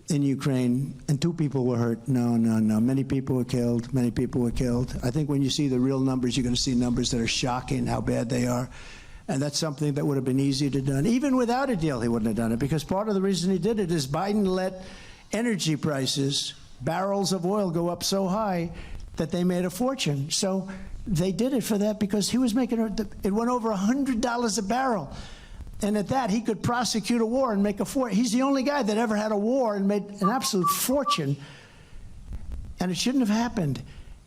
in Ukraine and 2 people were hurt. No. Many people were killed. Many people were killed. I think when you see the real numbers, you're going to see numbers that are shocking how bad they are. And that's something that would have been easy to done. Even without a deal, he wouldn't have done it, because part of the reason he did it is Biden let energy prices, barrels of oil, go up so high that they made a fortune. So they did it for that because he was making it went over $100 a barrel. And at that, he could prosecute a war and make a fortune. He's the only guy that ever had a war and made an absolute fortune. And it shouldn't have happened.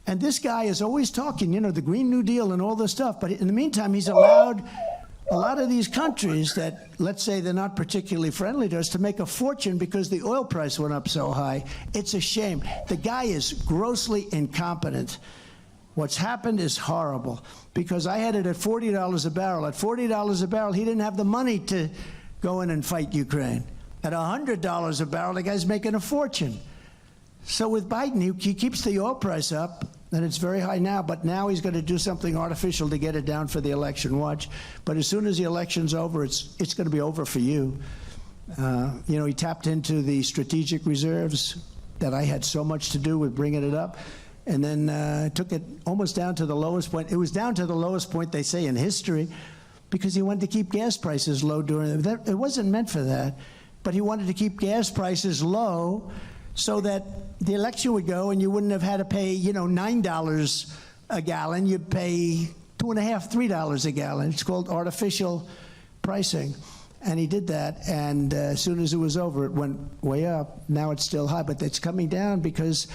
And this guy is always talking, you know, the Green New Deal and all this stuff. But in the meantime, he's allowed a lot of these countries that, let's say they're not particularly friendly to us, to make a fortune because the oil price went up so high. It's a shame. The guy is grossly incompetent. What's happened is horrible, because I had it at $40 a barrel. At $40 a barrel, he didn't have the money to go in and fight Ukraine. At $100 a barrel, the guy's making a fortune. So with Biden, he keeps the oil price up, and it's very high now, but now he's going to do something artificial to get it down for the election. Watch. But as soon as the election's over, it's going to be over for you. You know, he tapped into the strategic reserves that I had so much to do with bringing it up, and then took it almost down to the lowest point. It was down to the lowest point, they say, in history, because he wanted to keep gas prices low during that. It wasn't meant for that, but he wanted to keep gas prices low so that the election would go and you wouldn't have had to pay, you know, $9 a gallon. You'd pay $2.50, $3 a gallon. It's called artificial pricing. And he did that, and as soon as it was over, it went way up. Now it's still high, but it's coming down because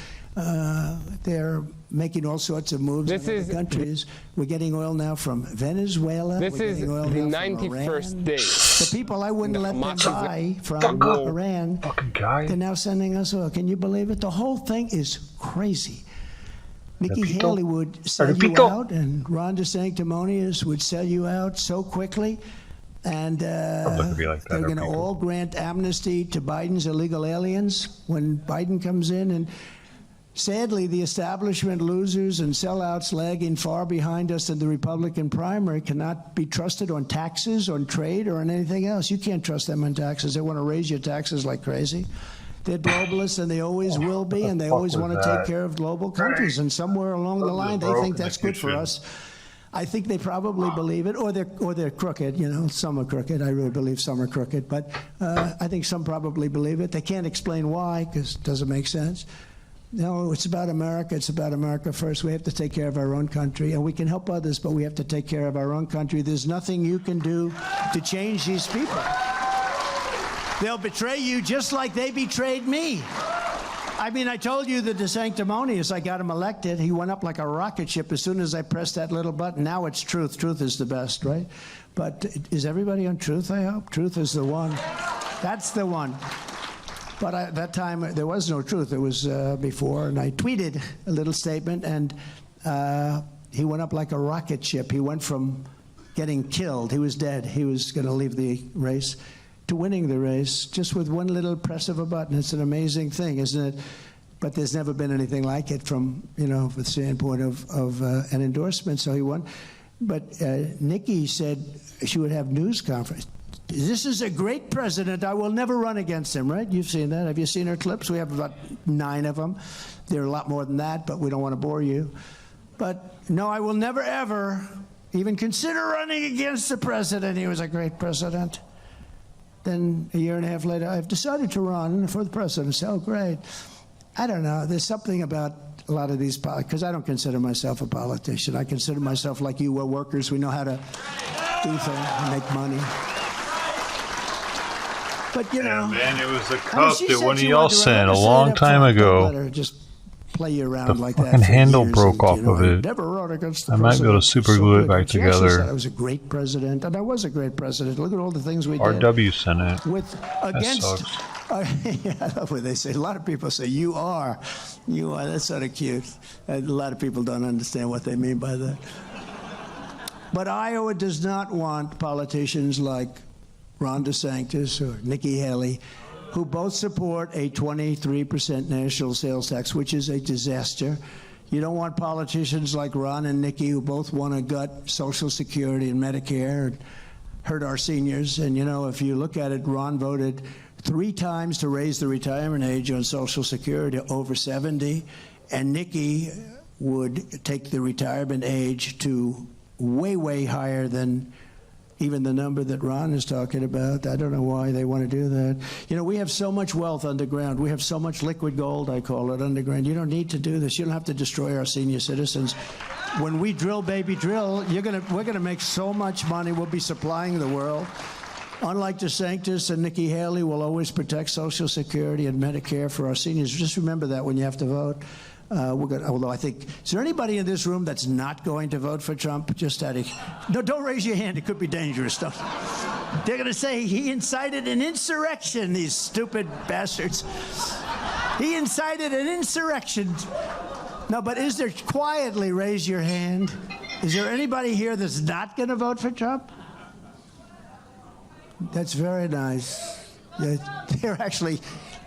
they're making all sorts of moves in other countries. We're getting oil now from Venezuela. This is the 91st day. The people I wouldn't let them buy from Iran, they're now sending us oil. Can you believe it? The whole thing is crazy. Nikki Haley would sell you out, and Ron DeSanctimonious would sell you out so quickly. And they're going to all grant amnesty to Biden's illegal aliens when Biden comes in. And sadly, the establishment losers and sellouts lagging far behind us in the Republican primary cannot be trusted on taxes, on trade, or on anything else. You can't trust them on taxes. They want to raise your taxes like crazy. They're globalists, and they always will be, and they always want to take care of global countries. And somewhere along the line, they think that's good for us. I think they probably believe it, or they're crooked. You know, some are crooked. I really believe some are crooked, but I think some probably believe it. They can't explain why, because it doesn't make sense. No, it's about America. It's about America first. We have to take care of our own country, and we can help others, but we have to take care of our own country. There's nothing you can do to change these people. They'll betray you just like they betrayed me. I mean, I told you the DeSanctimonious, I got him elected. He went up like a rocket ship as soon as I pressed that little button. Now it's Truth. Truth is the best, right? But is everybody on Truth, I hope? Truth is the one. That's the one. But at that time, there was no Truth. It was before, and I tweeted a little statement, and he went up like a rocket ship. He went from getting killed, he was dead, he was going to leave the race, to winning the race just with one little press of a button. It's an amazing thing, isn't it? But there's never been anything like it from, from the standpoint of an endorsement, so he won. But Nikki said she would have news conference. This is a great president. I will never run against him, right? You've seen that. Have you seen her clips? We have about 9 of them. There are a lot more than that, but we don't want to bore you. But no, I will never, ever even consider running against the president. He was a great president. Then a year and a half later, I've decided to run for the presidency. Oh, great. I don't know. There's something about a lot of these politics, because I don't consider myself a politician. I consider myself like you. We're workers. We know how to do things and make money. But, man, it was the cup that one of y'all sent a long time ago. Just play you around like the that. fucking handle broke off of I it. never wrote against the I might be able to super glue it back together. Said I was a great president, and I was a great president. Look at all the things we did. RW sent it. Against. Yeah, I love what they say. A lot of people say, you are. That's sort of cute. And a lot of people don't understand what they mean by that. But Iowa does not want politicians like Ron DeSantis or Nikki Haley, who both support a 23% national sales tax, which is a disaster. You don't want politicians like Ron and Nikki, who both want to gut Social Security and Medicare and hurt our seniors. And, if you look at it, Ron voted 3 times to raise the retirement age on Social Security to over 70, and Nikki would take the retirement age to way, way higher than even the number that Ron is talking about. I don't know why they want to do that. We have so much wealth underground. We have so much liquid gold, I call it, underground. You don't need to do this. You don't have to destroy our senior citizens. When we drill, baby, drill, we're gonna make so much money. We'll be supplying the world. Unlike DeSantis and Nikki Haley, will always protect Social Security and Medicare for our seniors. Just remember that when you have to vote. Although I think, is there anybody in this room that's not going to vote for Trump? No, don't raise your hand. It could be dangerous. They're going to say he incited an insurrection, these stupid bastards. He incited an insurrection. No, but quietly raise your hand. Is there anybody here that's not going to vote for Trump? That's very nice.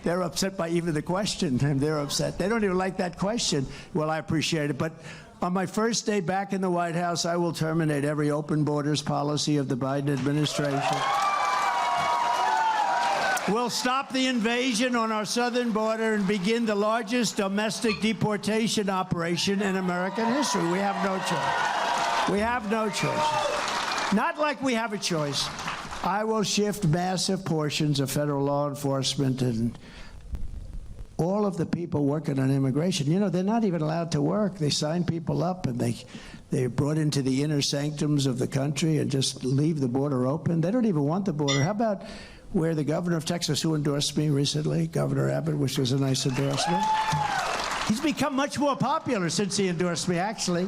They're upset by even the question. They're upset. They don't even like that question. Well, I appreciate it. But on my first day back in the White House, I will terminate every open borders policy of the Biden administration. We'll stop the invasion on our southern border and begin the largest domestic deportation operation in American history. We have no choice. We have no choice. Not like we have a choice. I will shift massive portions of federal law enforcement and all of the people working on immigration. They're not even allowed to work. They sign people up and they're brought into the inner sanctums of the country and just leave the border open. They don't even want the border. How about where the governor of Texas, who endorsed me recently, Governor Abbott, which was a nice endorsement. He's become much more popular since he endorsed me, actually.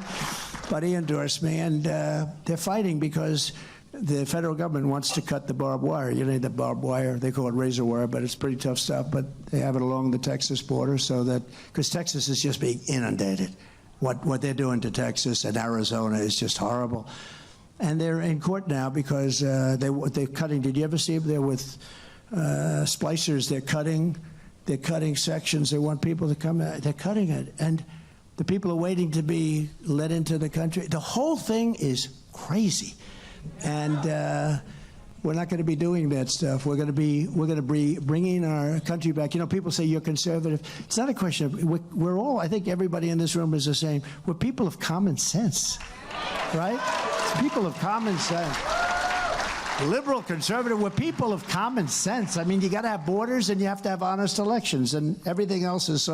But he endorsed me, and they're fighting because the federal government wants to cut the barbed wire. The barbed wire, they call it razor wire, but it's pretty tough stuff. But they have it along the Texas border because Texas is just being inundated. What they're doing to Texas and Arizona is just horrible. And they're in court now because they're cutting. Did you ever see them there with splicers? They're cutting sections. They want people to come out. They're cutting it. And the people are waiting to be let into the country. The whole thing is crazy. And we're not going to be doing that stuff. We're going to be bringing our country back. People say you're conservative. It's not a question of, we're all, I think everybody in this room is the same. We're people of common sense, right? It's people of common sense. Liberal, conservative, we're people of common sense. I mean, you got to have borders and you have to have honest elections, and everything else is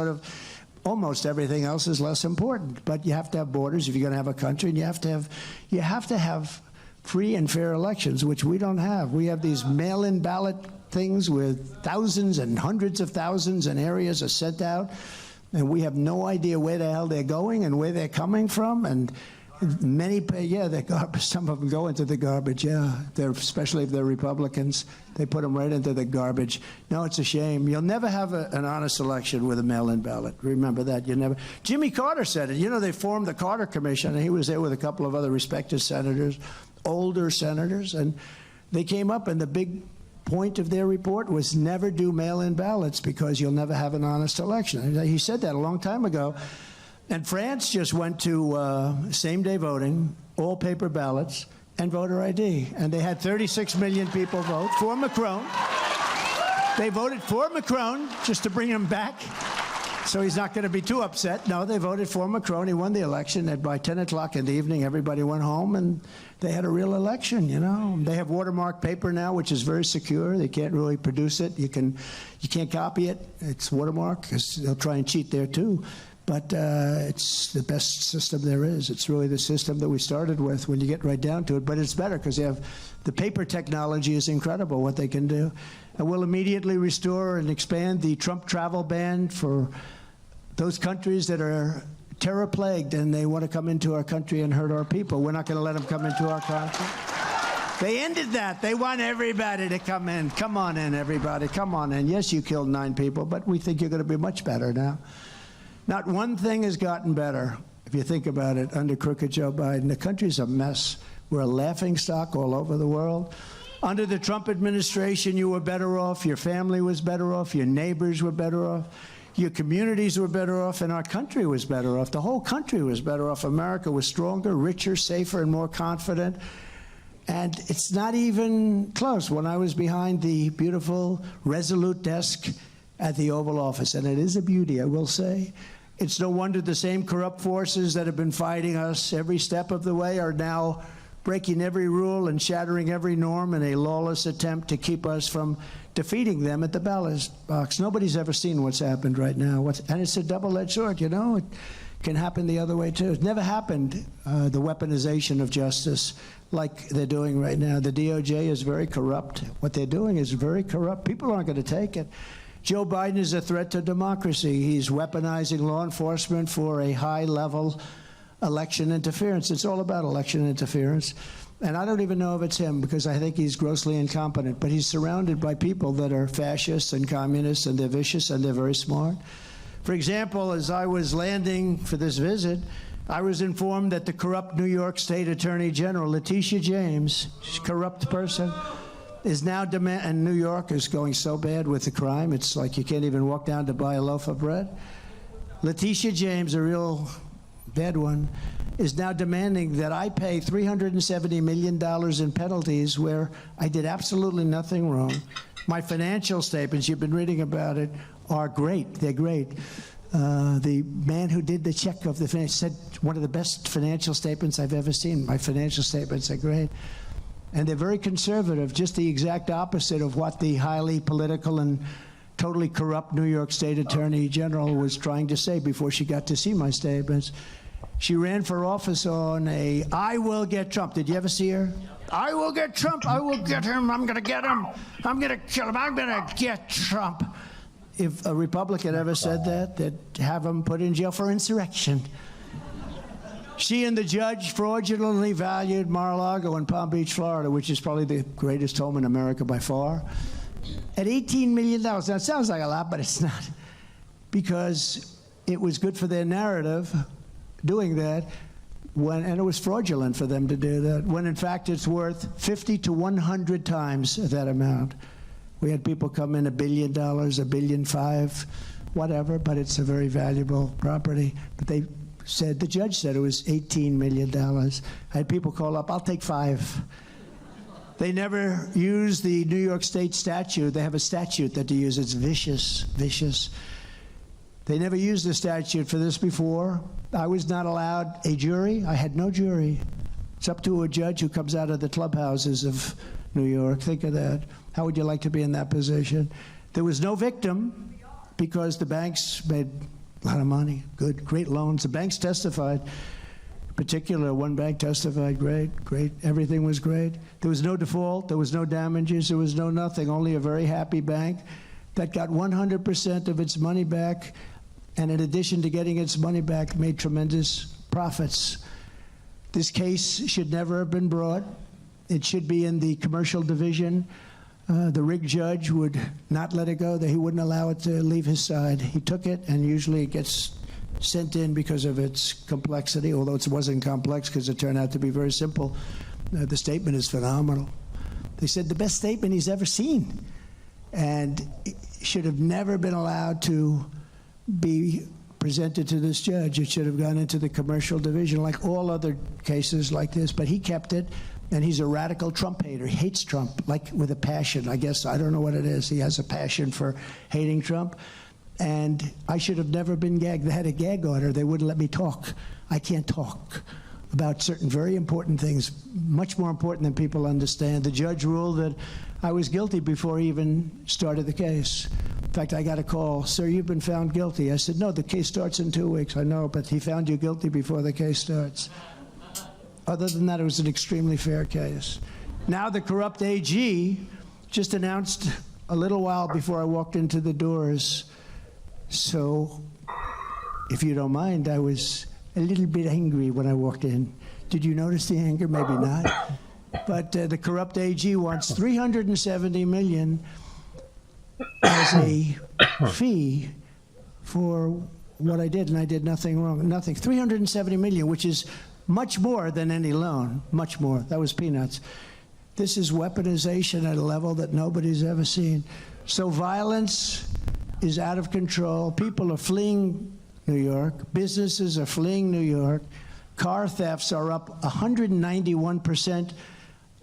almost everything else is less important. But you have to have borders if you're going to have a country, and you have to have free and fair elections, which we don't have. We have these mail-in ballot things with thousands and hundreds of thousands, and areas are sent out, and we have no idea where the hell they're going and where they're coming from. And many, they're garbage. Some of them go into the garbage, especially if they're Republicans. They put them right into the garbage. No, it's a shame. You'll never have an honest election with a mail-in ballot. Remember that. You never. Jimmy Carter said it. You know, they formed the Carter Commission, and he was there with a couple of other respected senators, older senators, and they came up, and the big point of their report was never do mail-in ballots because you'll never have an honest election. He said that a long time ago. And France just went to same-day voting, all paper ballots, and voter ID. And they had 36 million people vote for Macron. They voted for Macron just to bring him back, so he's not going to be too upset. No, they voted for Macron. He won the election, and by 10 o'clock in the evening, everybody went home, and they had a real election, you know. They have watermark paper now, which is very secure. They can't really produce it. You can't copy it. It's watermark, 'cause they'll try and cheat there, too. But it's the best system there is. It's really the system that we started with when you get right down to it. But it's better because you have the paper technology is incredible what they can do. And we'll immediately restore and expand the Trump travel ban for those countries that are terror-plagued and they want to come into our country and hurt our people. We're not going to let them come into our country. They ended that. They want everybody to come in. Come on in, everybody. Come on in. Yes, you killed 9 people, but we think you're going to be much better now. Not one thing has gotten better, if you think about it, under crooked Joe Biden. The country's a mess. We're a laughingstock all over the world. Under the Trump administration, you were better off, your family was better off, your neighbors were better off, your communities were better off, and our country was better off. The whole country was better off. America was stronger, richer, safer, and more confident. And it's not even close. When I was behind the beautiful, resolute desk at the Oval Office, and it is a beauty, I will say, it's no wonder the same corrupt forces that have been fighting us every step of the way are now breaking every rule and shattering every norm in a lawless attempt to keep us from defeating them at the ballot box. Nobody's ever seen what's happened right now. And it's a double-edged sword, you know? It can happen the other way, too. It's never happened, the weaponization of justice like they're doing right now. The DOJ is very corrupt. What they're doing is very corrupt. People aren't going to take it. Joe Biden is a threat to democracy. He's weaponizing law enforcement for a high-level election interference. It's all about election interference. And I don't even know if it's him because I think he's grossly incompetent. But he's surrounded by people that are fascists and communists, and they're vicious and they're very smart. For example, as I was landing for this visit, I was informed that the corrupt New York State Attorney General, Letitia James, she's a corrupt person, is now and New York is going so bad with the crime, it's like you can't even walk down to buy a loaf of bread. Letitia James, a real bad one, is now demanding that I pay $370 million in penalties where I did absolutely nothing wrong. My financial statements, you've been reading about it, are great. They're great. The man who did the check of the finance said one of the best financial statements I've ever seen. My financial statements are great. And they're very conservative, just the exact opposite of what the highly political and totally corrupt New York State Attorney General was trying to say before she got to see my statements. She ran for office on a, I will get Trump. Did you ever see her? I will get Trump. I will get him. I'm going to get him. I'm going to kill him. I'm going to get Trump. If a Republican ever said that, they'd have him put in jail for insurrection. She and the judge fraudulently valued Mar-a-Lago in Palm Beach, Florida, which is probably the greatest home in America by far, at $18 million. Now, it sounds like a lot, but it's not, because it was good for their narrative doing that, and it was fraudulent for them to do that, when in fact it's worth 50 to 100 times that amount. We had people come in $1 billion, $1.5 billion, whatever, but it's a very valuable property. But they said, the judge said it was $18 million. I had people call up, I'll take 5. They never use the New York State statute. They have a statute that they use. It's vicious, vicious. They never used the statute for this before. I was not allowed a jury. I had no jury. It's up to a judge who comes out of the clubhouses of New York. Think of that. How would you like to be in that position? There was no victim because the banks made a lot of money, good, great loans. The banks testified. particular, one bank testified, great, everything was great. There was no default, there was no damages, there was no nothing, only a very happy bank that got 100% of its money back, and in addition to getting its money back, made tremendous profits. This case should never have been brought. It should be in the commercial division. The rig judge would not let it go, that he wouldn't allow it to leave his side. He took it, and usually it gets sent in because of its complexity, although it wasn't complex because it turned out to be very simple. The statement is phenomenal. They said the best statement he's ever seen, and it should have never been allowed to be presented to this judge. It should have gone into the commercial division like all other cases like this, but he kept it. And he's a radical Trump hater. He hates Trump, like with a passion. I guess, I don't know what it is. He has a passion for hating Trump. And I should have never been gagged. They had a gag order. They wouldn't let me talk. I can't talk about certain very important things, much more important than people understand. The judge ruled that I was guilty before he even started the case. In fact, I got a call, sir, you've been found guilty. I said, no, the case starts in 2 weeks. I know, but he found you guilty before the case starts. Other than that, it was an extremely fair case. Now the corrupt AG just announced a little while before I walked into the doors. So, if you don't mind, I was a little bit angry when I walked in. Did you notice the anger? Maybe not. But the corrupt AG wants $370 million as a fee for what I did, and I did nothing wrong. Nothing. $370 million, which is much more than any loan, much more. That was peanuts. This is weaponization at a level that nobody's ever seen. So violence is out of control. People are fleeing New York. Businesses are fleeing New York. Car thefts are up 191%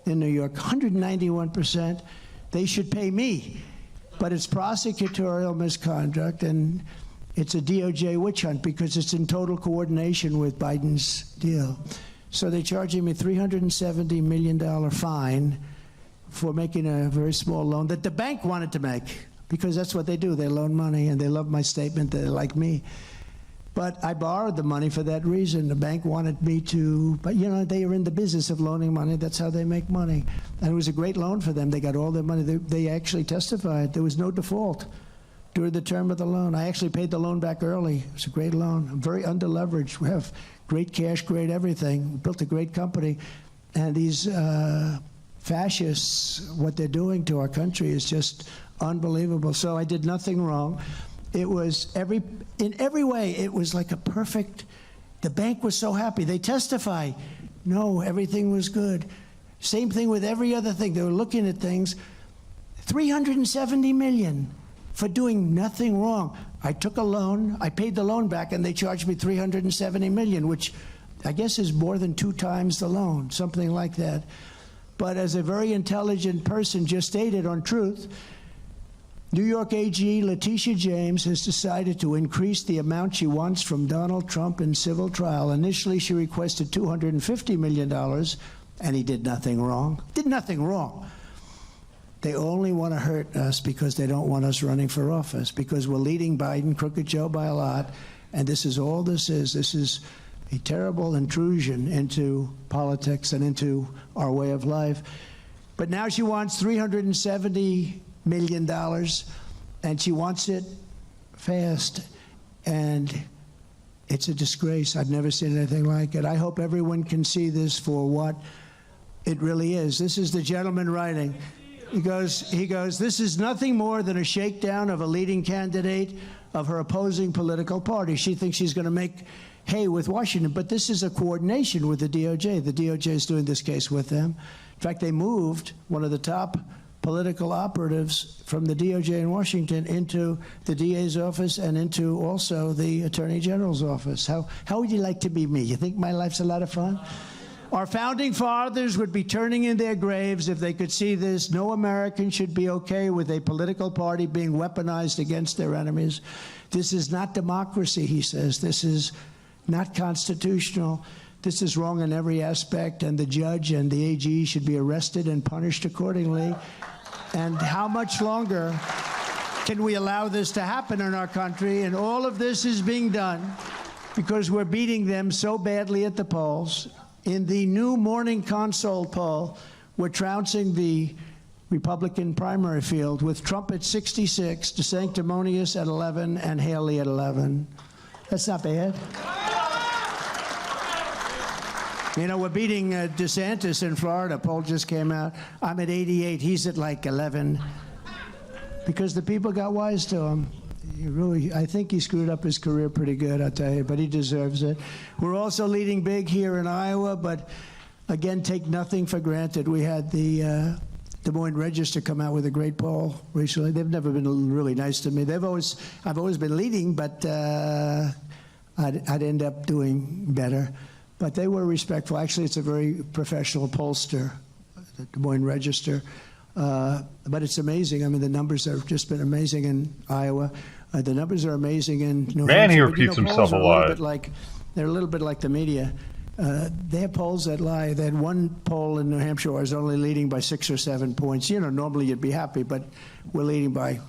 in New York, 191%. They should pay me. But it's prosecutorial misconduct, and it's a DOJ witch hunt because it's in total coordination with Biden's deal. So they're charging me $370 million fine for making a very small loan that the bank wanted to make, because that's what they do. They loan money, and they love my statement that they like me. But I borrowed the money for that reason. The bank wanted me to, but you know, they are in the business of loaning money. That's how they make money. And it was a great loan for them. They got all their money. They actually testified there was no default during the term of the loan. I actually paid the loan back early. It was a great loan. I'm very underleveraged. We have great cash, great everything. We built a great company. And these fascists, what they're doing to our country is just unbelievable. So I did nothing wrong. It was in every way, it was like a perfect, the bank was so happy. They testify, no, everything was good. Same thing with every other thing. They were looking at things. $370 million. For doing nothing wrong. I took a loan, I paid the loan back, and they charged me $370 million, which I guess is more than 2 times the loan, something like that. But as a very intelligent person just stated on Truth, New York AG Letitia James has decided to increase the amount she wants from Donald Trump in civil trial. Initially, she requested $250 million, and he did nothing wrong. Did nothing wrong. They only want to hurt us because they don't want us running for office, because we're leading Biden, Crooked Joe, by a lot, and this is all this is. This is a terrible intrusion into politics and into our way of life. But now she wants $370 million, and she wants it fast, and it's a disgrace. I've never seen anything like it. I hope everyone can see this for what it really is. This is the gentleman writing. He goes, this is nothing more than a shakedown of a leading candidate of her opposing political party. She thinks she's going to make hay with Washington, but this is a coordination with the DOJ. The DOJ is doing this case with them. In fact, they moved one of the top political operatives from the DOJ in Washington into the DA's office and into also the Attorney General's office. How would you like to be me? You think my life's a lot of fun? Our founding fathers would be turning in their graves if they could see this. No American should be okay with a political party being weaponized against their enemies. This is not democracy, he says. This is not constitutional. This is wrong in every aspect, and the judge and the AG should be arrested and punished accordingly. And how much longer can we allow this to happen in our country? And all of this is being done because we're beating them so badly at the polls. In the new Morning Consult poll, we're trouncing the Republican primary field with Trump at 66, DeSanctimonious at 11, and Haley at 11. That's not bad. You know, we're beating DeSantis in Florida. Poll just came out. I'm at 88. He's at like 11. Because the people got wise to him. I think he screwed up his career pretty good, I'll tell you, but he deserves it. We're also leading big here in Iowa, but again, take nothing for granted. We had the Des Moines Register come out with a great poll recently. They've never been really nice to me. I've always been leading, but I'd end up doing better. But they were respectful. Actually, it's a very professional pollster, the Des Moines Register. But it's amazing. I mean, the numbers have just been amazing in Iowa. The numbers are amazing in New Hampshire. Man, he repeats himself a lot. They're a little bit like the media. They have polls that lie. They had one poll in New Hampshire where I was only leading by 6 or 7 points. You know, normally you'd be happy, but we're leading by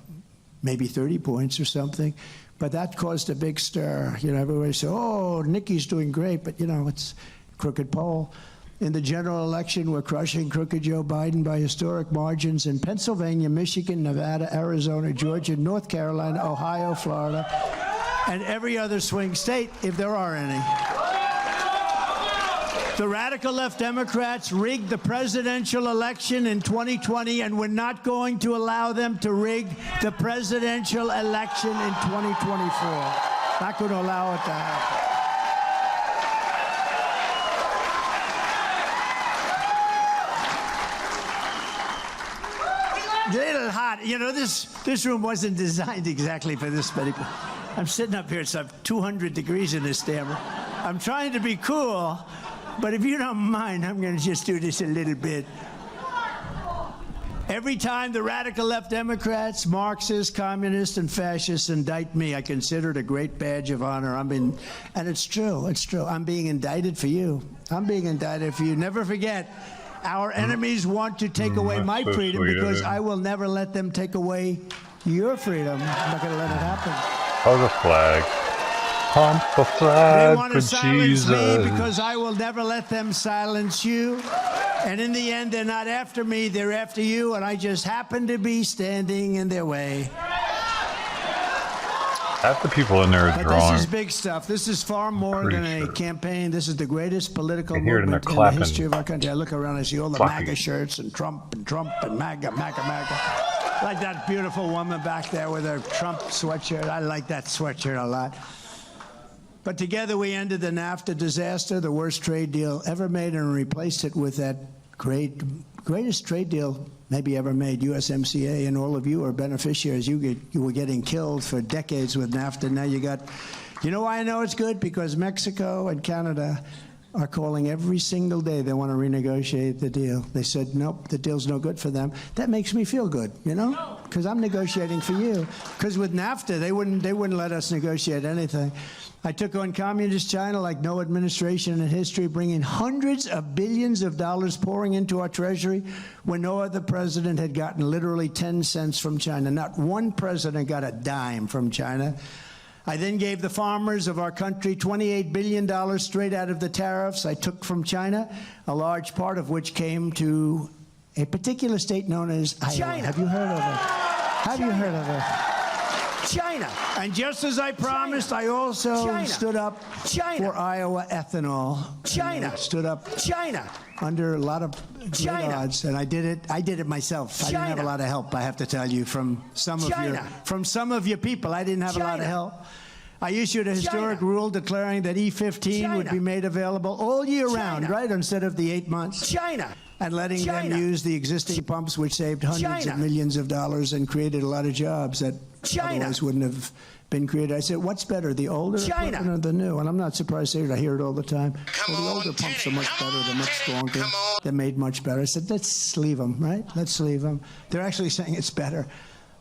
maybe 30 points or something. But that caused a big stir. You know, everybody said, oh, Nikki's doing great, but, you know, it's a crooked poll. In the general election, we're crushing crooked Joe Biden by historic margins in Pennsylvania, Michigan, Nevada, Arizona, Georgia, North Carolina, Ohio, Florida, and every other swing state, if there are any. The radical left Democrats rigged the presidential election in 2020, and we're not going to allow them to rig the presidential election in 2024. Not going to allow it to happen. A little hot. You know, this room wasn't designed exactly for this many people. I'm sitting up here, it's like 200 degrees in this damn room. I'm trying to be cool, but if you don't mind, I'm going to just do this a little bit. Every time the radical left Democrats, Marxists, communists, and fascists indict me, I consider it a great badge of honor. And it's true, it's true. I'm being indicted for you. I'm being indicted for you. Never forget, our enemies want to take away my freedom because I will never let them take away your freedom. I'm not going to let it happen. Hug the flag. Pump the flag. They want to for silence Jesus. me because I will never let them silence you. And in the end, they're not after me, they're after you, and I just happen to be standing in their way. Half the people in there are drunk. This is big stuff. This is far more than a campaign. This is the greatest political movement in the history of our country. I look around, I see all the MAGA shirts and Trump and MAGA, MAGA, MAGA. Like that beautiful woman back there with her Trump sweatshirt. I like that sweatshirt a lot. But together we ended the NAFTA disaster, the worst trade deal ever made, and replaced it with that greatest trade deal maybe ever made, USMCA, and all of you are beneficiaries. You were getting killed for decades with NAFTA. Now you know why I know it's good? Because Mexico and Canada are calling every single day. They want to renegotiate the deal. They said, nope, the deal's no good for them. That makes me feel good, you know, because I'm negotiating for you. Because with NAFTA, they wouldn't let us negotiate anything. I took on communist China like no administration in history, bringing hundreds of billions of dollars pouring into our treasury when no other president had gotten literally 10 cents from China. Not one president got a dime from China. I then gave the farmers of our country $28 billion straight out of the tariffs I took from China, a large part of which came to a particular state known as Iowa. Have you heard of it? Have you heard of it? China. And just as I promised, I also stood up for Iowa ethanol. China. Stood up under a lot of good odds, and I did it myself. I didn't have a lot of help, I have to tell you, from some of your people. I didn't have a lot of help. I issued a historic rule declaring that E15 would be made available all year round, right, instead of the 8 months. And letting them use the existing pumps, which saved hundreds of millions of dollars and created a lot of jobs that otherwise wouldn't have been created. I said, what's better, the older equipment or the new? And I'm not surprised to hear it. I hear it all the time. Well, the older pumps are much better. They're much stronger. They're made much better. I said, let's leave them, right? Let's leave them. They're actually saying it's better.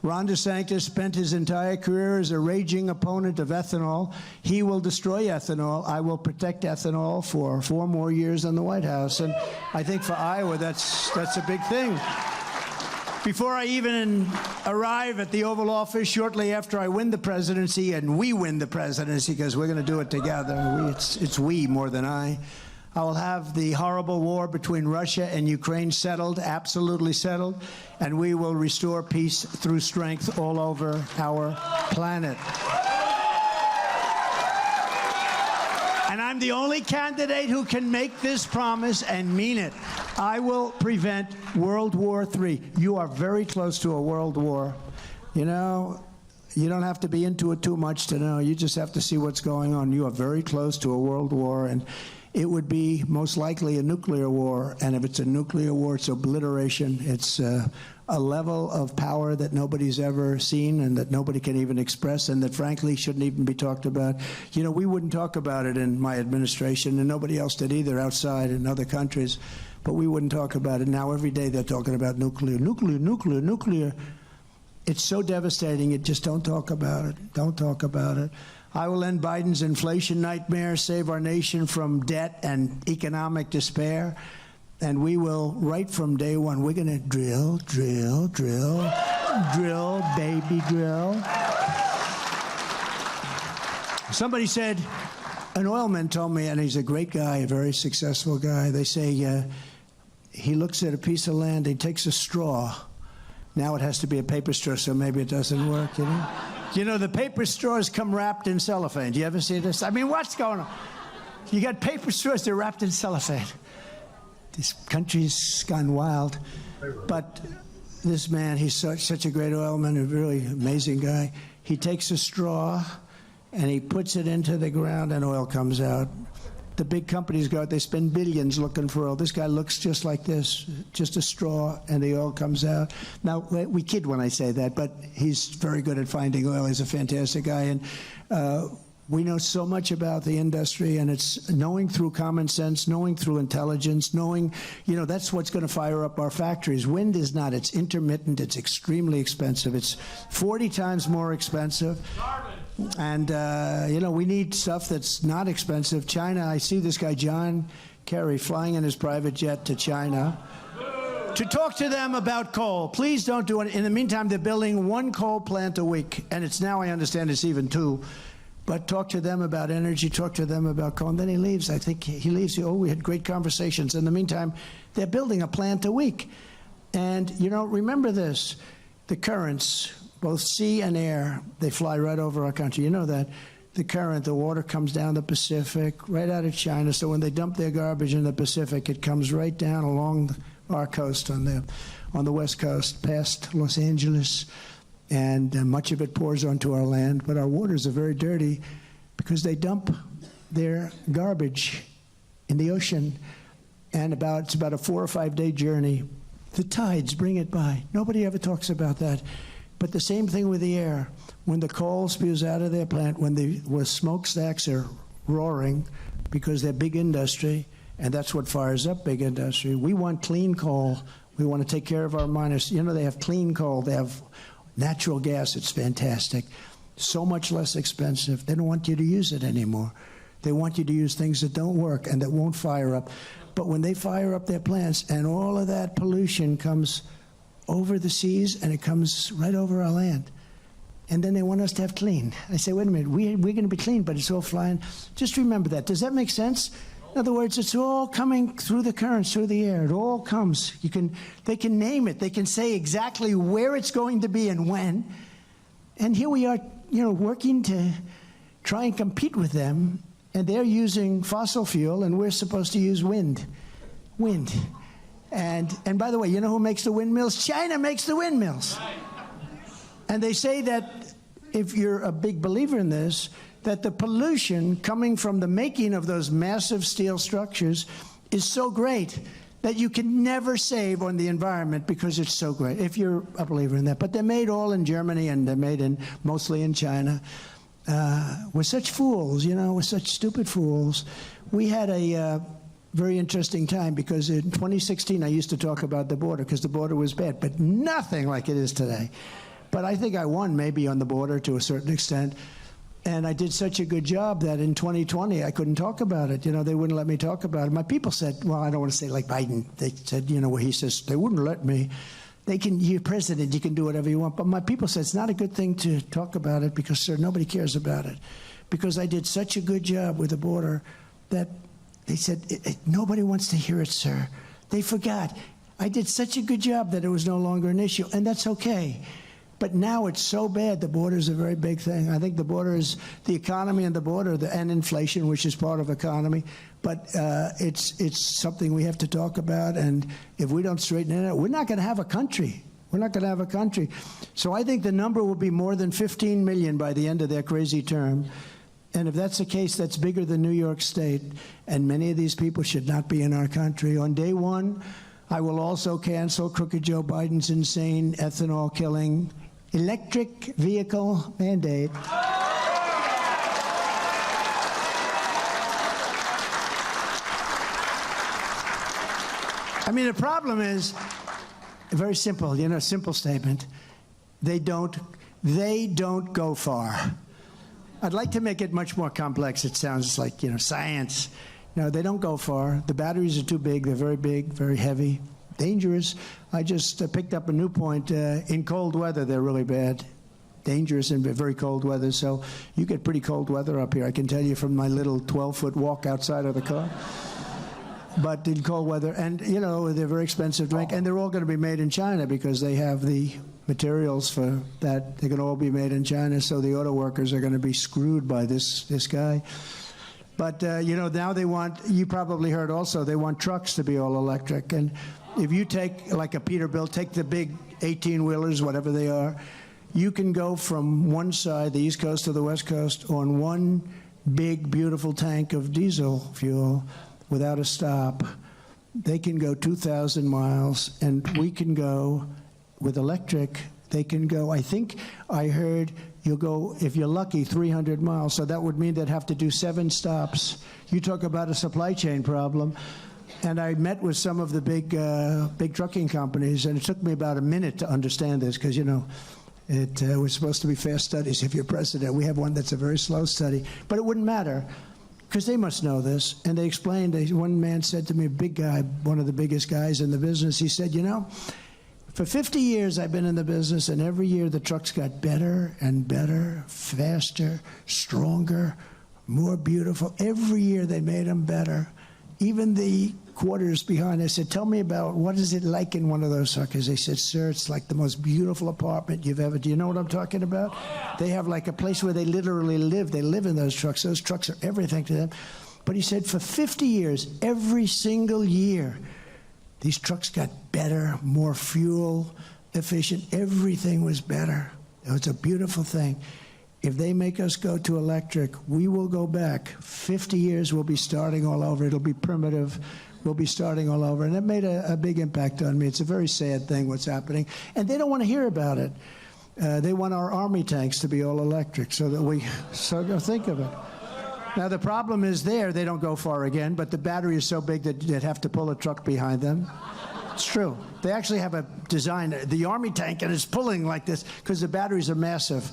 Ron DeSantis spent his entire career as a raging opponent of ethanol. He will destroy ethanol. I will protect ethanol for 4 more years in the White House. And I think for Iowa, that's a big thing. before I even arrive at the Oval Office, shortly after I win the presidency, and we win the presidency, because we're going to do it together. It's we more than I will have the horrible war between Russia and Ukraine settled, absolutely settled, and we will restore peace through strength all over our planet. And I'm the only candidate who can make this promise and mean it. I will prevent World War III. You are very close to a world war. You know, you don't have to be into it too much to know. You just have to see what's going on. You are very close to a world war, and it would be most likely a nuclear war. And if it's a nuclear war, it's obliteration. It's a level of power that nobody's ever seen and that nobody can even express, and that frankly shouldn't even be talked about. You know, we wouldn't talk about it in my administration, and nobody else did either outside in other countries, but we wouldn't talk about it. Now every day they're talking about nuclear, nuclear, nuclear, nuclear. It's so devastating, you just don't talk about it. Don't talk about it. I will end Biden's inflation nightmare, save our nation from debt and economic despair. And we will, right from day one, we're going to drill, drill, drill, drill, baby, drill. Somebody said, an oilman told me, and he's a great guy, a very successful guy. They say he looks at a piece of land, he takes a straw. Now it has to be a paper straw, so maybe it doesn't work, you know? You know, the paper straws come wrapped in cellophane. Do you ever see this? I mean, what's going on? You got paper straws, they're wrapped in cellophane. This country's gone wild. But this man, he's such a great oilman, a really amazing guy. He takes a straw and he puts it into the ground and oil comes out. The big companies go out, they spend billions looking for oil. This guy looks just like this, just a straw, and the oil comes out. Now, we kid when I say that, but he's very good at finding oil. He's a fantastic guy. And we know so much about the industry, and it's knowing through common sense, knowing through intelligence, knowing, you know, that's what's going to fire up our factories. Wind is not. It's intermittent. It's extremely expensive. It's 40 times more expensive. And, you know, we need stuff that's not expensive. China, I see this guy, John Kerry, flying in his private jet to China to talk to them about coal. Please don't do it. In the meantime, they're building one coal plant a week, and it's now, I understand, it's even two. But talk to them about energy, talk to them about coal, and then he leaves. I think he leaves. Oh, we had great conversations. In the meantime, they're building a plant a week. And, you know, remember this, the currents, both sea and air, they fly right over our country. You know that. The current, the water comes down the Pacific, right out of China. So when they dump their garbage in the Pacific, it comes right down along our coast on the West Coast, past Los Angeles. And much of it pours onto our land. But our waters are very dirty because they dump their garbage in the ocean. And it's about a 4 or 5 day journey. The tides bring it by. Nobody ever talks about that. But the same thing with the air. When the coal spews out of their plant, when the smokestacks are roaring because they're big industry, and that's what fires up big industry. We want clean coal. We want to take care of our miners. You know, they have clean coal. They have natural gas. It's fantastic. So much less expensive. They don't want you to use it anymore. They want you to use things that don't work and that won't fire up. But when they fire up their plants and all of that pollution comes over the seas and it comes right over our land. And then they want us to have clean. I say, wait a minute, we're going to be clean, but it's all flying. Just remember that. Does that make sense? In other words, it's all coming through the currents, through the air. It all comes. They can name it. They can say exactly where it's going to be and when. And here we are, you know, working to try and compete with them. And they're using fossil fuel, and we're supposed to use wind. Wind. And by the way, you know who makes the windmills? China makes the windmills. And they say that, if you're a big believer in this, that the pollution coming from the making of those massive steel structures is so great that you can never save on the environment because it's so great, if you're a believer in that. But they're made all in Germany, and they're made mostly in China. We're such fools, you know, we're such stupid fools. We had a very interesting time because in 2016 I used to talk about the border because the border was bad, but nothing like it is today. But I think I won maybe on the border to a certain extent. And I did such a good job that in 2020 I couldn't talk about it. You know, they wouldn't let me talk about it. My people said, well, I don't want to say like Biden. They said, you know, where he says, they wouldn't let me you're president, you can do whatever you want. But my people said it's not a good thing to talk about it because, sir, nobody cares about it. Because I did such a good job with the border that they said, nobody wants to hear it, sir. They forgot. I did such a good job that it was no longer an issue, and that's okay. But now it's so bad, the border is a very big thing. I think the border is the economy and the border and inflation, which is part of economy. But it's something we have to talk about, and if we don't straighten it out, we're not going to have a country. We're not going to have a country. So I think the number will be more than 15 million by the end of their crazy term. And if that's the case, that's bigger than New York State, and many of these people should not be in our country. On day one, I will also cancel crooked Joe Biden's insane ethanol-killing electric vehicle mandate. I mean, the problem is very simple, simple statement. They don't go far. I'd like to make it much more complex. It sounds like, science. No, they don't go far. The batteries are too big. They're very big, very heavy, dangerous. I just picked up a new point. In cold weather, they're really bad. Dangerous in very cold weather. So you get pretty cold weather up here. I can tell you from my little 12-foot walk outside of the car. But in cold weather, and they're very expensive to make, and they're all going to be made in China because they have the materials for that. They're going to all be made in China, so the auto workers are going to be screwed by this guy. But now they want, you probably heard also, they want trucks to be all electric. And if you take like a Peterbilt, take the big 18-wheelers, whatever they are, you can go from one side, the East Coast to the West Coast, on one big, beautiful tank of diesel fuel without a stop. They can go 2,000 miles, and we can go with electric. They can go, I think I heard, you'll go, if you're lucky, 300 miles. So that would mean they'd have to do 7 stops. You talk about a supply chain problem. And I met with some of the big trucking companies, and it took me about a minute to understand this because, it was supposed to be fast studies if you're president. We have one that's a very slow study. But it wouldn't matter because they must know this. And they explained, one man said to me, a big guy, one of the biggest guys in the business, he said, for 50 years I've been in the business, and every year the trucks got better and better, faster, stronger, more beautiful. Every year they made them better. Even the quarters behind, I said, tell me about what is it like in one of those suckers? They said, sir, it's like the most beautiful apartment you've ever, do you know what I'm talking about? They have like a place where they literally live. They live in those trucks. Those trucks are everything to them. But he said for 50 years, every single year, these trucks got better, more fuel efficient. Everything was better. It was a beautiful thing. If they make us go to electric, we will go back. 50 years, we'll be starting all over. It'll be primitive. We'll be starting all over. And it made a big impact on me. It's a very sad thing what's happening. And they don't want to hear about it. They want our army tanks to be all electric so think of it. Now, the problem is they don't go far again, but the battery is so big that they'd have to pull a truck behind them. It's true. They actually have a design, the army tank, and it's pulling like this because the batteries are massive.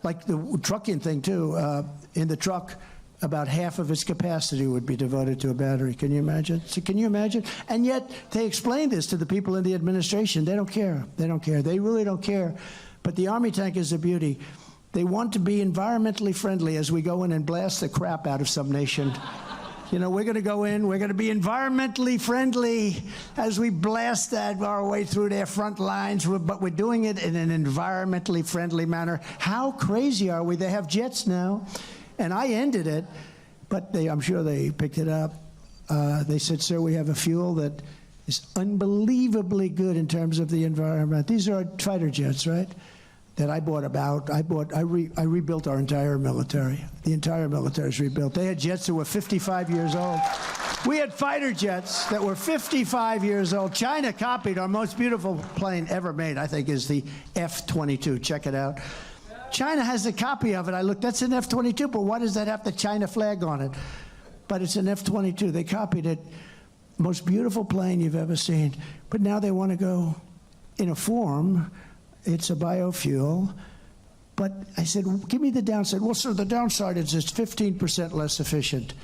Like the trucking thing, too. In the truck, about half of its capacity would be devoted to a battery. Can you imagine? So can you imagine? And yet, they explain this to the people in the administration. They don't care. They don't care. They really don't care. But the army tank is a beauty. They want to be environmentally friendly as we go in and blast the crap out of some nation. We're going to go in, we're going to be environmentally friendly as we blast our way through their front lines, but we're doing it in an environmentally friendly manner. How crazy are we? They have jets now, and I ended it, but I'm sure they picked it up. They said, sir, we have a fuel that is unbelievably good in terms of the environment. These are fighter jets, right? That I rebuilt our entire military. The entire military is rebuilt. They had jets that were 55 years old. We had fighter jets that were 55 years old. China copied our most beautiful plane ever made, I think, is the F-22. Check it out. China has a copy of it. I looked, that's an F-22, but why does that have the China flag on it? But it's an F-22. They copied it. Most beautiful plane you've ever seen. But now they want to go in a form. It's a biofuel, but I said, give me the downside. Well, sir, the downside is it's 15% less efficient.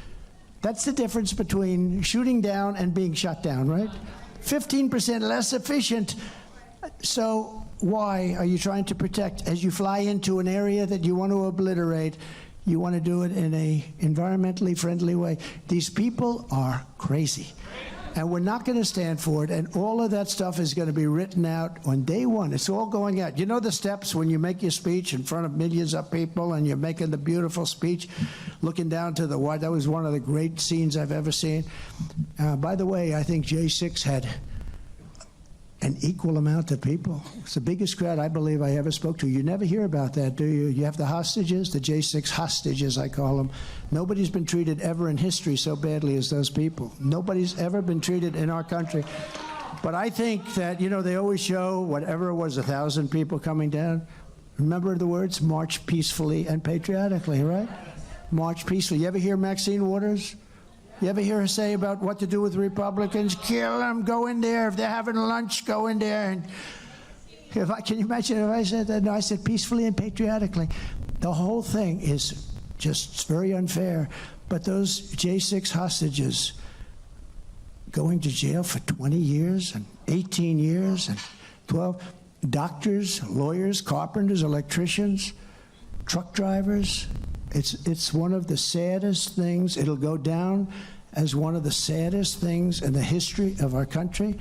That's the difference between shooting down and being shot down, right? 15% less efficient. So why are you trying to protect? As you fly into an area that you want to obliterate, you want to do it in a environmentally friendly way. These people are crazy. And we're not going to stand for it. And all of that stuff is going to be written out on day one. It's all going out. You know the steps when you make your speech in front of millions of people and you're making the beautiful speech, looking down to the wire. That was one of the great scenes I've ever seen. By the way, I think J6 had an equal amount of people. It's the biggest crowd I believe I ever spoke to. You never hear about that, do you? You have the hostages, the J6 hostages, I call them. Nobody's been treated ever in history so badly as those people. Nobody's ever been treated in our country. But I think that, you know, they always show whatever it was, 1,000 people coming down. Remember the words? March peacefully and patriotically, right? March peacefully. You ever hear Maxine Waters? You ever hear her say about what to do with Republicans? Kill them, go in there. If they're having lunch, go in there. And can you imagine if I said that? No, I said peacefully and patriotically. The whole thing is just very unfair. But those J6 hostages going to jail for 20 years and 18 years and 12, doctors, lawyers, carpenters, electricians, truck drivers. It's one of the saddest things. It'll go down as one of the saddest things in the history of our country.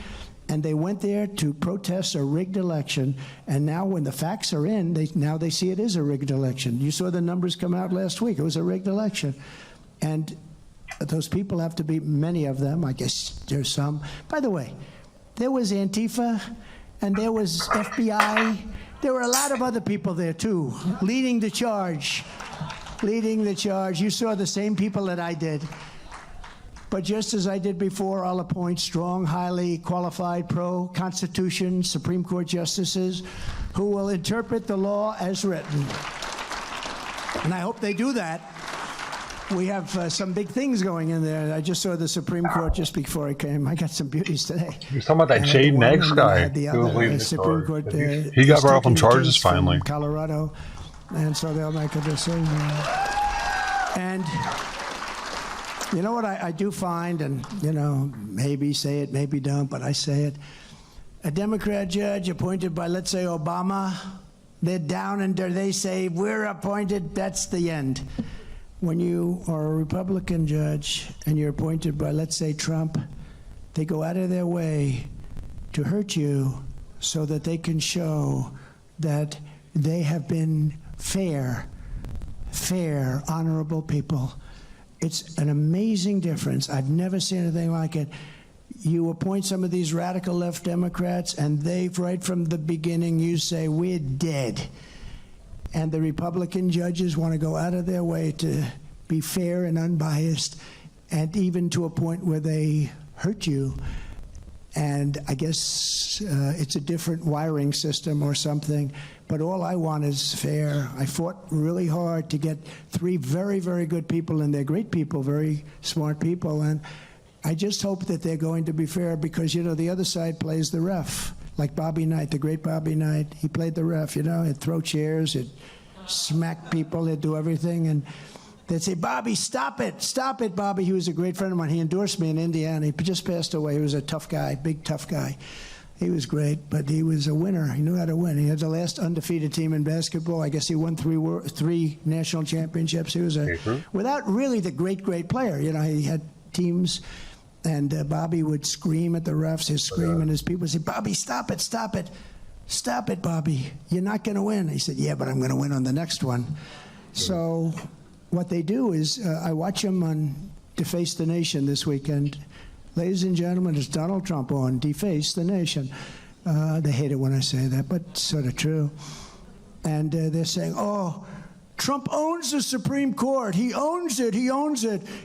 And they went there to protest a rigged election. And now when the facts are in, now they see it is a rigged election. You saw the numbers come out last week. It was a rigged election. And those people have to be, many of them, I guess there's some. By the way, there was Antifa and there was FBI. There were a lot of other people there too, leading the charge. Leading the charge. You saw the same people that I did. But just as I did before, I'll appoint strong, highly qualified, pro-Constitution Supreme Court justices who will interpret the law as written. And I hope they do that. We have some big things going in there. I just saw the Supreme Court just before I came. I got some beauties today. You're talking about that Jaden X guy. Supreme Court, he got brought up on charges finally. Colorado. And so they'll make a decision. And you know what I do find, and you know, maybe say it, maybe don't, but I say it. A Democrat judge appointed by, let's say, Obama, they're down and they say, we're appointed, that's the end. When you are a Republican judge and you're appointed by, let's say, Trump, they go out of their way to hurt you so that they can show that they have been fair, honorable people. It's an amazing difference. I've never seen anything like it. You appoint some of these radical left Democrats, and they've, right from the beginning, you say, we're dead. And the Republican judges want to go out of their way to be fair and unbiased, and even to a point where they hurt you. And I guess it's a different wiring system or something. But all I want is fair. I fought really hard to get 3 very, very good people, and they're great people, very smart people. And I just hope that they're going to be fair because, you know, the other side plays the ref. Like Bobby Knight, the great Bobby Knight, he played the ref, you know. He'd throw chairs, he'd smack people, he'd do everything. And they'd say, Bobby, stop it, Bobby. He was a great friend of mine. He endorsed me in Indiana. He just passed away. He was a tough guy, big tough guy. He was great, but he was a winner. He knew how to win. He had the last undefeated team in basketball. I guess he won 3 national championships. He was without really the great player. You know, he had teams, and Bobby would scream at the refs. He'd scream, and his people would say, Bobby, stop it, Bobby. You're not going to win. He said, yeah, but I'm going to win on the next one. So what they do is, I watch them on Deface the Nation this weekend. Ladies and gentlemen, it's Donald Trump on Deface the Nation. They hate it when I say that, but it's sort of true. And they're saying, oh, Trump owns the Supreme Court. He owns it.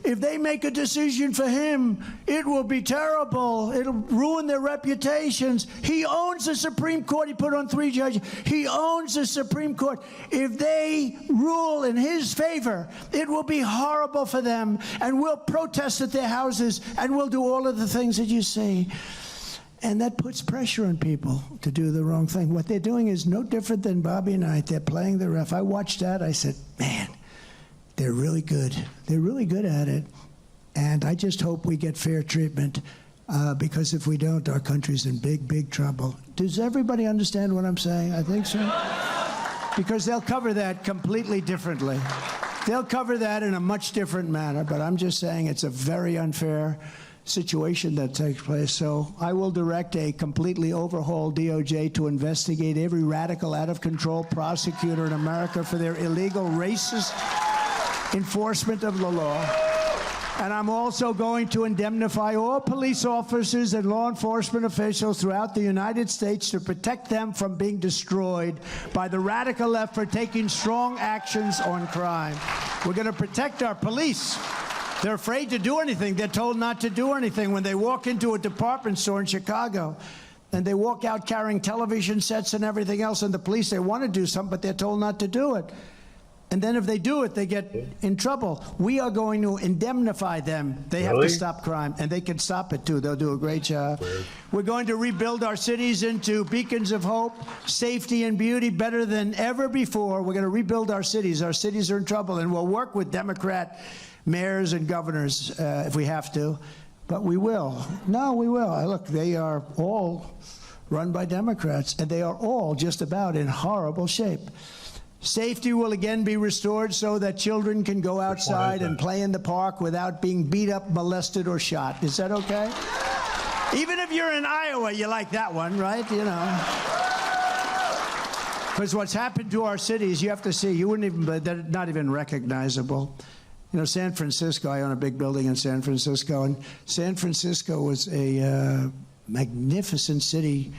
If they make a decision for him, it will be terrible. It'll ruin their reputations. He owns the Supreme Court. He put on 3 judges. He owns the Supreme Court. If they rule in his favor, it will be horrible for them. And we'll protest at their houses, and we'll do all of the things that you see. And that puts pressure on people to do the wrong thing. What they're doing is no different than Bobby Knight. They're playing the ref. I watched that. I said, man, they're really good. They're really good at it. And I just hope we get fair treatment. because if we don't, our country's in big, big trouble. Does everybody understand what I'm saying? I think so. Because they'll cover that completely differently. They'll cover that in a much different manner, but I'm just saying it's a very unfair situation that takes place. So I will direct a completely overhauled DOJ to investigate every radical, out-of-control prosecutor in America for their illegal, racist enforcement of the law. And I'm also going to indemnify all police officers and law enforcement officials throughout the United States to protect them from being destroyed by the radical left for taking strong actions on crime. We're going to protect our police. They're afraid to do anything. They're told not to do anything. When they walk into a department store in Chicago and they walk out carrying television sets and everything else, and the police, they want to do something, but they're told not to do it. And then if they do it, they get in trouble. We are going to indemnify them. They have to stop crime, and they can stop it too. They'll do a great job. We're going to rebuild our cities into beacons of hope, safety, and beauty better than ever before. We're going to rebuild our cities. Our cities are in trouble, and we'll work with Democrat mayors and governors if we have to. But we will. No, we will. Look, they are all run by Democrats, and they are all just about in horrible shape. Safety will again be restored so that children can go outside and play in the park without being beat up, molested, or shot. Is that okay? Even if you're in Iowa, you like that one, right? You know. Because what's happened to our cities, you have to see, you wouldn't even, they're not even recognizable. You know, San Francisco, I own a big building in San Francisco, and San Francisco was a magnificent city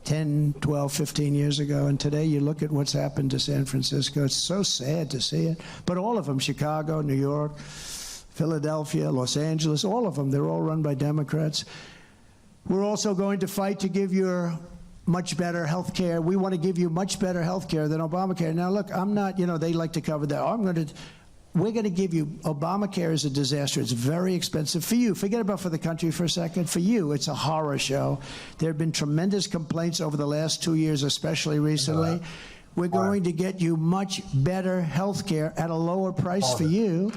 10, 12, 15 years ago, and today you look at what's happened to San Francisco. It's so sad to see it. But all of them, Chicago, New York, Philadelphia, Los Angeles, all of them, they're all run by Democrats. We're also going to fight to give you much better health care. We want to give you much better health care than Obamacare. Now, look, I'm not, you know, they like to cover that. We're going to give you, Obamacare is a disaster. It's very expensive for you. Forget about for the country for a second. For you, it's a horror show. There have been tremendous complaints over the last 2 years, especially recently. We're going to get you much better health care at a lower price for you.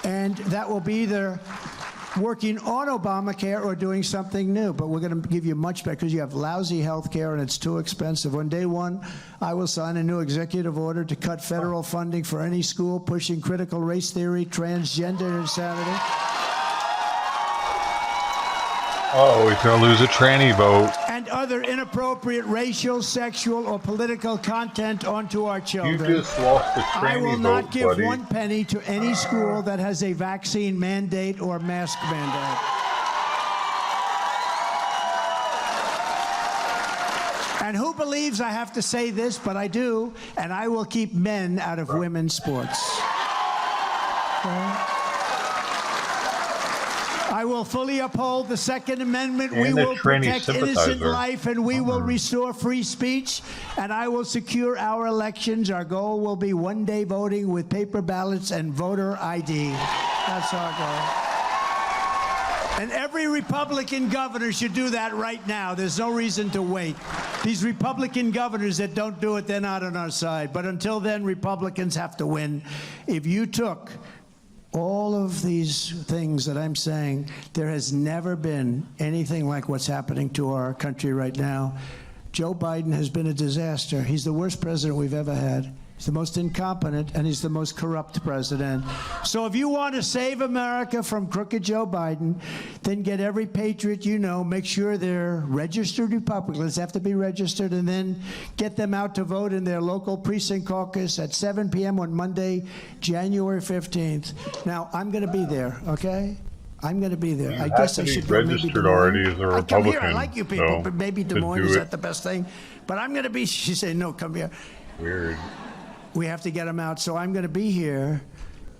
And that will be either working on Obamacare or doing something new. But we're going to give you much better because you have lousy health care and it's too expensive. On day one, I will sign a new executive order to cut federal funding for any school pushing critical race theory, transgender insanity. Oh, he's going to lose a tranny vote. And other inappropriate racial, sexual, or political content onto our children. You just lost the tranny vote, I will not give buddy. 1 penny to any school that has a vaccine mandate or mask mandate. And who believes I have to say this, but I do, and I will keep men out of women's sports. Okay? I will fully uphold the Second Amendment. We will protect innocent life, and we will restore free speech, and I will secure our elections. Our goal will be one-day voting with paper ballots and voter ID. That's our goal. And every Republican governor should do that right now. There's no reason to wait. These Republican governors that don't do it, they're not on our side. But until then, Republicans have to win. If you took all of these things that I'm saying, there has never been anything like what's happening to our country right now. Joe Biden has been a disaster. He's the worst president we've ever had. He's the most incompetent, and he's the most corrupt president. So if you want to save America from crooked Joe Biden, then get every patriot you know, make sure they're registered Republicans, have to be registered, and then get them out to vote in their local precinct caucus at 7 p.m. on Monday, January 15th. Now, I'm going to be there, okay? I'm going to be there. I guess I should go maybe Des Moines. Already as a Republican. I come here. I like you people, so but maybe Des Moines is that the best thing. But I'm going to be. She said, "No, come here." Weird. We have to get them out. So I'm going to be here,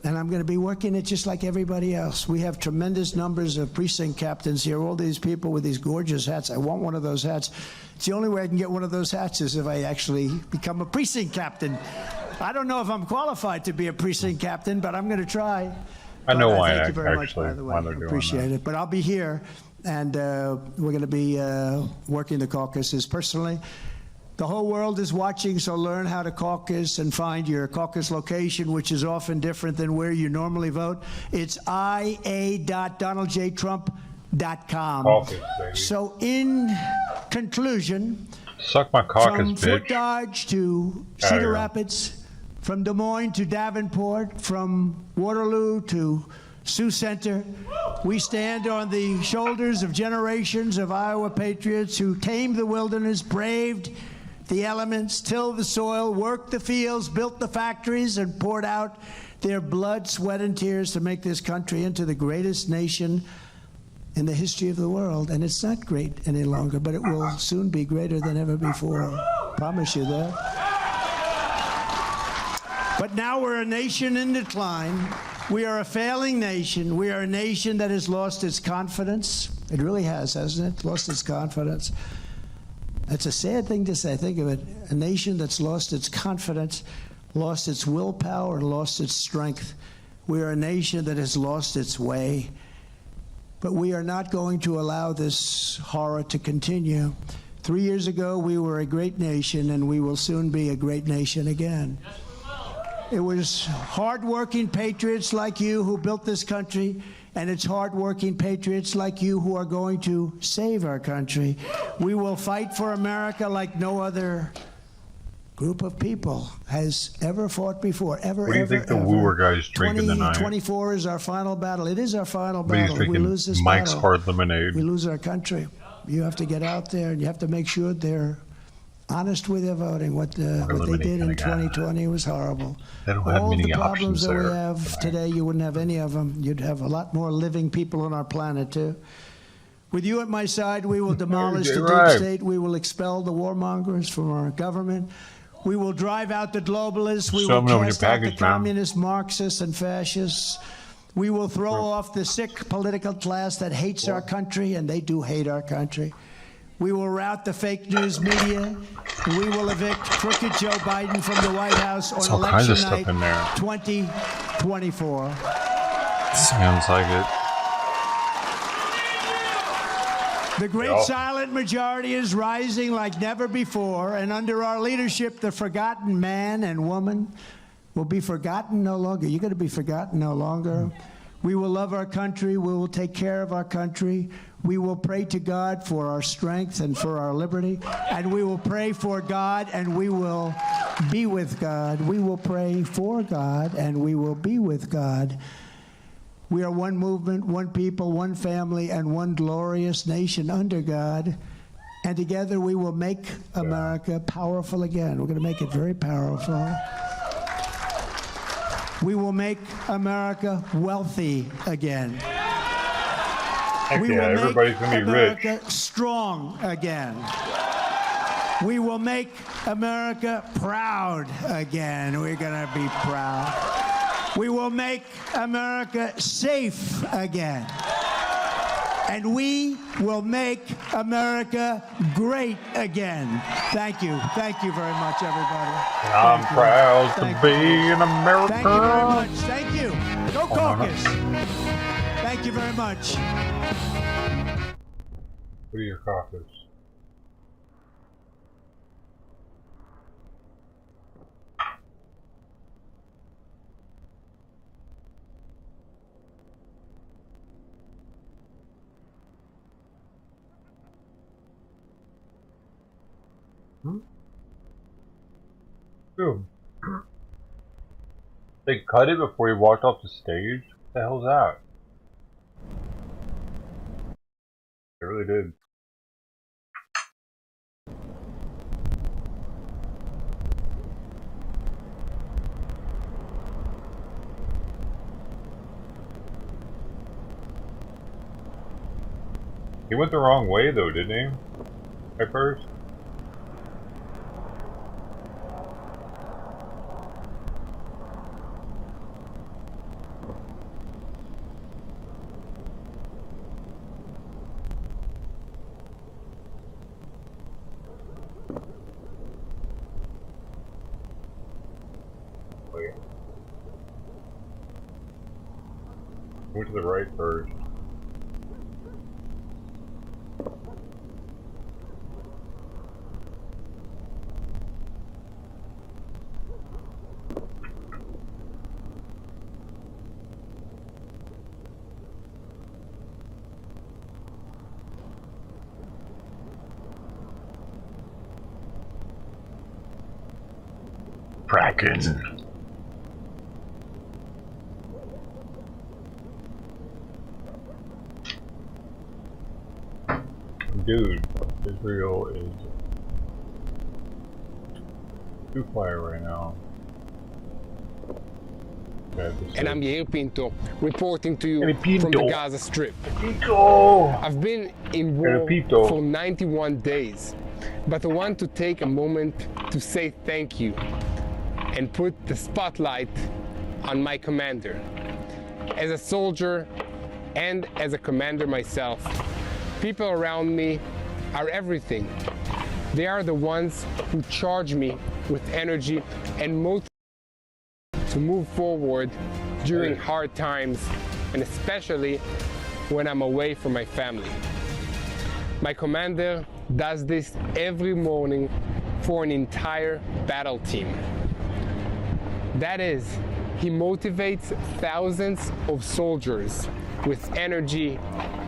and I'm going to be working it just like everybody else. We have tremendous numbers of precinct captains here, all these people with these gorgeous hats. I want one of those hats. It's the only way I can get one of those hats is if I actually become a precinct captain. I don't know if I'm qualified to be a precinct captain, but I'm going to try. I know why. Thank you very much, by the way. I appreciate it. But I'll be here, and we're going to be working the caucuses personally. The whole world is watching, so learn how to caucus and find your caucus location, which is often different than where you normally vote. It's ia.donaldjtrump.com. Caucus, so in conclusion, suck my caucus, from Fort bitch. Dodge to Cedar Rapids, from Des Moines to Davenport, from Waterloo to Sioux Center, we stand on the shoulders of generations of Iowa patriots who tamed the wilderness, braved the elements, tilled the soil, worked the fields, built the factories, and poured out their blood, sweat, and tears to make this country into the greatest nation in the history of the world. And it's not great any longer, but it will soon be greater than ever before. Promise you that. But now we're a nation in decline. We are a failing nation. We are a nation that has lost its confidence. It really has, hasn't it? Lost its confidence. That's a sad thing to say. Think of it. A nation that's lost its confidence, lost its willpower, and lost its strength. We are a nation that has lost its way. But we are not going to allow this horror to continue. 3 years ago, we were a great nation, and we will soon be a great nation again. It was hard-working patriots like you who built this country, and it's hard-working patriots like you who are going to save our country. We will fight for America like no other group of people has ever fought before, ever, What do you think the wooer guy's drinking tonight? 2024 is our final battle. It is our final What are you battle. If we drinking? lose this Mike's battle, Hard Lemonade. we lose our country. You have to get out there, and you have to make sure they're honest with their voting. What they did in 2020 was horrible. They don't have All many the problems options that we there. have today, you wouldn't have any of them. You'd have a lot more living people on our planet, too. With you at my side, we will demolish the deep state. We will expel the warmongers from our government. We will drive out the globalists. We will cast out the communists, Marxists, and fascists. We will throw off the sick political class that hates our country, and they do hate our country. We will rout the fake news media. We will evict crooked Joe Biden from the White House on all kinds election of stuff night in there. 2024. Sounds like it. The great silent majority is rising like never before, and under our leadership, the forgotten man and woman will be forgotten no longer. You're going to be forgotten no longer. We will love our country. We will take care of our country. We will pray to God for our strength and for our liberty. And we will pray for God, and we will be with God. We will pray for God, and we will be with God. We are one movement, one people, one family, and one glorious nation under God. And together we will make America powerful again. We're going to make it very powerful. We will make America wealthy again. Heck We yeah, will everybody's make gonna be rich. America strong again. We will make America proud again. We're going to be proud. We will make America safe again. And we will make America great again. Thank you. Thank you very much, everybody. I'm proud to be an American. Thank you very much. Thank you. Go Caucus. Thank you very much. What are your caucus? Dude. They cut it before he walked off the stage? What the hell's that? They really did. He went the wrong way though, didn't he? At first? Wait. Went to the right first. Kraken. Dude, Israel is too fire right now. And I'm Yair Pinto, reporting to you from the Gaza Strip. I've been in war for 91 days, but I want to take a moment to say thank you and put the spotlight on my commander. As a soldier and as a commander myself, people around me are everything. They are the ones who charge me with energy and motivate to move forward during hard times, and especially when I'm away from my family. My commander does this every morning for an entire battle team. That is, he motivates thousands of soldiers with energy.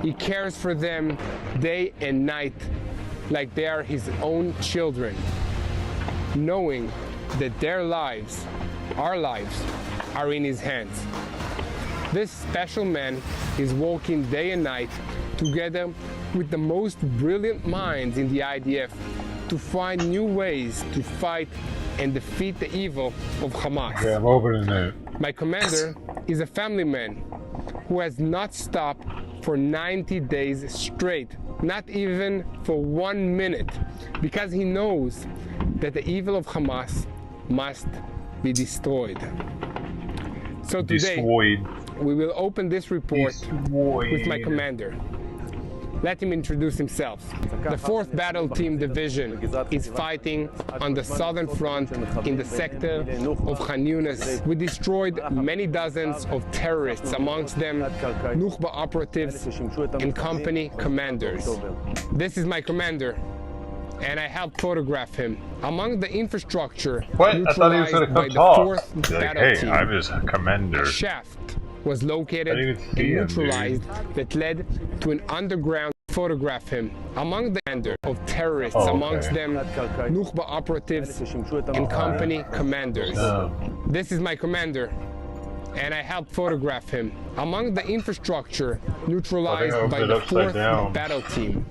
He cares for them day and night like they are his own children, knowing that their lives, our lives, are in his hands. This special man is working day and night together with the most brilliant minds in the IDF to find new ways to fight and defeat the evil of Hamas. Yeah, I'm opening it. My commander is a family man who has not stopped for 90 days straight, not even for 1 minute, because he knows that the evil of Hamas must be destroyed. So today, we will open this report with my commander. Let him introduce himself. The 4th Battle Team Division is fighting on the southern front in the sector of Khan Yunis. We destroyed many dozens of terrorists, amongst them Nukhba operatives and company commanders. This is my commander, and I helped photograph him. Among the infrastructure neutralized by the 4th Battle Team, I'm his commander. A shaft was located and neutralized that led to an underground. Photograph him. Among the commander of terrorists, amongst them Nukhba operatives and company commanders. This is my commander, and I helped photograph him. Among the infrastructure neutralized by the 4th Battle Team,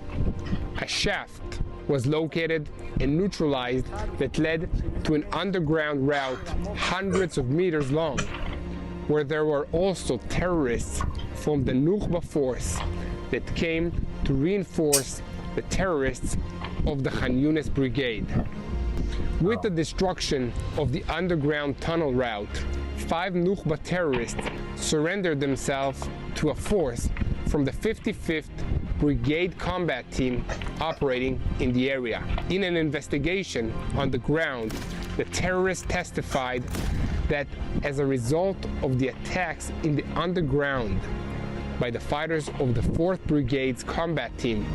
a shaft was located and neutralized that led to an underground route hundreds of meters long, where there were also terrorists from the Nukhba force that came to reinforce the terrorists of the Khan Yunis Brigade. With the destruction of the underground tunnel route, 5 Nukhba terrorists surrendered themselves to a force from the 55th Brigade Combat Team operating in the area. In an investigation on the ground, the terrorists testified that as a result of the attacks in the underground by the fighters of the 4th Brigade's combat team,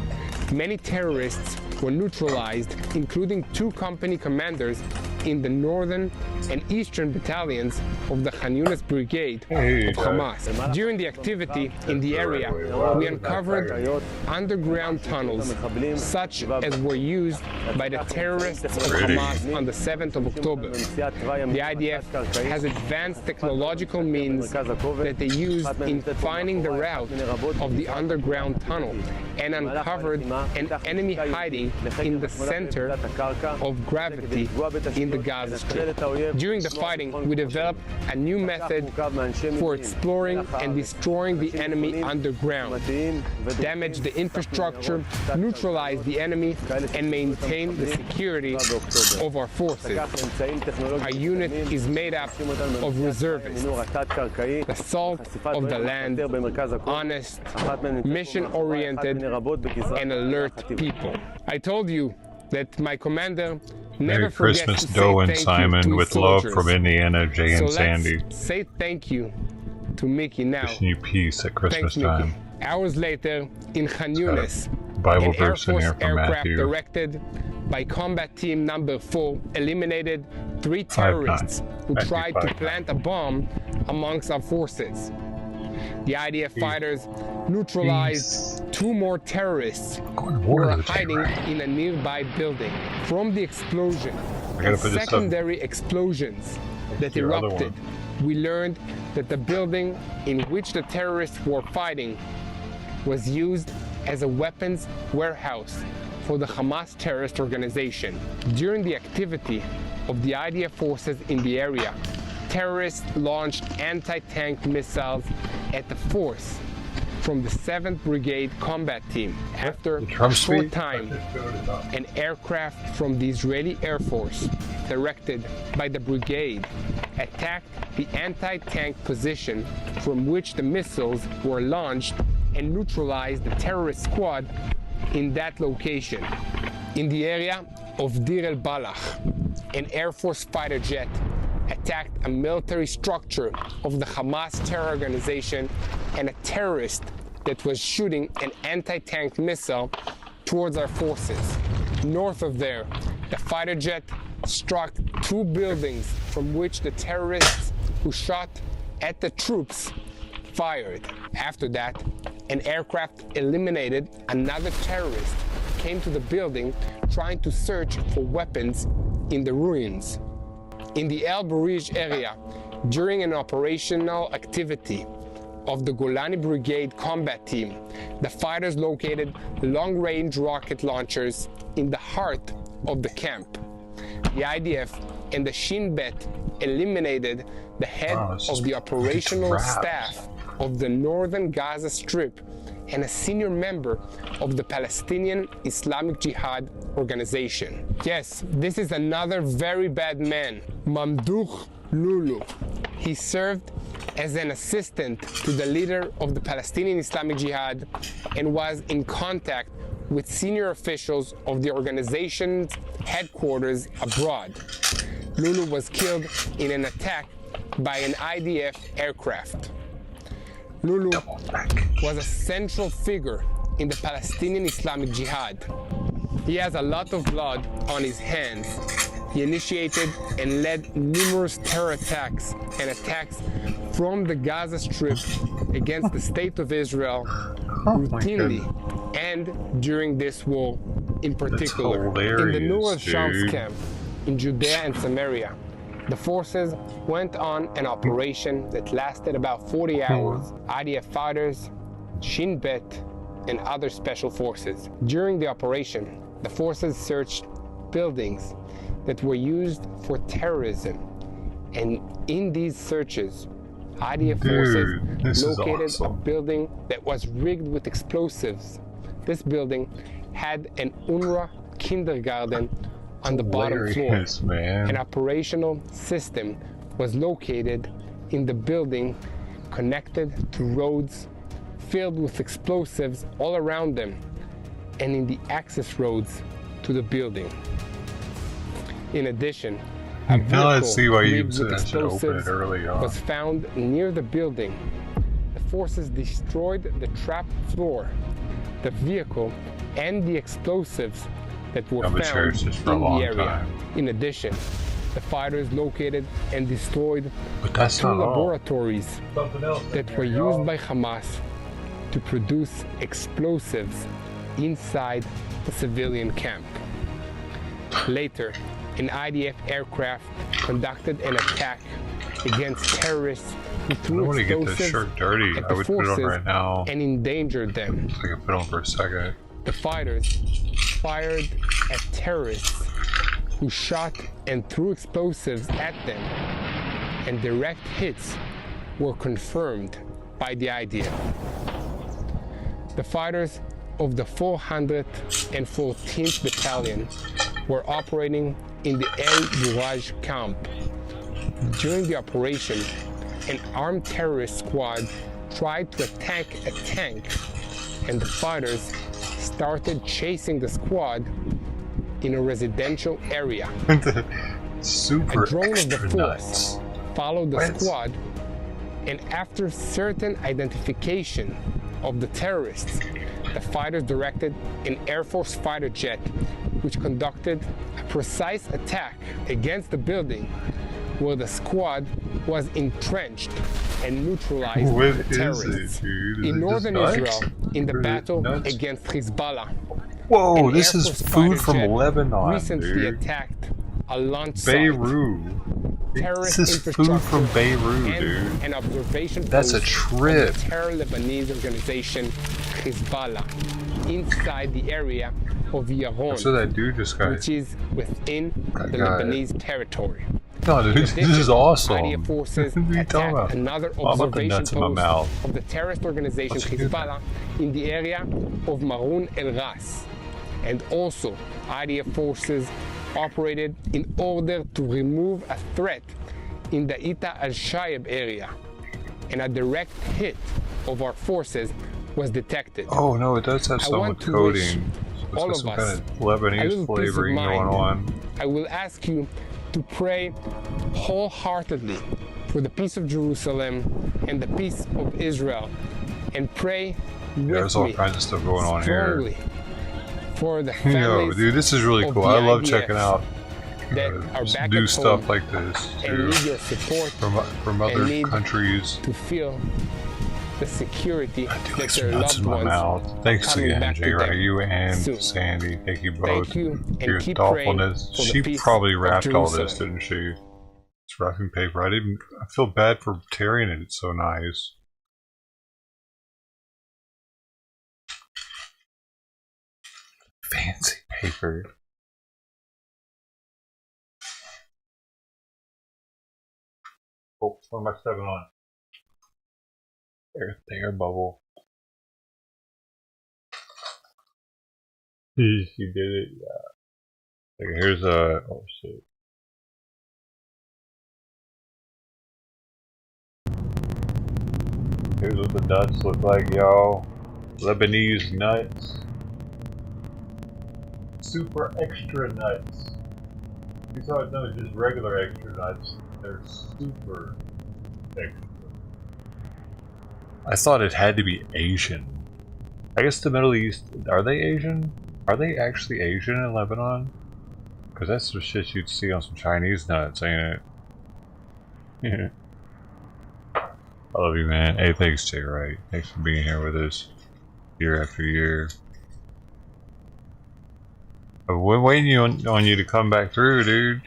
many terrorists were neutralized, including 2 company commanders in the northern and eastern battalions of the Khan Yunis Brigade of Hamas. During the activity in the area, we uncovered underground tunnels such as were used by the terrorists of Hamas on the 7th of October. The IDF has advanced technological means that they used in finding the route of the underground tunnel and uncovered an enemy hiding in the center of gravity in the Gaza Strip. During the fighting, we developed a new method for exploring and destroying the enemy underground, damage the infrastructure, neutralize the enemy, and maintain the security of our forces. Our unit is made up of reservists, the salt of the land, honest, mission-oriented, and alert people. I told you that my commander never forgets Christmas, to Doe say and thank Simon, you with to love soldiers. from Indiana, Jay and So Sandy. let's say thank you to Mickey now. Wishing you peace at Christmas Thanks, Mickey. time. Hours later, in Khan Yunis, Bible an Air verse in Force here from aircraft Matthew. directed by Combat Team Number 4 eliminated 3 terrorists who tried to plant a bomb amongst our forces. The IDF fighters neutralized 2 more terrorists who were hiding in a nearby building. From the explosion, gotta put this up. Secondary explosions that erupted, we learned that the building in which the terrorists were fighting was used as a weapons warehouse for the Hamas terrorist organization. During the activity of the IDF forces in the area, terrorists launched anti-tank missiles at the force from the 7th Brigade combat team. After a short time, an aircraft from the Israeli Air Force, directed by the brigade, attacked the anti-tank position from which the missiles were launched and neutralized the terrorist squad in that location. In the area of Deir el-Balach, an Air Force fighter jet attacked a military structure of the Hamas terror organization and a terrorist that was shooting an anti-tank missile towards our forces. North of there, the fighter jet struck 2 buildings from which the terrorists who shot at the troops fired. After that, an aircraft eliminated another terrorist who came to the building trying to search for weapons in the ruins. In the El Barij area, during an operational activity of the Golani Brigade combat team, the fighters located long-range rocket launchers in the heart of the camp. The IDF and the Shin Bet eliminated the head of the operational staff of the northern Gaza Strip and a senior member of the Palestinian Islamic Jihad organization. Yes, this is another very bad man, Mamdouh Lulu. He served as an assistant to the leader of the Palestinian Islamic Jihad and was in contact with senior officials of the organization's headquarters abroad. Lulu was killed in an attack by an IDF aircraft. Lulu was a central figure in the Palestinian Islamic Jihad. He has a lot of blood on his hands. He initiated and led numerous terror attacks and attacks from the Gaza Strip against the State of Israel routinely and during this war in particular. In the Nur Shams camp in Judea and Samaria, the forces went on an operation that lasted about 40 hours. IDF fighters, Shin Bet, and other special forces. During the operation, the forces searched buildings that were used for terrorism. And in these searches, IDF forces located a building that was rigged with explosives. This building had an UNRWA kindergarten on the bottom floor. An operational system was located in the building, connected to roads filled with explosives all around them, and in the access roads to the building. In addition, a vehicle rigged with explosives was found near the building. The forces destroyed the trap floor, the vehicle, and the explosives that were found in the area. In addition, the fighters located and destroyed 2 laboratories that were used by Hamas to produce explosives inside the civilian camp. Later, an IDF aircraft conducted an attack against terrorists who threw explosives at the forces and endangered them. I can put on for a second. The fighters fired at terrorists who shot and threw explosives at them, and direct hits were confirmed by the IDF. The fighters of the 414th Battalion were operating in the El Buraj camp. During the operation, an armed terrorist squad tried to attack a tank, and the fighters started chasing the squad in a residential area. A drone of the force followed the squad, and after certain identification of the terrorists, the fighters directed an Air Force fighter jet which conducted a precise attack against the building where the squad was entrenched and neutralized the terrorists. In northern Israel, in the battle against Hezbollah, whoa, this is food from Lebanon, recently attacked alongside Beirut. terrorist This is food from Beirut, and dude. an observation That's a post trip. of the terror Lebanese organization Hezbollah inside the area of Yaron, So that dude just got. which is within the got- Lebanese territory. No, dude, this is awesome. IDF forces What are you talking attacked about? another Oh, I'm about the observation nuts in my post mouth. of the terrorist organization Let's do that. Hezbollah in the area of Maroun El Ras. And also, IDF forces operated in order to remove a threat in the Ita al-Shayeb area. And a direct hit of our forces was detected. Oh no, it does have I some want with to coding. wish all It's of got some us kind of a Lebanese little peace of flavoring going mind. on. I will ask you to pray wholeheartedly for the peace of Jerusalem and the peace of Israel, and pray with There's all me kinds of stuff going on here. strongly for the Yo, families dude, this is really of cool. the I love IDF checking out that are back do at stuff home like this and too, need your support from and other need countries. to feel the security that Some their nuts loved in my ones mouth. are Thanks coming again, back Jay. to Right, them you and soon. Sandy. Thank you both Thank you, for and your keep thoughtfulness. praying for the She peace probably of wrapped all this, Jerusalem. didn't she? It's wrapping paper. I feel bad for tearing it. It's so nice. Fancy paper. Oh, what am I stepping on? The air bubble. You did it, yeah. Okay, here's a. Oh shit. Here's what the nuts look like, y'all. Lebanese nuts. Super extra nuts. You saw it's not just regular extra nuts. They're super extra. I thought it had to be Asian. I guess the Middle East, are they Asian? Are they actually Asian in Lebanon? Because that's the shit you'd see on some Chinese nuts, ain't it? Yeah. I love you, man. Hey, thanks, Jay Wright. Thanks for being here with us year after year. I've been waiting on you to come back through, dude.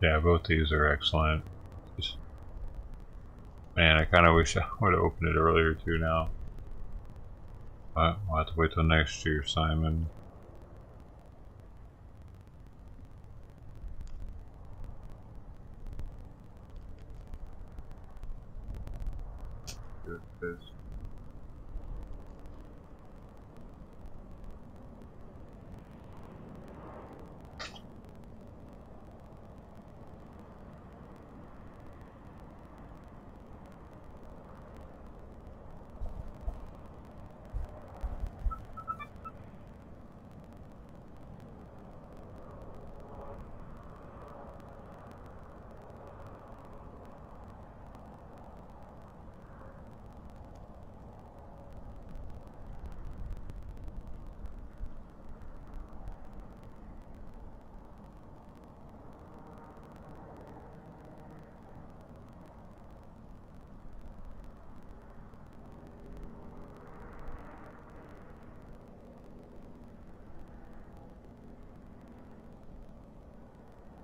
Yeah, both these are excellent. Man, I kind of wish I would have opened it earlier too now. But we'll have to wait till next year, Simon. Good fish.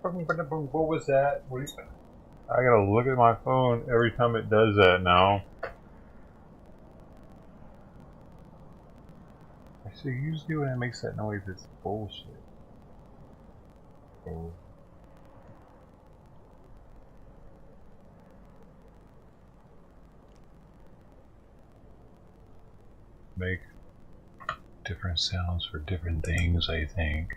What was that? I gotta look at my phone every time it does that now. Actually, usually when it makes that noise, it's bullshit. So. Make different sounds for different things, I think.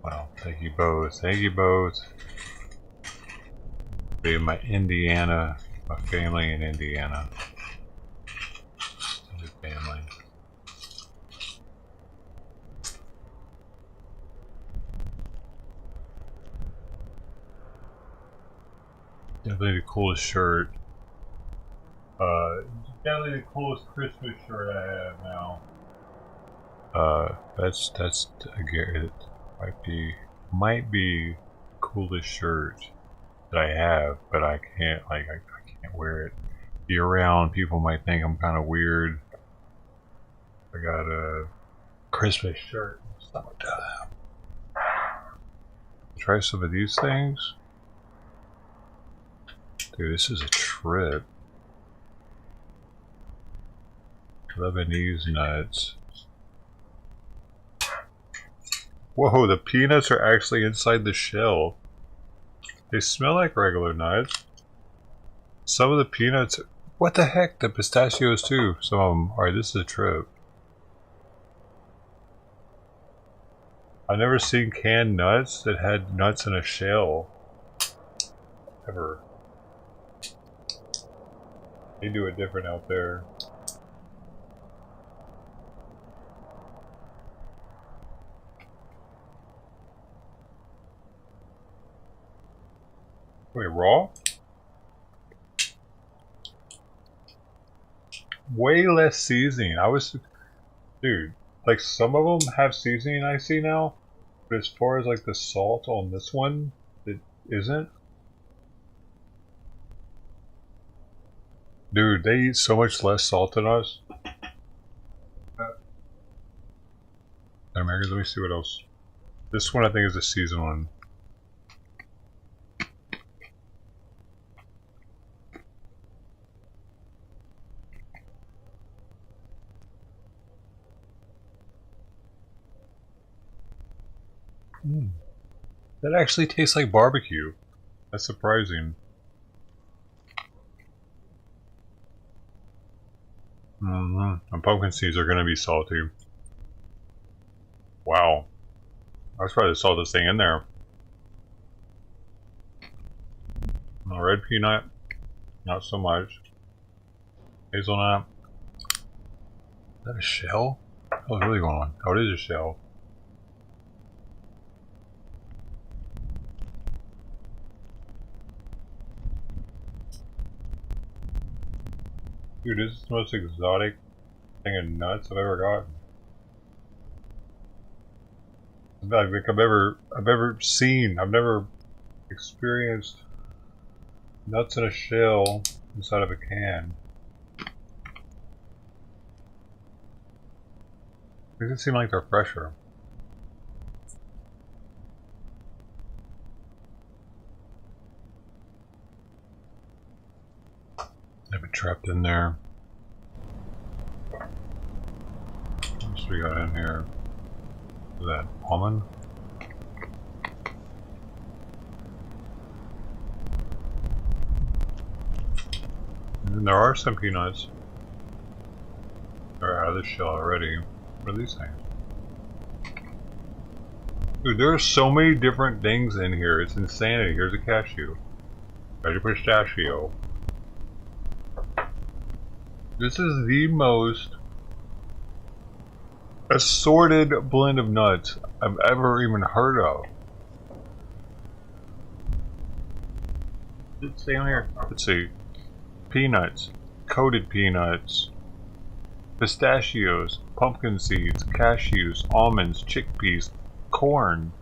Well, thank you both. Thank you both. Being my Indiana, my family in Indiana. Good family. Definitely the coolest shirt. Definitely the coolest Christmas shirt I have now. That's I get it. Might be coolest shirt that I have, but I can't I can't wear it year round. People might think I'm kind of weird. I got a Christmas shirt. Summertime. Try some of these things. Dude, this is a trip. Lebanese nuts. Whoa, the peanuts are actually inside the shell. They smell like regular nuts. Some of the peanuts... What the heck? The pistachios too. Some of them. Alright, this is a trip. I've never seen canned nuts that had nuts in a shell. Ever. They do it different out there. Wait, raw? Way less seasoning. Dude, like some of them have seasoning I see now, but as far as like the salt on this one, it isn't. Dude, they eat so much less salt than us. Americans, let me see what else. This one I think is a seasoned one. That actually tastes like barbecue. That's surprising. And pumpkin seeds are gonna be salty. Wow. I was probably the saltiest thing in there. A red peanut, not so much. Hazelnut. Is that a shell? What's really going on? Oh, it is a shell. Dude, this is the most exotic thing of nuts I've ever gotten. Like I've ever seen. I've never experienced nuts in a shell inside of a can. These seem like they're fresher. They've been trapped in there. What else we got in here? Is that almond? And there are some peanuts. They're out of the shell already. What are these things? Dude, there are so many different things in here. It's insanity. Here's a cashew. There's a pistachio. This is the most assorted blend of nuts I've ever even heard of. Let's see on here. Let's see. Peanuts, coated peanuts, pistachios, pumpkin seeds, cashews, almonds, chickpeas, corn,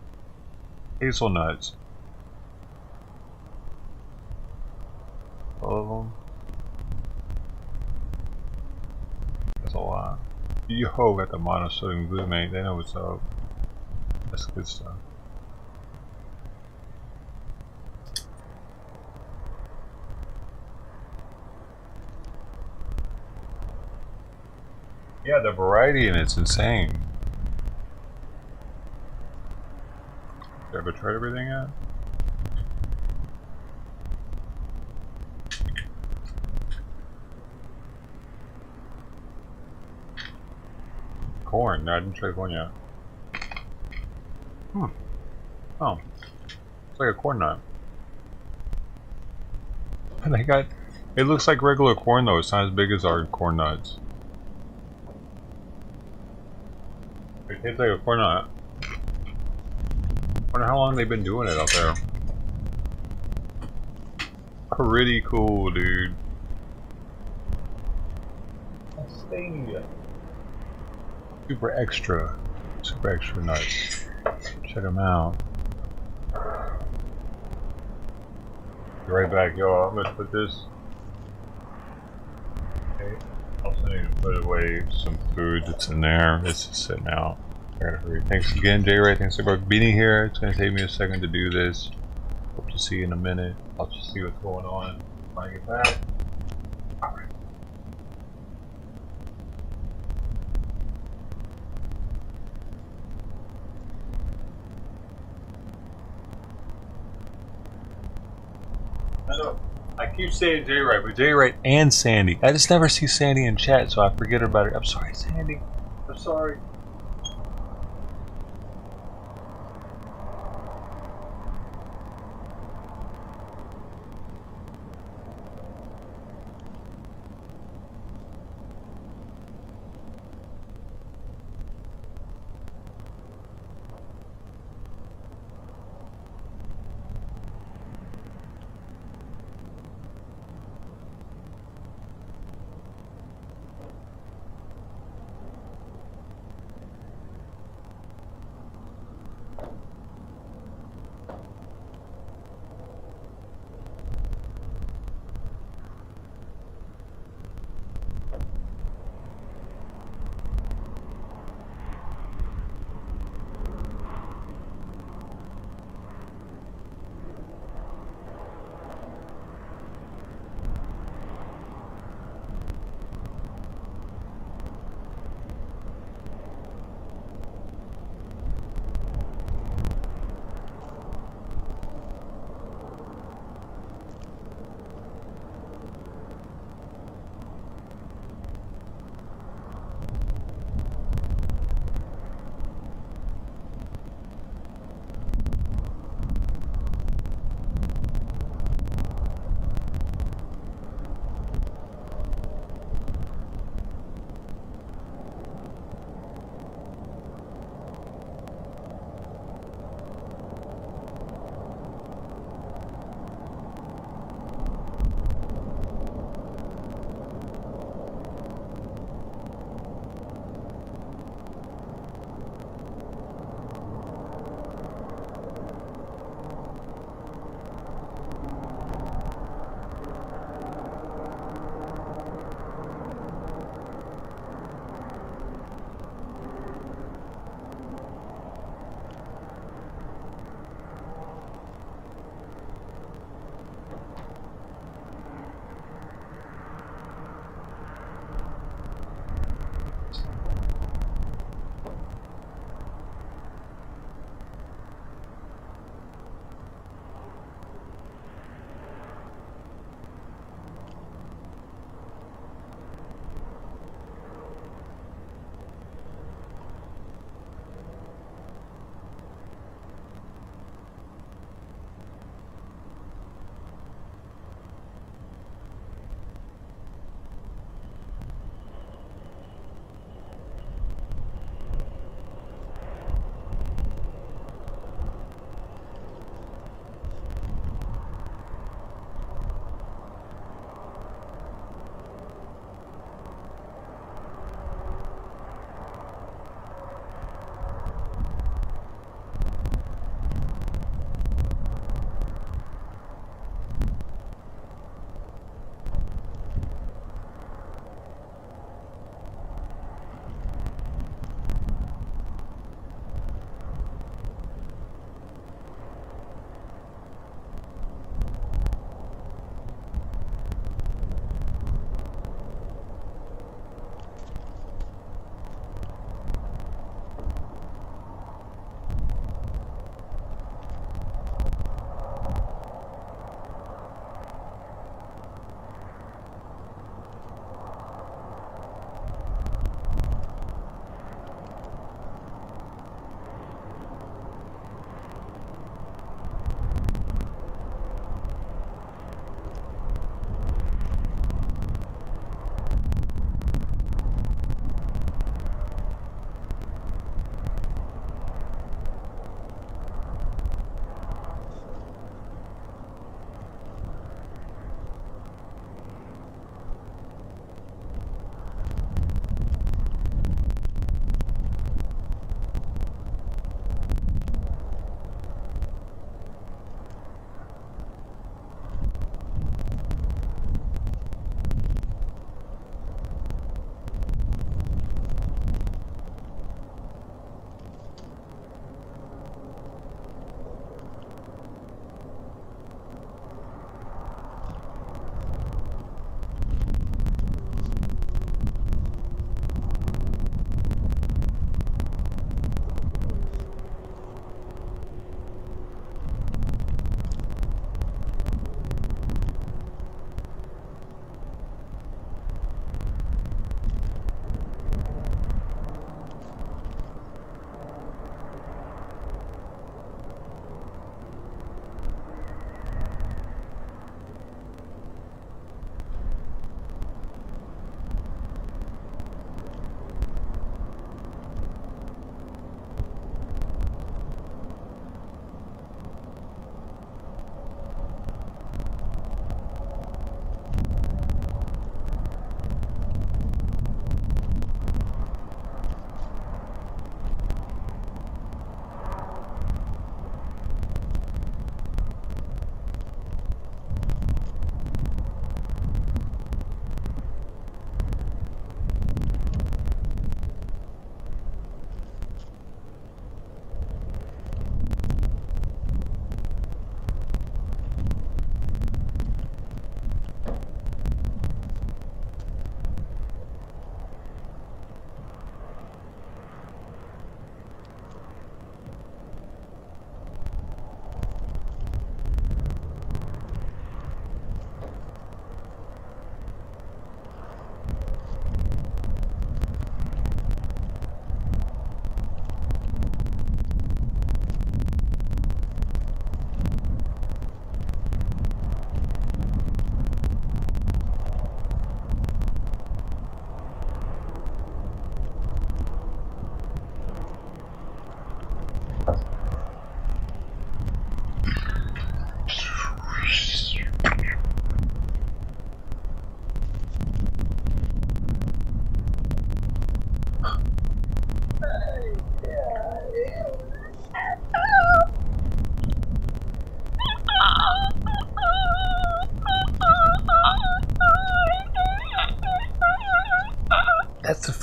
hazelnuts. All of them. That's a lot. Yo, got the monosodium glutamate. They know what's up. That's good stuff. Yeah, the variety in it's insane. Have you ever tried everything yet? Corn? No, I didn't try corn yet. Oh. It's like a corn nut. And they got... It looks like regular corn though, it's not as big as our corn nuts. It tastes like a corn nut. I wonder how long they've been doing it out there. Pretty cool, dude. Super extra nice. check them out. Be right back, y'all. I'm gonna put this. Okay. Also need to put away some food that's in there. It's just sitting out. I gotta hurry. Thanks again, Jay Ray. Thanks for being here. It's gonna take me a second to do this. Hope to see you in a minute. I'll just see what's going on when I get back. Alright. I know. I keep saying Jay Wright, but Jay Wright and Sandy. I just never see Sandy in chat, so I forget about it. I'm sorry, Sandy. I'm sorry.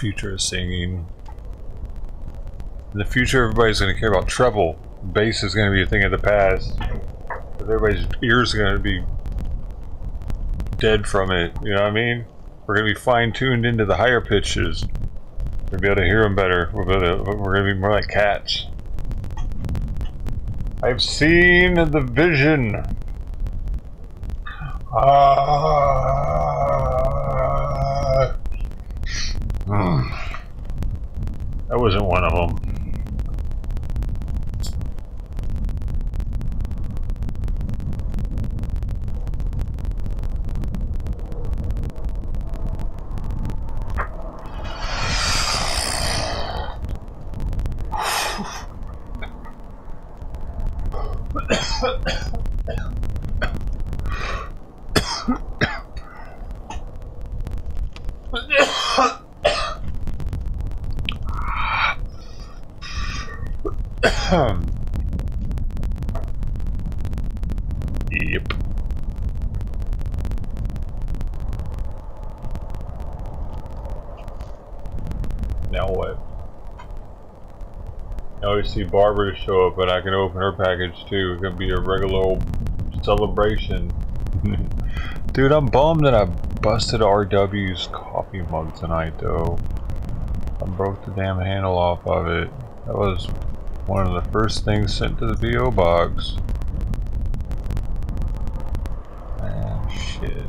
future of singing. In the future, everybody's going to care about treble. Bass is going to be a thing of the past. But everybody's ears are going to be dead from it. You know what I mean? We're going to be fine-tuned into the higher pitches. We're going to be able to hear them better. We're going to be more like cats. I've seen the vision. That wasn't one of them. Yep. Now what? Now we see Barbara show up, and I can open her package too. It's gonna be a regular old celebration. Dude, I'm bummed that I busted RW's coffee mug tonight, though. I broke the damn handle off of it. That was one of the first things sent to the VO box. Man, shit.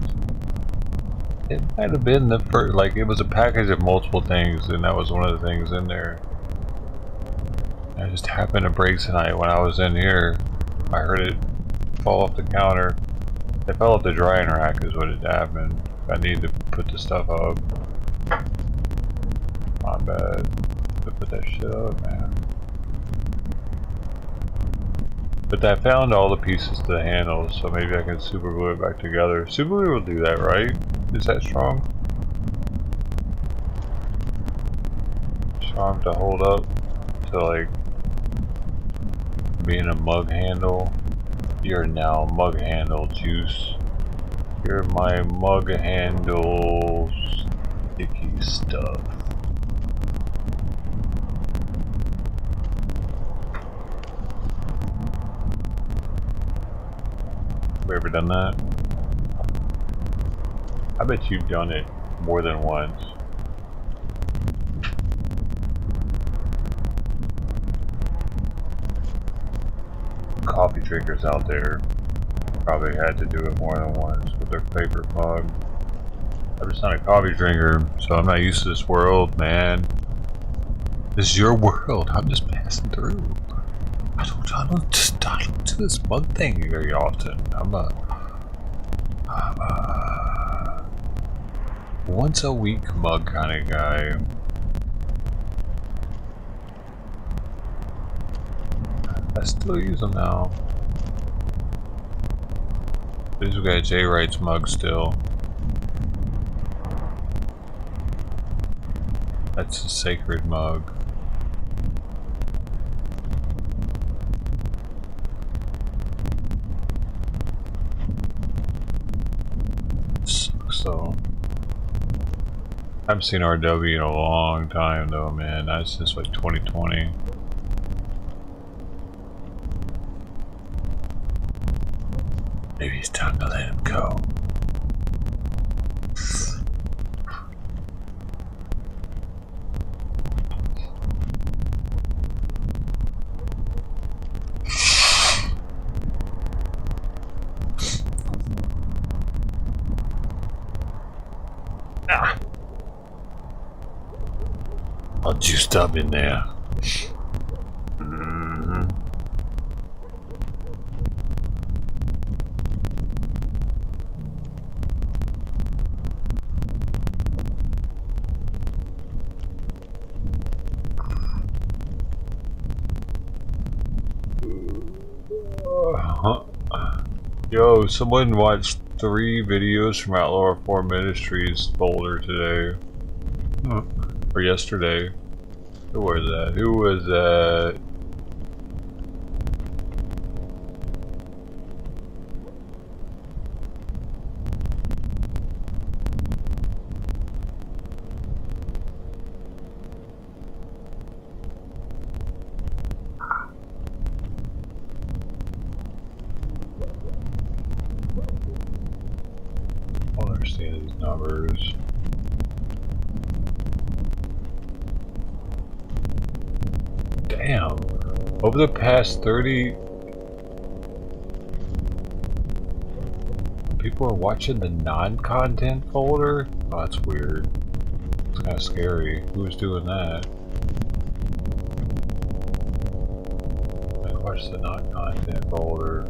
It might have been the first, like, it was a package of multiple things, and that was one of the things in there. I just happened to break tonight when I was in here. I heard it fall off the counter. It fell off the drying rack is what had happened. I needed to put the stuff up. My bad. To put that shit up, man. But I found all the pieces to the handles, so maybe I can super glue it back together. Super glue will do that, right? Is that strong? Strong to hold up to, like, being a mug handle. You're now mug handle juice. You're my mug handle sticky stuff. Have you ever done that? I bet you've done it more than once. Coffee drinkers out there probably had to do it more than once with their favorite mug. I'm just not a coffee drinker, so I'm not used to this world, man. This is your world. I'm just passing through. I don't do this mug thing very often. I'm a once a week mug kind of guy. I still use them now. This guy J Wright's mug still. That's a sacred mug. Sucks though. I haven't seen RW in a long time though, man. That's since like 2020. Maybe it's time to let him go. All juiced up in there. Yo, someone watched 3 videos from Outlaw 4 Ministries folder today. Or yesterday. Who was that? Who was that? understand these numbers. Damn. Over the past 30... People are watching the non-content folder? Oh, that's weird. It's kind of scary. Who's doing that? I watch the non-content folder.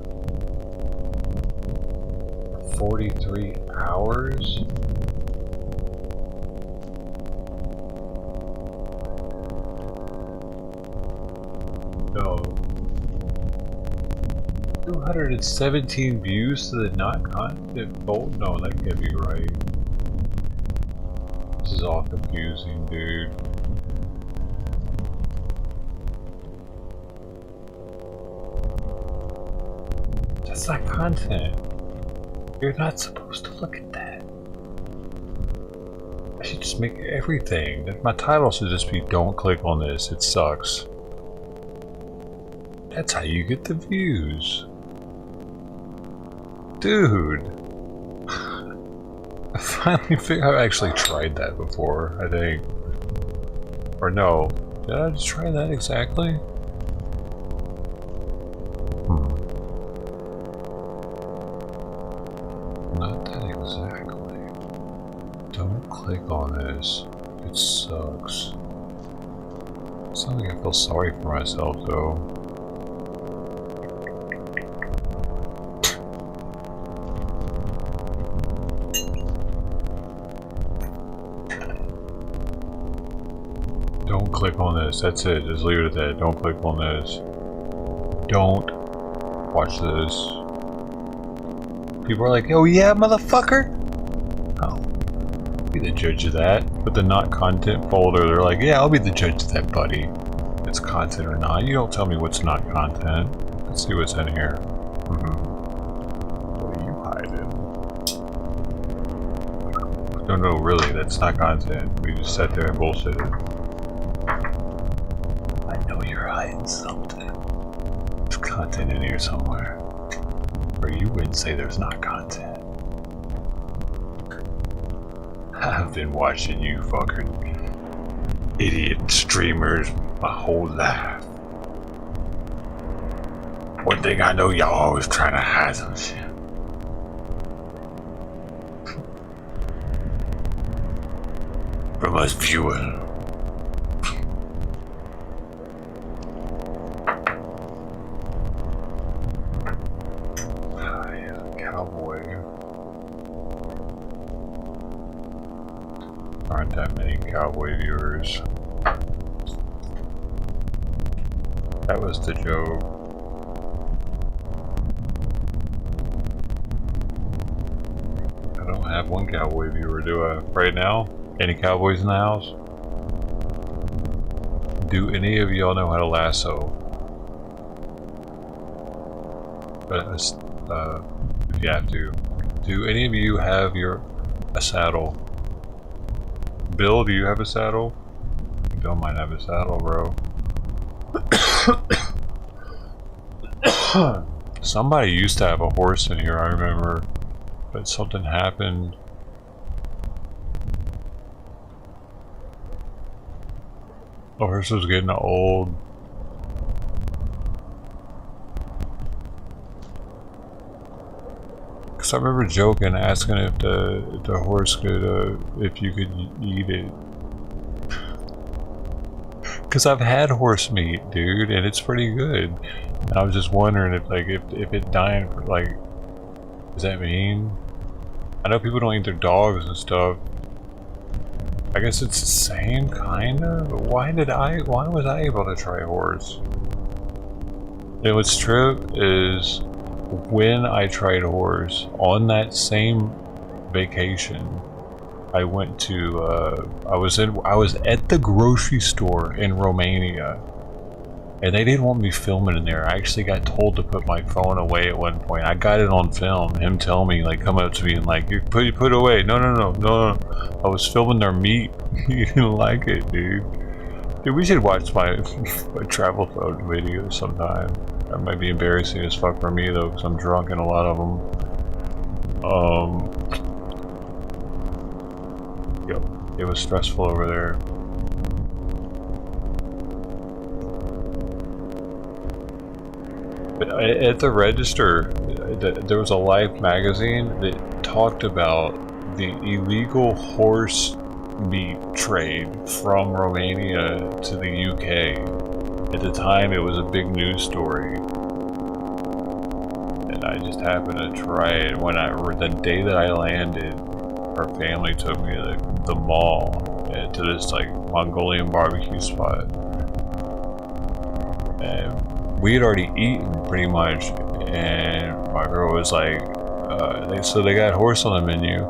43 hours? No. 217 views to the not-content folder? No, that can't be right. This is all confusing, dude. That's not content. You're not supposed to look at that. I should just make everything. My title should just be "Don't click on this, it sucks." That's how you get the views. Dude. I finally figured I've actually tried that before, I think. Or no. Did I just try that exactly? Not that exactly. Don't click on this. It sucks. It's not like I feel sorry for myself though. Don't click on this. That's it. Just leave it at that. Don't click on this. Don't watch this. People are like, "Oh yeah, motherfucker!" Oh, be the judge of that. With the not content folder, they're like, "Yeah, I'll be the judge of that, buddy. It's content or not. You don't tell me what's not content." Let's see what's in here. What are you hiding? No, really, that's not content. We just sat there and bullshitted. I know you're hiding something. There's content in here somewhere. Or you wouldn't say there's not content. I've been watching you fucking idiot streamers my whole life. One thing I know, y'all always trying to hide some shit. From us viewers. Aren't that many cowboy viewers. That was the joke. I don't have one cowboy viewer, do I? Right now? Any cowboys in the house? Do any of y'all know how to lasso? But if you have to. Do any of you have a saddle? Bill, do you have a saddle? You don't mind have a saddle, bro. Somebody used to have a horse in here, I remember. But something happened. The horse was getting old. Cause I remember joking, asking if the horse could, if you could eat it. Cause I've had horse meat, dude, and it's pretty good. And I was just wondering if, like, if it dying, like, does that mean? I know people don't eat their dogs and stuff. I guess it's the same, kinda. But why was I able to try horse? And what's true is, when I tried horse, on that same vacation, I went to, I was at the grocery store in Romania, and they didn't want me filming in there. I actually got told to put my phone away at one point. I got it on film, him telling me, like, come up to me and like, put it away. No. I was filming their meat. He didn't like it, dude. Dude, we should watch my travel phone videos sometime. That might be embarrassing as fuck for me though, because I'm drunk in a lot of them. It was stressful over there. But at the register, there was a Life magazine that talked about the illegal horse meat trade from Romania to the UK. At the time, it was a big news story. And I just happened to try it. The day that I landed, our family took me to the mall to this like Mongolian barbecue spot. And we had already eaten pretty much, and my girl was like, so they got horse on the menu.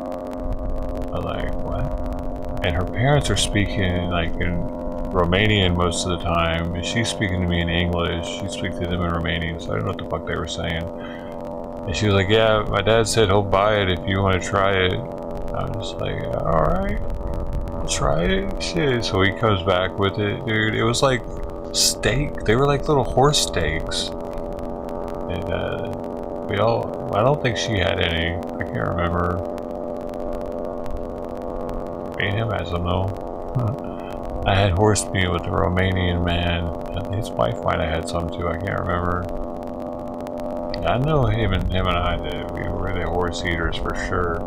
I'm like, what? And her parents are speaking like in Romanian most of the time, and she's speaking to me in English. She speaks to them in Romanian, so I don't know what the fuck they were saying. And she was like, yeah, my dad said he'll buy it if you want to try it. I'm just like, alright, I'll try it. Shit. So he comes back with it, dude. It was like steak. They were like little horse steaks. And I don't think she had any. I can't remember. Me and him had some though. I had horse meat with the Romanian man. His wife might have had some too. I can't remember. I know him and I did. We were the horse eaters for sure.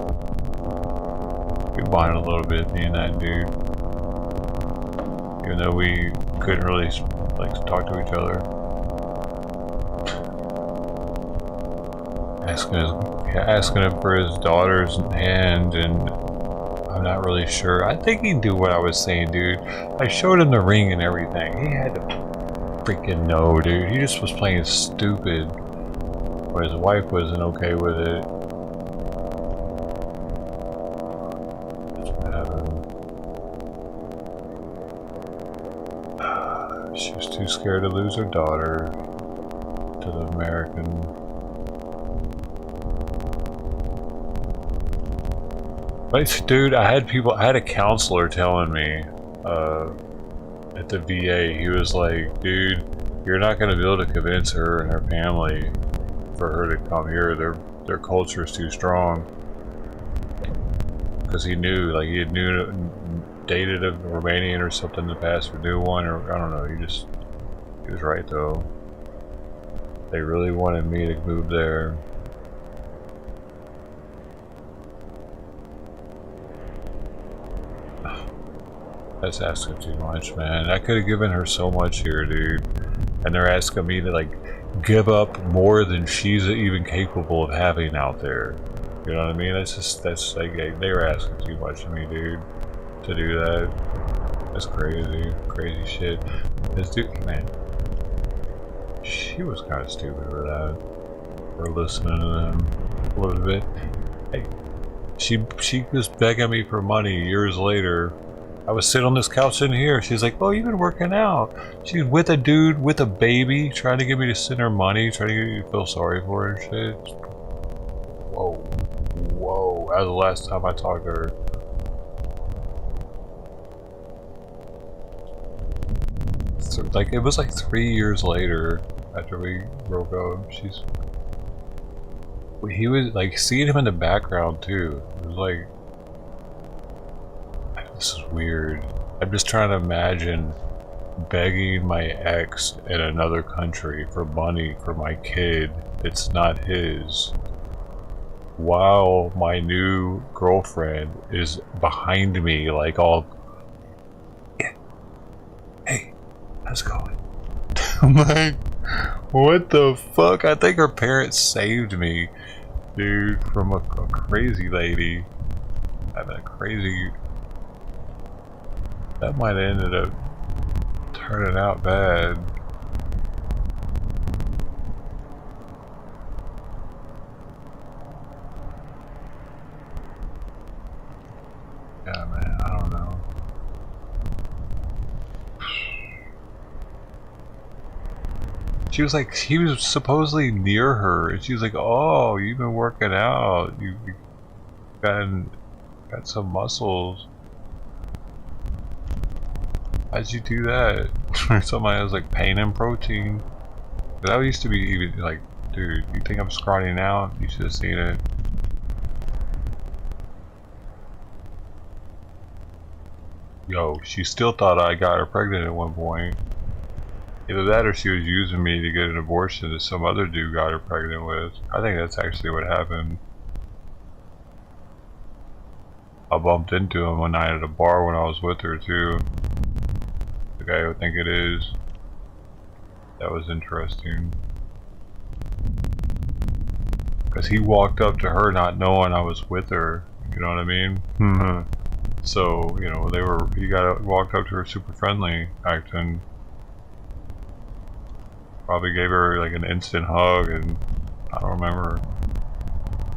We bonded a little bit, me and that dude. Even though we couldn't really like talk to each other. Asking him for his daughter's hand, and I'm not really sure. I think he knew what I was saying, dude. I showed him the ring and everything. He had to freaking know, dude. He just was playing stupid. But his wife wasn't okay with it. That's what happened. She was too scared to lose her daughter to the American. But dude, I had a counselor telling me at the VA, he was like, dude, you're not going to be able to convince her and her family for her to come here. Their culture is too strong. Because he knew, like he had dated a Romanian or something in the past, or knew one, or I don't know. He was right though. They really wanted me to move there. That's asking too much, man. I could have given her so much here, dude. And they're asking me to like give up more than she's even capable of having out there. You know what I mean? That's like they were asking too much of me, dude, to do that. That's crazy shit. This dude, man, she was kind of stupid for that. For listening to them a little bit. Hey, she was begging me for money years later. I was sitting on this couch in here. She's like, oh, you've been working out. She's with a dude with a baby, trying to get me to send her money, trying to get me to feel sorry for her and shit. Whoa. That was the last time I talked to her. So, like, it was like 3 years later after we broke up. He was like, seeing him in the background too. It was like, this is weird. I'm just trying to imagine begging my ex in another country for money for my kid. It's not his. While my new girlfriend is behind me, like all, yeah. Hey, how's it going? I'm like, what the fuck? I think her parents saved me, dude, from a crazy lady. Having a crazy. That might have ended up turning out bad. Yeah, man, I don't know. She was like, he was supposedly near her, and she was like, oh, you've been working out. You've got some muscles. How'd you do that? Somebody was like pain and protein. That used to be even like, dude, you think I'm scrawny now? You should have seen it. Yo, she still thought I got her pregnant at one point. Either that or she was using me to get an abortion that some other dude got her pregnant with. I think that's actually what happened. I bumped into him one night at a bar when I was with her too. The guy I would think it is. That was interesting. Because he walked up to her not knowing I was with her. You know what I mean? So, you know, he walked up to her super friendly, acting. Probably gave her like an instant hug, and I don't remember.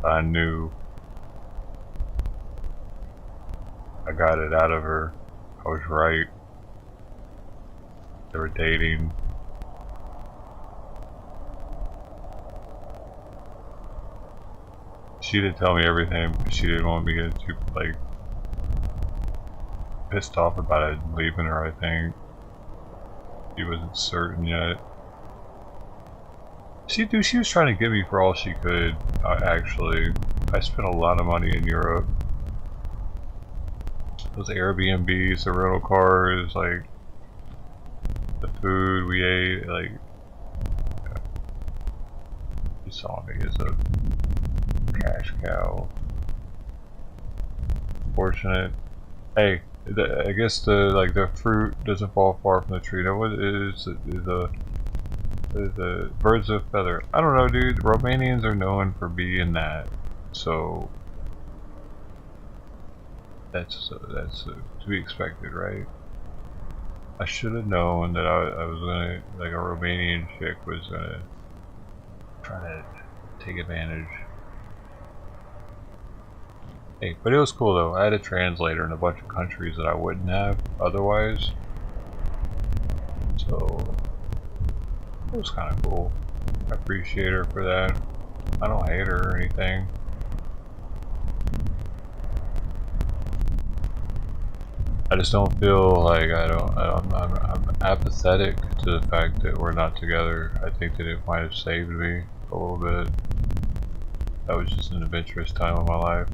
I knew. I got it out of her. I was right. They were dating. She didn't tell me everything, but she didn't want me to get too, like, pissed off about it leaving her, I think. She wasn't certain yet. She was trying to get me for all she could, actually. I spent a lot of money in Europe. Those Airbnbs, the rental cars, like, the food we ate, like, she saw me as a cash cow. Fortunate. Hey, I guess the fruit doesn't fall far from the tree. Now, what is the birds of feather? I don't know, dude. Romanians are known for being that, so that's to be expected, right? I should have known that I was gonna, like, a Romanian chick was gonna try to take advantage. Hey, but it was cool though. I had a translator in a bunch of countries that I wouldn't have otherwise. So it was kind of cool. I appreciate her for that. I don't hate her or anything. I just don't feel like I'm apathetic to the fact that we're not together. I think that it might have saved me a little bit. That was just an adventurous time of my life.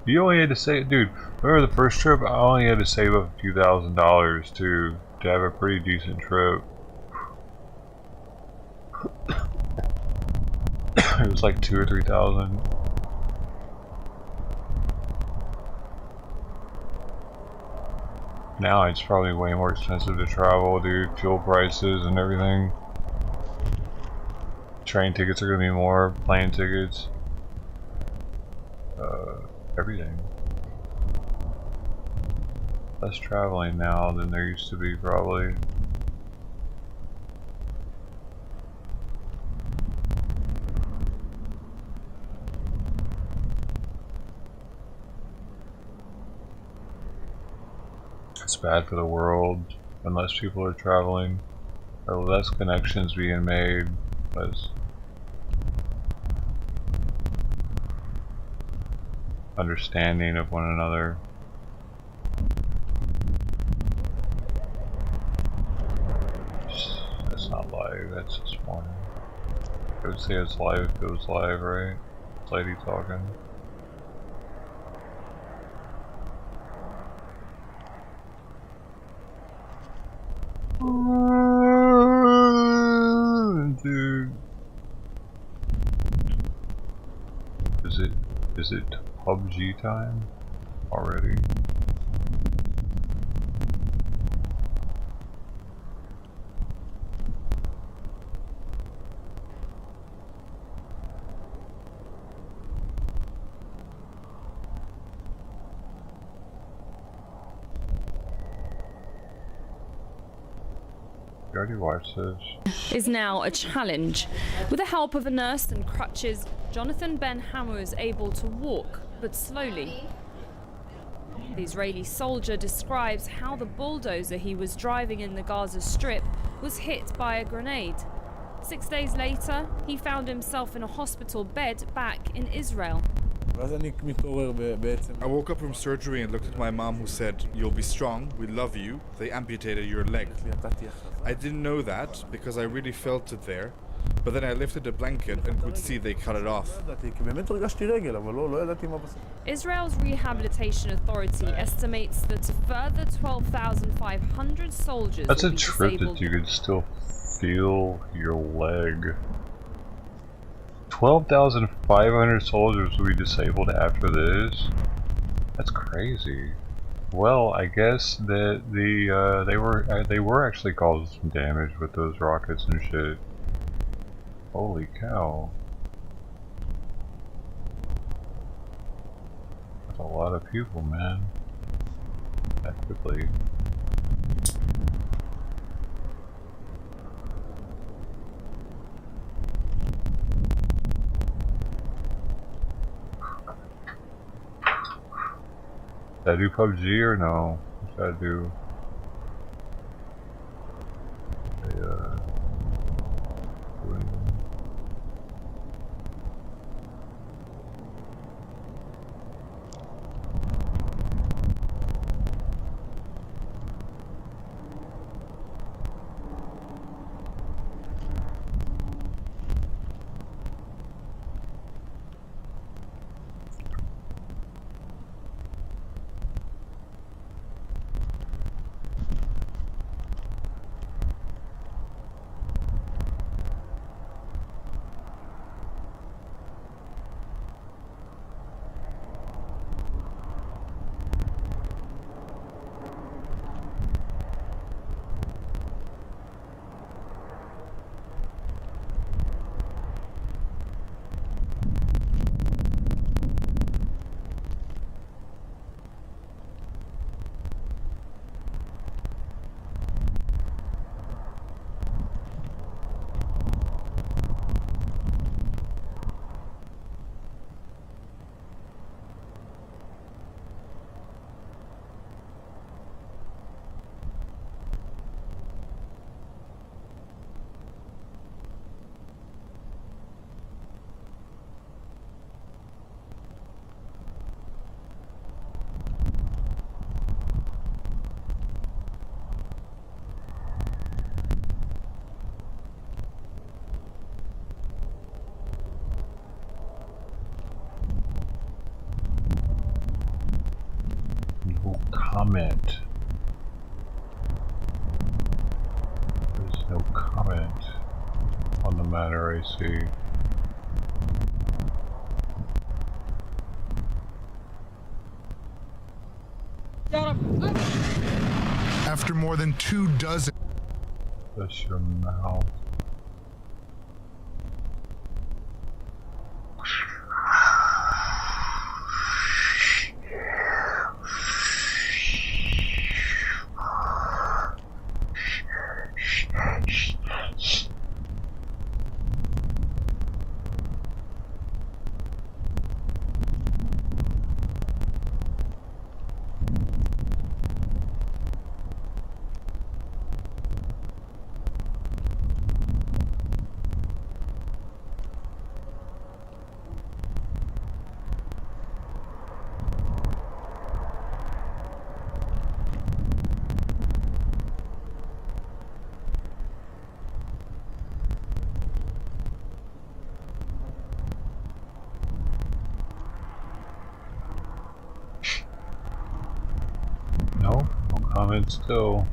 You only had to save, dude, remember the first trip? I only had to save up a few $1,000s to have a pretty decent trip. It was like 2,000 or 3,000. Now it's probably way more expensive to travel, dude. Fuel prices and everything. Train tickets are gonna be more, plane tickets. Everything. Less traveling now than there used to be, probably. It's bad for the world when less people are traveling, or less connections being made, less understanding of one another. That's not live, that's this morning. I would say it's live if it was live, right? This lady talking. Dude. Is it PUBG time already? You already watched this. Is now a challenge. With the help of a nurse and crutches, Jonathan Ben Hammer is able to walk, but slowly. The Israeli soldier describes how the bulldozer he was driving in the Gaza Strip was hit by a grenade. 6 days later, he found himself in a hospital bed back in Israel. I woke up from surgery and looked at my mom, who said, "You'll be strong, we love you." They amputated your leg. I didn't know that because I really felt it there, but then I lifted the blanket and could see they cut it off. Israel's Rehabilitation Authority estimates that a further 12,500 soldiers That's will a be trip disabled. that you could still feel your leg. 12,500 soldiers will be disabled after this? That's crazy. Well, I guess that they were actually causing some damage with those rockets and shit. Holy cow. That's a lot of people, man. That quickly. Should I do PUBG or no? What should I do? No comment. There's no comment on the matter, I see. After more than 24. That's your mouth. No comment still.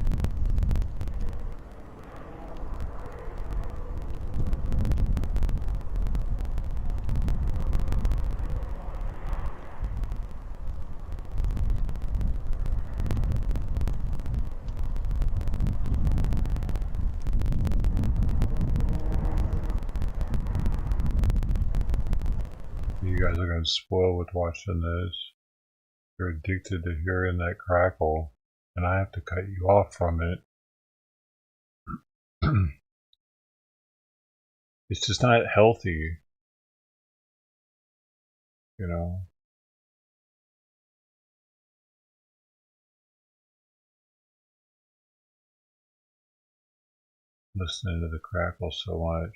You guys are gonna spoil with watching this. You're addicted to hearing that crackle, and I have to cut you off from it. It's just not healthy, you know. Listening to the crackle so much.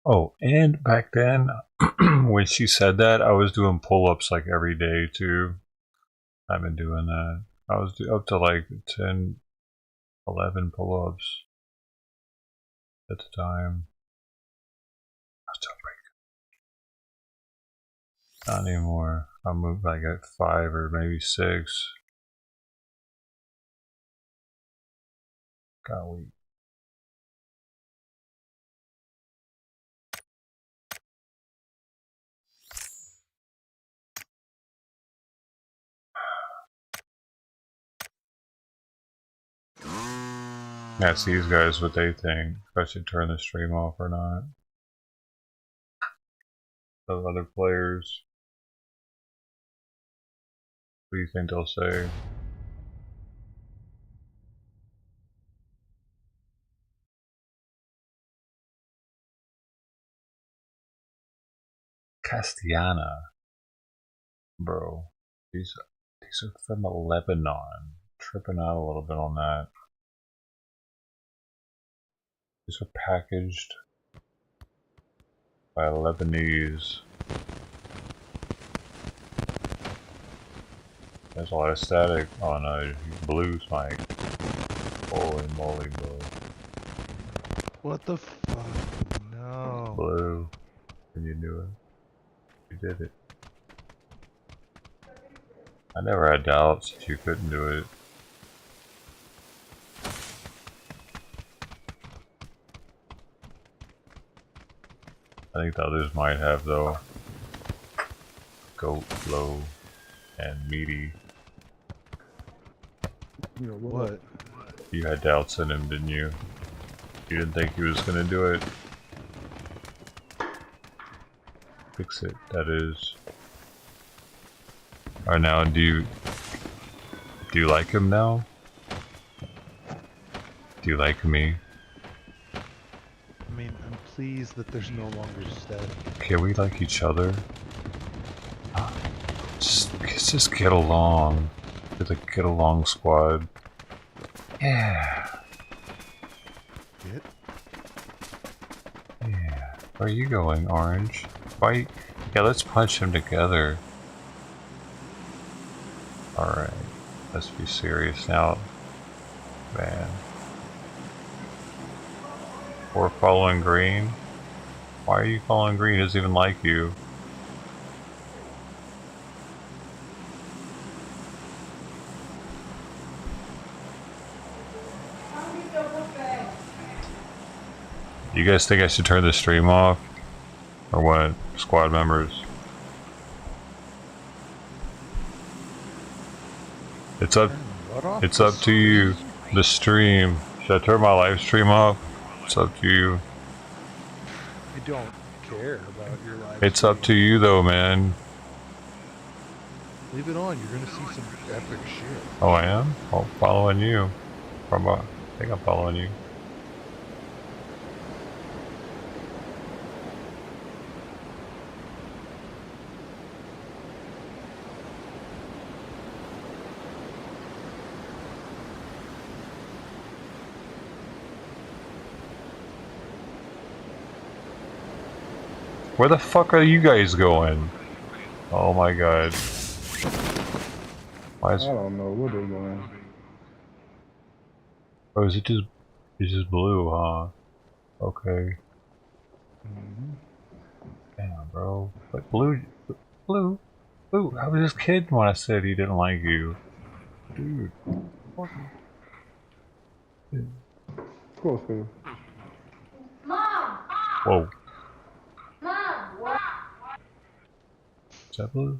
Oh, and back then, when she said that, I was doing pull-ups like every day too. I've been doing that. I was up to like 10, 11 pull-ups at the time. I was doing pretty good. Not anymore. I moved like at 5 or maybe 6. Got weak. Ask these guys what they think. If I should turn the stream off or not. Those other players. What do you think they'll say? Castellana. Bro. These are from Lebanon. Tripping out a little bit on that. These are packaged by Lebanese. There's a lot of static on a blues mic. Holy moly, bro. What the fuck? No. Blue. Can you do it? You did it. I never had doubts that you couldn't do it. I think the others might have though. Goat, low, and meaty. You know what? You had doubts in him, didn't you? You didn't think he was gonna do it. Fix it, that is. Alright, now do you like him now? Do you like me? I mean, I'm pleased that there's no longer static. Can we like each other? Just get along. We're the get along squad. Yeah. Get? Yeah. Where are you going, Orange? Fight? Yeah, let's punch him together. Alright. Let's be serious now. Man. We're following green? Why are you following green? He doesn't even like you. You guys think I should turn the stream off? Or what? Squad members? It's up to you. The stream. Should I turn my live stream off? It's up to you. I don't care about your live It's up to you though, man. Leave it on, you're gonna see some epic shit. Oh, I am? Oh, following you. I think I'm following you. Where the fuck are you guys going? Oh my god. Why is... I don't know where they're going. Oh, is it just... It's just blue, huh? Okay. Damn, bro. But blue... Blue? I was just kidding when I said he didn't like you. Dude. Close, man. Mom! Whoa. Mom! What? Is that blue?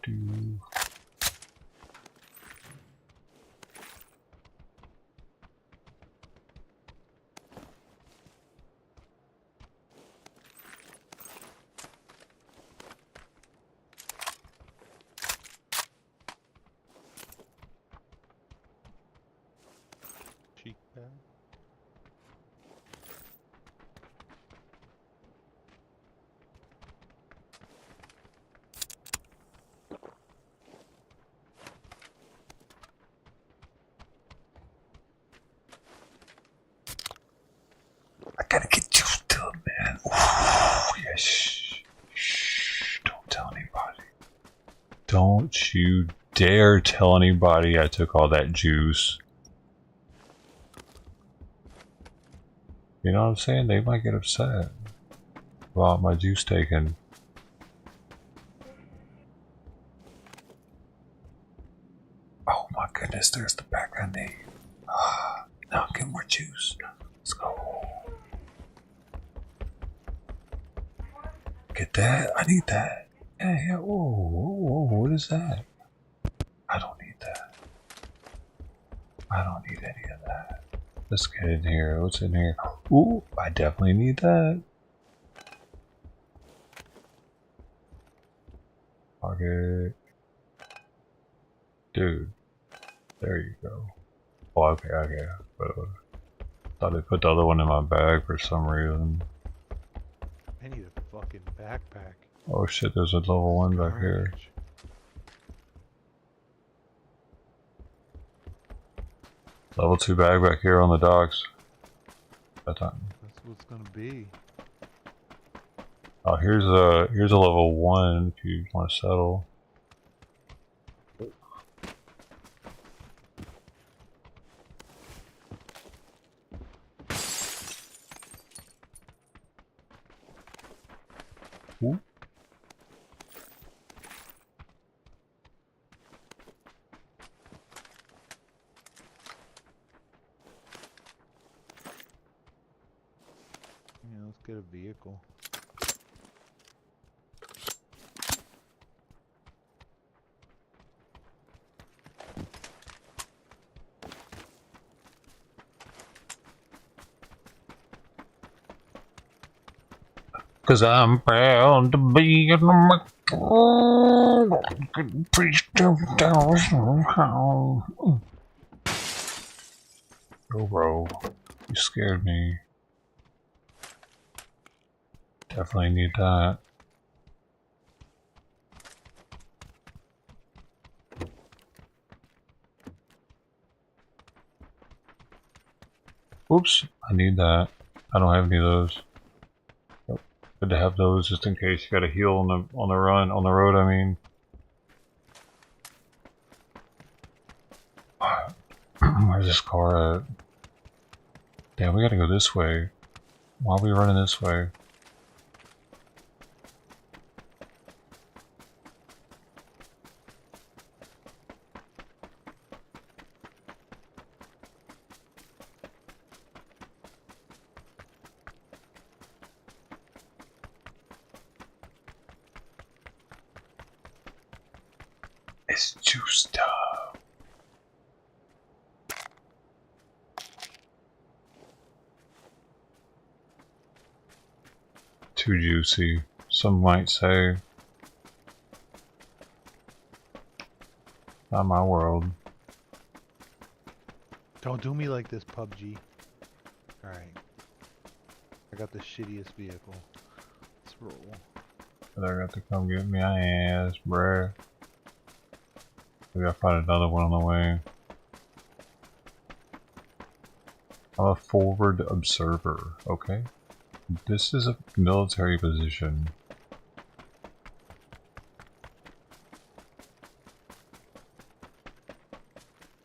do. Cheek bag. I gotta get used to it, man. Ooh, yeah, shh. Don't tell anybody. Don't you dare tell anybody I took all that juice. You know what I'm saying? They might get upset about my juice taken. Oh my goodness, there's the pack I need. Now get more juice. Let's go. Get that? I need that. Yeah. Whoa, what is that? I don't need that. I don't need any of that. Let's get in here. What's in here? Ooh, I definitely need that. Okay. Dude. There you go. Oh, okay. Thought I put the other one in my bag for some reason. I need a fucking backpack. Oh shit, there's a level 1 back here. Level 2 bag back here on the docks. That time. That's what it's gonna be. Oh, here's a level 1 if you want to settle. Ooh. Yeah, let's get a vehicle. Cause I'm proud to be in the preach down. Oh, bro, you scared me. Definitely need that. Oops, I need that. I don't have any of those. Good to have those just in case you gotta heal on the road. I mean, where's this car at? Damn, we gotta go this way. Why are we running this way? It's juiced up. Too juicy, some might say. Not my world. Don't do me like this, PUBG. Alright. I got the shittiest vehicle. Let's roll. They're got to come get me ass, bruh. We gotta find another one on the way. I'm a forward observer, okay? This is a military position.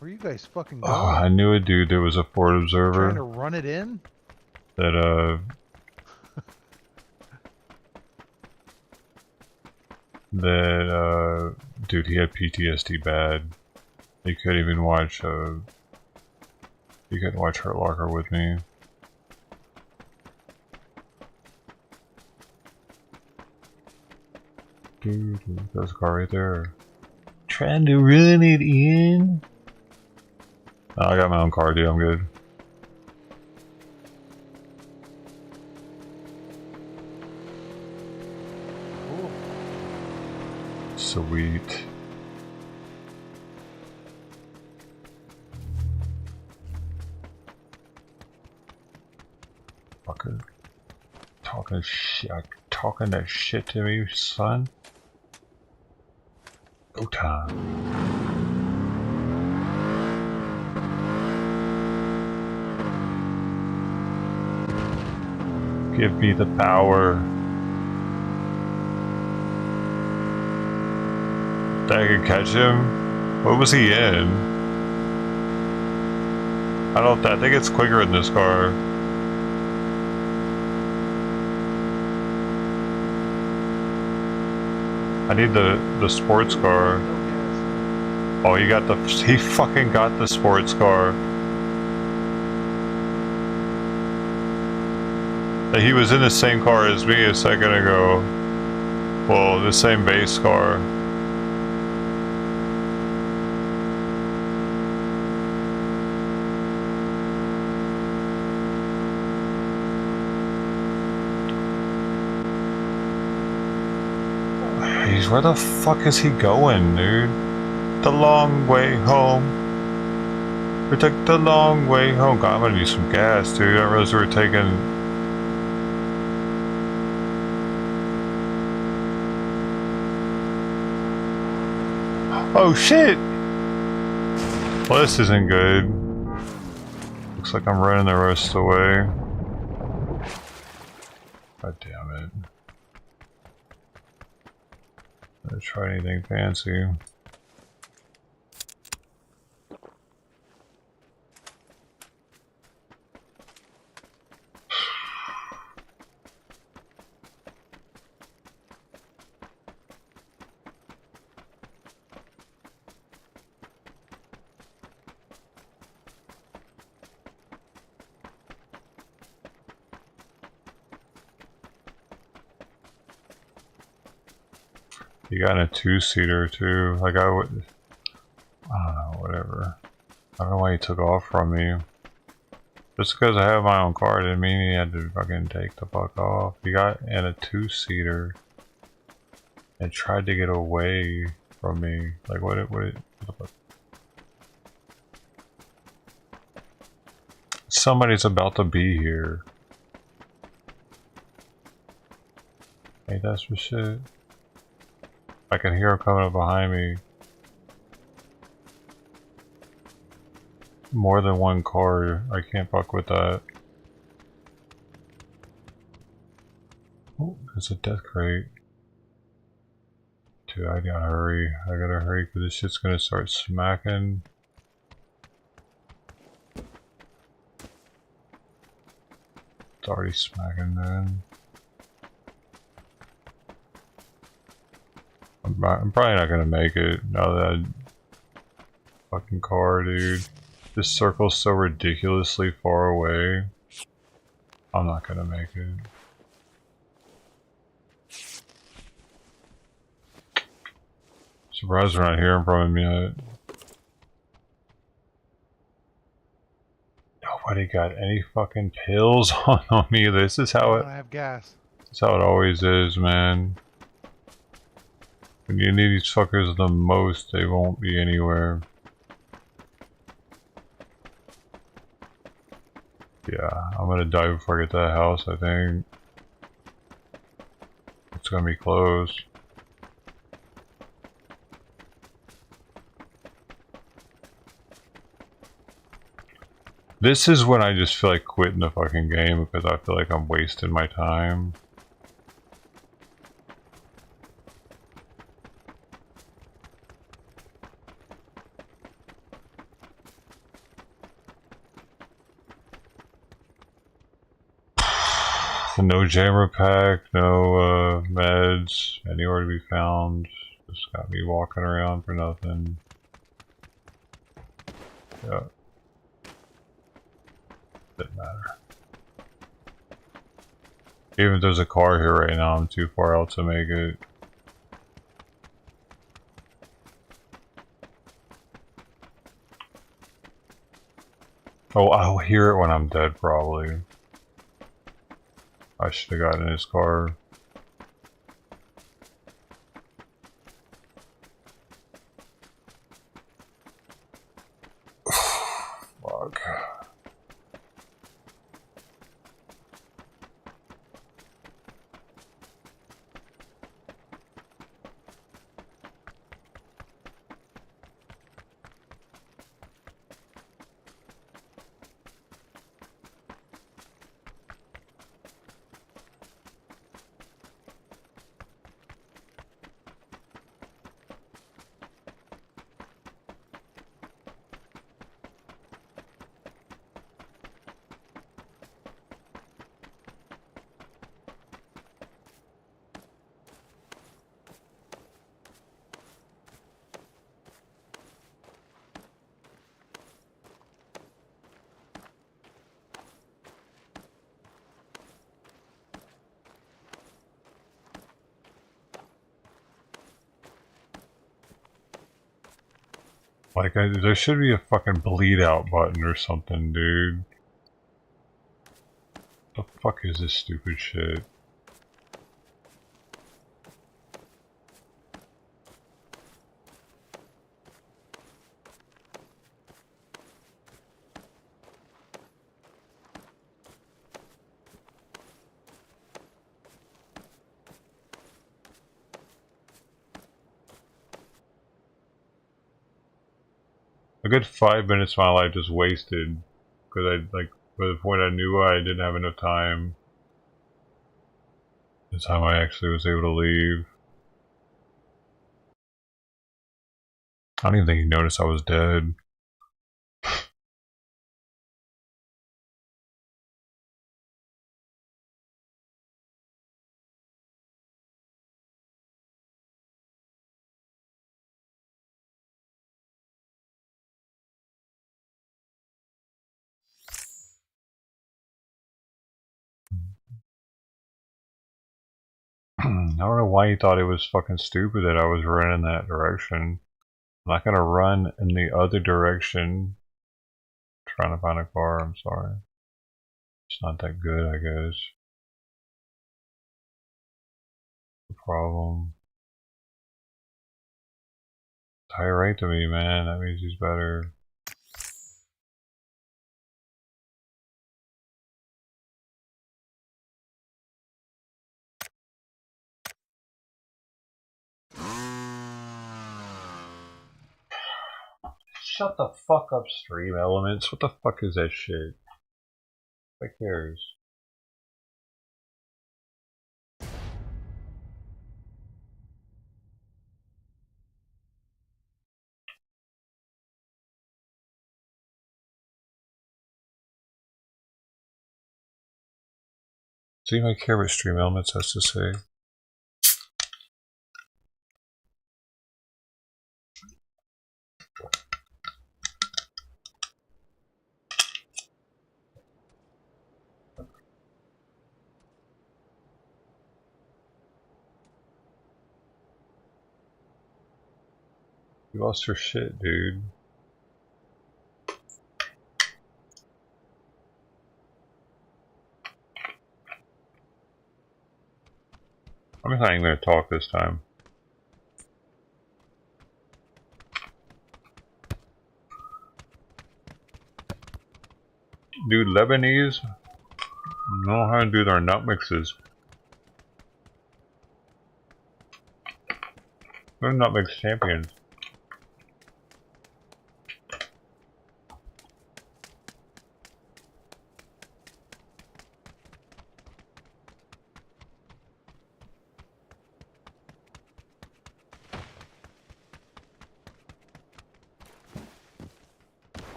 Where are you guys fucking going? Oh, I knew a dude that was a forward observer. Trying to run it in? That, dude, he had PTSD bad. He couldn't even watch, he couldn't watch Hurt Locker with me. Dude, there's a car right there. trying to run it in. Oh, I got my own car, dude. I'm good. Sweet. Fucker. Talking that shit to me, son. Go time. Give me the power. I could catch him. What was he in? I think it's quicker in this car. I need the sports car. Oh, he fucking got the sports car. He was in the same car as me a second ago. Well, the same base car. Where the fuck is he going, dude? The long way home. We took the long way home. God, I'm gonna need some gas, dude. I realized we were taking... Oh shit! Well, this isn't good. Looks like I'm running the rest of the way. God damn it. Let's try anything fancy. You got a two-seater too. Like I don't know, whatever. I don't know why he took off from me. Just because I have my own car didn't mean he had to fucking take the fuck off. He got in a two-seater and tried to get away from me. Like what the fuck? Somebody's about to be here. Ain't that some shit? I can hear him coming up behind me. More than one car. I can't fuck with that. Oh, there's a death crate. Dude, I gotta hurry. I gotta hurry because this shit's gonna start smacking. It's already smacking, man. I'm probably not gonna make it now that fucking car, dude. This circle's so ridiculously far away. I'm not gonna make it. Surprised we're not hearing from him yet. Nobody got any fucking pills on me. This is how it. I have gas. This is how it always is, man. When you need these fuckers the most, they won't be anywhere. Yeah, I'm gonna die before I get to that house, I think. It's gonna be close. This is when I just feel like quitting the fucking game because I feel like I'm wasting my time. No jammer pack, no meds, anywhere to be found. Just got me walking around for nothing. Yeah. Didn't matter. Even if there's a car here right now, I'm too far out to make it. Oh, I'll hear it when I'm dead, probably. I should have gotten in his car. Fuck. Like, there should be a fucking bleed out button or something, dude. The fuck is this stupid shit? A good 5 minutes of my life just wasted because I, like, by the point I knew I didn't have enough time. The time I actually was able to leave. I don't even think he noticed I was dead. I don't know why he thought it was fucking stupid that I was running in that direction. I'm not gonna run in the other direction trying to find a car, I'm sorry. It's not that good, I guess. The problem. It's higher rate to me, man. That means he's better. Shut the fuck up, Stream Elements. What the fuck is that shit? Who cares? Do you even care what Stream Elements has to say? You lost your shit, dude. I'm not even gonna talk this time. Dude, Lebanese know how to do their nut mixes. They're nut mix champions.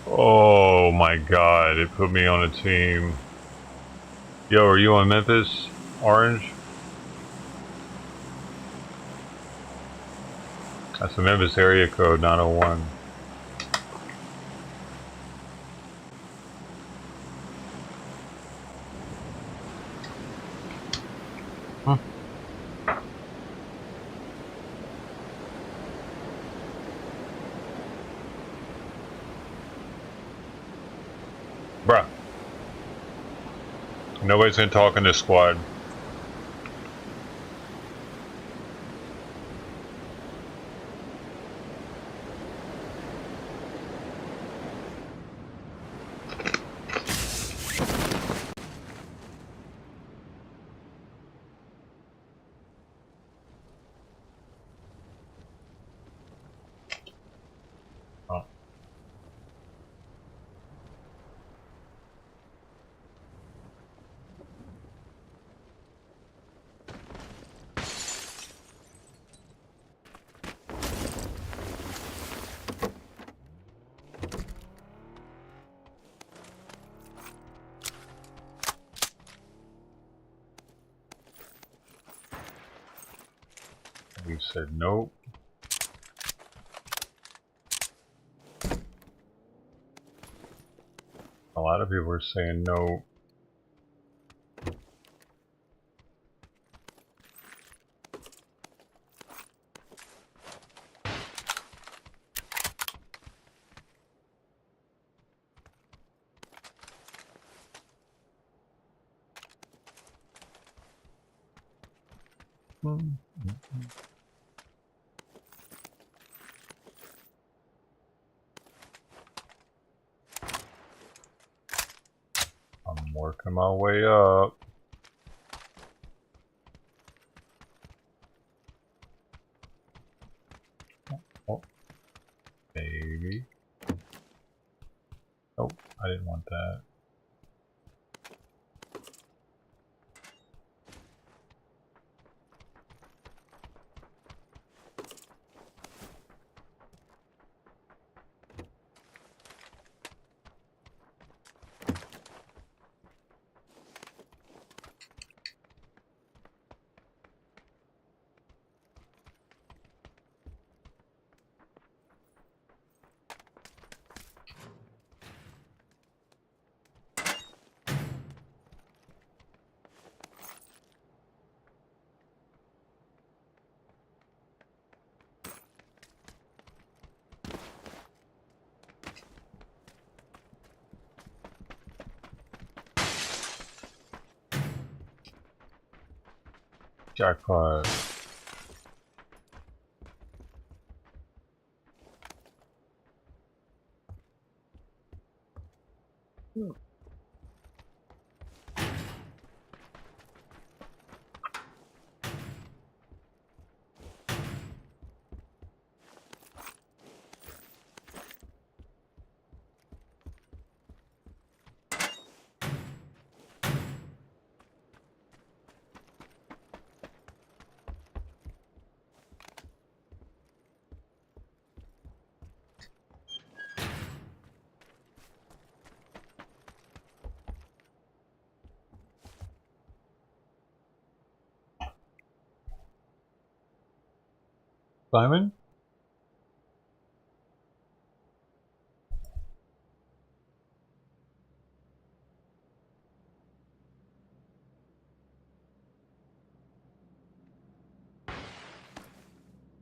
Oh my god, it put me on a team. Yo, are you on Memphis? Orange? That's the Memphis area code 901. Bruh. Nobody's gonna talk in this squad. We said nope. A lot of people are saying no. I'm working my way up. Oh, baby. Oh, I didn't want that. Jackpot. Simon?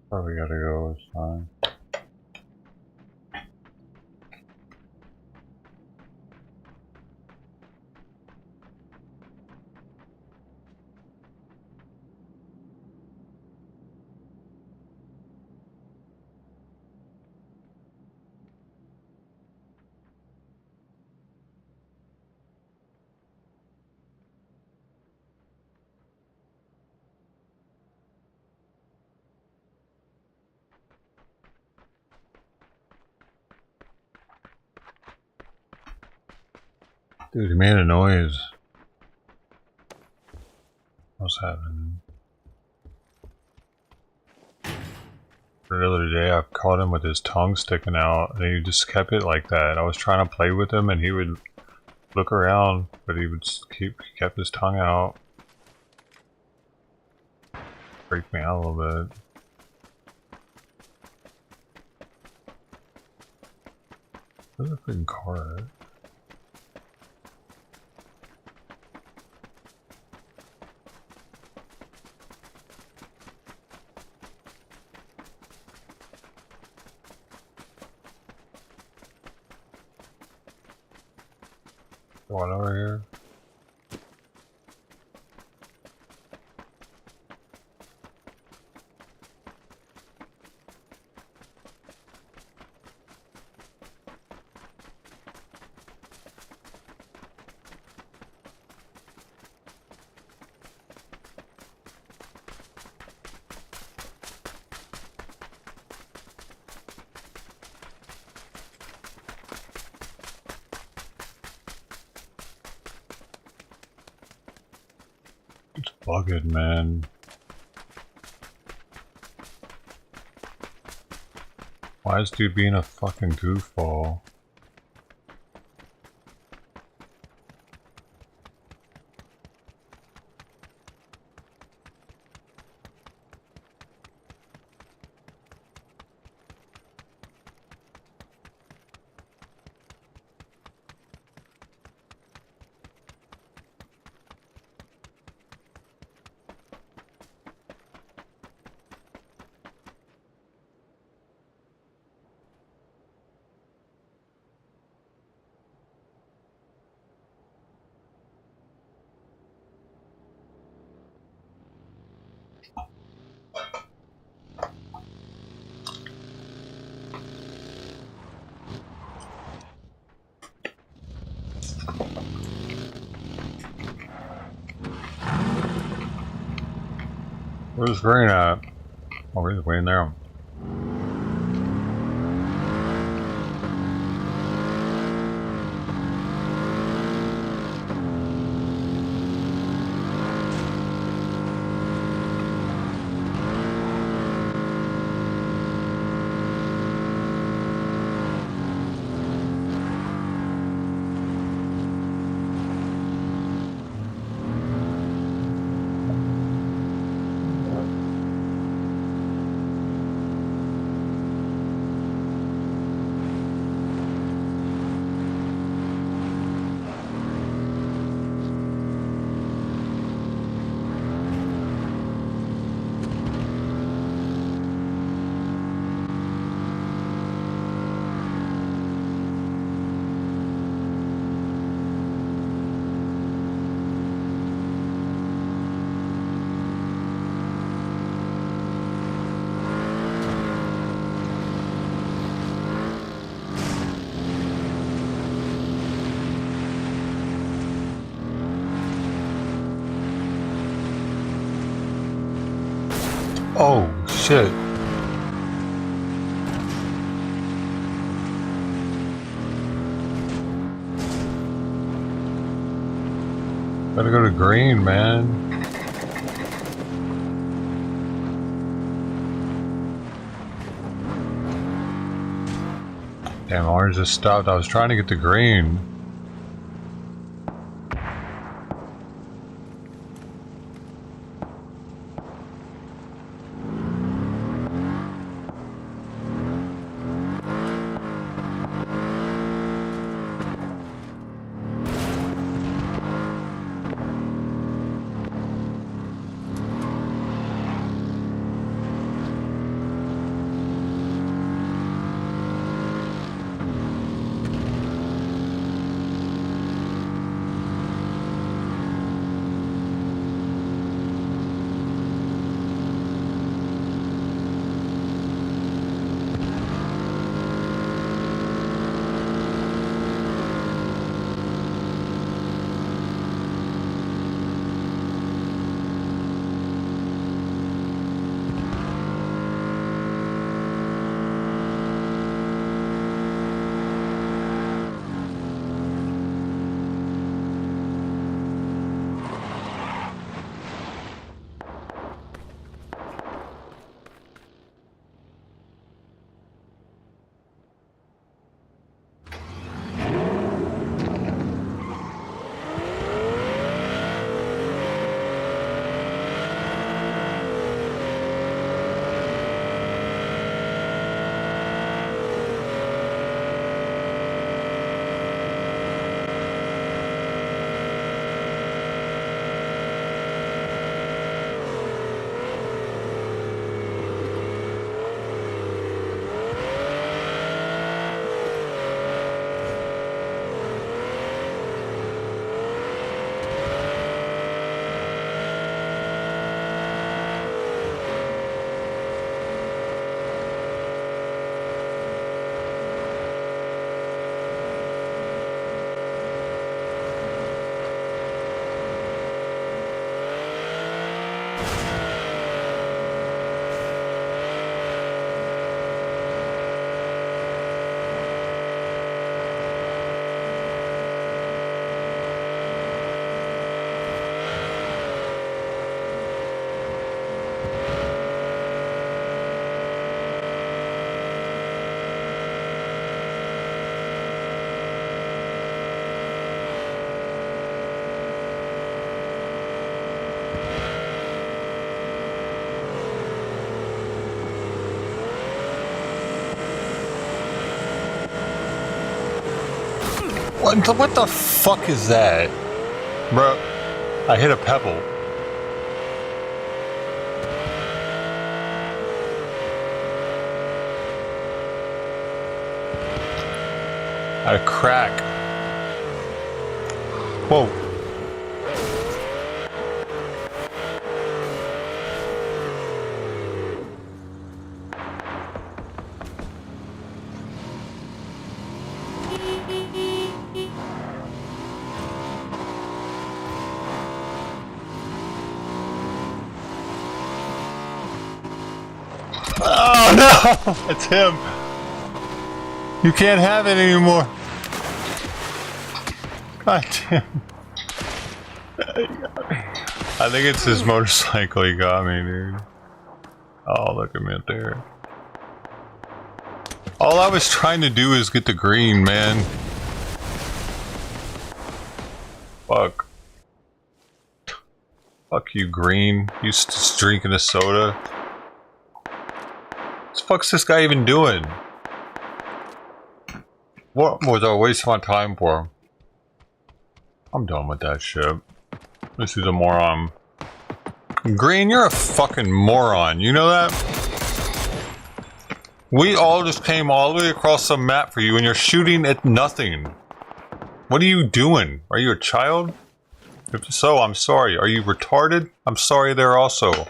Where we gotta go this time? Dude, he made a noise. What's happening? The other day I caught him with his tongue sticking out and he just kept it like that. I was trying to play with him and he would look around, but he would he kept his tongue out. Freaked me out a little bit. Where's the freaking car at? One over here. It's bugged, man. Why is dude being a fucking goofball? Where's Green at? Oh, he's way in there. Oh, shit. Gotta go to green, man. Damn, orange just stopped. I was trying to get to green. What the fuck is that? Bro, I hit a pebble. A crack. Whoa. Oh no! It's him! You can't have it anymore! God damn. I think it's his motorcycle he got me, dude. Oh, look at me up there. All I was trying to do is get the green, man. Fuck. Fuck you, green. You just drinking a soda. What the fuck's this guy even doing? What was I wasting my time for? I'm done with that shit. This is a moron. Green, you're a fucking moron. You know that? We all just came all the way across the map for you and you're shooting at nothing. What are you doing? Are you a child? If so, I'm sorry. Are you retarded? I'm sorry there also.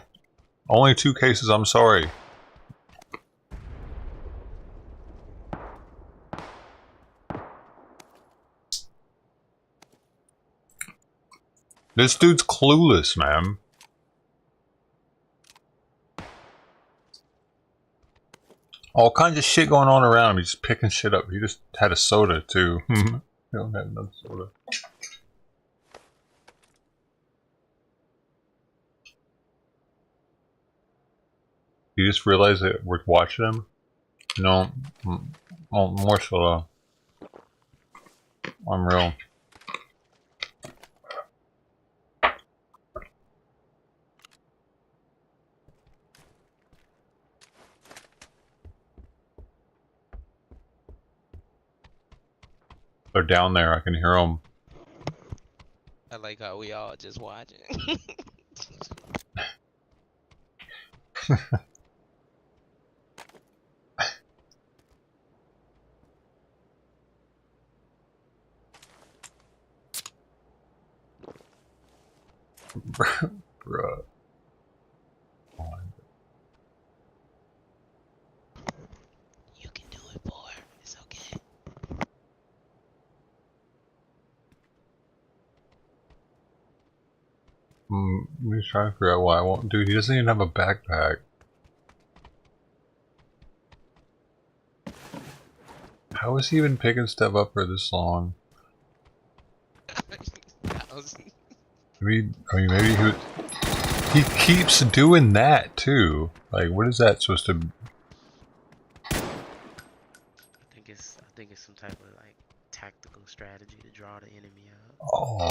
Only 2 cases, I'm sorry. This dude's clueless, man. All kinds of shit going on around him. He's just picking shit up. He just had a soda, too. He don't have another soda. You just realize that we're watching him? No. Oh, more soda. I'm real. They're down there, I can hear them. I like how we all just watching. Bruh. You can do it, boy. It's okay. Let me try to figure out why I won't. Dude, he doesn't even have a backpack. How is he even picking stuff up for this long? Maybe he keeps doing that too. Like, what is that supposed to? I think it's some type of like tactical strategy to draw the enemy out. Oh.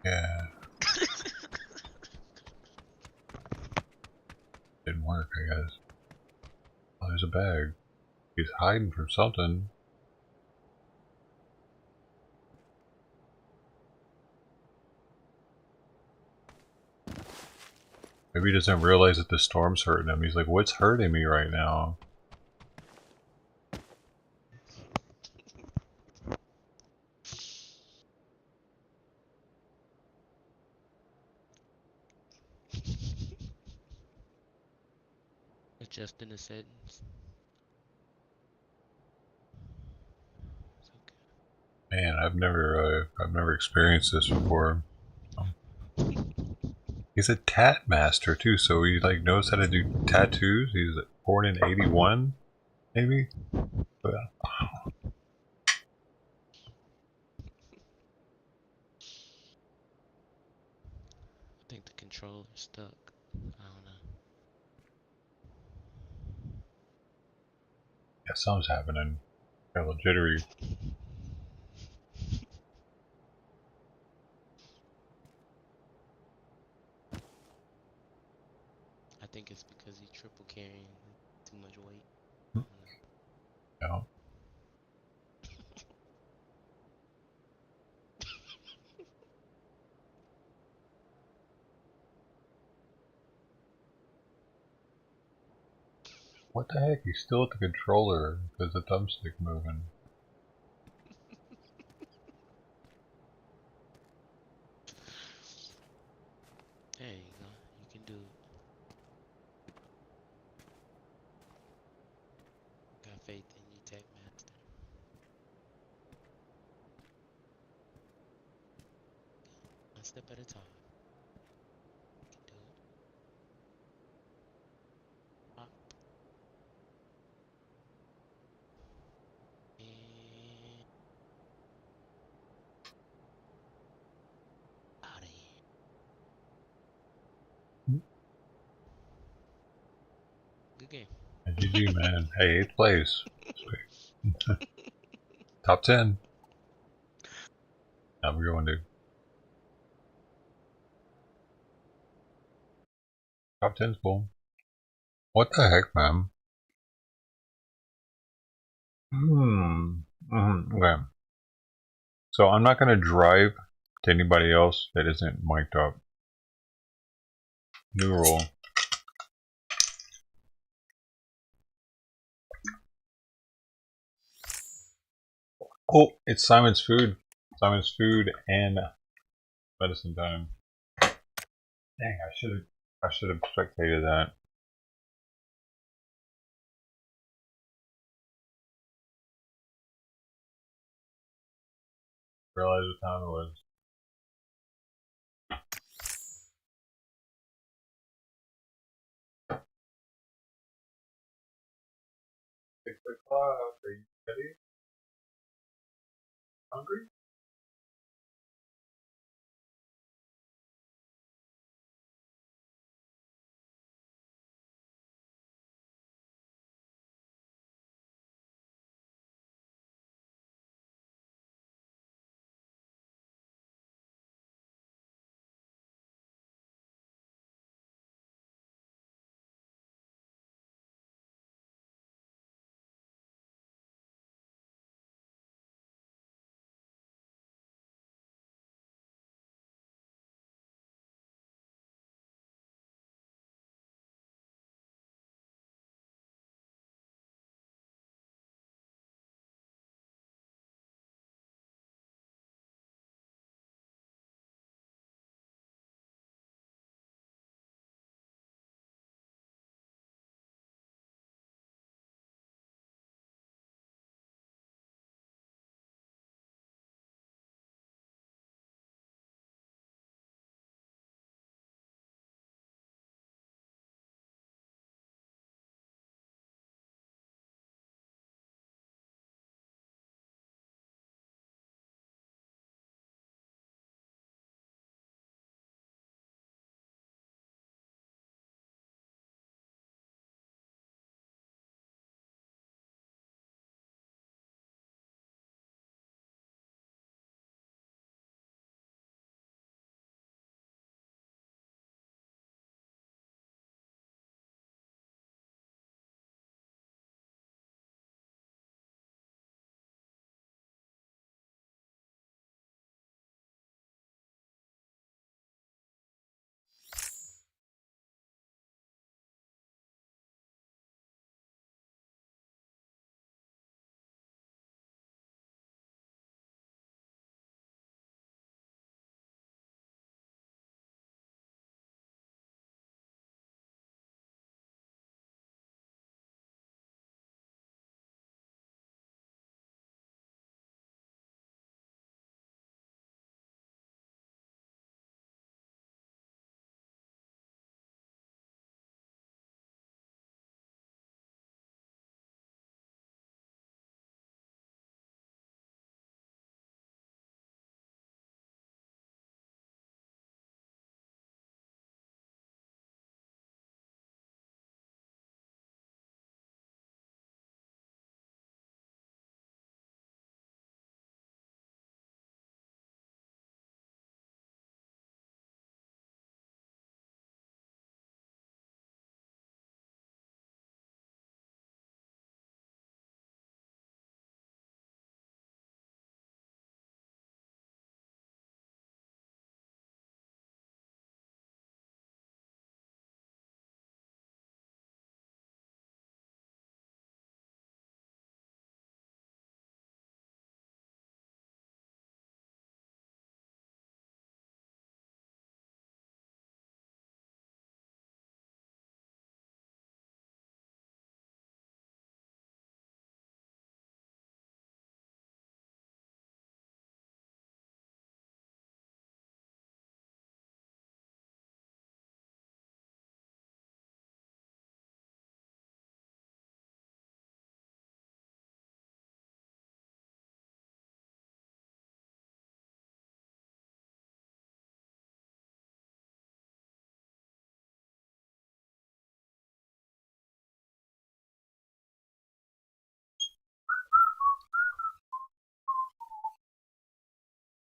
Yeah. Didn't work, I guess. Oh, there's a bag. He's hiding from something. Maybe he doesn't realize that the storm's hurting him. He's like, what's hurting me right now? Adjusting the settings. Man, I've never experienced this before. He's a tat master too, so he like knows how to do tattoos. He's born in '81, maybe. But, I think the controller's stuck. I don't know. yeah, something's happening. Got a little jittery. I think it's because he's triple carrying too much weight. Yeah. What the heck? He's still at the controller because the thumbstick moving. There you go. You can do it. Got faith in you, Tech Master. One step at a time. You can do it. Up. And out of here. Good game. GG, man. Hey, 8th place. Sweet. Top 10. Now we're going to top 10's cool. What the heck, man? Okay. So I'm not gonna drive to anybody else that isn't mic'd up. New rule. Oh, it's Simon's food. Simon's food and medicine time. Dang, I should have spectated that. Realize what time it was. 6 o'clock. Are you ready? Hungry?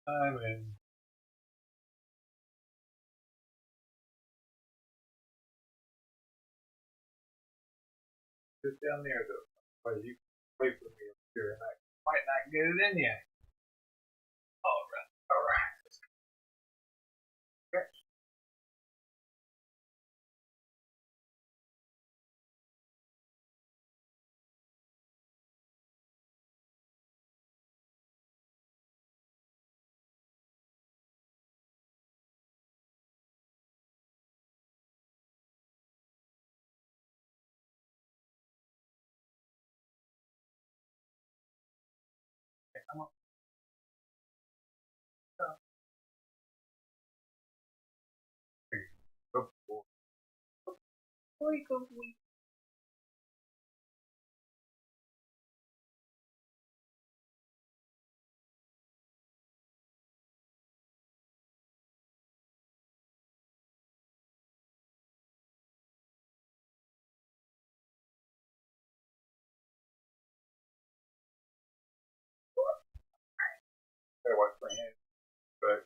I'm in. Just down there though. But you wait for me up here and I might not get it in yet. Alright, alright. Okay. Come on. Go. Go. Better watch my hands. But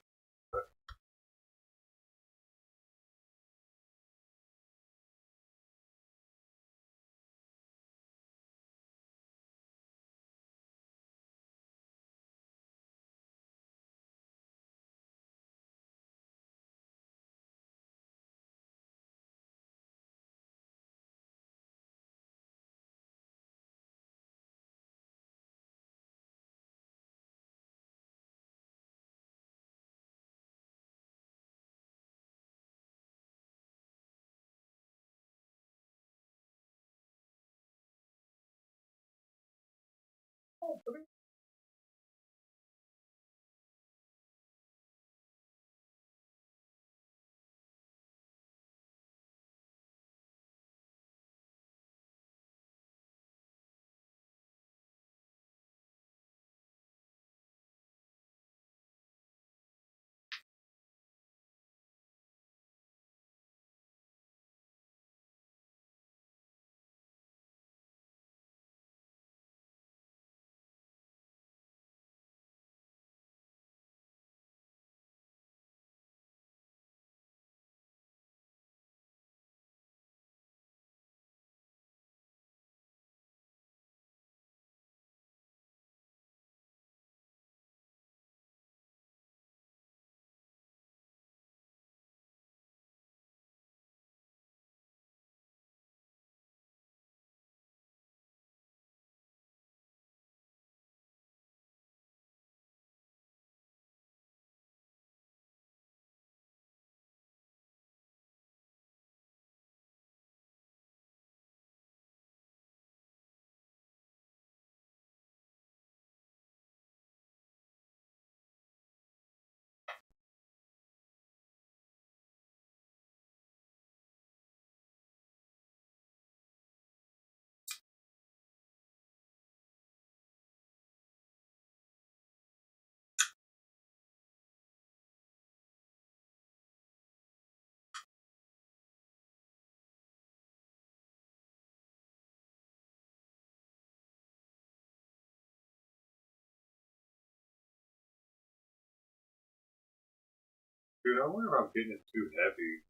dude, I wonder if I'm getting it too heavy.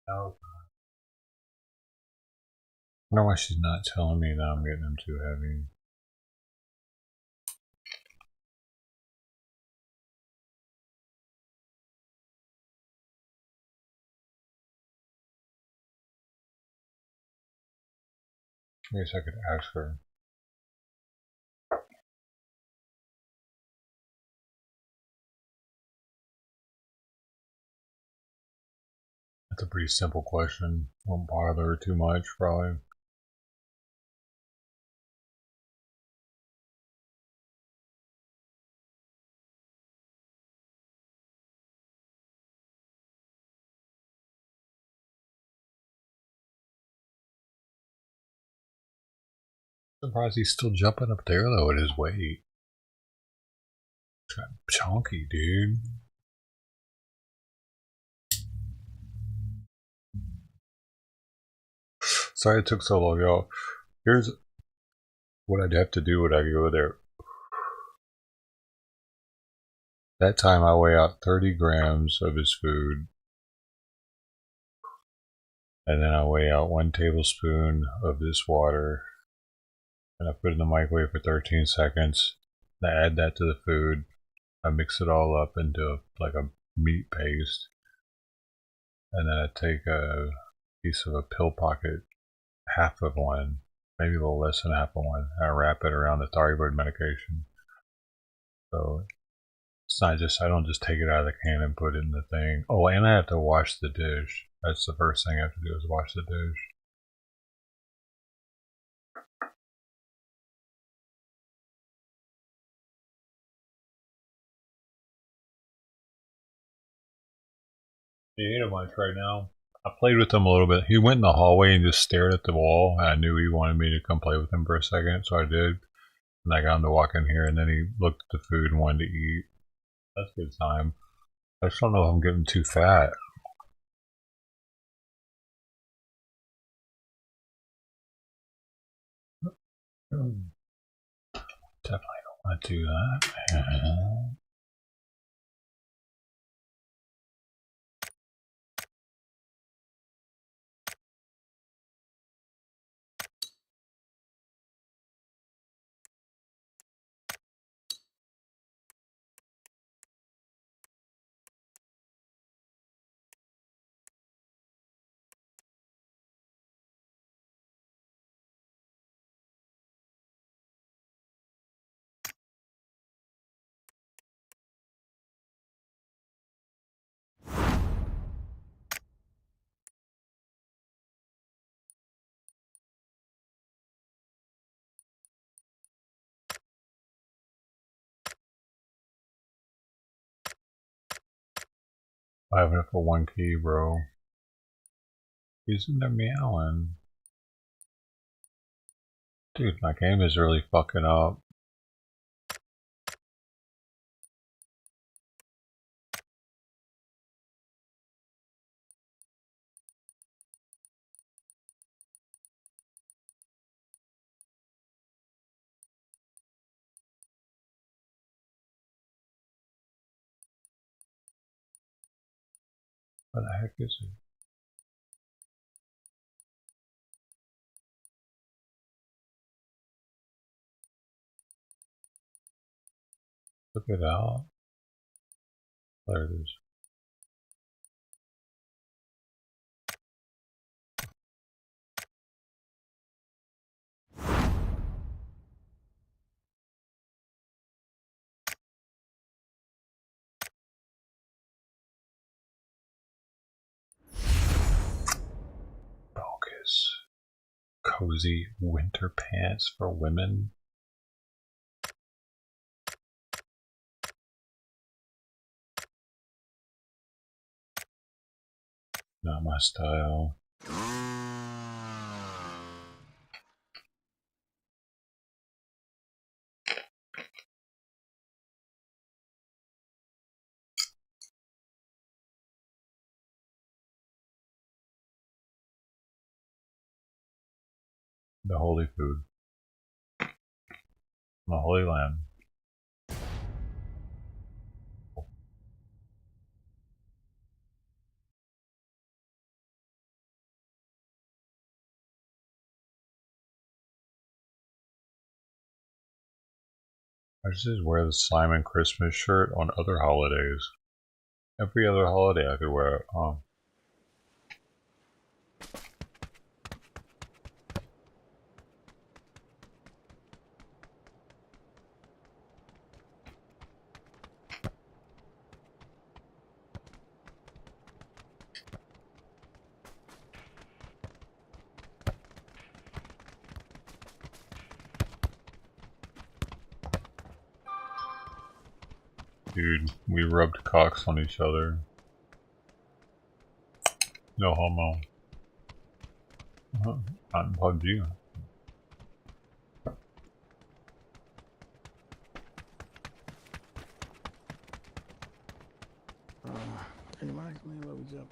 No. I wonder why she's not telling me that I'm getting them too heavy. I guess I could ask her. That's a pretty simple question. Won't bother her too much, probably. Surprised he's still jumping up there though at his weight. Chonky, dude. Sorry it took so long, y'all. Here's what I'd have to do when I go there. That time I weigh out 30 grams of his food. And then I weigh out 1 tablespoon of this water. And I put it in the microwave for 13 seconds. I add that to the food. I mix it all up into like a meat paste. And then I take a piece of a pill pocket, half of one, maybe a little less than half of one. I wrap it around the thyroid medication. So it's not just, I don't just take it out of the can and put it in the thing. Oh, and I have to wash the dish. That's the first thing I have to do is wash the dish. He ate a bunch right now. I played with him a little bit. He went in the hallway and just stared at the wall. And I knew he wanted me to come play with him for a second, so I did. And I got him to walk in here, and then he looked at the food and wanted to eat. That's a good time. I just don't know if I'm getting too fat. Definitely don't want to do that. I have it for 1 key, bro. He's in there meowing. Dude, my game is really fucking up. What the heck is it? Look it out. There it is. Bogus. Cozy winter pants for women. Not my style. The holy food. The holy land. I just wear the Simon Christmas shirt on other holidays. Every other holiday I could wear it. Dude, we rubbed cocks on each other. No homo. Not in PUBG. Where we jump?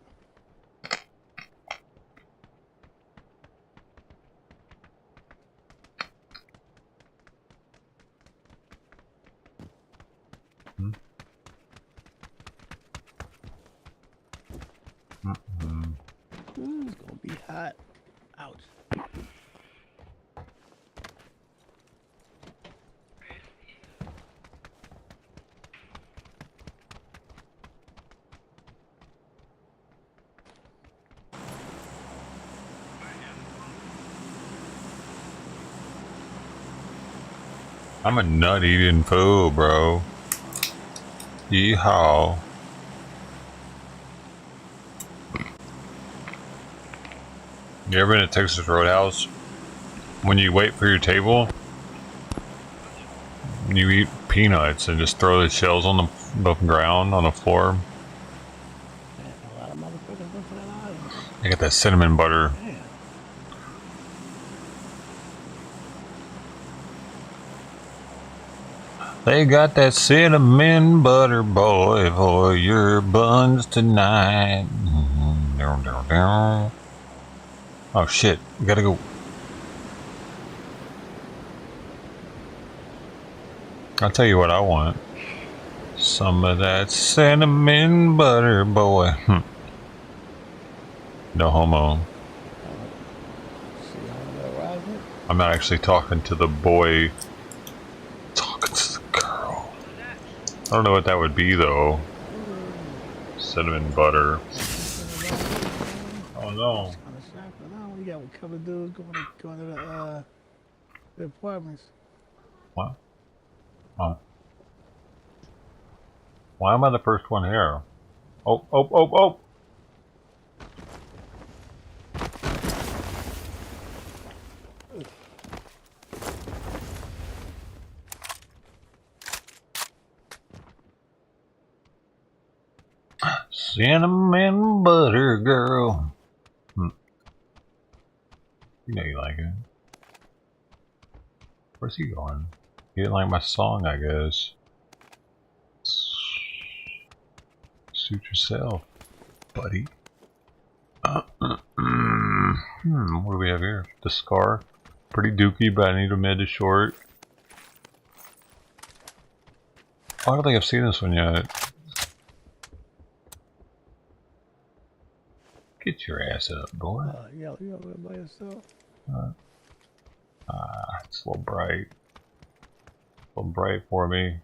Ooh, it's gonna be hot. Ouch. I'm a nut eating fool, bro. Yeehaw. You ever been at Texas Roadhouse? When you wait for your table, you eat peanuts and just throw the shells on the ground, on the floor. A lot of motherfuckers went for that island. I got that cinnamon butter. They got that cinnamon butter, boy, for your buns tonight. Oh shit, we gotta go. I'll tell you what I want. Some of that cinnamon butter, boy. No homo. I'm not actually talking to the boy. Talking to the girl. I don't know what that would be though. Cinnamon butter. Oh no. We got a couple of dudes going to the apartments. What? Oh. Why am I the first one here? Oh, oh, oh, oh! Cinnamon butter girl. You know you like it. Where's he going? He didn't like my song, I guess. Suit yourself, buddy. What do we have here? The scar. Pretty dookie, but I need a mid to short. I don't think I've seen this one yet. Get your ass up, boy. Yeah, you up by yourself. It's a little bright. A little bright for me.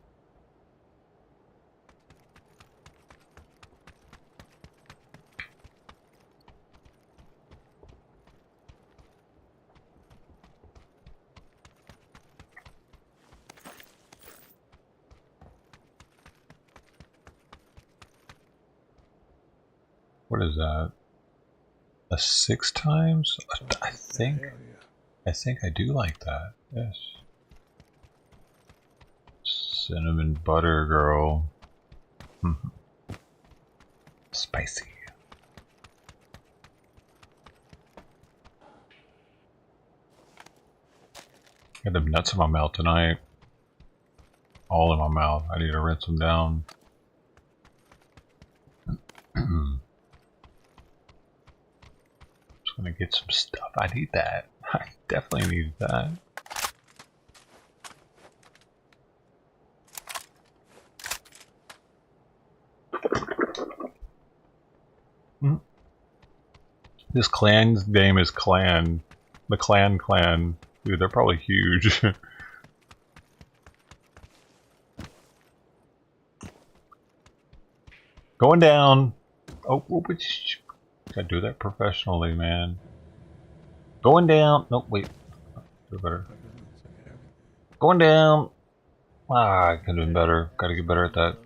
What is that? A 6 times? I think I do like that. Yes. Cinnamon butter girl. Spicy. Got them nuts in my mouth tonight. All in my mouth. I need to rinse them down. Just gonna get some stuff. I need that. I definitely need that. This clan's name is Clan. The Clan. Dude, they're probably huge. Going down. Oh, gotta do that professionally, man. Going down. No, wait. Do better. Going down. I could have been better. Gotta get better at that.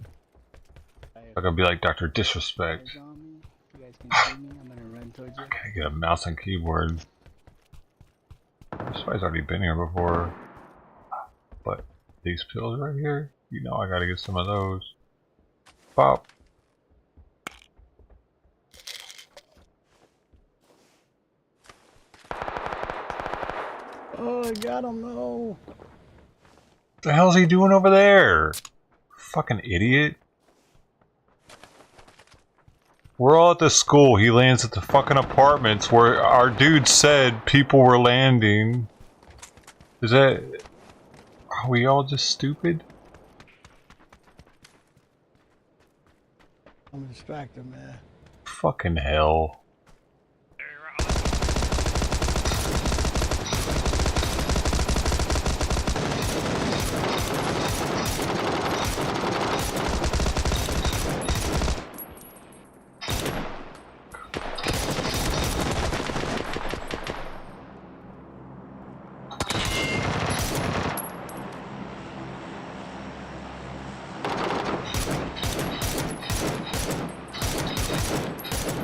I gotta be like Dr. Disrespect. I gotta get a mouse and keyboard. This guy's already been here before. But these pills right here, you know I gotta get some of those. Pop. Oh, I got him, no. What the hell's he doing over there? Fucking idiot. We're all at the school. He lands at the fucking apartments where our dude said people were landing. Is that... Are we all just stupid? I'm distracted, man. Fucking hell.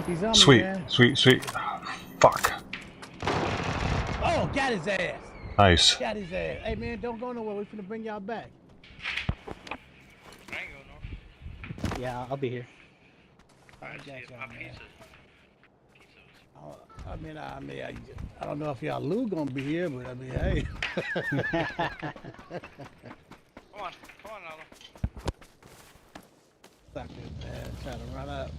He's on Sweet, me, man. sweet. Fuck. Oh, got his ass. Nice. Got his ass. Hey, man, don't go nowhere. We're finna bring y'all back. Yeah, I'll be here. I got y'all, man. I don't know if y'all Lou gonna be here, but I mean, hey. Come on, Nala. Suck it, man. Try to run up.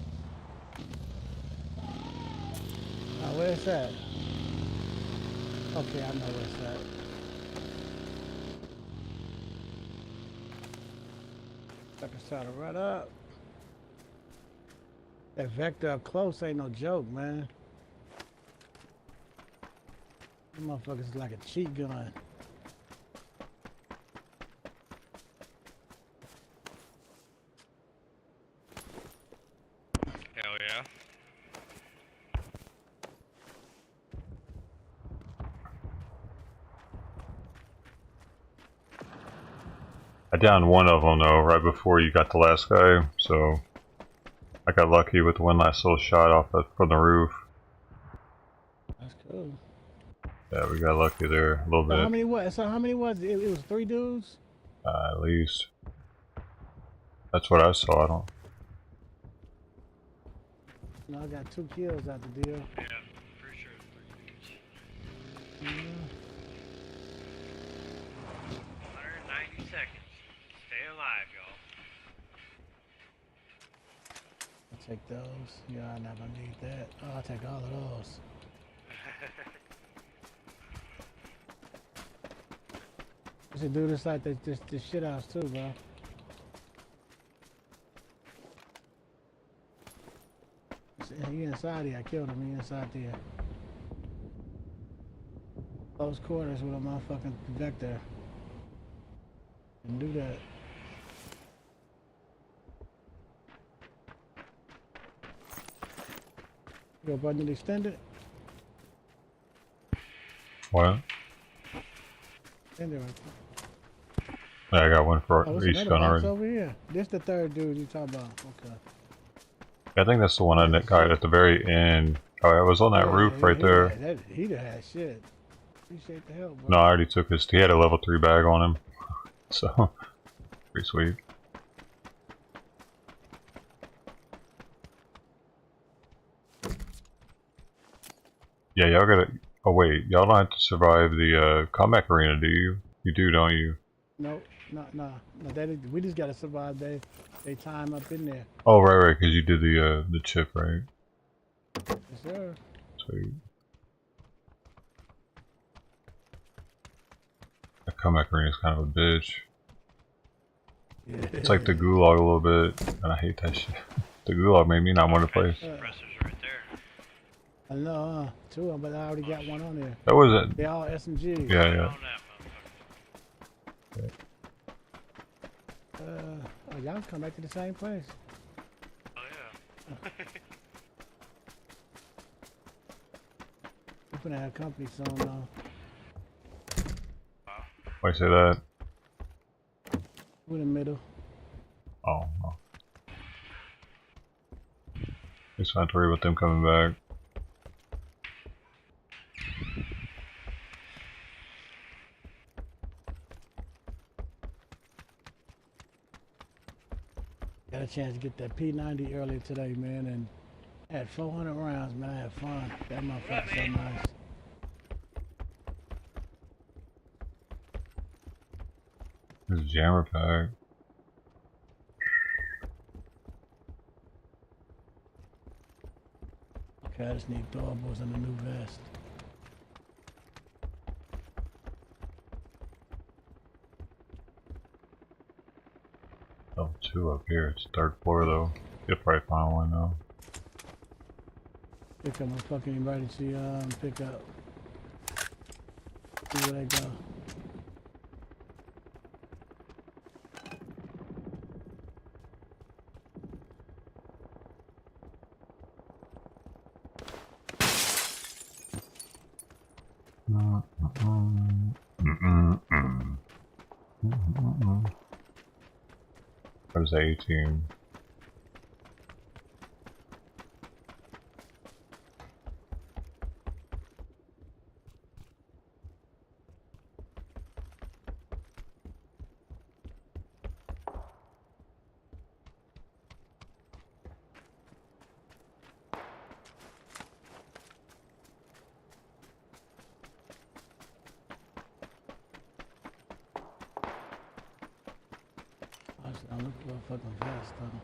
Where's that? Okay, I know where's that. Suckers try to run up. That vector up close ain't no joke, man. That motherfucker's like a cheat gun. Hell yeah. I downed one of them though, right before you got the last guy, so I got lucky with one last little shot off from the roof. That's cool. Yeah, we got lucky there a little So bit. how many was? So how many was it? It was 3 dudes. At least. That's what I saw. I don't. No, I got 2 kills out the deal. Yeah, for sure. 3 dudes. 190 seconds. Stay alive, y'all. I'll take those. Yeah, I'm not gonna need that. Oh, I'll take all of those. We should do this like this shit house too, bro. He inside here. I killed him. He inside there. Close quarters with a motherfucking vector. Can do that. Your button extended? What? Extended right there. Yeah, I got one for Oh, each gun already. over here. This the 3rd dude you talking about. Okay. I think that's the one I got at the very end. Oh, I was on that roof right there. He done had shit. Appreciate the help, bro. No, I already took his. He had a level 3 bag on him, so pretty sweet. Yeah, y'all gotta. Oh wait, y'all don't have to survive the comeback arena, do you? You do, don't you? No. We just gotta survive. They time up in there. Oh right, because you did the chip, right? Yes, sir. Sweet. The comeback arena is kind of a bitch. Yeah. It's like the gulag a little bit, and I hate that shit. The gulag made me not want to play. I know, 2 of them, but I already got one on there. That was it. They all SMG. Yeah. Oh, y'all come back to the same place. Oh yeah. We're gonna have company soon, though. Why say that? We're in the middle. Oh. Just not to worry about them coming back. Got a chance to get that P90 earlier today, man, and had 400 rounds, man. I had fun. That motherfucker's so nice. This jammer pack. I just need throwables and a new vest. Oh, two up here. It's third floor though. You'll probably find one though. Pick up my fucking emergency pick up. See where they go. There's 18. I look for a fucking vest though.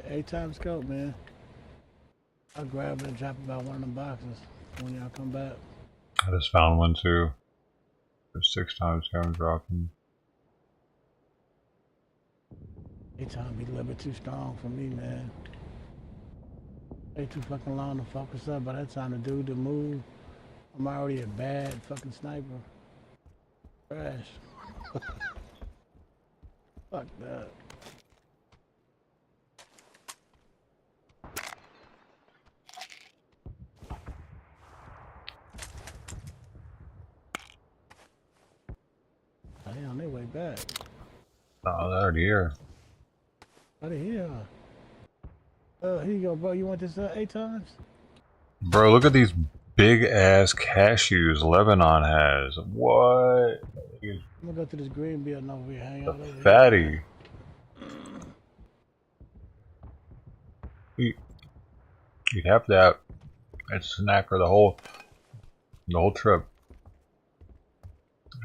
A-time scope, man. I'll grab it and drop it by one of them boxes when y'all come back. I just found one too. There's 6 times here I'm dropping. A-time be a little bit too strong for me, man. Way too fucking long to focus up. By that time the dude to move, I'm already a bad fucking sniper. Trash. Fuck that. They on their way back. Oh, they're already here. Oh, they here. Here you go, bro. You want this 8 times? Bro, look at these big ass cashews Lebanon has. What? I'm gonna go to this green building over here, hang out over here. Fatty. You'd have that. It's a snack for the whole trip.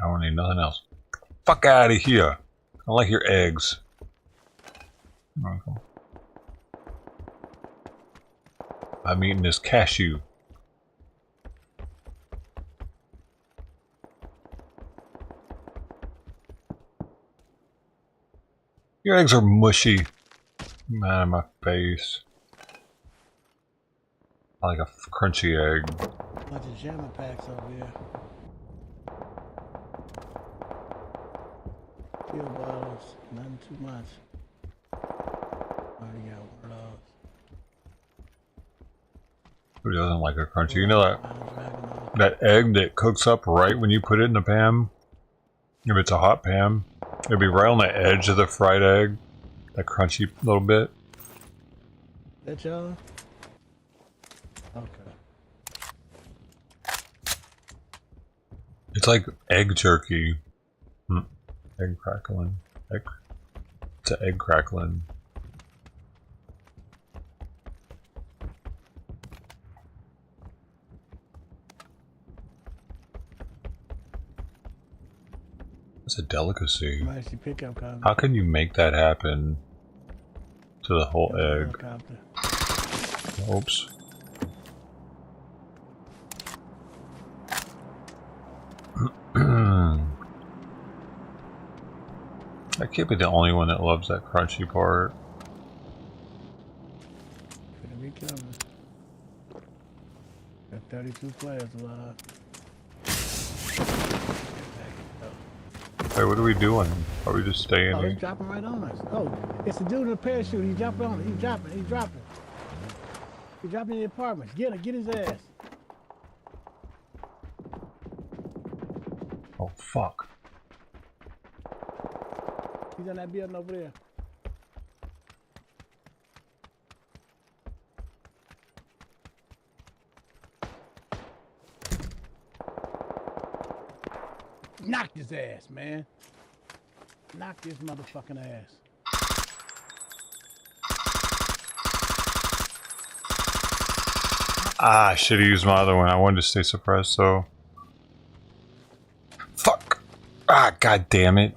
I don't need nothing else. Fuck out of here. I don't like your eggs. Okay. I'm eating this cashew. Your eggs are mushy. Man, out of my face. I like a crunchy egg. Bunch of jammer packs over here. Fuel bottles, nothing too much. Already got one of those. Who doesn't like a crunchy? You know that egg that cooks up right when you put it in the pan? If it's a hot pan, it'll be right on the edge of the fried egg. That crunchy little bit. That y'all? Okay. It's like egg jerky. Egg crackling. It's an egg crackling. It's a delicacy. Emergency pickup coming. How can you make that happen to the whole egg? Oops. I can't be the only one that loves that crunchy part. Gonna be coming. Got 32 players alive. Hey, what are we doing? Are we just staying Oh, here? he's dropping right on us. Oh, it's the dude in the parachute. He's jumping on it. He's dropping. He's dropping. He's dropping in the apartment. Get him. Get his ass. Oh, fuck. He's in that building over there. knock his ass, man. Knock his motherfucking ass. Ah, I should have used my other one. I wanted to stay suppressed, so. Fuck! Ah, god damn it.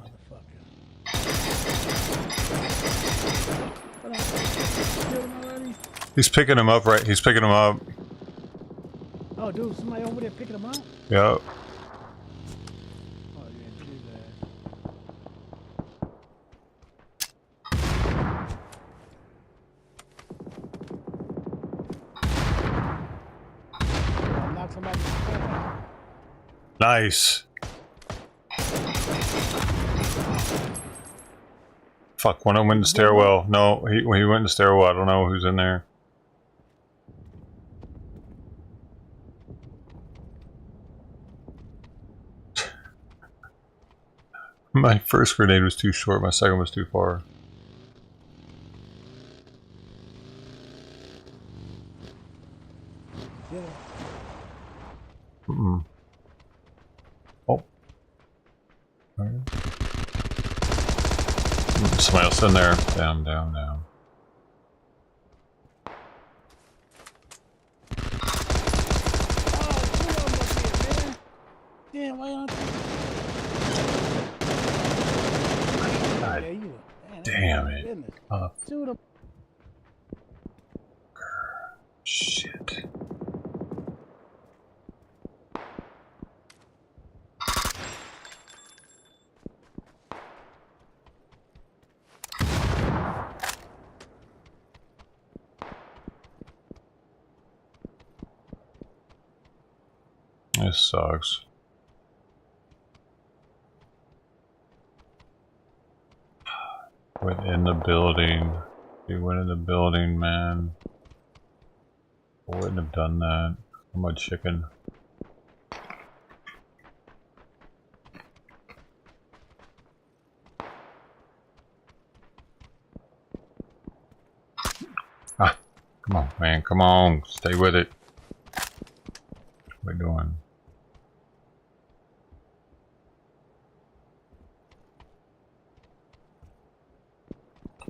He's picking him up, right? He's picking him up. Oh, dude, somebody over there picking him up? Yep. Nice. Fuck, one of them went in the stairwell. No, he went in the stairwell. I don't know who's in there. My first grenade was too short, my second was too far. Mm-mm. Oh. Somebody else in there. Down, down, down. Damn, why aren't you? God damn it. Shoot him. Shit. This sucks. Went in the building. He went in the building, man. I wouldn't have done that. I'm a chicken. Ah, come on, man, come on. Stay with it. What are we doing?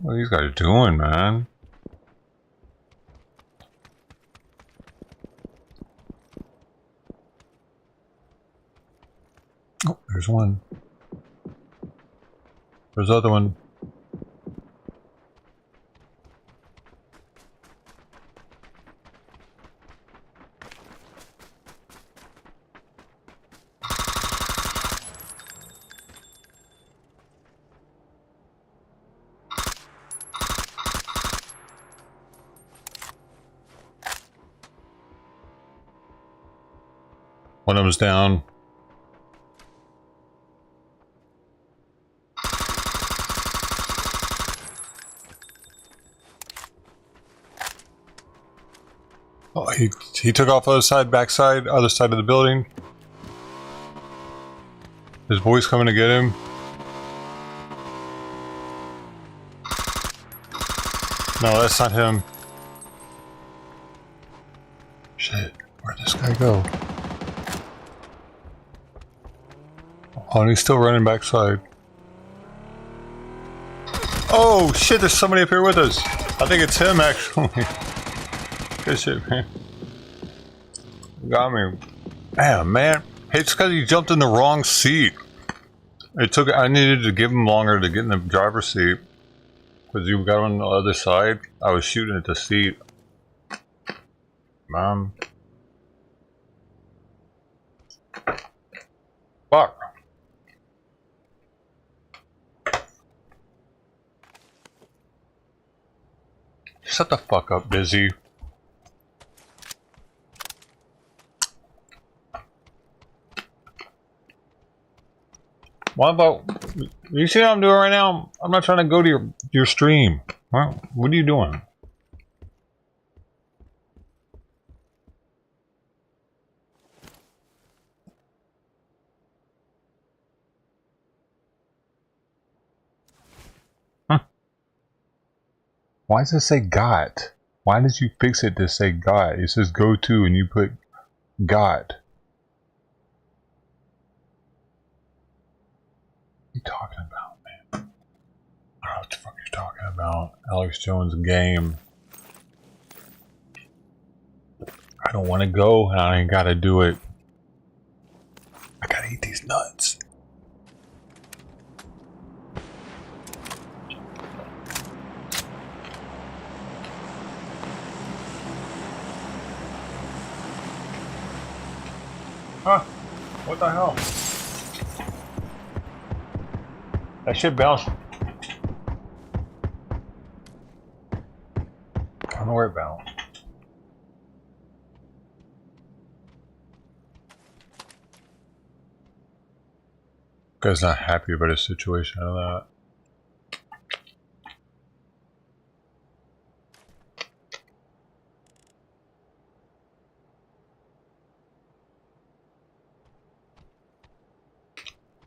What are these guys doing, man? Oh, there's one. There's the other one. One of them's down. Oh, he took off other side, backside, other side of the building. His boy's coming to get him. No, that's not him. Shit, where'd this guy go? Oh, and he's still running backside. Oh shit, there's somebody up here with us. I think it's him actually. Good shit, man. Got me. Damn, man. Hey, it's because he jumped in the wrong seat. I needed to give him longer to get in the driver's seat. Because you got on the other side. I was shooting at the seat. Mom. Fuck. Shut the fuck up, Busy. What about... You see what I'm doing right now? I'm not trying to go to your stream. What are you doing? Huh? Why does it say got? Why did you fix it to say got? It says go to and you put got. talking about, man? I don't know what the fuck you're talking about. Alex Jones game. I don't want to go, and I ain't gotta do it. I gotta eat these nuts. Huh? What the hell? That shit bounced. I don't know where it bounced. Guy's not happy about his situation of that.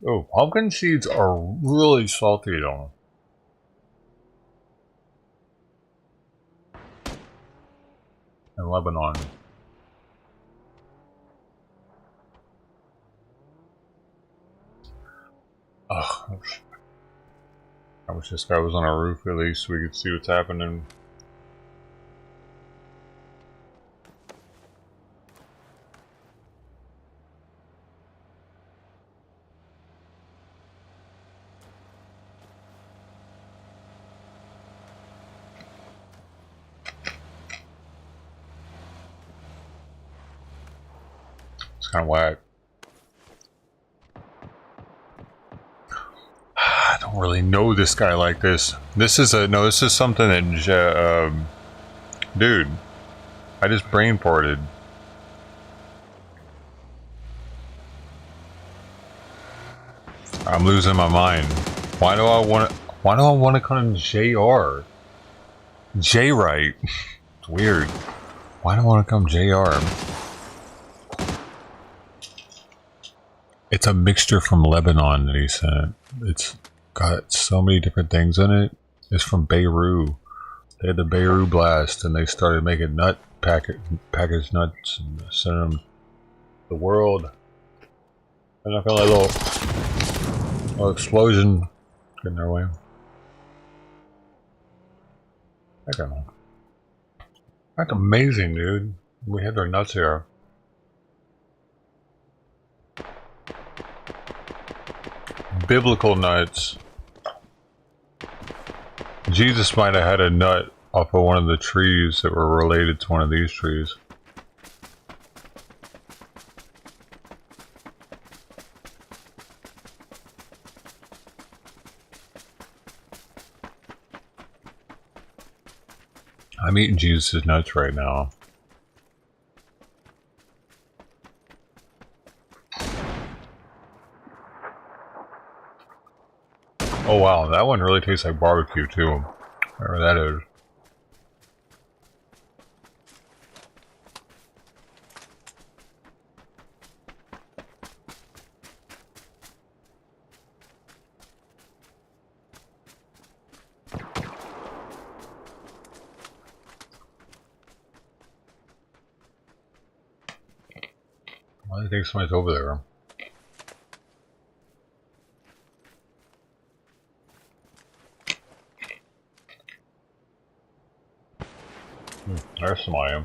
Oh, pumpkin seeds are really salty though. In Lebanon. Ugh. I wish this guy was on a roof at least so we could see what's happening. It's kind of whack. I don't really know this guy like this. This is something that, dude, I just brain ported. I'm losing my mind. Why do I want to come JR? J-right. It's weird. Why do I want to come JR? It's a mixture from Lebanon that he sent. It's got so many different things in it. It's from Beirut. They had the Beirut blast and they started making packaged nuts and sending them to the world. And I felt like a little explosion getting their way. I don't know. That's amazing, dude. We had their nuts here. Biblical nuts. Jesus might have had a nut off of one of the trees that were related to one of these trees. I'm eating Jesus' nuts right now. Oh wow, that one really tastes like barbecue too. Whatever that is. Why do you think somebody's over there? There's somebody.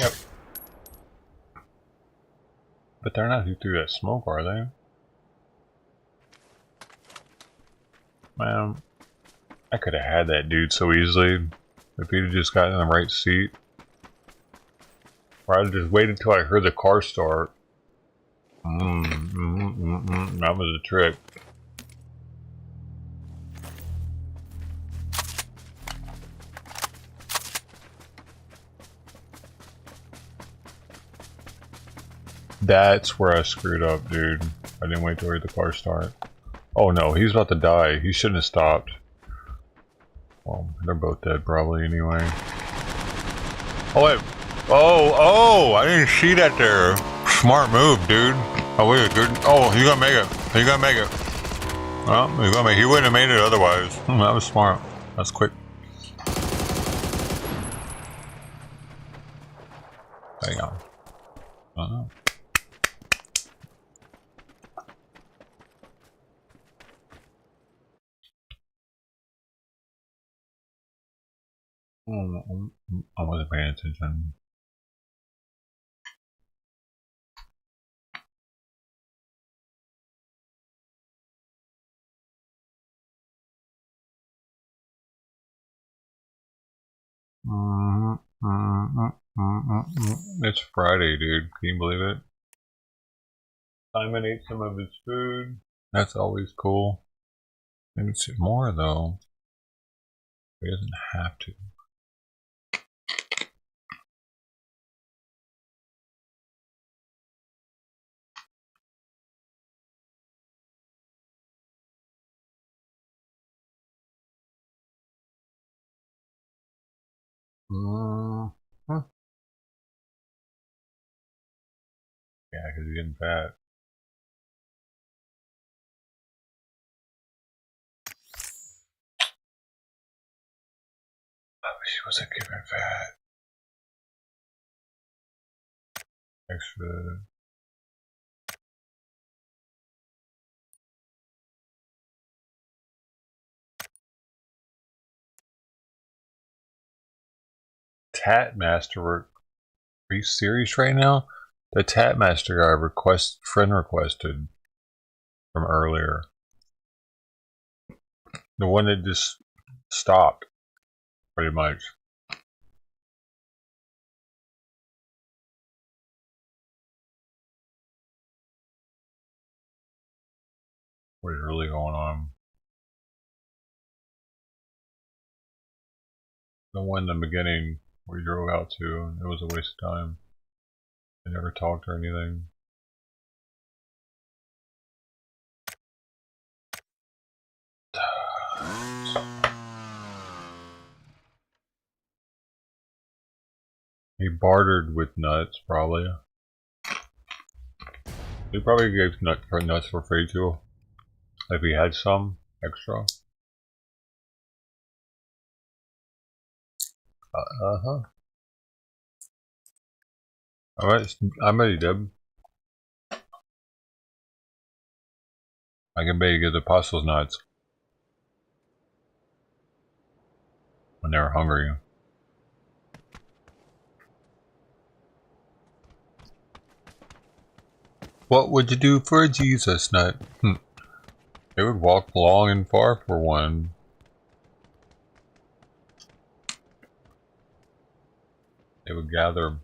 Yep. But they're not through that smoke, are they? Man, I could have had that dude so easily if he'd have just gotten in the right seat. Or I'd have just waited until I heard the car start. That was a trick. That's where I screwed up, dude. I didn't wait till I heard the car start. Oh no, he's about to die. He shouldn't have stopped. Well, they're both dead probably anyway. Oh wait. Oh, I didn't see that there. Smart move, dude. Oh wait, good. Oh, he's gonna make it. He's gonna make it. Well, he's gonna make it. He wouldn't have made it otherwise. That was smart. That's quick. Hang on. I don't know. I wasn't paying attention. It's Friday, dude. Can you believe it? Simon ate some of his food. That's always cool. Maybe it's more though. He doesn't have to. Yeah, because he's getting fat. I wish he wasn't getting fat. Extra. Tat Master work. Are you serious right now? The Tat Master guy friend requested from earlier. The one that just stopped, pretty much. What is really going on? The one in the beginning we drove out to, it was a waste of time. I never talked or anything. He bartered with nuts, probably. He probably gave nuts for free too, if he had some extra. Alright, I'm ready, Deb. I can bet you get the apostles nuts when they're hungry. What would you do for a Jesus nut? They would walk long and far for one. They would gather.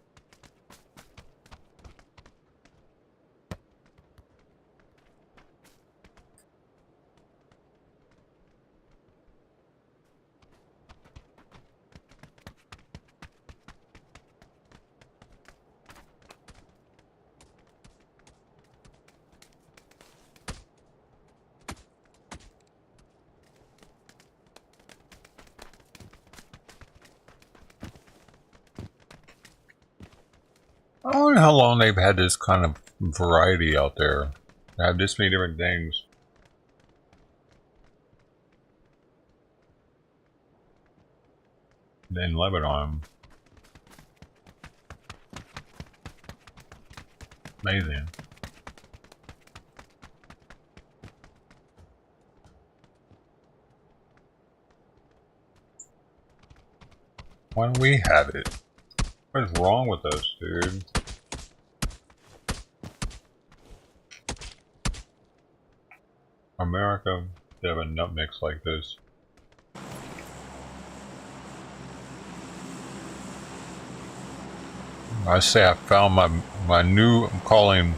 I don't know how long they've had this kind of variety out there. They have this many different things. In Lebanon. Amazing. Why don't we have it? What is wrong with us, dude? America, they have a nut mix like this. I say I found my new, I'm calling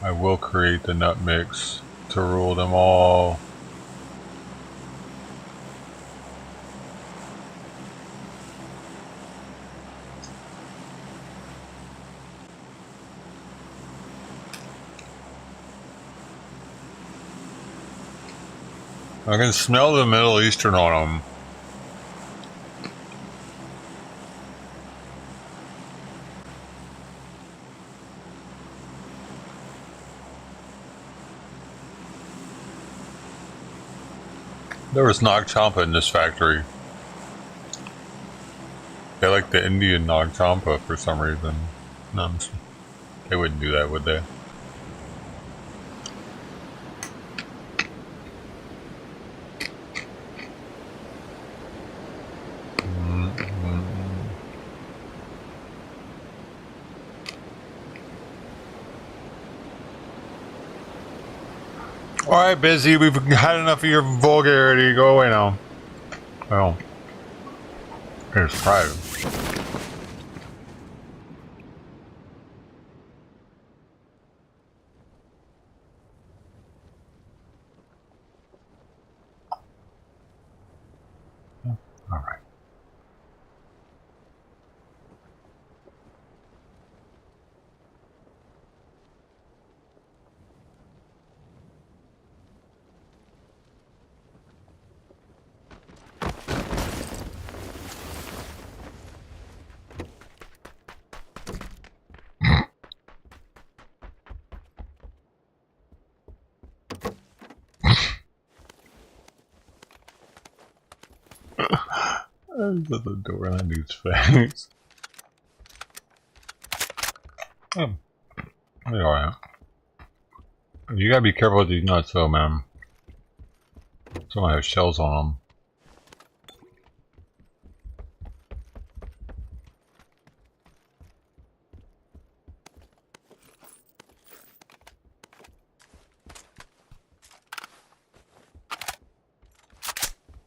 I will create the nut mix to rule them all. I can smell the Middle Eastern on them. There was Nag Champa in this factory. They like the Indian Nag Champa for some reason. No, they wouldn't do that, would they? Alright, Busy, we've had enough of your vulgarity. Go away now. Well, here's private. Alright. There's a door in that dude's face. Oh, be alright. You gotta be careful with these nuts though, man. Some have shells on them.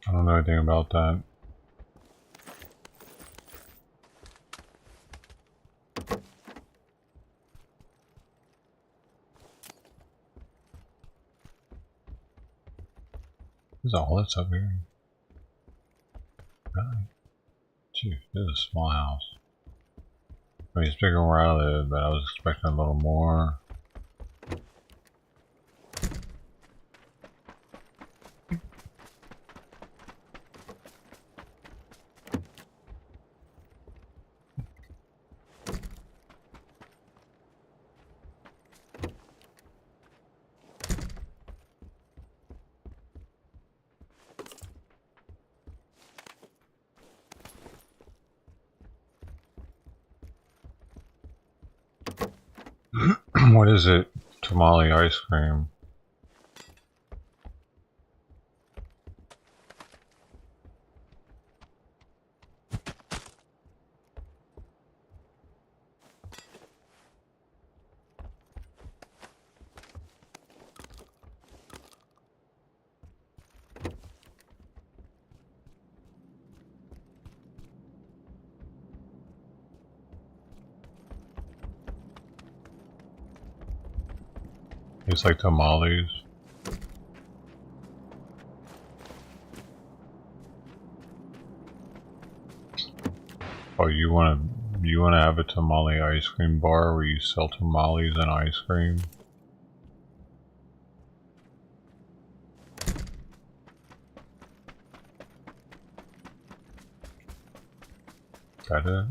I don't know anything about that. There's all this up here. Really? Jeez, this is a small house. I mean, it's bigger than where I live, but I was expecting a little more. What is it? Tamale ice cream. It's like tamales. Oh, you wanna have a tamale ice cream bar where you sell tamales and ice cream? Got it?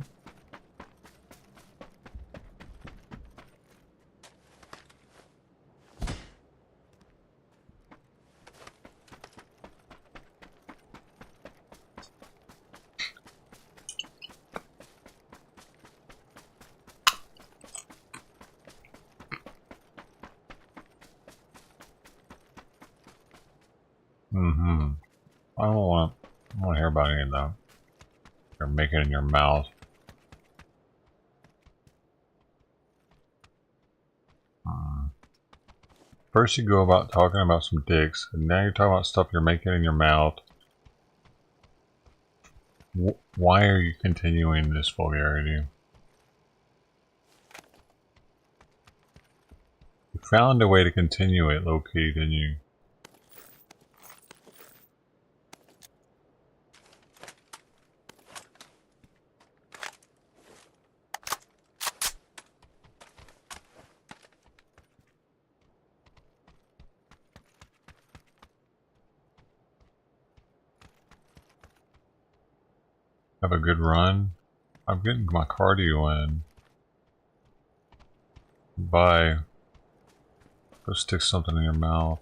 I don't want to hear about any of that. You're making it in your mouth. First you go about talking about some dicks, and now you're talking about stuff you're making in your mouth. Why are you continuing this vulgarity? You found a way to continue it, low-key, didn't you? Have a good run. I'm getting my cardio in. Bye. Go stick something in your mouth.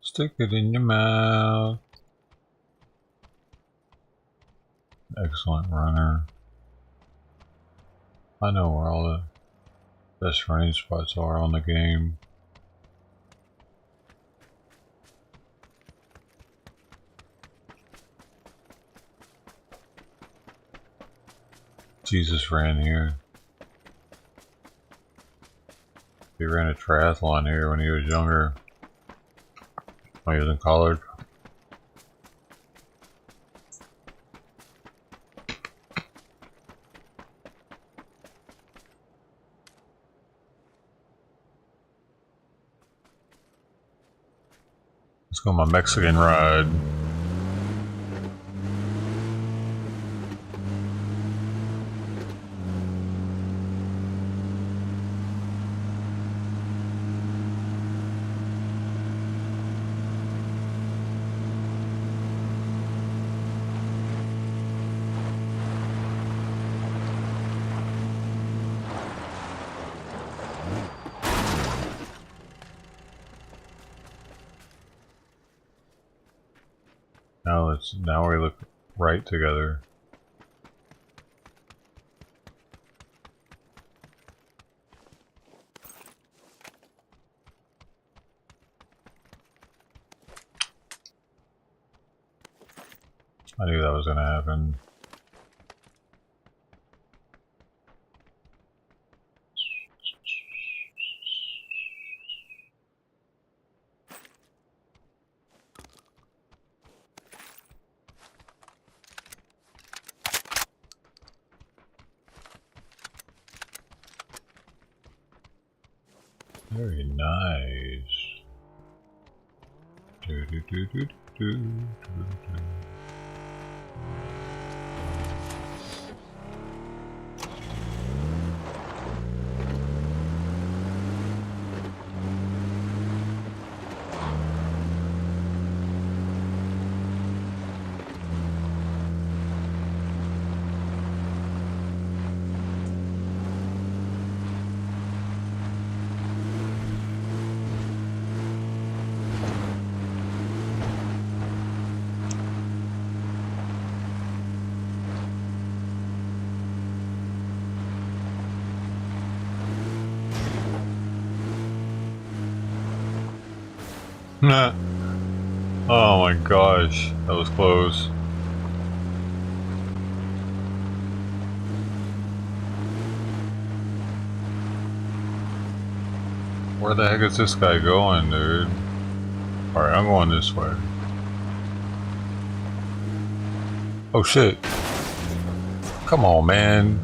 Stick it in your mouth. Excellent runner. I know where all Best running spots are on the game. Jesus ran here. He ran a triathlon here when he was younger. When he was in college. Let's go on my Mexican ride. Now we look right together. I knew that was gonna happen. Very nice. Do, do, do, do, do, do, do. Oh my gosh, that was close. Where the heck is this guy going, dude? Alright, I'm going this way. Oh shit. Come on, man.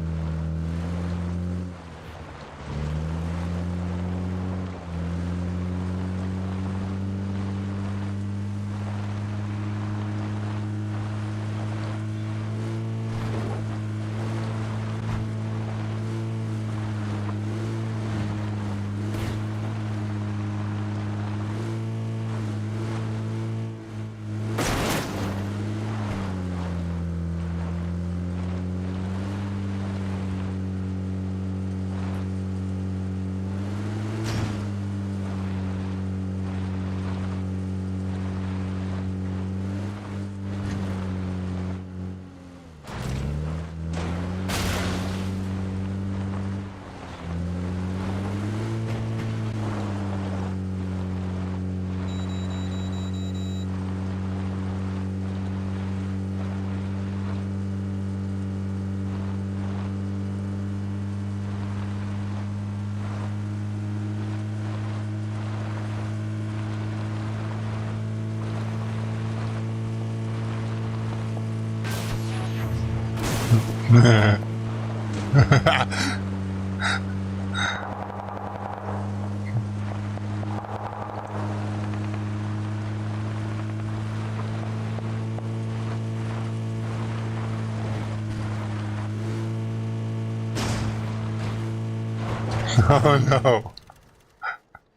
Oh no.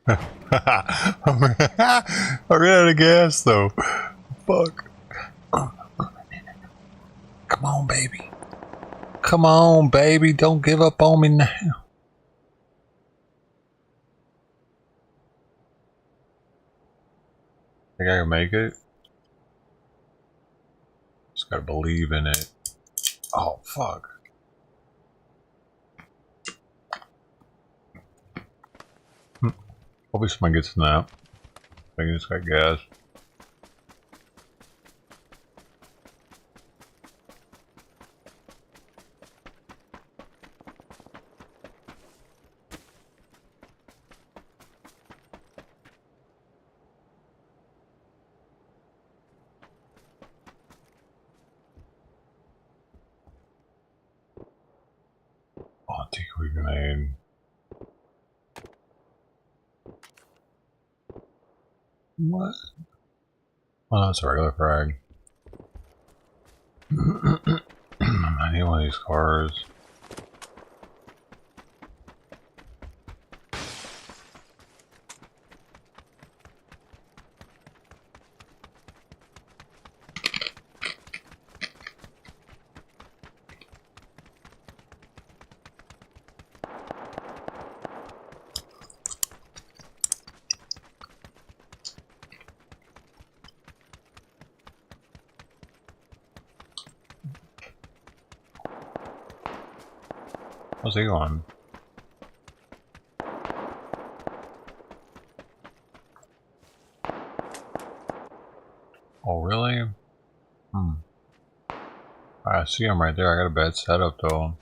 I ran out of gas though. Fuck. Come on, baby. Come on, baby. Don't give up on me now. Think I can make it? Just gotta believe in it. Oh, fuck. Hopefully someone gets in that. I think it's got gas. Oh, decoy grenade. What? Oh, that's a regular frag. I need one of these cars. How's he going? Oh, really? I see him right there. I got a bad setup though.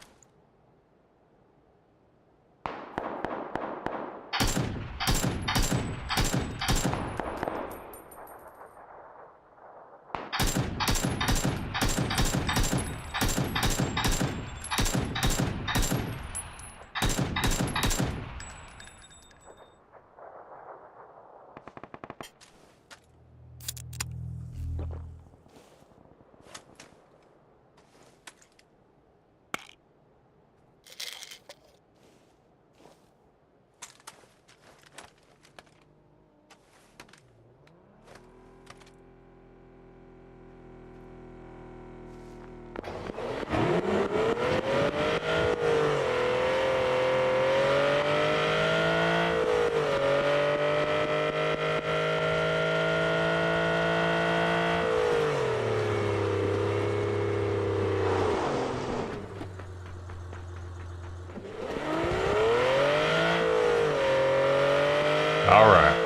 All right.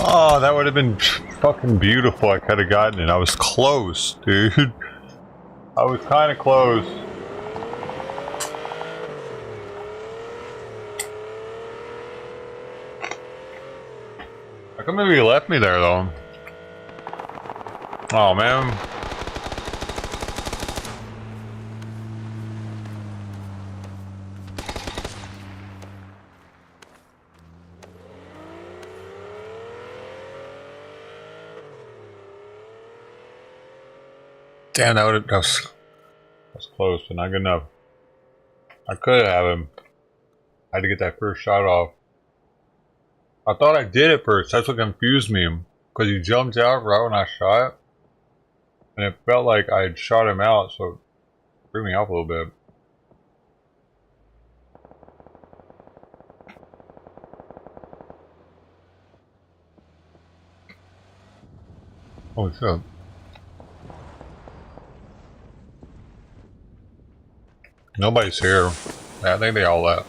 Oh, that would have been fucking beautiful. I could have gotten it. I was close, dude. I was kind of close. How come maybe you left me there, though? Oh, man. Damn, that was close, but not good enough. I could have him. I had to get that first shot off. I thought I did at first. That's what confused me. Because he jumped out right when I shot. And it felt like I had shot him out, so it threw me off a little bit. Holy shit. Nobody's here. I think they all left.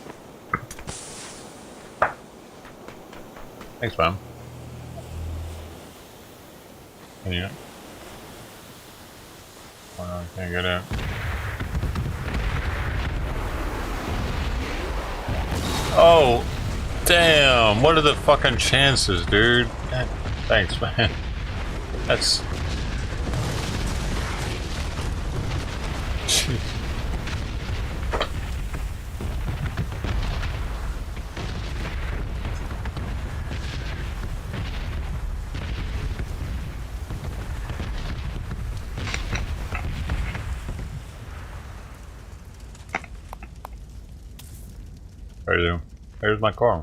Thanks, man. Can you? Oh no, I can't get in. Oh, damn! What are the fucking chances, dude? Thanks, man. That's... Jeez. Crazy. Here's my car.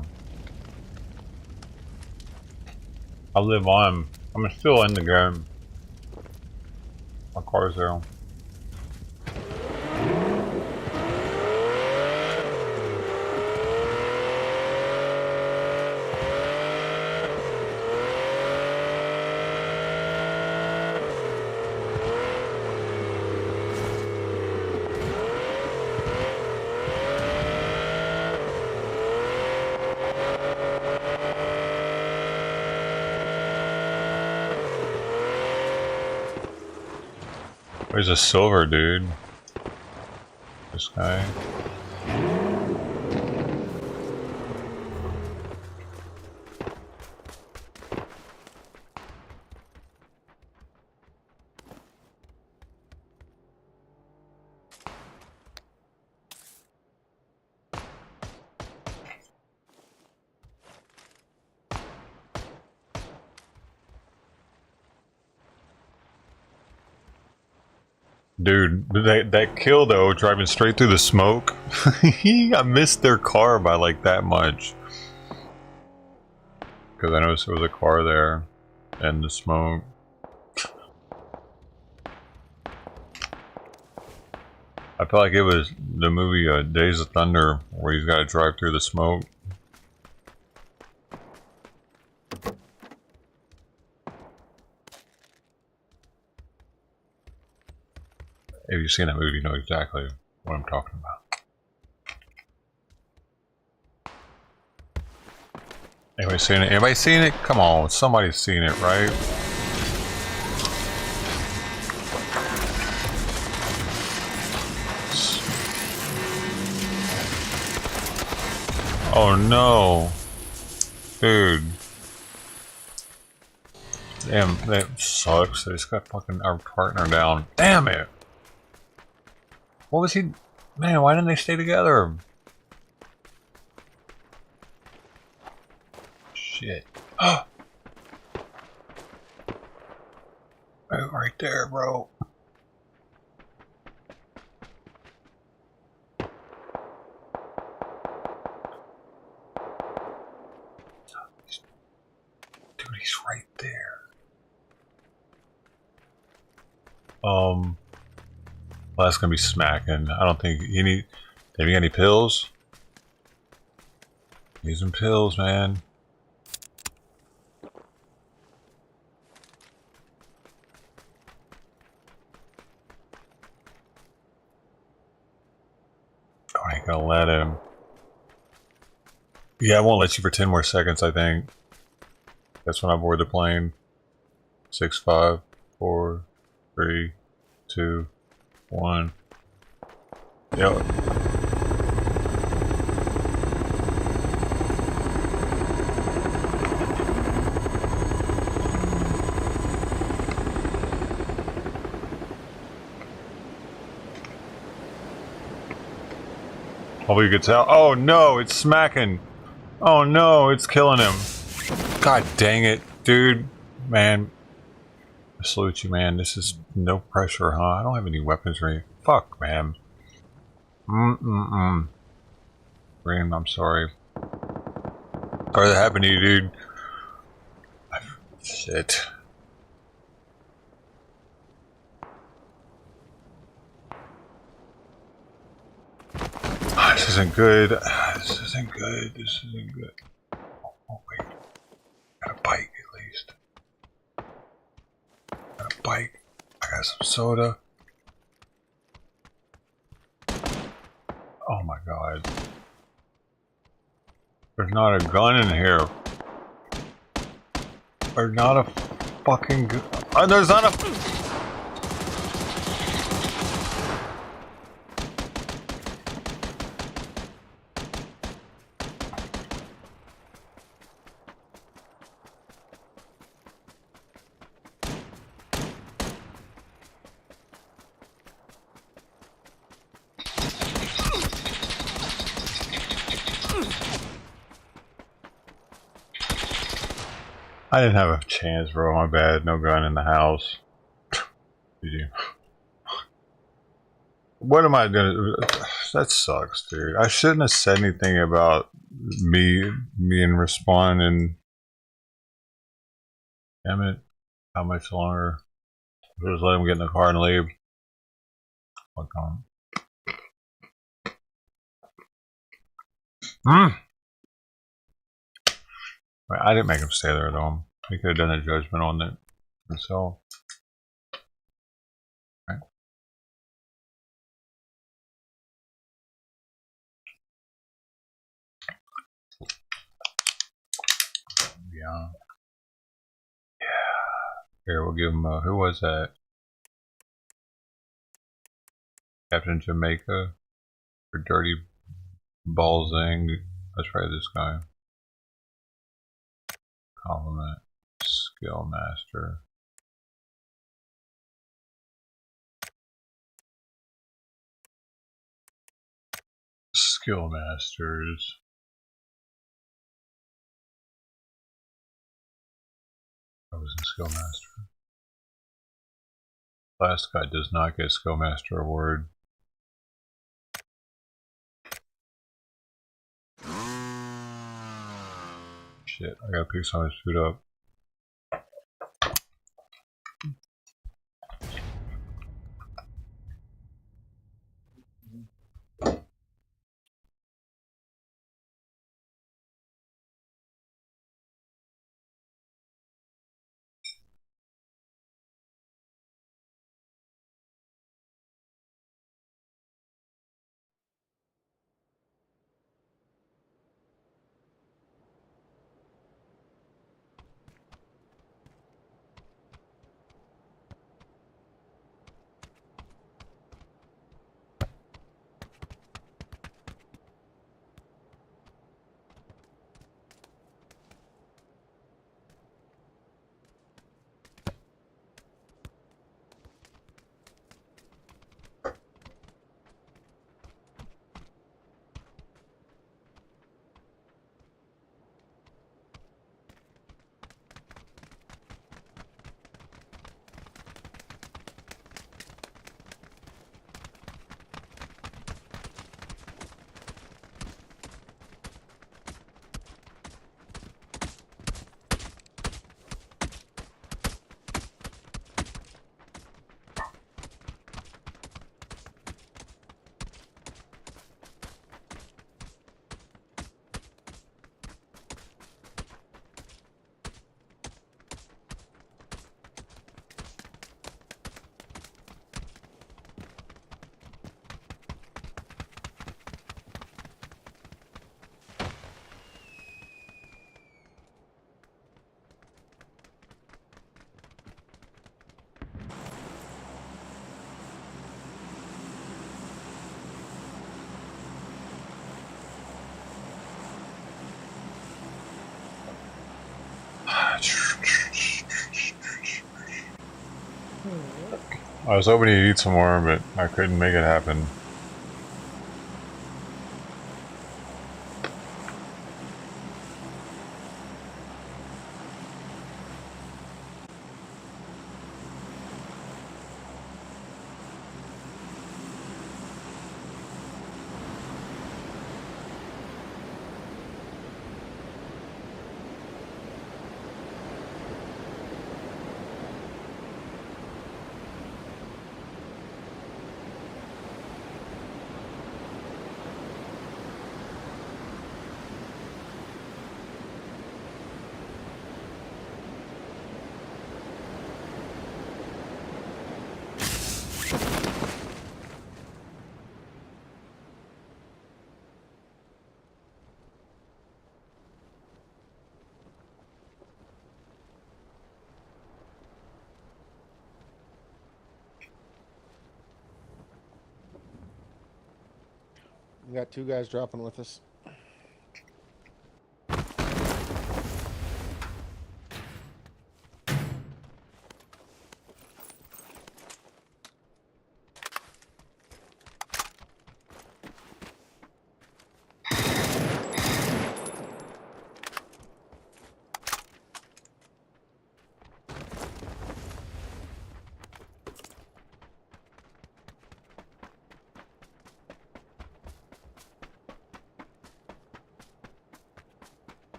I live on. I'm still in the game. My car's there. There's a silver dude. This guy. Dude, that kill though, driving straight through the smoke. I missed their car by like that much. Because I noticed there was a car there. And the smoke. I felt like it was the movie Days of Thunder, where he's got to drive through the smoke. If you've seen that movie, you know exactly what I'm talking about. Anybody seen it? Anybody seen it? Come on, somebody's seen it, right? Oh no, dude. Damn, that sucks. They just got fucking our partner down. Damn it. What was he? Man, why didn't they stay together? Shit. Oh, right there, bro. Dude, he's right there. Well, that's gonna be smacking. I don't think you need. Have you got any pills? Need some pills, man. Oh, I ain't gonna let him. Yeah, I won't let you for 10 more seconds, I think. That's when I board the plane. 6, 5, 4, 3, 2, 1. Yep. Hopefully you can tell. Oh no, it's smacking. Oh no, it's killing him. God dang it, dude. Man. I salute you, man. This is no pressure, huh? I don't have any weapons or anything. Fuck, man. Graham, I'm sorry. Sorry that happened to you, dude. Shit. This isn't good. This isn't good. This isn't good. Oh, wait. Got a bike, at least. Got a bike. I got some soda. Oh my god. There's not a gun in here. There's not a fucking gun. There's not a... I didn't have a chance, bro. My bad. No gun in the house. Did you? What am I gonna... that sucks, dude. I shouldn't have said anything about me and responding. Damn it. How much longer? Just let him get in the car and leave. Fuck on. I didn't make him stay there though. He could have done a judgment on it himself. Right. Yeah. Here, we'll give him who was that? Captain Jamaica or Dirty Balzing. Let's try this guy. Compliment. Skill Master. Skill Masters. I was in Skill Master. Last guy does not get Skill Master award. Shit, I gotta pick some of his food up. I was hoping he'd eat some more, but I couldn't make it happen. We got 2 guys dropping with us.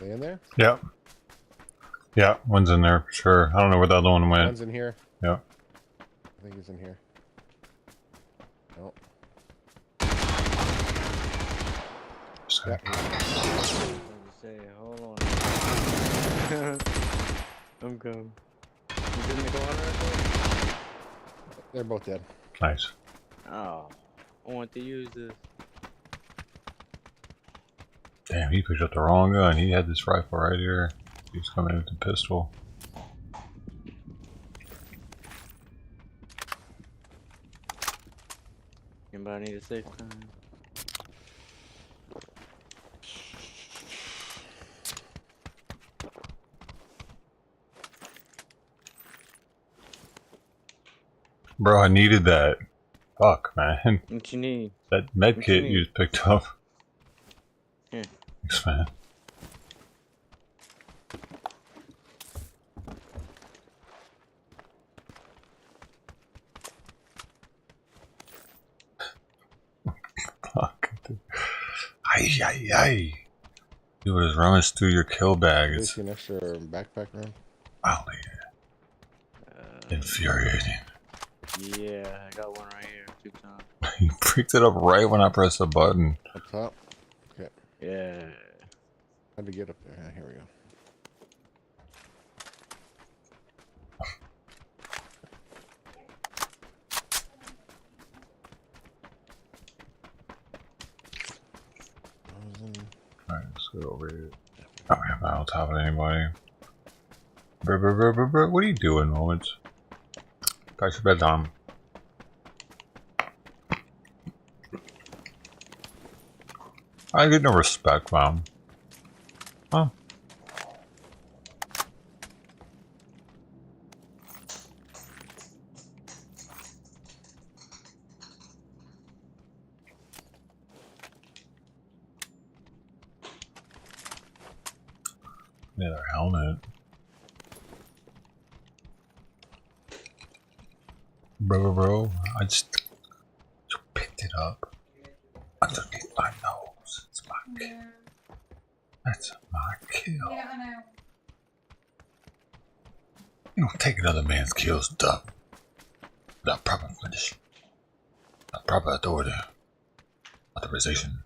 They in there? Yeah. Yeah, one's in there for sure. I don't know where the other one went. One's in here. Yeah. I think he's in here. Nope. Yeah. Say, hold on. I'm coming. He's in the corner. They're both dead. Nice. Oh, I want to use this. Damn, he picked up the wrong gun. He had this rifle right here. He's coming in with the pistol. Anybody need a safe time? Bro, I needed that. Fuck, man. What you need? That med kit you just picked up. Here. Thanks, man. Fuck. Ay, ay, ay. You would have rummaged through your kill bag. At It's least an extra backpack room. wildly infuriating. Yeah, I got one right here. 2 times. He picked it up right when I pressed the button. Up top. Okay. Yeah. How'd we get up there? Here we go. Alright, let's go over here. Oh, I'm not on top of anybody. What are you doing, Moments? Got your bedtime. I get no respect, Mom. Huh? Yeah, their helmet. Bro, I just picked it up underneath my nose. It's my kill. That's my kill. Yeah, I know. You don't take another man's kills without proper finish. Without proper authority. Authorization.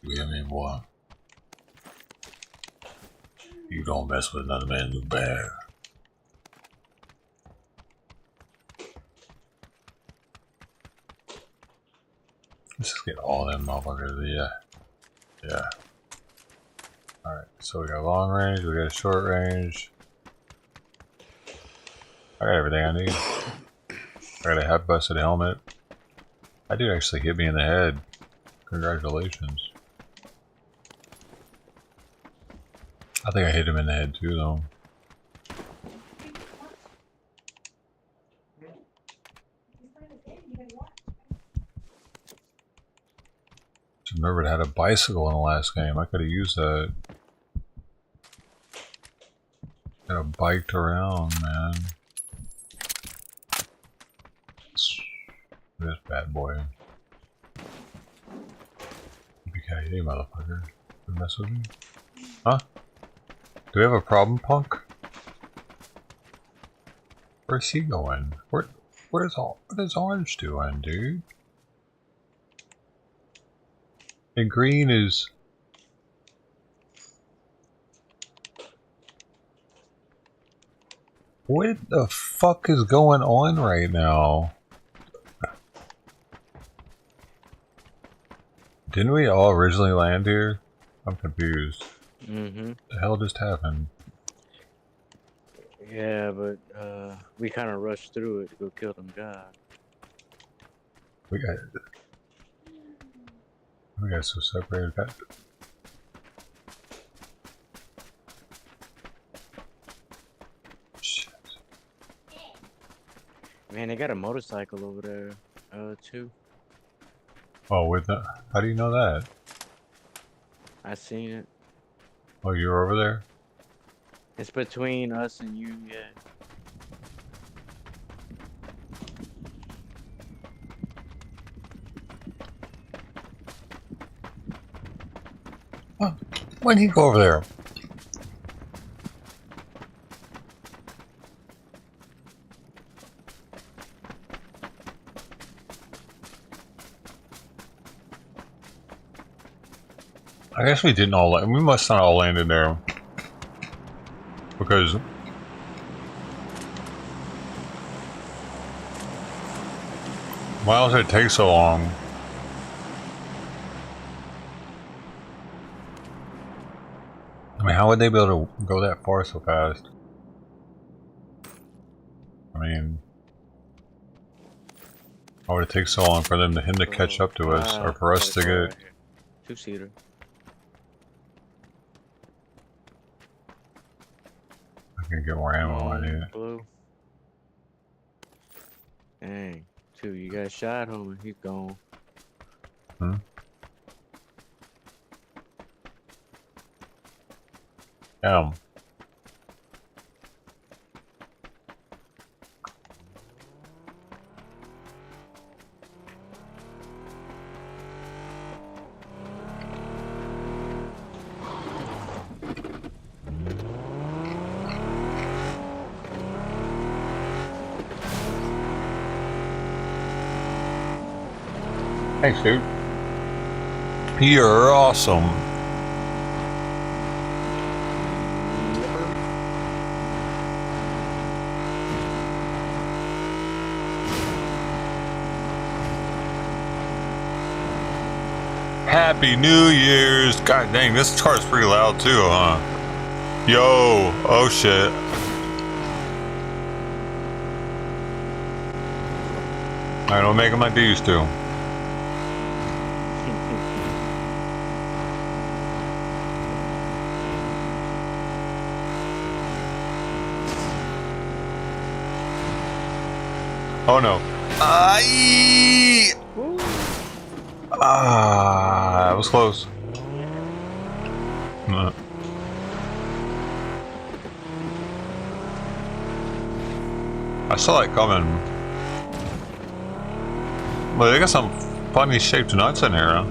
You hear me, boy? You don't mess with another man's bear. Let's just get all them motherfuckers. Yeah. Alright, so we got long range, we got short range. I got everything I need. I got a half busted helmet. That dude actually hit me in the head. Congratulations. I think I hit him in the head too, though. Just remembered I had a bicycle in the last game. I could have used that. Could have biked around, man. This bad boy. Hey, motherfucker. You mess with me? Huh? Do we have a problem, punk? Where's he going? What is orange doing, dude? And green is... What the fuck is going on right now? Didn't we all originally land here? I'm confused. Mm-hmm. The hell just happened? Yeah, but we kind of rushed through it to go kill them guys. We got so separated. Shit. Man, they got a motorcycle over there, too. Oh, with the... How do you know that? I seen it. Oh, you were over there? It's between us and you, yeah. Why'd he go over there? I guess we didn't all land. We must not all landed there. Because why else did it take so long? I mean, how would they be able to go that far so fast? I mean, why would it take so long for him to catch up to us, or for us to get? Two-seater. I can get more ammo. I need it. Blue. Dang. Two, you got shot, homie. He's gone. Hmm? Damn. Thanks, dude. You're awesome. Happy New Year's. God dang, this car's pretty loud too, huh? Yo, oh shit. I don't make them like they used to. Oh no. That was close. I saw it coming. Well, they got some funny shaped nuts in here, huh?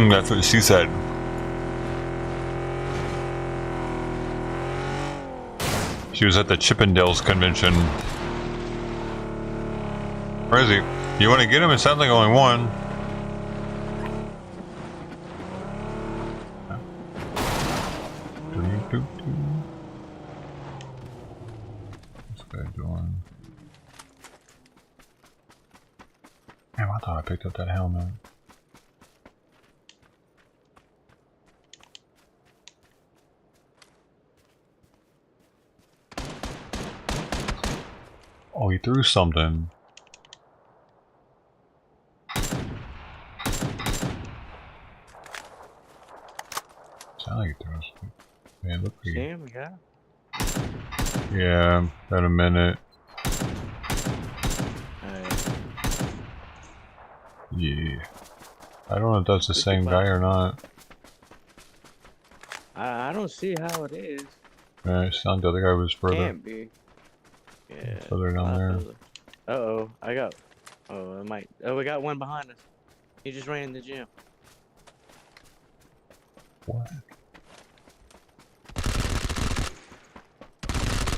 That's what she said. She was at the Chippendales convention. Where is he? You want to get him? It sounds like only one. What's this guy doing? Damn, I thought I picked up that helmet. Oh, he threw something. Sound like he threw something. Man, look pretty. Damn, we got him. Yeah, got a minute. Yeah. I don't know if that's the same guy or not. I don't see how it is. Yeah, it sounded the other guy was further. Can't be. Yeah. Further down there. Uh-oh, I got... Oh, it might... Oh, we got one behind us. He just ran in the gym. What?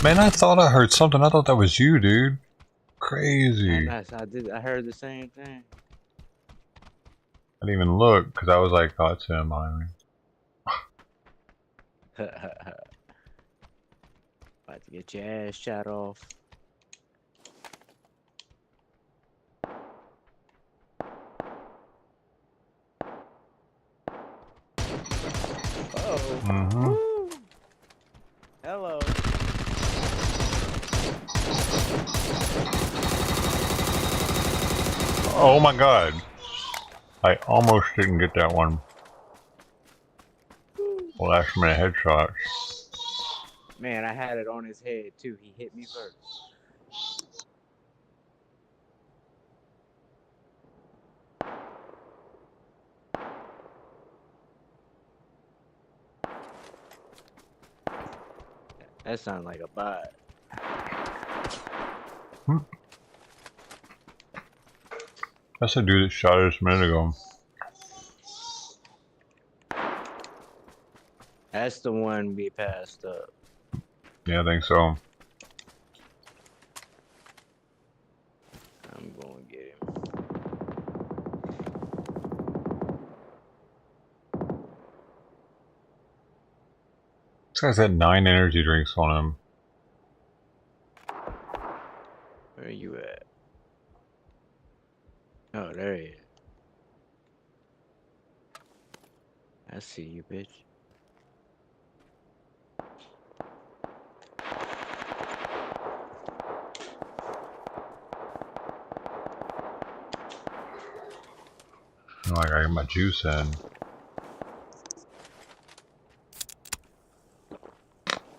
Man, I thought I heard something. I thought that was you, dude. Crazy. I heard the same thing. I didn't even look, because I was like, oh, it's him behind me. About to get your ass shot off. Uh-oh. Mm-hmm. Hello. Oh my god. I almost didn't get that one. Last minute headshot. Man, I had it on his head too. He hit me first. That sounds like a bot. That's the dude that shot us a minute ago. That's the one we passed up. Yeah, I think so. I'm going to get him. This guy's had 9 energy drinks on him. Where are you at? Oh, there he is. I see you, bitch. Oh, I gotta get my juice in.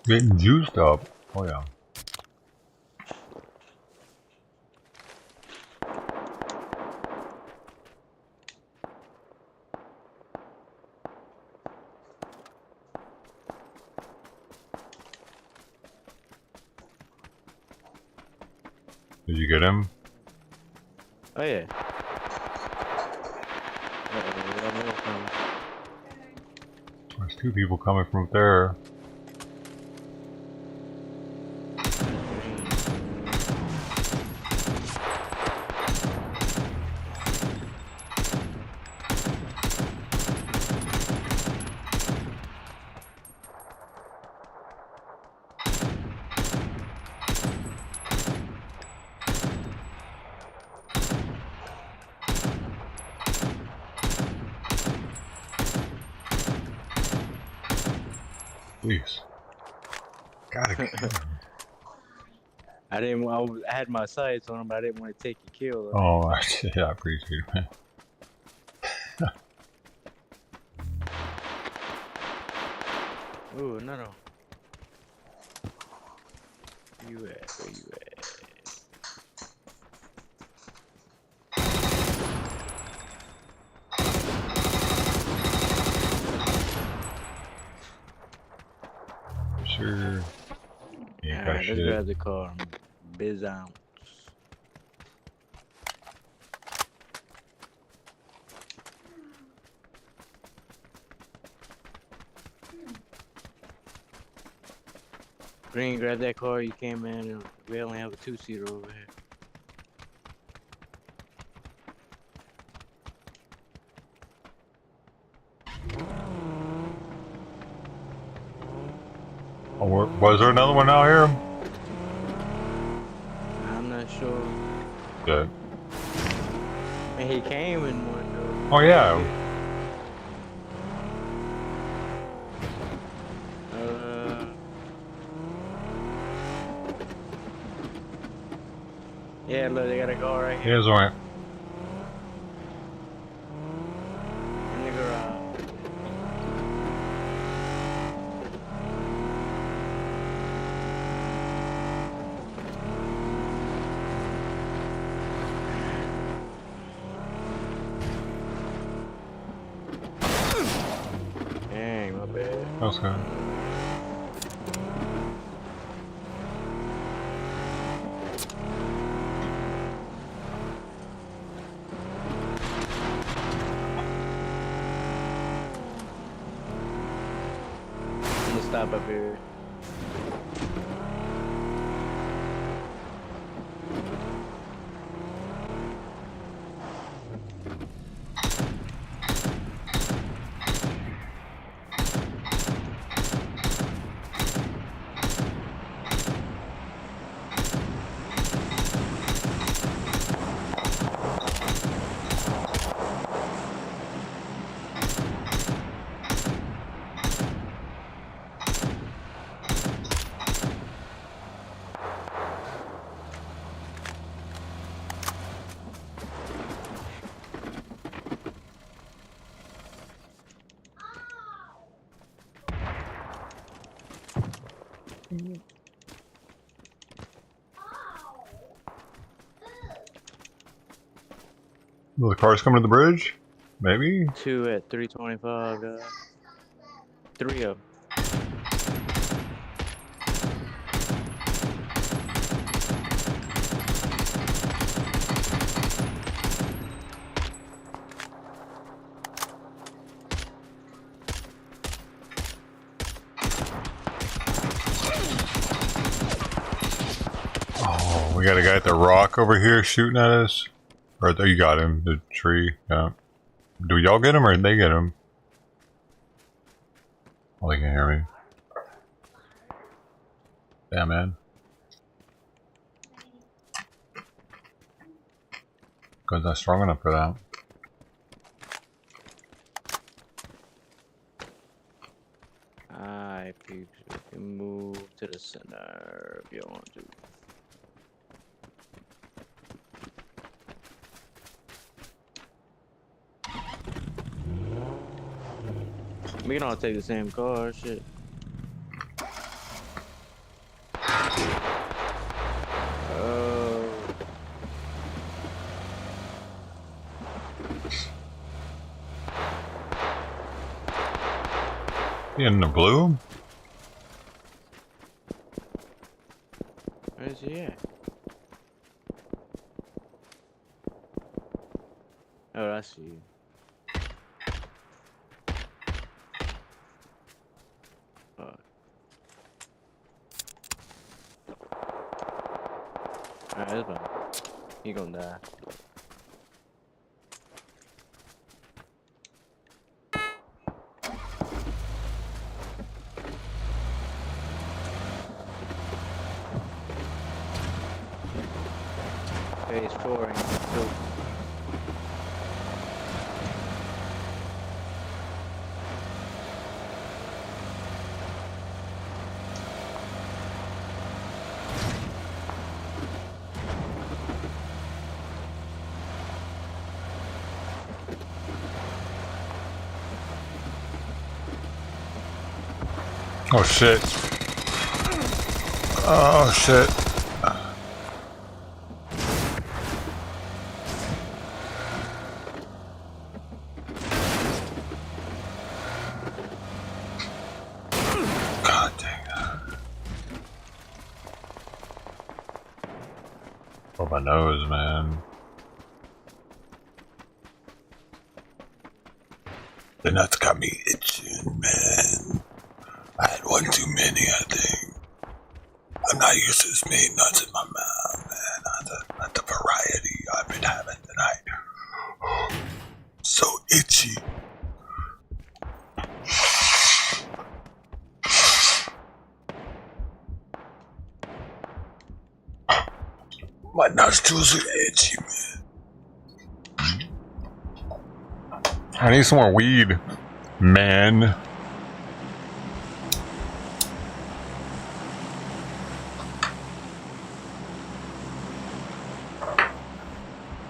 Getting juiced up. Oh yeah. Did you get him? Oh yeah. There's 2 people coming from there. Jeez. Gotta kill him. I had my sights on him, but I didn't want to take your kill. Oh, yeah, I appreciate it, man. Ooh, no. Where you at? Where you at? Sure. Yeah, Alright, let's grab the car. Biz out. Green, grab that car you came in, and we only have a 2-seater over here. Oh, was there another one out here? I'm not sure. Good. And he came in one though. Oh yeah. Yeah, look, they got a car right here. Here's one. In the garage. Dang, my bad. That's good. Stop up here. Will the cars come to the bridge? Maybe? 2 at 325, 3 of them. Oh, we got a guy at the rock over here shooting at us. Or you got him, the tree. Yeah. Do y'all get him or did they get him? Oh, they can hear me. Damn, man. Gun's not strong enough for that. Alright, peeps, we can move to the center if you want to. We can all take the same car, shit. In the blue? Where's he at? Oh, I see you. Alright, that's fine. He gonna die. Phase 4 ain't so. Oh shit. Oh shit. God dang it. Oh, my nose, man. The nuts got me itching, man. I had one too many, I think. I'm not used to this many nuts in my mouth, man. Not the variety I've been having tonight. So itchy. My nostrils are itchy, man. I need some more weed, man.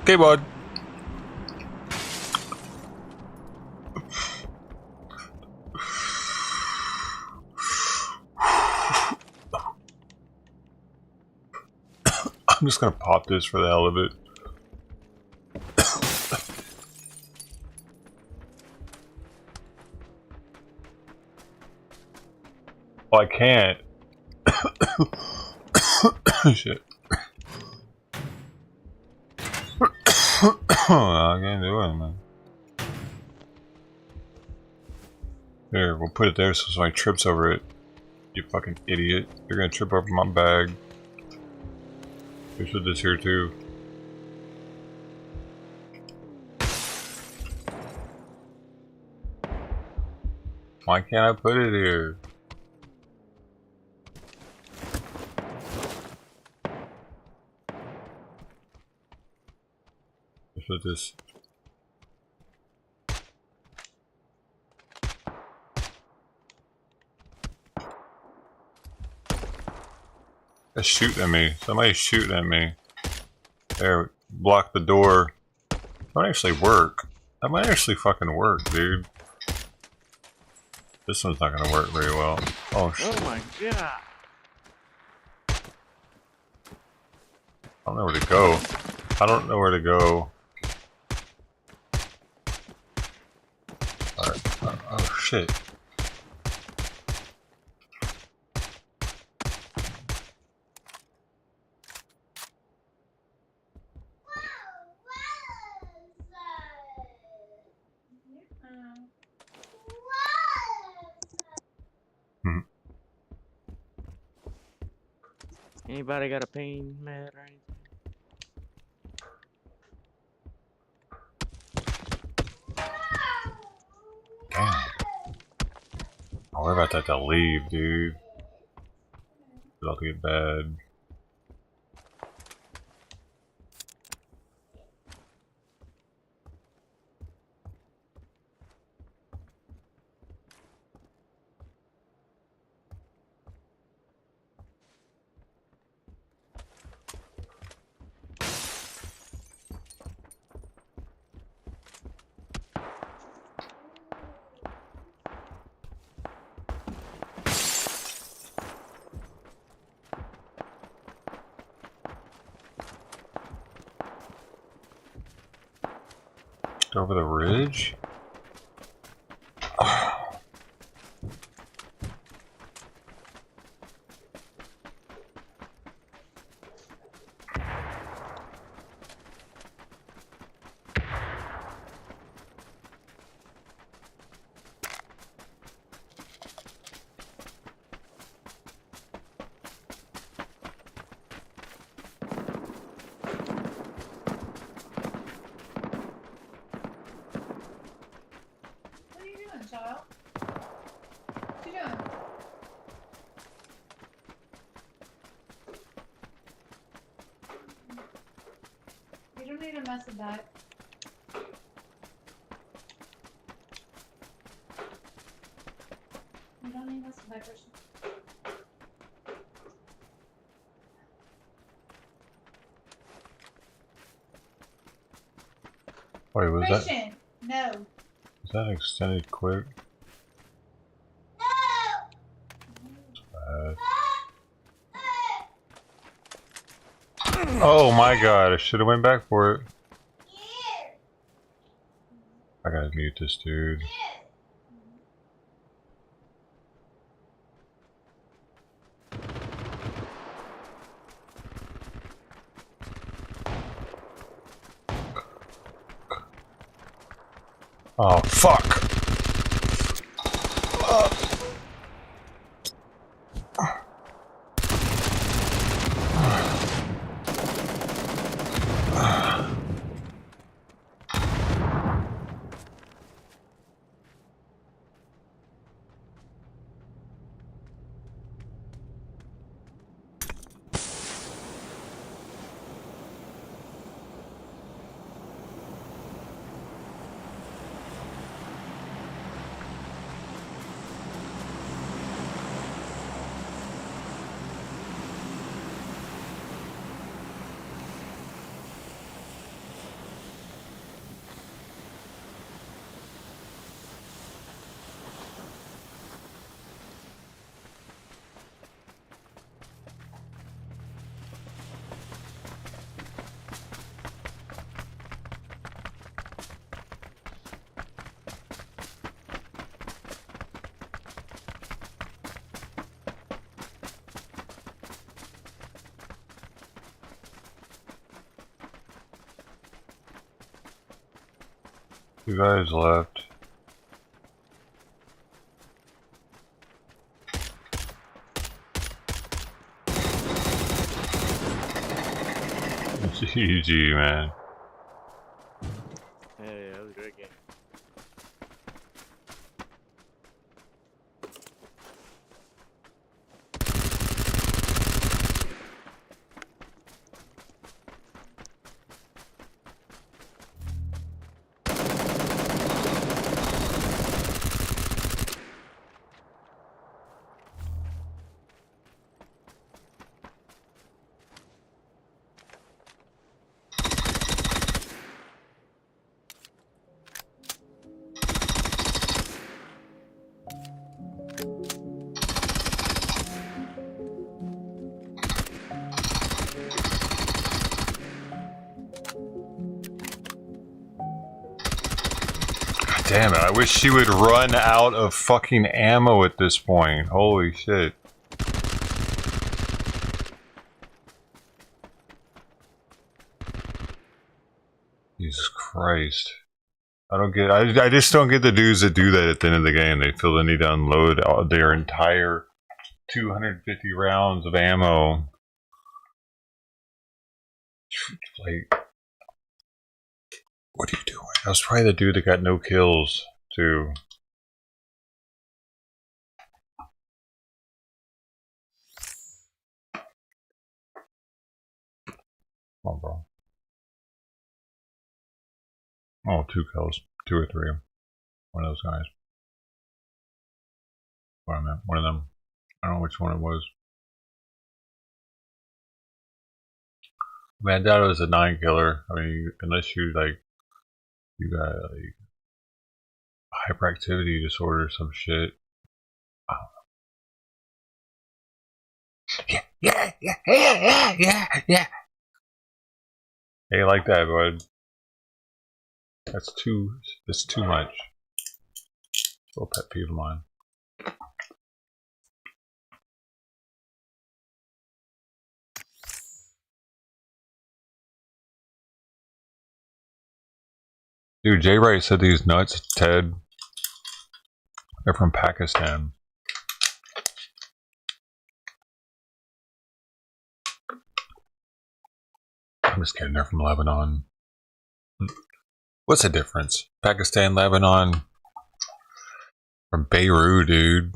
Okay, bud. I'm just gonna pop this for the hell of it. Well, I can't. Shit. I can't do it, man. Here, we'll put it there so somebody trips over it. You fucking idiot. You're gonna trip over my bag. We should this here too. Why can't I put it here? We should this. They're shooting at me. Somebody's shooting at me. There, block the door. That might actually work. That might actually fucking work, dude. This one's not gonna work very well. Oh shit. Oh my god. I don't know where to go. I don't know where to go. Alright. Oh shit. Anybody got a pain med or anything? Damn. Oh, we're about to have to leave, dude. It's about to get bad. Over the ridge? Child? What you doing? You don't need to mess with that. You don't need to mess with that, Christian. Wait, was that? Christian, no. Is that extended quick? Oh my god, I should have went back for it. I gotta mute this dude. Oh fuck! You guys left. GG, man. Hey, that was a great game. Damn it, I wish she would run out of fucking ammo at this point. Holy shit. Jesus Christ. I just don't get the dudes that do that at the end of the game. They feel the need to unload their entire 250 rounds of ammo Like, what are you doing? I was probably the dude that got no kills, too. Come on, bro. Oh, 2 kills. 2 or 3. One of those guys. What I meant. One of them. I don't know which one it was. I mean, I doubt it was a 9 killer. I mean, unless you, like, you got, like, hyperactivity disorder or some shit. I don't know. Yeah. Hey, like that, bud. That's too much. It's a little pet peeve of mine. Dude, Jay Wright said these nuts, Ted. They're from Pakistan. I'm just kidding, they're from Lebanon. What's the difference? Pakistan, Lebanon, from Beirut, dude.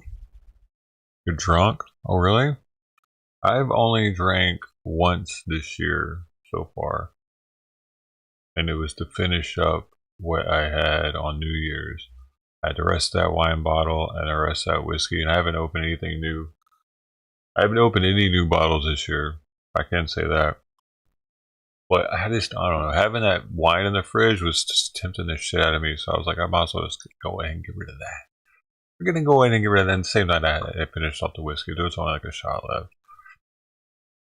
You're drunk? Oh, really? I've only drank once this year so far. And it was to finish up what I had on New Year's. I had the rest of that wine bottle and the rest of that whiskey, and I haven't opened anything new. I haven't opened any new bottles this year. I can't say that. But I don't know, having that wine in the fridge was just tempting the shit out of me, so I was like, I might as well just go ahead and get rid of that. We're gonna go ahead and get rid of that. And the same night I finished off the whiskey. There was only like a shot left.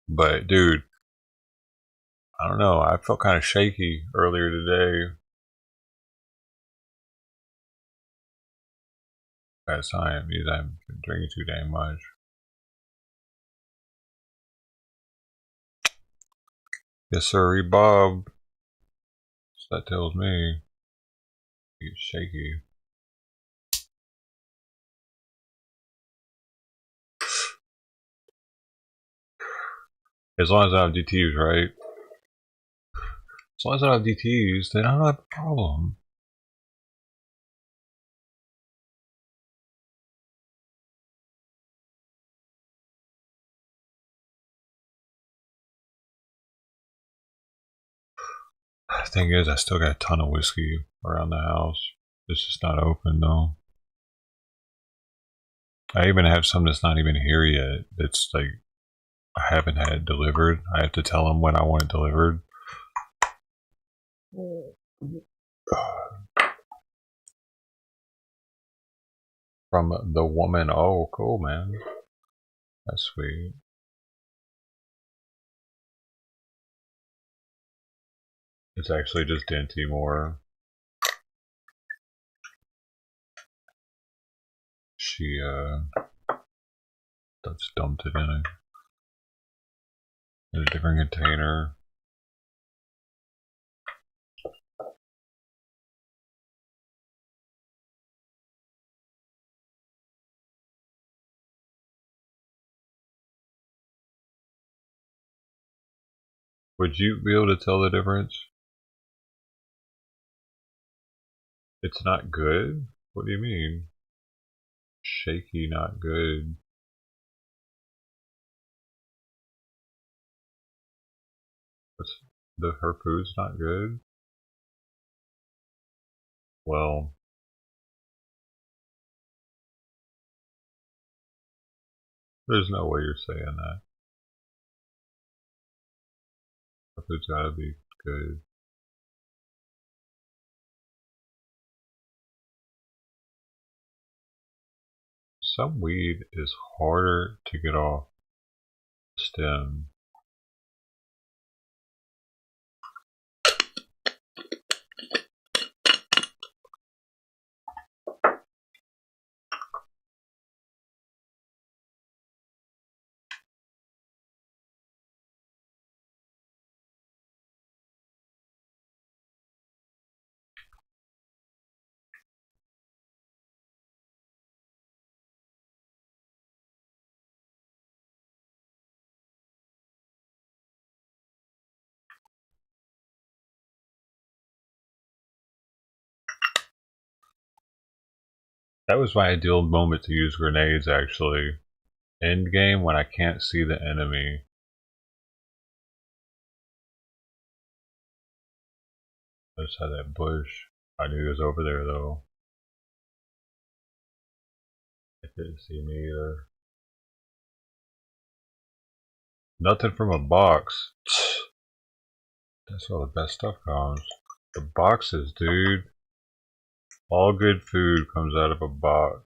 But dude, I don't know, I felt kind of shaky earlier today. Bad sign means I'm drinking too damn much. Yes, sir, Bob. So that tells me you get shaky. As long as I have DTs, right? As long as I have DTs, then I don't have a problem. The thing is, I still got a ton of whiskey around the house. It's just not open though. I even have some that's not even here yet. It's like, I haven't had it delivered. I have to tell them when I want it delivered. From the woman. Oh, cool, man. That's sweet. It's actually just Denty more. She just dumped it in a different container. Would you be able to tell the difference? It's not good? What do you mean? Shaky, not good. Her food's not good? Well, there's no way you're saying that. Her food's gotta be good. Some weed is harder to get off the stem. That was my ideal moment to use grenades, actually. End game, when I can't see the enemy. I just had that bush. I knew he was over there, though. They couldn't see me either. Nothing from a box. That's where the best stuff comes. The boxes, dude. All good food comes out of a box.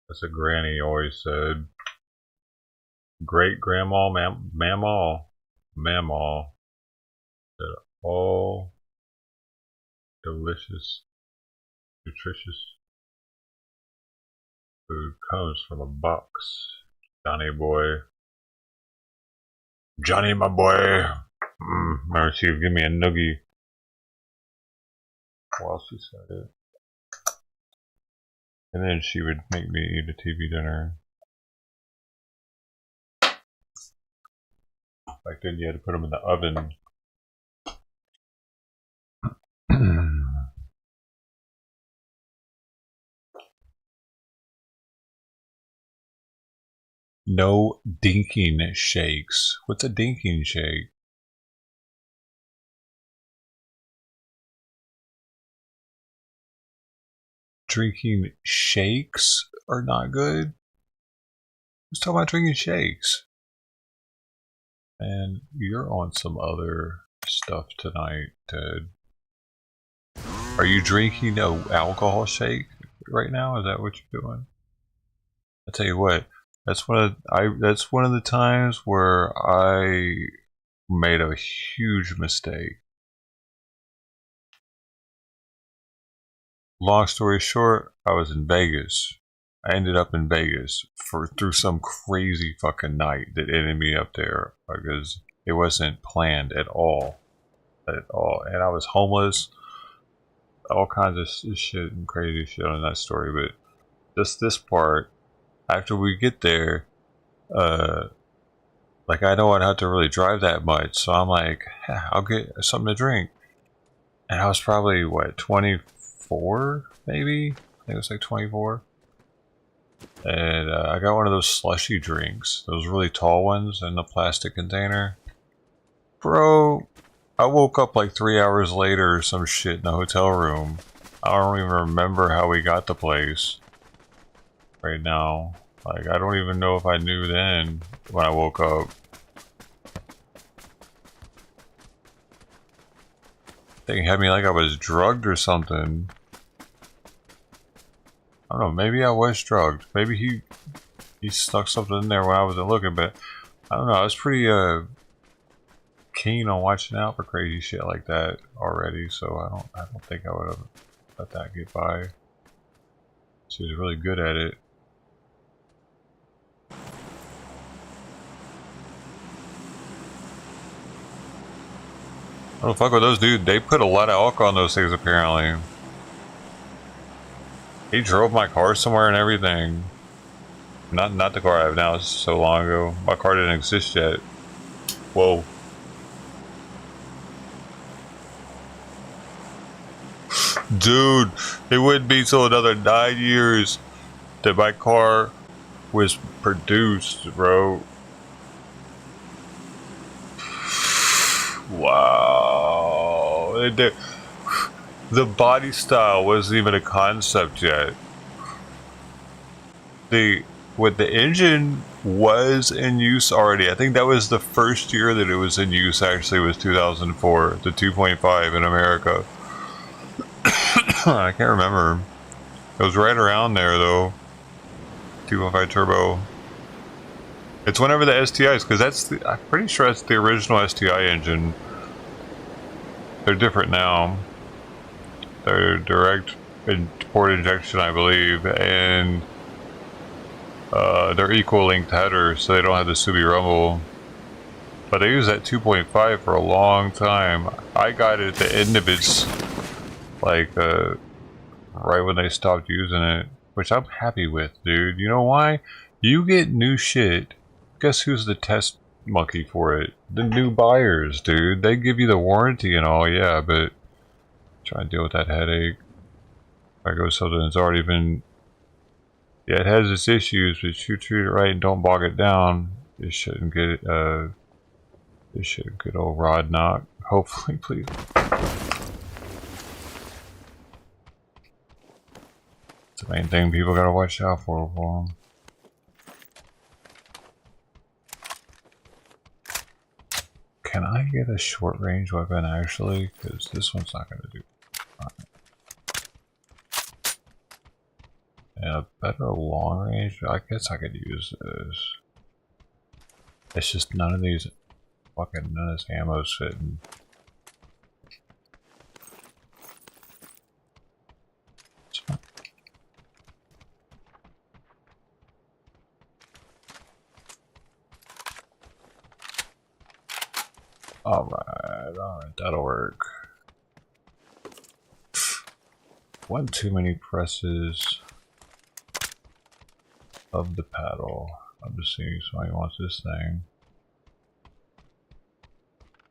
That's what Granny always said. Great grandma, mamaw, said all delicious, nutritious food comes from a box. Johnny boy. Johnny, my boy. Remember, she would give me a noogie while she said it. And then she would make me eat a TV dinner. Back then, you had to put them in the oven. No dinking shakes. What's a dinking shake? Drinking shakes are not good? Who's talking about drinking shakes? And you're on some other stuff tonight, Ted. Are you drinking an alcohol shake right now? Is that what you're doing? I tell you what, that's one of the times where I made a huge mistake. Long story short, I was in Vegas. I ended up in Vegas through some crazy fucking night that ended me up there because it wasn't planned at all. And I was homeless. All kinds of shit and crazy shit on that story. But just this part, after we get there, like I don't have to really drive that much. So I'm like, I'll get something to drink. And I was probably, what, 24 maybe? I think it was like 24. And I got one of those slushy drinks, those really tall ones in the plastic container. Bro, I woke up like 3 hours later or some shit in the hotel room. I don't even remember how we got the place right now. Like, I don't even know if I knew then when I woke up. They had me like I was drugged or something. I don't know, maybe I was drugged. Maybe he stuck something in there when I wasn't looking, but I don't know, I was pretty keen on watching out for crazy shit like that already, so I don't think I would have let that get by. She was really good at it. I don't fuck with those dudes. They put a lot of alcohol in those things apparently. He drove my car somewhere and everything. Not the car I have now, it's so long ago. My car didn't exist yet. Whoa. Dude, it wouldn't be till another 9 years that my car was produced, bro. Wow. The body style wasn't even a concept yet. What the engine was in use already, I think that was the first year that it was in use actually, was 2004, the 2.5 in America. I can't remember. It was right around there though. 2.5 turbo. It's whenever the STIs, because I'm pretty sure that's the original STI engine. They're different now. They're direct port injection, I believe, and they're equal linked headers, so they don't have the Subi rumble. But they used that 2.5 for a long time. I got it at the end of its, like, right when they stopped using it, which I'm happy with, dude. You know why? You get new shit. Guess who's the test monkey for it? The new buyers, dude. They give you the warranty and all, yeah, but try to deal with that headache. I go something that's already been. Yeah, it has its issues, but if you treat it right and don't bog it down, it shouldn't get it shouldn't get old rod knock. Hopefully, please. It's the main thing people gotta watch out for them. Can I get a short range weapon actually? Because this one's not gonna do. And a better long range, I guess I could use this. It's just none of these none of this ammo's fitting. Alright, that'll work. One too many presses of the paddle. I'm just seeing if somebody wants this thing.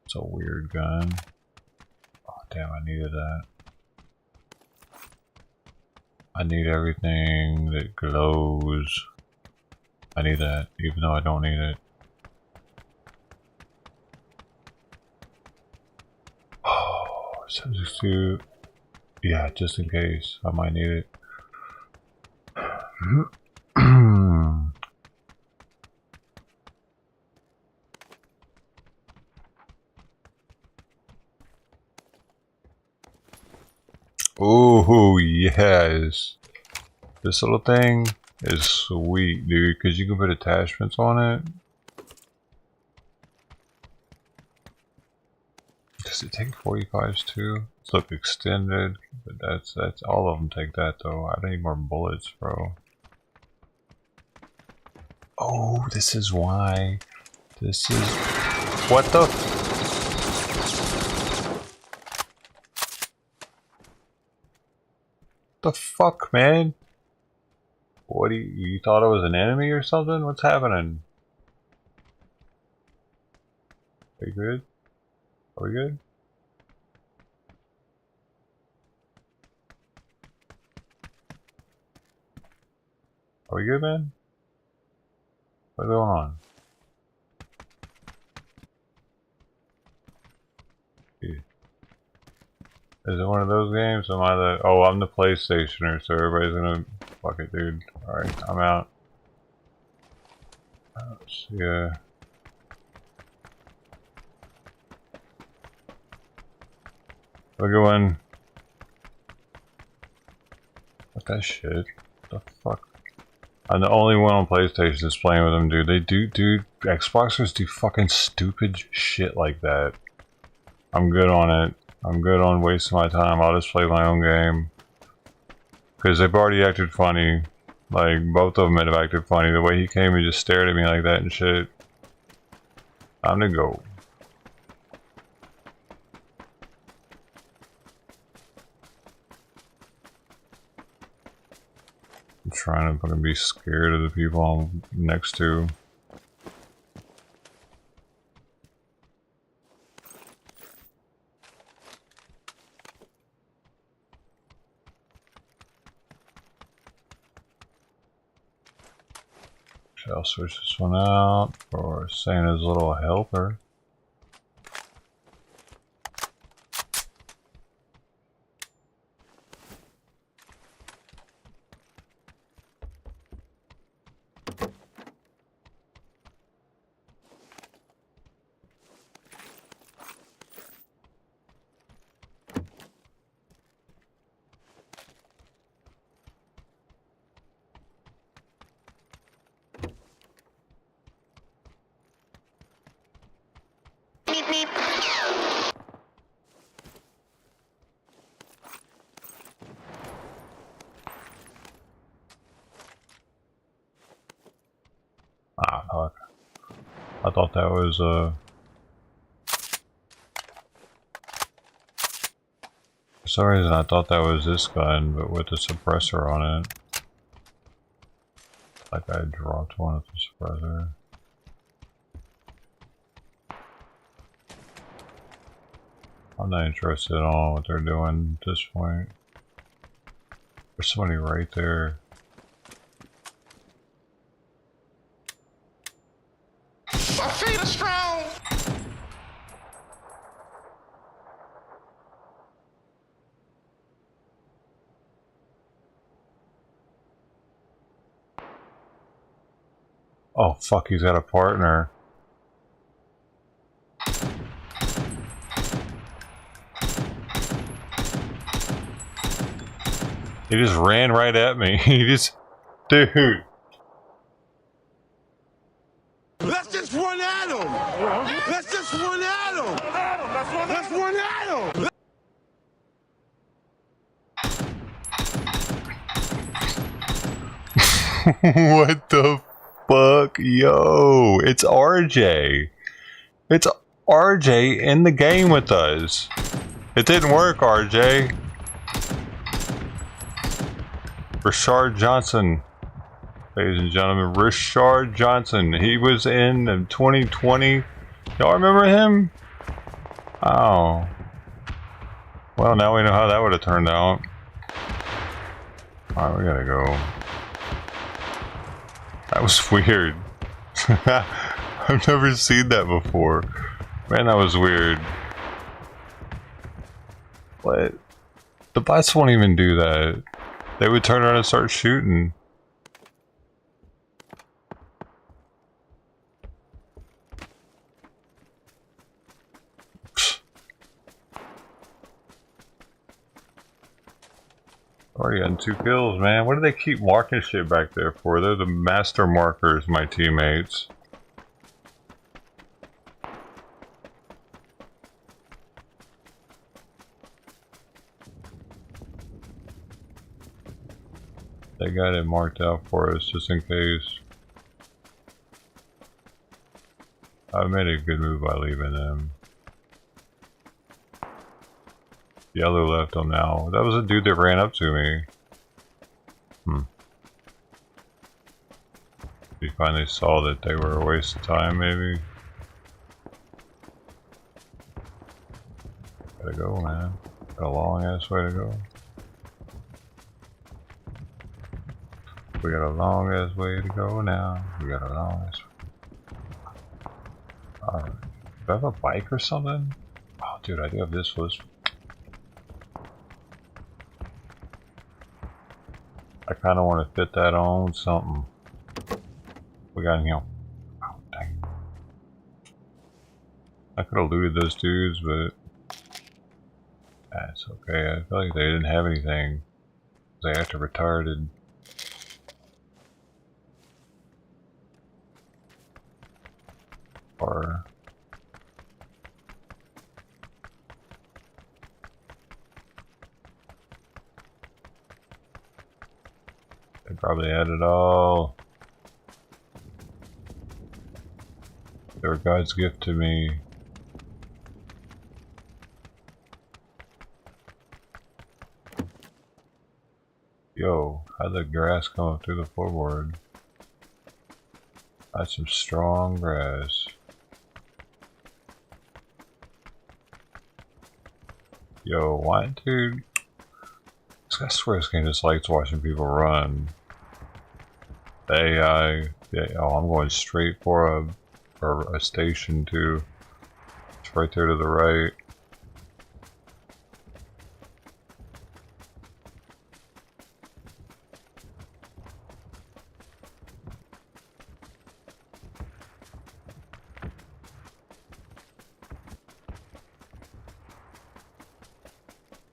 It's a weird gun. Oh damn, I needed that. I need everything that glows. I need that, even though I don't need it. Oh, 762. Yeah, just in case. I might need it. Ooh, yes. This little thing is sweet, dude, because you can put attachments on it. Does it take 45s too? It's look extended, but that's all of them take that though. I need more bullets, bro. Oh, this is why. This is what the fuck, man? What do you thought it was an enemy or something? What's happening? Are you good? Are we good? Are we good, man? What's going on? Is it one of those games? Am I the... Oh, I'm the PlayStationer, so everybody's gonna... Fuck it, dude. Alright, I'm out. Let's see, Look at one. What that shit? What the fuck? I'm the only one on PlayStation that's playing with them, dude. They do, dude. Xboxers do fucking stupid shit like that. I'm good on it. I'm good on wasting my time. I'll just play my own game. Because they've already acted funny. Like, both of them have acted funny. The way he came and just stared at me like that and shit. Time to go. I'm trying to fucking be scared of the people I'm next to. I'll switch this one out for Santa's little helper. Ah, fuck. I thought that was, for some reason I thought that was this gun, but with the suppressor on it. Like I dropped one with the suppressor. I'm not interested at all in what they're doing at this point. There's somebody right there. My feet are strong. Oh fuck, he's got a partner. He just ran right at me. He just... Dude. Let's just run at him. Let's just run at him. Let's run at him. What the fuck? Yo, it's RJ. It's RJ in the game with us. It didn't work, RJ. Rashard Johnson. Ladies and gentlemen, Rashard Johnson. He was in 2020. Y'all remember him? Oh. Well, now we know how that would have turned out. Alright, we gotta go. That was weird. I've never seen that before. Man, that was weird. What? The bots won't even do that. They would turn around and start shooting. Already gotten 2 kills, man. What do they keep marking shit back there for? They're the master markers, my teammates. They got it marked out for us just in case. I made a good move by leaving them. The other left them now. That was a dude that ran up to me. He finally saw that they were a waste of time, maybe. Gotta go, man. Got a long ass way to go. We got a long ass way to go now. We got a long ass way. Alright. Do I have a bike or something? Oh, dude, I do have this list. I kind of want to fit that on something. We got him. Oh, dang. I could have looted those dudes, but that's okay. I feel like they didn't have anything. They acted retarded. Or they probably had it all. They were God's gift to me. Yo, how'd the grass come up through the floorboard? That's some strong grass. Yo, why, dude? I swear this game just likes watching people run. The AI, yeah, oh, I'm going straight for a station too. It's right there to the right.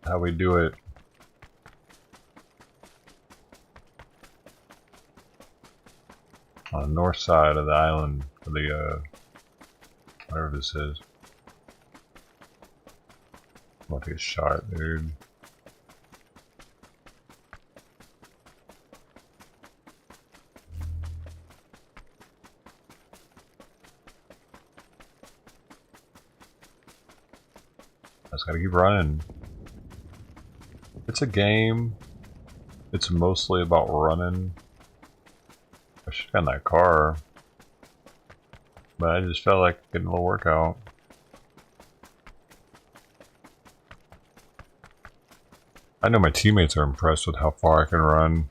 How we do it. On the north side of the island, of the whatever this is. I'm about to get shot, dude. I just gotta keep running. It's a game. It's mostly about running. I should have gotten that car. But I just felt like getting a little workout. I know my teammates are impressed with how far I can run.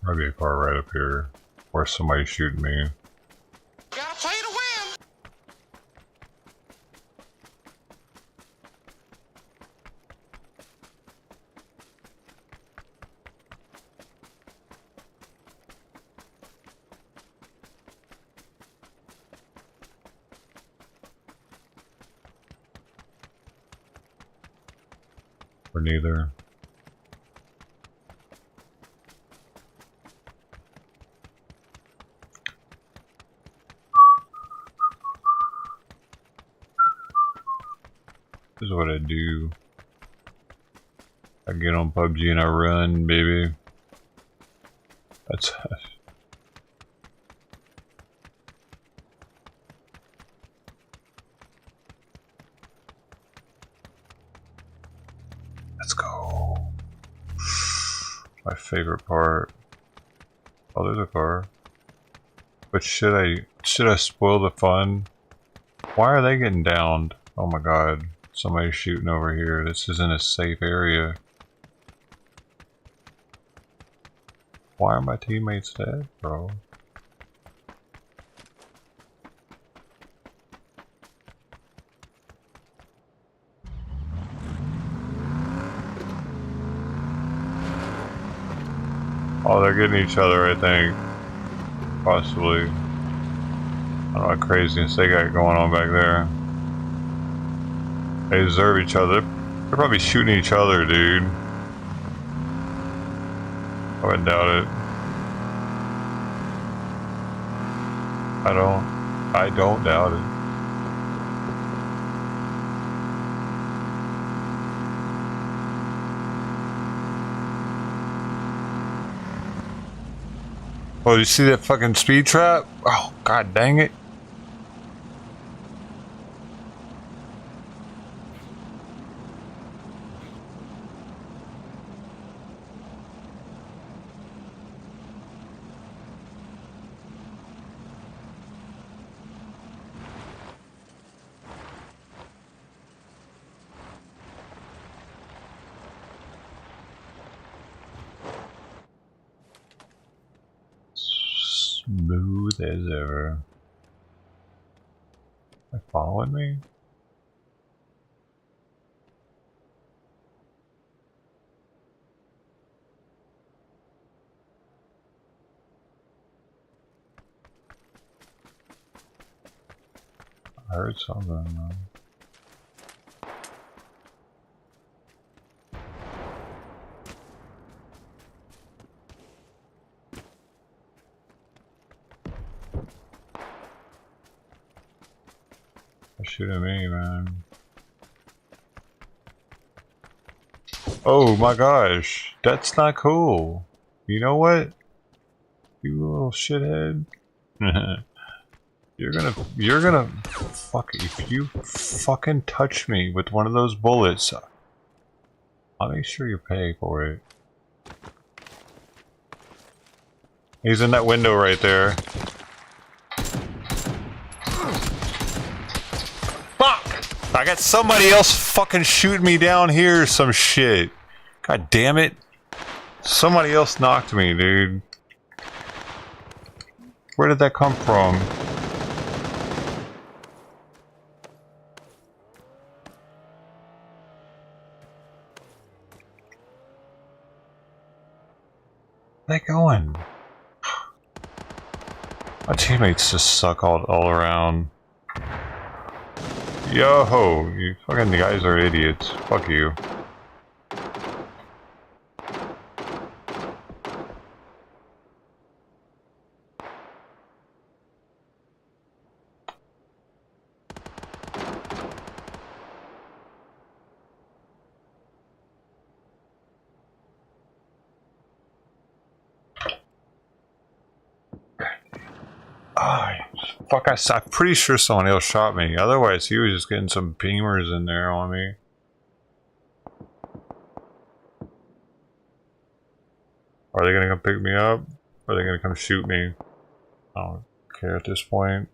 Probably a car right up here, or somebody shooting me. Gotta play to win. Or neither. This is what I do. I get on PUBG and I run, baby. That's let's go. My favorite part. Oh, there's a car. But should I spoil the fun? Why are they getting downed? Oh my god. Somebody's shooting over here. This isn't a safe area. Why are my teammates dead, bro? Oh, they're getting each other, I think. Possibly. I don't know what craziness they got going on back there. They deserve each other. They're probably shooting each other, dude. I wouldn't doubt it. I don't doubt it. Oh, you see that fucking speed trap? Oh, god dang it. Smooth as ever. Are they following me? I heard something. They're shooting me, man. Oh my gosh, that's not cool. You know what? You little shithead. You're gonna fuck if you fucking touch me with one of those bullets, I'll make sure you pay for it. He's in that window right there. Fuck! I got somebody else fucking shooting me down here or some shit. God damn it. Somebody else knocked me, dude. Where did that come from? Where are they going? My teammates just suck all around. Yo, you fucking guys are idiots. Fuck you. fuck? I'm pretty sure someone else shot me. Otherwise, he was just getting some beamers in there on me. Are they gonna come pick me up? Or are they gonna come shoot me? I don't care at this point.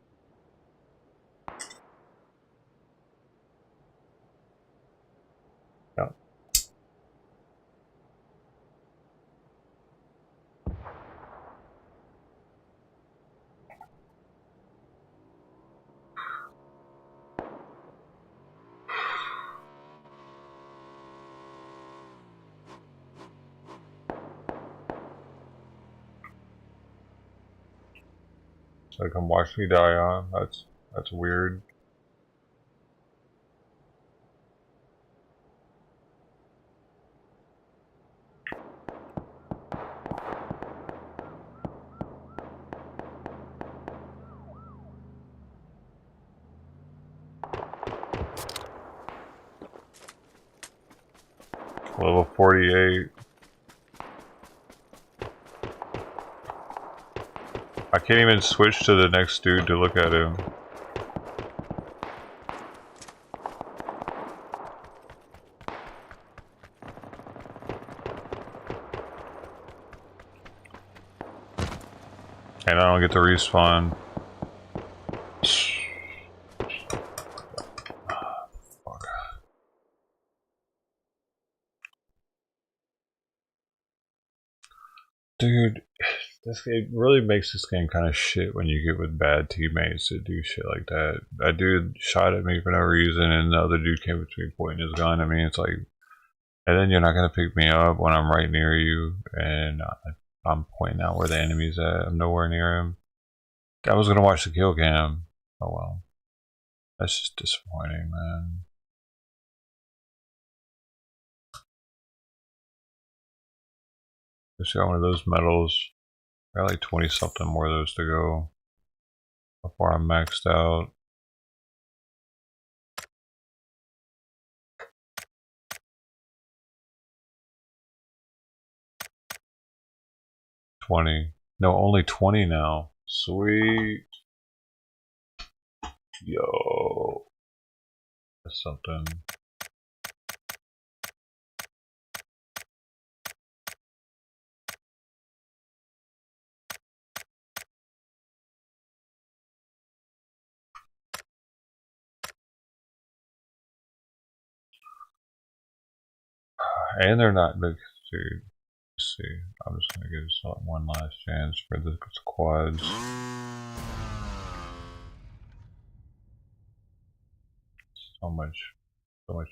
Yeah. So they come watch me die, huh? That's weird. Level 48. I can't even switch to the next dude to look at him. And I don't get to respawn. Fuck. Dude, this game really makes this game kind of shit when you get with bad teammates that do shit like that. That dude shot at me for no reason, and the other dude came between pointing his gun at me. It's like, and then you're not gonna pick me up when I'm right near you, and I'm pointing out where the enemy's at. I'm nowhere near him. I was gonna watch the kill cam. Oh well, that's just disappointing, man. Just got one of those medals. I got like 20 something more of those to go before I'm maxed out. No, only 20 now. Sweet. Yo. That's something. And they're not big, dude. Let's see. I'm just gonna give this one last chance for the quads. So much. Oh.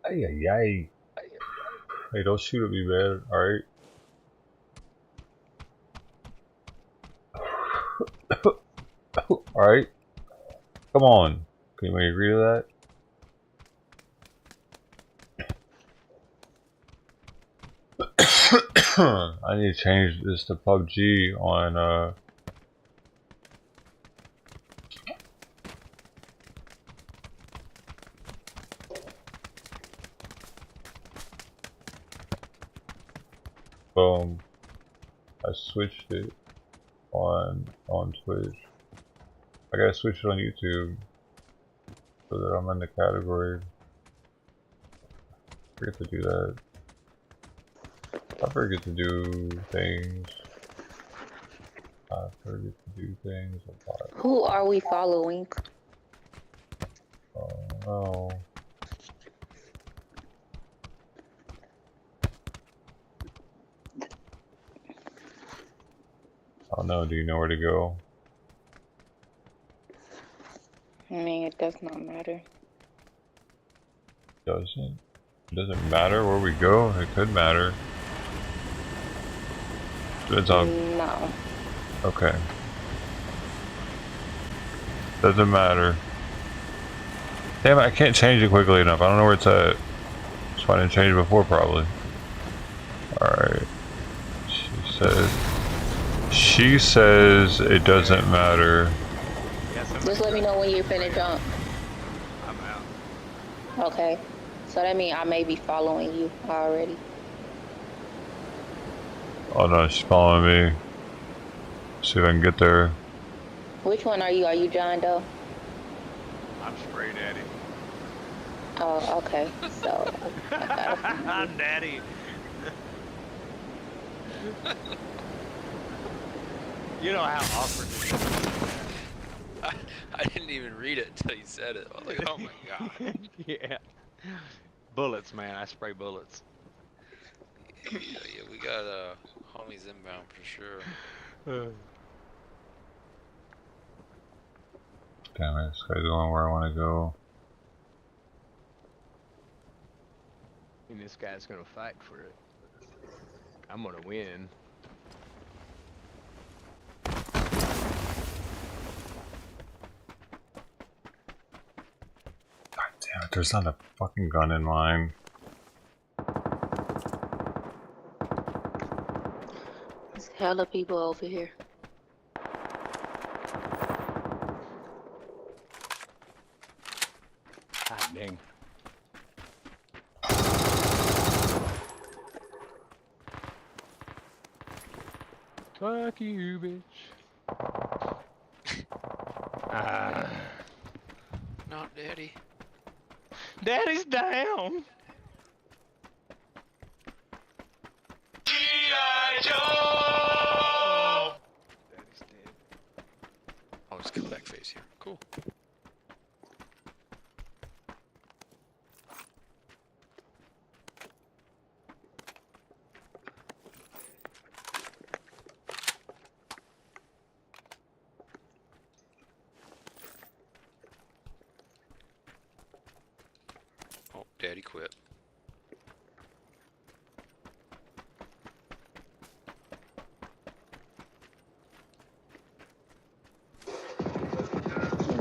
Ay, ay, ay. Hey, don't shoot at me, man. Alright. Alright. Come on. Can we agree to that? I need to change this to PUBG on boom. I switched it on Twitch. I gotta switch it on YouTube so that I'm in the category. I forget to do that. I forget to do things. I forget to do things a lot. Who are we following? Oh no. Oh no, do you know where to go? I mean, it does not matter. Doesn't? It doesn't matter where we go? It could matter. Depends on... No. Okay. Doesn't matter. Damn it, I can't change it quickly enough. I don't know where it's at. That's why I didn't change it before, probably. Alright. said. She says it doesn't matter. Just let me know when you're finna jump. I'm out. Okay. So that means I may be following you already. Oh no, she's following me. See if I can get there. Which one are you? Are you John Doe? I'm Spray Daddy. Oh, okay. So I'm Daddy. You know how awkward this is. I didn't even read it until you said it. I was like, oh my god. Yeah. Bullets, man. I spray bullets. Yeah, we got homies inbound for sure. Damn it, this guy's going where I want to go. And this guy's gonna fight for it. I'm gonna win. God damn it, there's not a fucking gun in mine. there's hella people over here. God dang. Fuck you, bitch. Not Daddy. Daddy's down. G.I. Joe! Daddy's dead. Oh, just kill back face here. Cool. Oh, Daddy quit.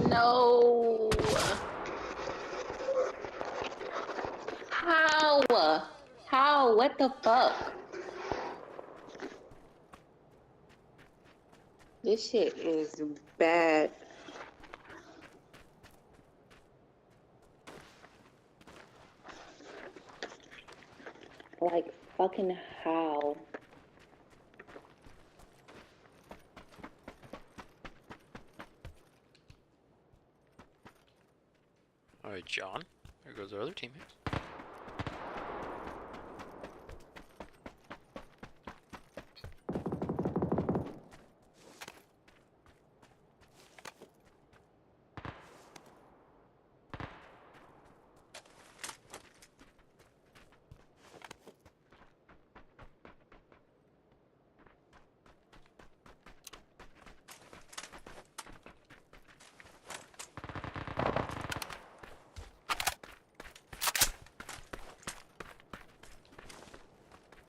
No. How? How? What the fuck? This shit is bad. Like, fucking how? Alright, John. There goes our other teammates.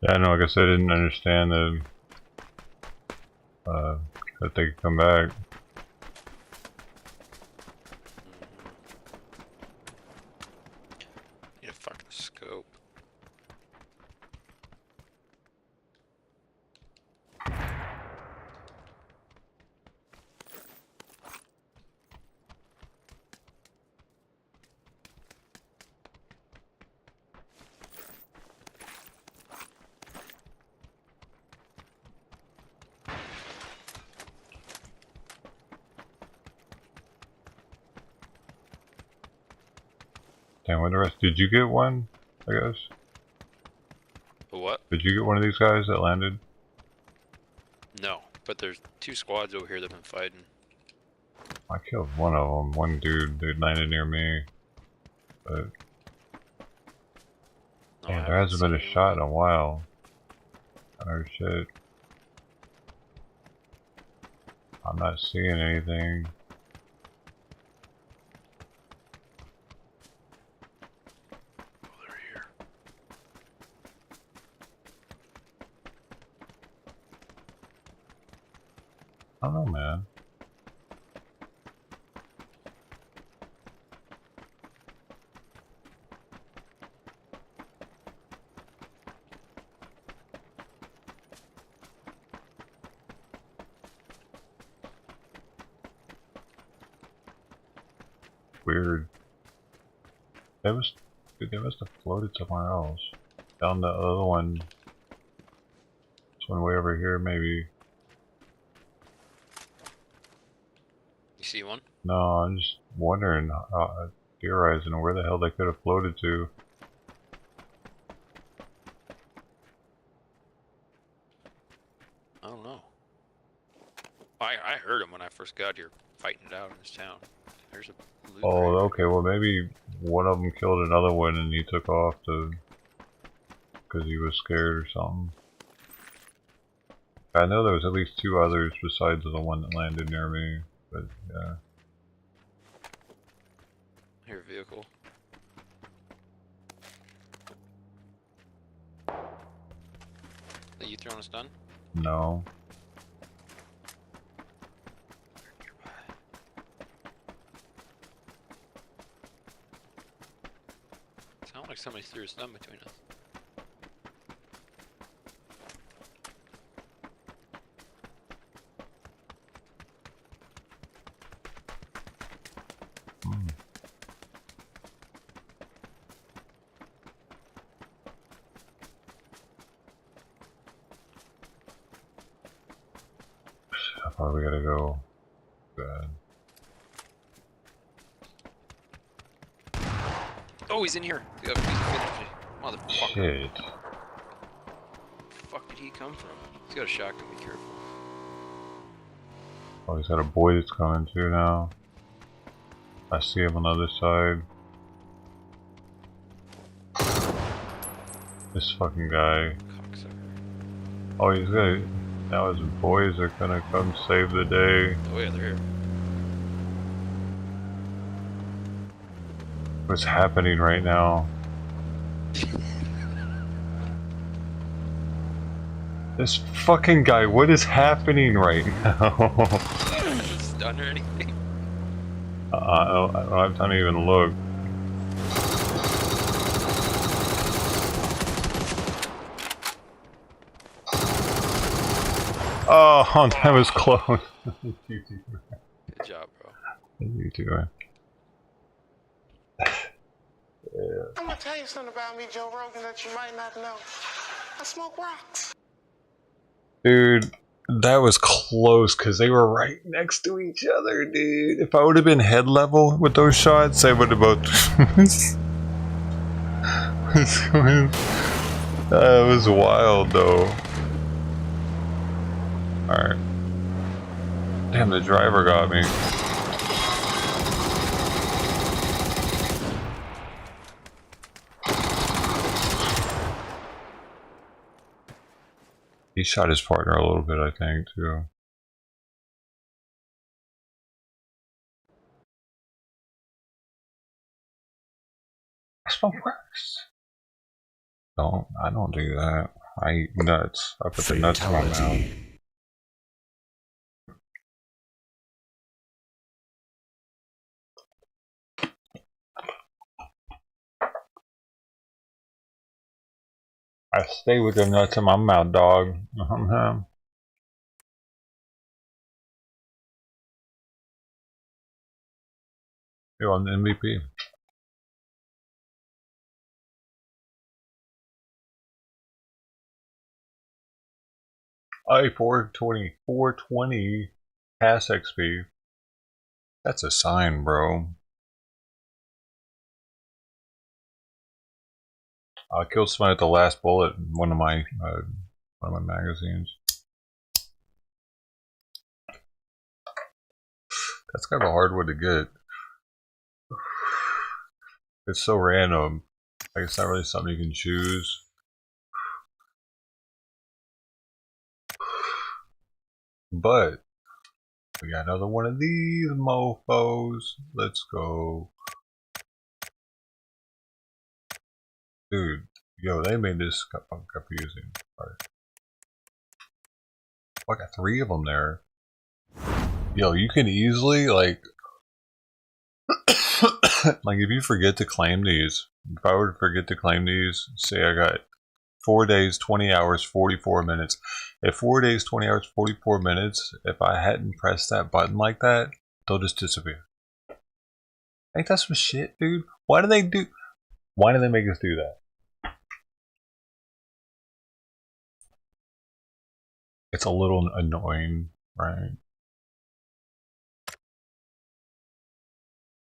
Yeah, no, I guess I didn't understand that they could come back. Need a fucking scope. Damn, what the rest? Did you get one? I guess. A what? Did you get one of these guys that landed? No, but there's two squads over here that have been fighting. I killed one of them. One dude that landed near me. But damn, there hasn't been a shot in a while. Oh shit. I'm not seeing anything. I don't know, man. weird. They must have floated somewhere else. Down the other one. This one way over here, maybe. You see one? No, I'm just wondering, theorizing where the hell they could have floated to. I don't know. I heard him when I first got here, fighting it out in this town. There's a loot Oh, crate. okay, well maybe one of them killed another one and he took off because he was scared or something. I know there was at least 2 others besides the one that landed near me, but yeah. I hear a vehicle. Are you throwing a stun? No. Sounds like somebody threw a stun between us. How far we gotta go? Bad. Oh, he's in here. He's finished me. Motherfucker. Shit. The fuck did he come from? He's got a shotgun, be careful. Oh, he's got a boy that's coming too now. I see him on the other side. This fucking guy. Oh, he's gonna. Now his boys are gonna come save the day. Oh yeah, they're here. What's happening right now? This fucking guy, what is happening right now? Stun or anything? I don't have time to even look. Oh, that was close. Good job, bro. You too, man. I'm gonna tell you something about me, Joe Rogan, that you might not know. I smoke rocks. Dude, that was close because they were right next to each other, dude. If I would have been head level with those shots, I would have both. That was wild, though. Alright. Damn, the driver got me. He shot his partner a little bit, I think, too. That's what works. I don't do that. I eat nuts. I put the nuts in my mouth. I stay with the nuts in my mouth, dog. You on the MVP? I 420 pass XP. That's a sign, bro. I killed somebody at the last bullet in one of my magazines. That's kind of a hard one to get. It's so random. Like, it's not really something you can choose. But we got another one of these mofos. Let's go. Dude, yo, they made this confusing. Alright. Oh, I got 3 of them there. Yo, you can easily, like, like if you forget to claim these, if I were to forget to claim these, say I got 4 days, 20 hours, 44 minutes. If 4 days, 20 hours, 44 minutes, if I hadn't pressed that button like that, they'll just disappear. Ain't that some shit, dude? Why do they make us do that? It's a little annoying, right?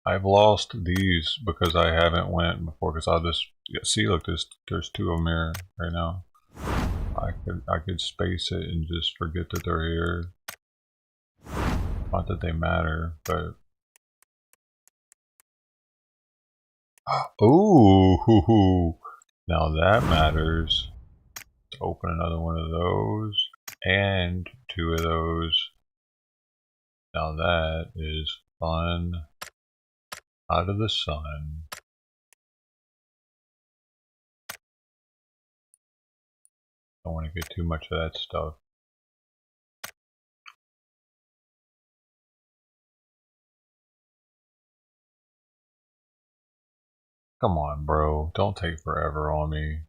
I've lost these because I haven't went before, because I'll just see, look, there's two of them here right now. I could space it and just forget that they're here. Not that they matter, but ooh, now that matters. Let's open another one of those and two of those. Now that is fun. Out of the sun. Don't want to get too much of that stuff. Come on, bro. Don't take forever on me.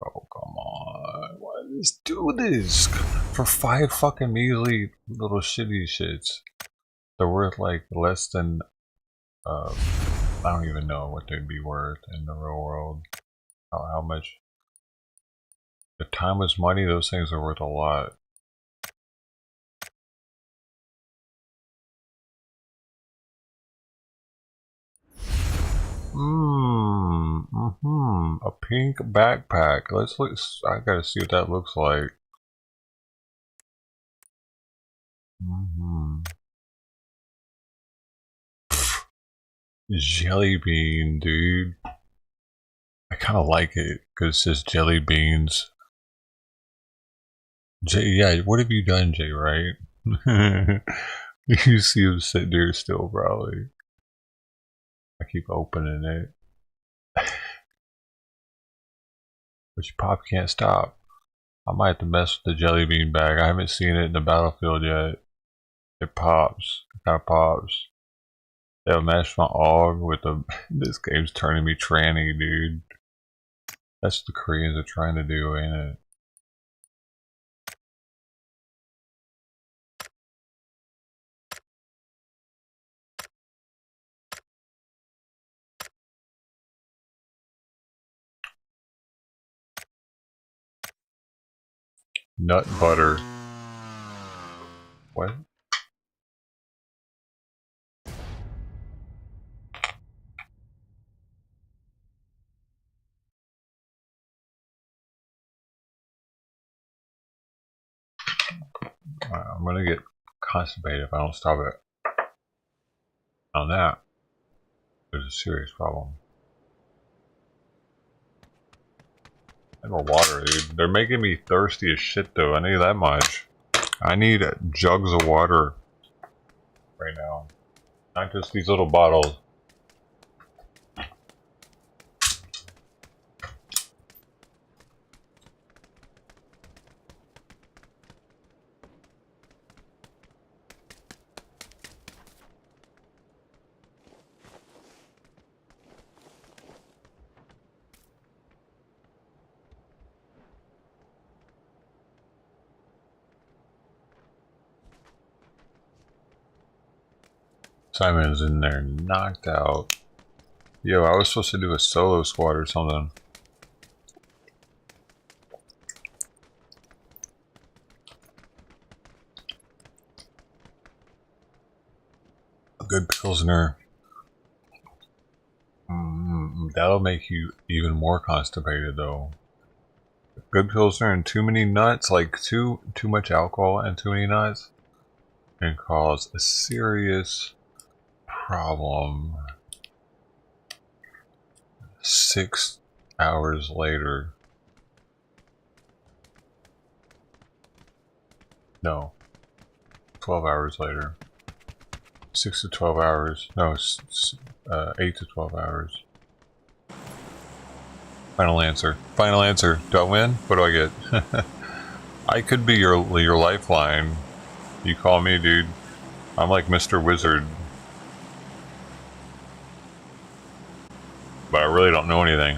Oh, come on. Let's do this. For 5 fucking measly little shitty shits. They're worth like less than, I don't even know what they'd be worth in the real world. How much? If time was money, those things are worth a lot. A pink backpack. Let's look. I gotta see what that looks like. Jelly bean, dude. I kind of like it because it says jelly beans. Jay, yeah, what have you done, Jay? Right? You see him sit there still, probably. I keep opening it. But your pop can't stop. I might have to mess with the jelly bean bag. I haven't seen it in the battlefield yet. It pops. It kind of pops. They'll match my AUG with the. This game's turning me tranny, dude. That's what the Koreans are trying to do, ain't it? Nut butter. What? I'm gonna get constipated if I don't stop it. On that, there's a serious problem. And more water, dude. They're making me thirsty as shit, though. I need that much. I need jugs of water right now. Not just these little bottles. Simon's in there knocked out. Yo, I was supposed to do a solo squad or something. A good Pilsner. That'll make you even more constipated though. Good Pilsner and too many nuts, like too much alcohol and too many nuts, can cause a serious problem. 6 hours later. No. 12 hours later. 6 to 12 hours. No, 8 to 12 hours. Final answer. Final answer. Do I win? What do I get? I could be your lifeline. You call me, dude. I'm like Mr. Wizard. But I really don't know anything.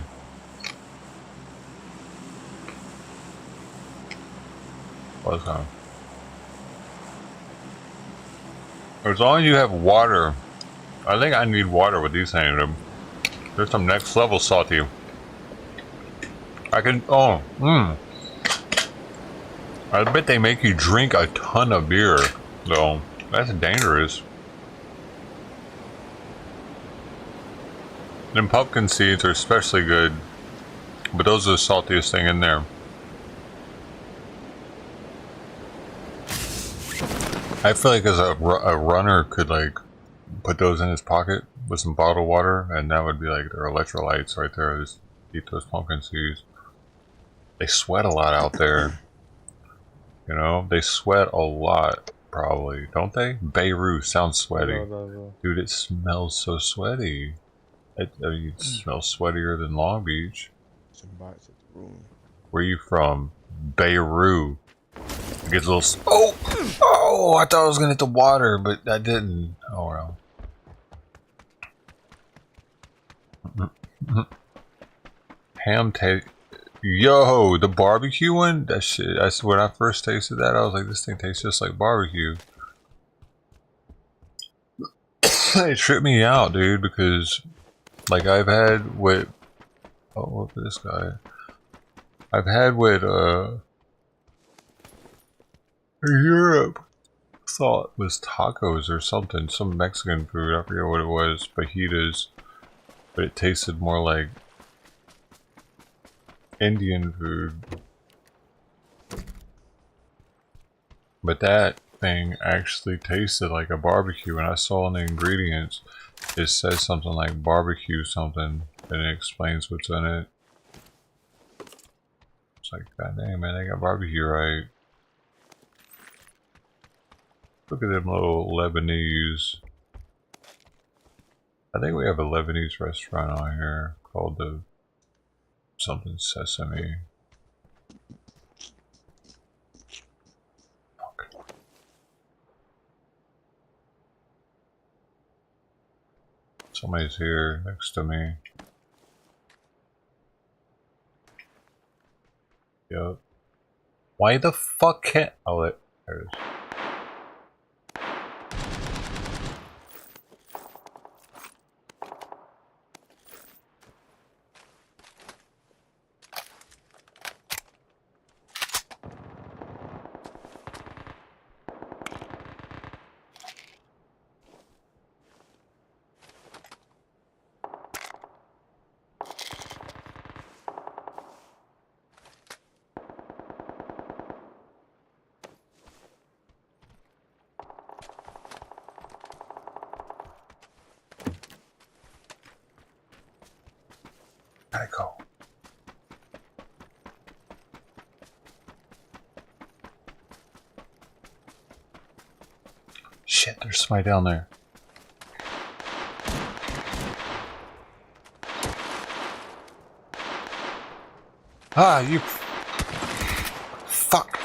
What's on? As long as you have water, I think I need water with these things. There's some next level salty. I can. Oh, I bet they make you drink a ton of beer, though. That's dangerous. Them pumpkin seeds are especially good, but those are the saltiest thing in there. I feel like as a runner could like put those in his pocket with some bottled water, and that would be like their electrolytes right there. Just eat those pumpkin seeds. They sweat a lot out there. You know, they sweat a lot, probably, don't they? Beirut sounds sweaty. Dude, it smells so sweaty. I mean, it smells sweatier than Long Beach. Where are you from? Beirut. It gets a little. Oh! I thought I was gonna hit the water, but I didn't. Oh well. Ham taste. Yo, the barbecue one? That shit. When I first tasted that, I was like, this thing tastes just like barbecue. It tripped me out, dude, because, like, I've had with. Oh, look at this guy. I've had with, Europe. Thought it was tacos or something. Some Mexican food. I forget what it was. Fajitas. But it tasted more like Indian food. But that thing actually tasted like a barbecue, and I saw in the ingredients it says something like barbecue something, and it explains what's in it. It's like, god damn, man, they got barbecue right. Look at them little Lebanese. I think we have a Lebanese restaurant on here called the something Sesame. Fuck. Somebody's here next to me. Yup. Why the fuck can't... Oh, there it is. Gotta go. Shit, there's somebody down there. Ah, you... Fuck.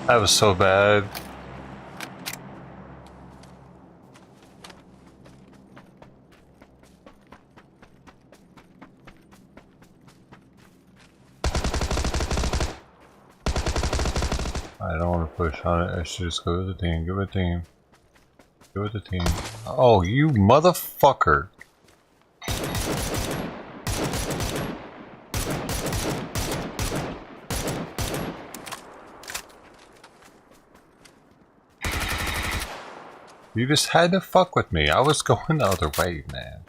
That was so bad. I don't want to push on it. I should just go with the team. Go with the team. Go with the team. Oh, you motherfucker. You just had to fuck with me. I was going the other way, man.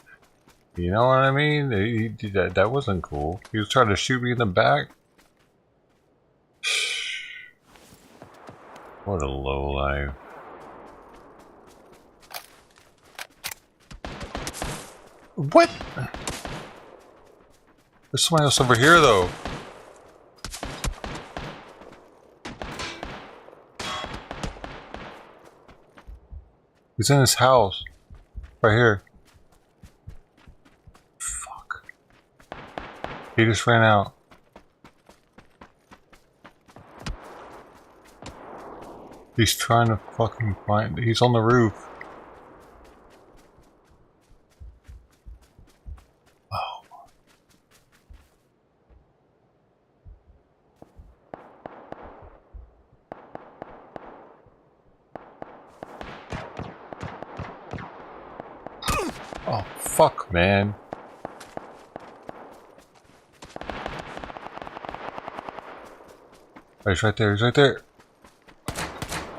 You know what I mean? That wasn't cool. He was trying to shoot me in the back. What a lowlife. What? There's somebody else over here, though. He's in his house. Right here. Fuck. He just ran out. He's trying to fucking find... He's on the roof. Oh, fuck, man. Oh, he's right there, he's right there.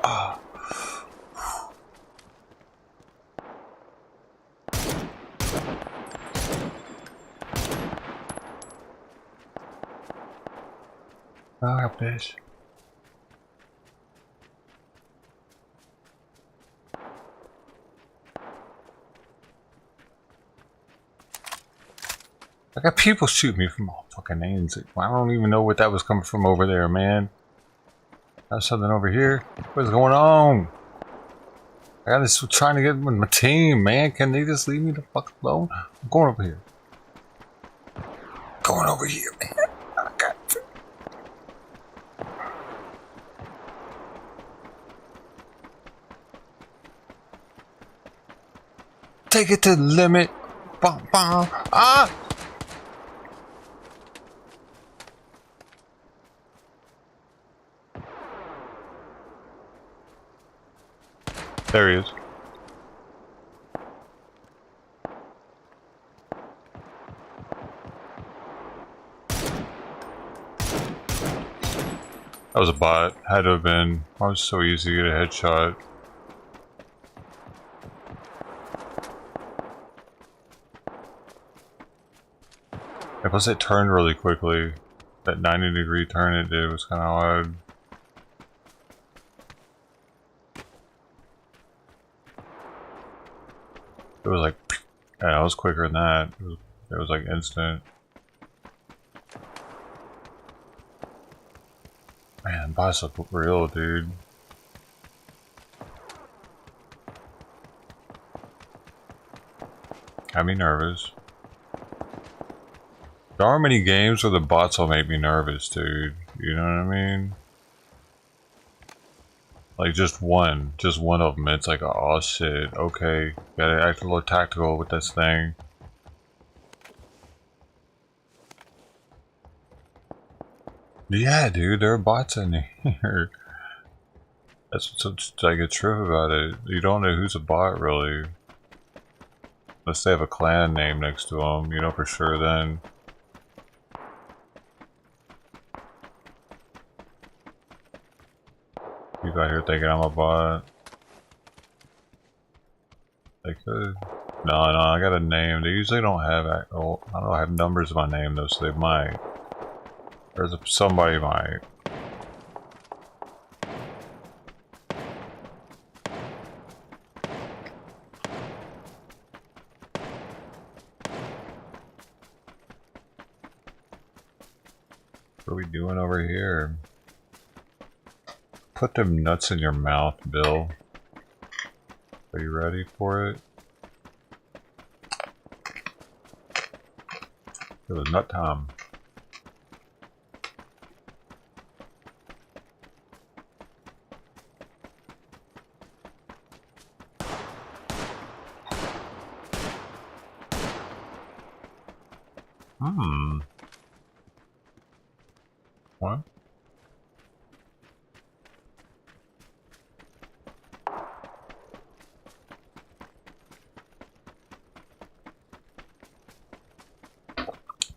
Ah. Ah, bitch. I got people shooting me from all fucking ends. I don't even know what that was coming from over there, man. There's something over here. What's going on? I got this trying to get with my team, man. Can they just leave me the fuck alone? I'm going over here. Going over here, man. I got it. Take it to the limit. Bah, bah. Ah! There he is. That was a bot. Had to have been. It was so easy to get a headshot. Yeah, plus it turned really quickly. That 90-degree turn it did was kind of odd. It was like, yeah, it was quicker than that. It was like instant. Man, bots look real, dude. Got me nervous. There aren't many games where the bots will make me nervous, dude. You know what I mean? Like just one of them. It's like, oh shit, okay, gotta act a little tactical with this thing. Yeah, dude, there are bots in here. That's what's like a trip about it. You don't know who's a bot really, unless they have a clan name next to them. You know for sure then. You got here thinking I'm a bot. They could. No, I got a name. They usually don't have. Oh, I don't have numbers in my name though, so they might. There's somebody might. What are we doing over here? Put them nuts in your mouth, Bill. Are you ready for it? It was nut time. What?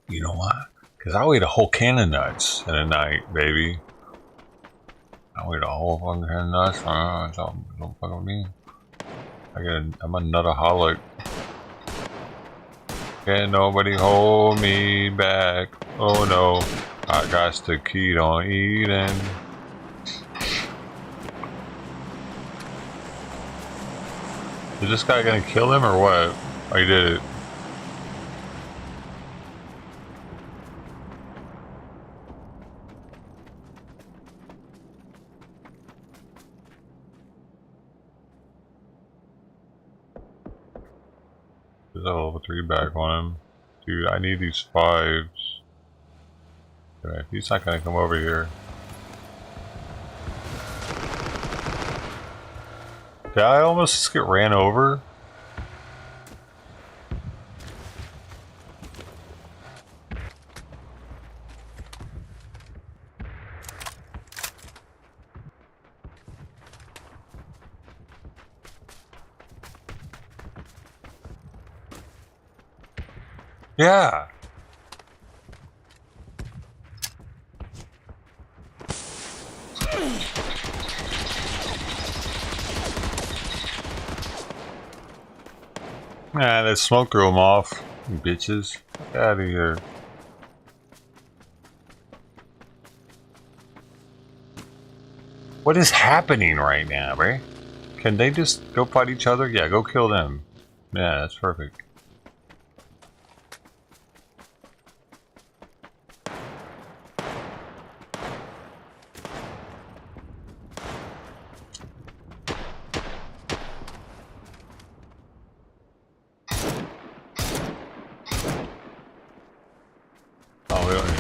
You know what? Because I'll eat a whole can of nuts in a night, baby. I'll eat a whole fucking can of nuts. Don't fuck with me. I'm a nutaholic. Can't nobody hold me back. Oh no. I got to keep on eating. Is this guy gonna kill him or what? Oh, he did it. There's a level 3 back on him. Dude, I need these 5s. Okay, he's not gonna come over here. Did I almost just get ran over? Yeah. Nah, that smoke threw them off, you bitches. Get out of here. What is happening right now, bro? Can they just go fight each other? Yeah, go kill them. Yeah, that's perfect. Oh, we don't need...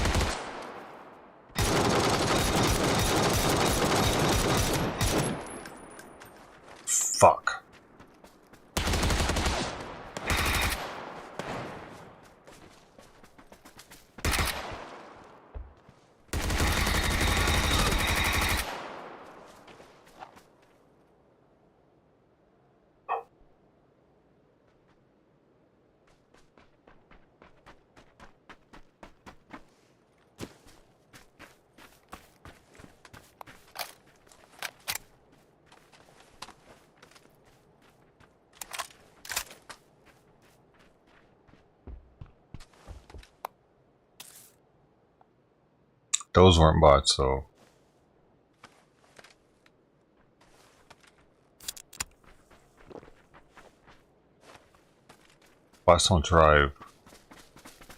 Fuck. Those weren't bots, though. Bots don't drive.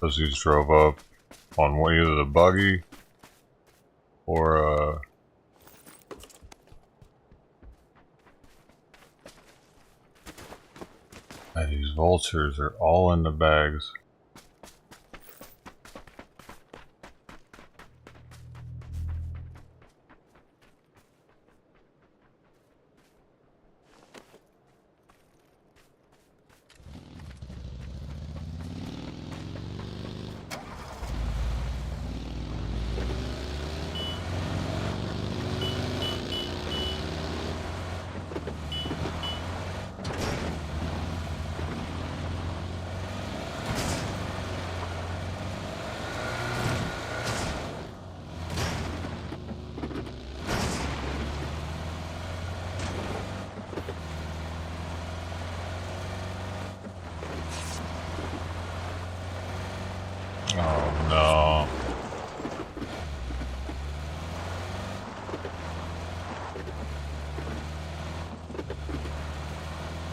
Those dudes drove up on either the buggy or and these vultures are all in the bags. Oh no.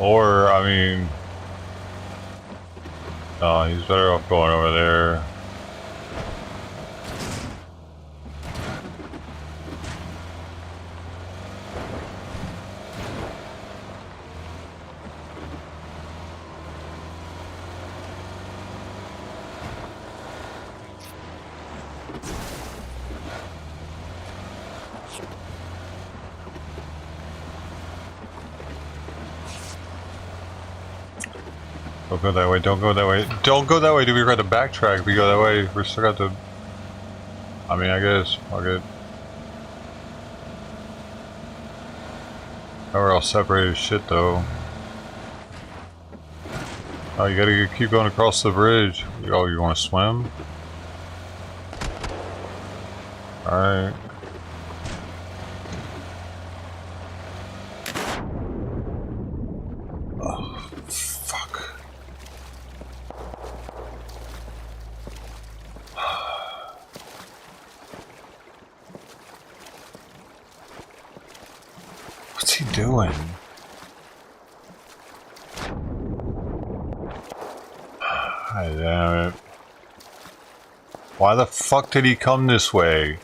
Or, I mean... Oh, he's better off going over there. Don't go that way, don't go that way. Don't go that way, dude, we got to backtrack. If we go that way, we're still got to... I mean, I guess, all good. Now we're all separated as shit, though. Oh, you gotta keep going across the bridge. Oh, you wanna swim? Alright. What's he doing? God damn it. Why the fuck did he come this way?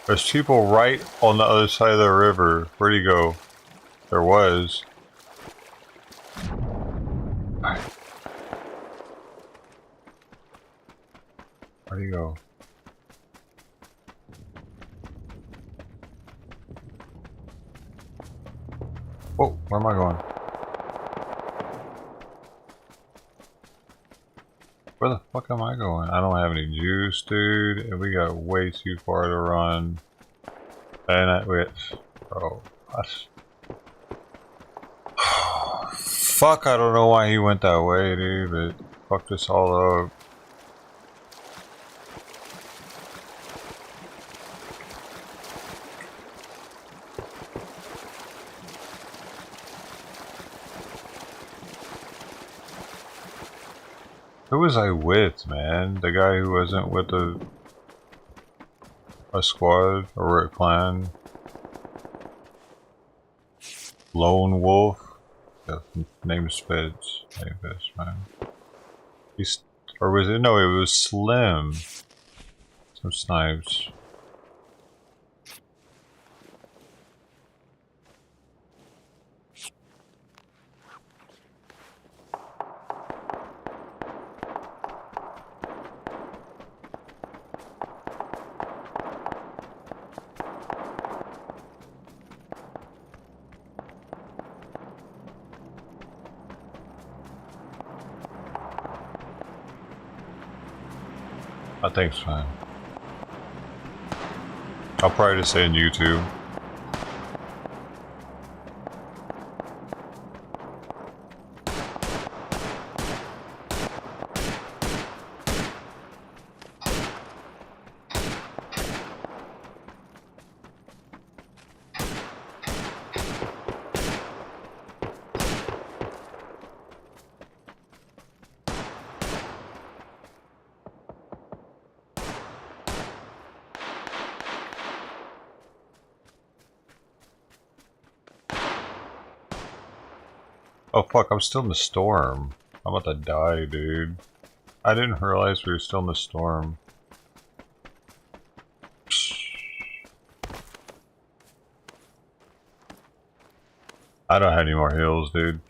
There's people right on the other side of the river. Where'd he go? There was. Where'd he go? Oh, where am I going? Where the fuck am I going? I don't have any juice, dude, and we got way too far to run. And wait, bro, Fuck, I don't know why he went that way, dude, but fucked us all up. Who was I with, man? The guy who wasn't with a squad or a clan? Lone Wolf? Yeah, name Speds. Name this, man. He's, or was it? No, it was Slim. Some snipes. I think it's fine. I'll probably just say on YouTube. Oh fuck, I'm still in the storm. I'm about to die, dude. I didn't realize we were still in the storm. I don't have any more heals, dude.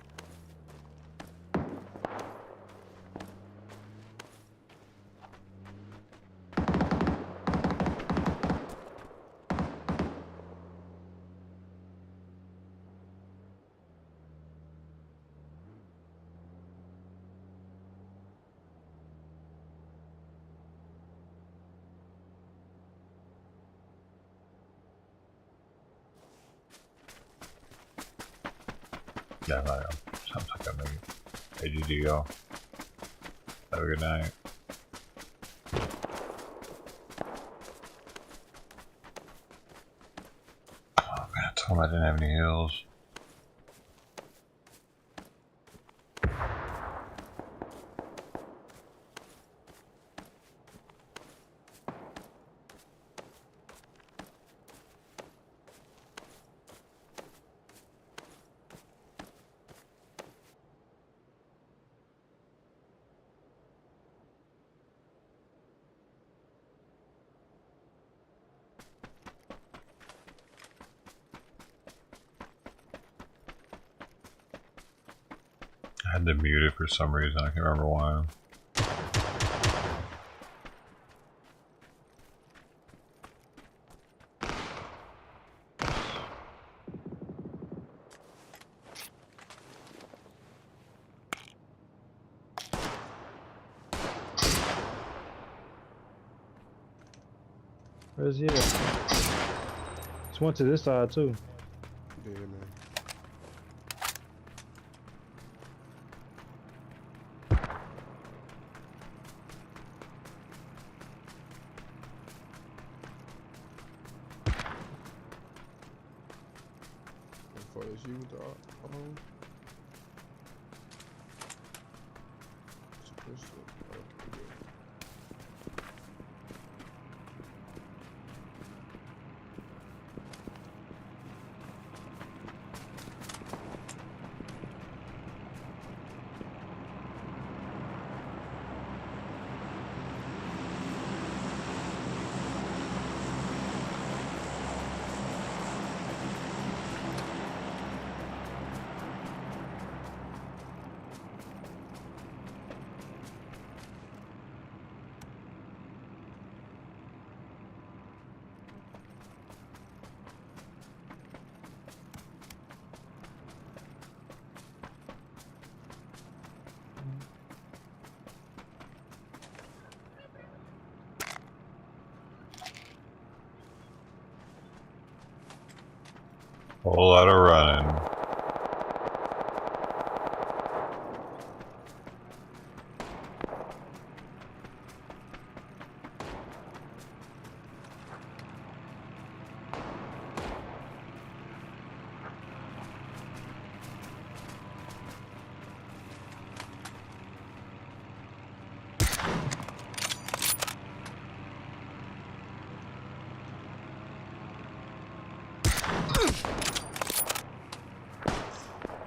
Yeah, sounds like I'm gonna AGDO. Have a good night. Oh man, I told him I didn't have any heals. I had to mute it for some reason, I can't remember why. Where's he at? Just went to this side too. Yeah, man. As far as you, dog. Whole lot of running.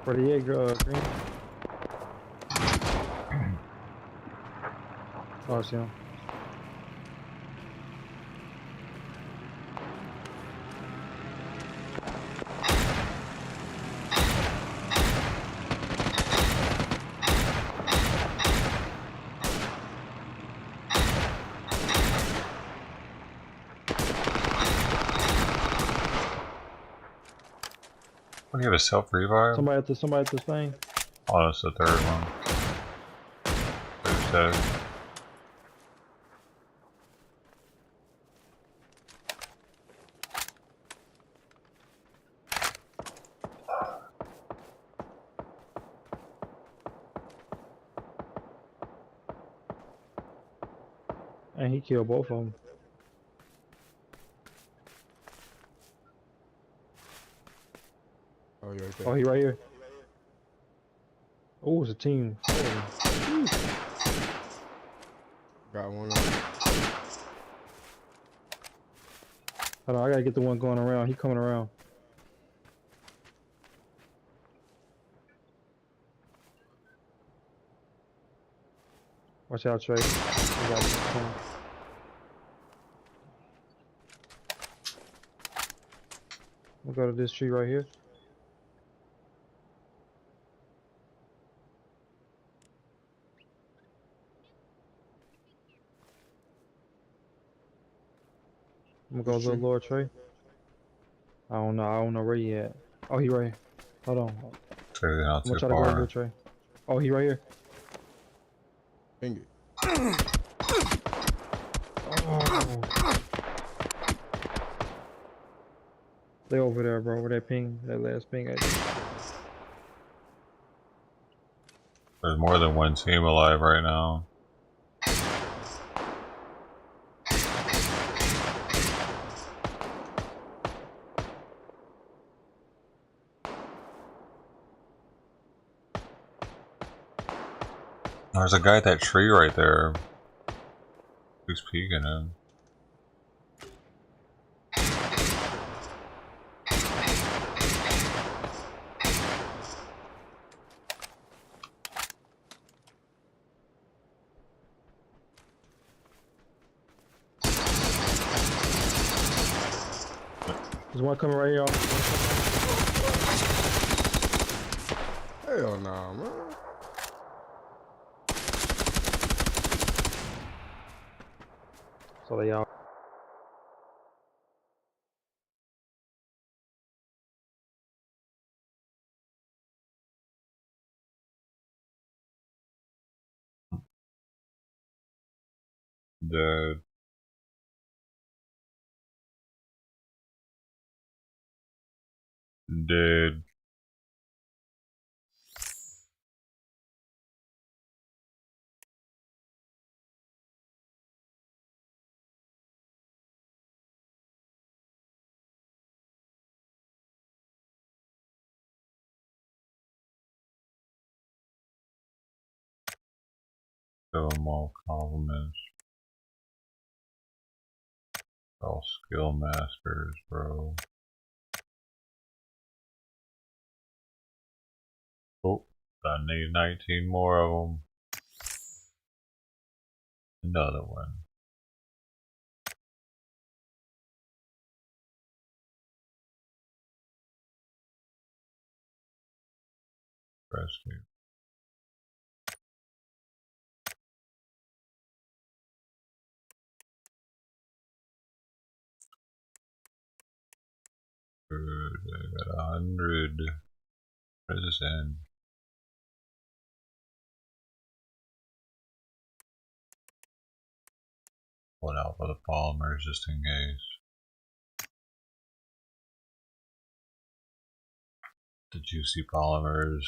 Where the egg, green? Oh, I see him. What, do you have a self-revive? Somebody at this thing. Oh, that's the third one. There's that. And he killed both of them. Oh, you're right there. Oh, he right here. Oh, it's a team. Got one on. Hold on, I gotta get the one going around. He coming around. Watch out, Trey. We'll go to this tree right here. I'm gonna go a little lower, Trey. I don't know where he at. Oh, he right here. Hold on. Trey, they're not I'm gonna too try to go a far. little, Trey. Oh, he right here. Dang it. Oh. They over there, bro. Where that ping, that last ping at. There's more than one team alive right now. There's a guy at that tree right there. Who's peeking him? There's one coming right here. Hell no, man. So they all. Dead. Dead. Show them all compliments. All skill masters, bro. Oh, I need 19 more of them. Another one. Rescue. Good, I got 100. Prison. Pull out for the polymers just in case. The juicy polymers.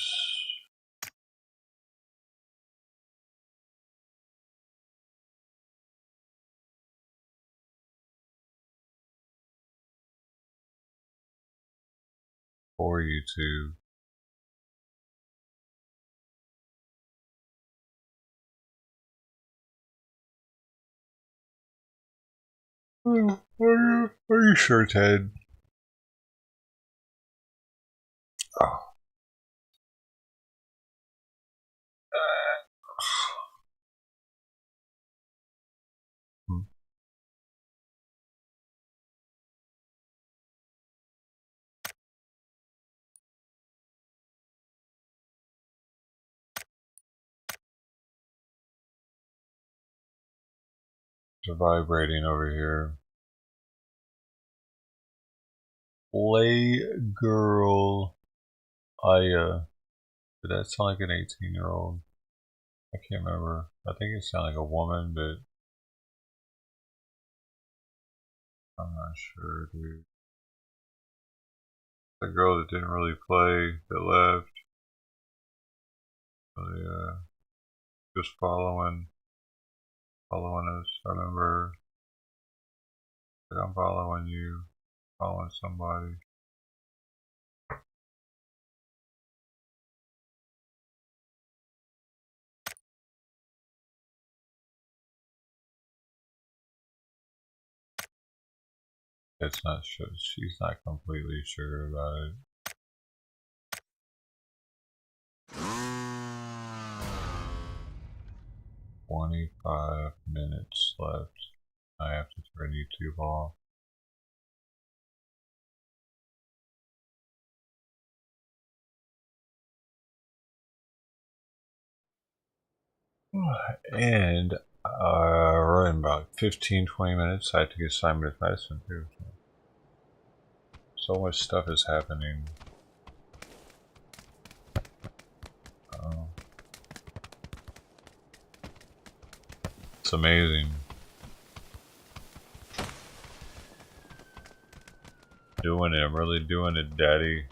For you two. Are you sure, Ted? Oh. They're vibrating over here. Play girl. Did that sound like an 18-year-old? I can't remember. I think it sounded like a woman, but I'm not sure, dude. The girl that didn't really play, that left. So yeah, just following us. I remember, like, I'm following you, following somebody. It's not sure. She's not completely sure about it. "25 minutes left. I have to turn YouTube off." And we're in about 15-20 minutes. I have to get Simon with medicine too. So much stuff is happening. It's amazing. Doing it. I'm really doing it, Daddy.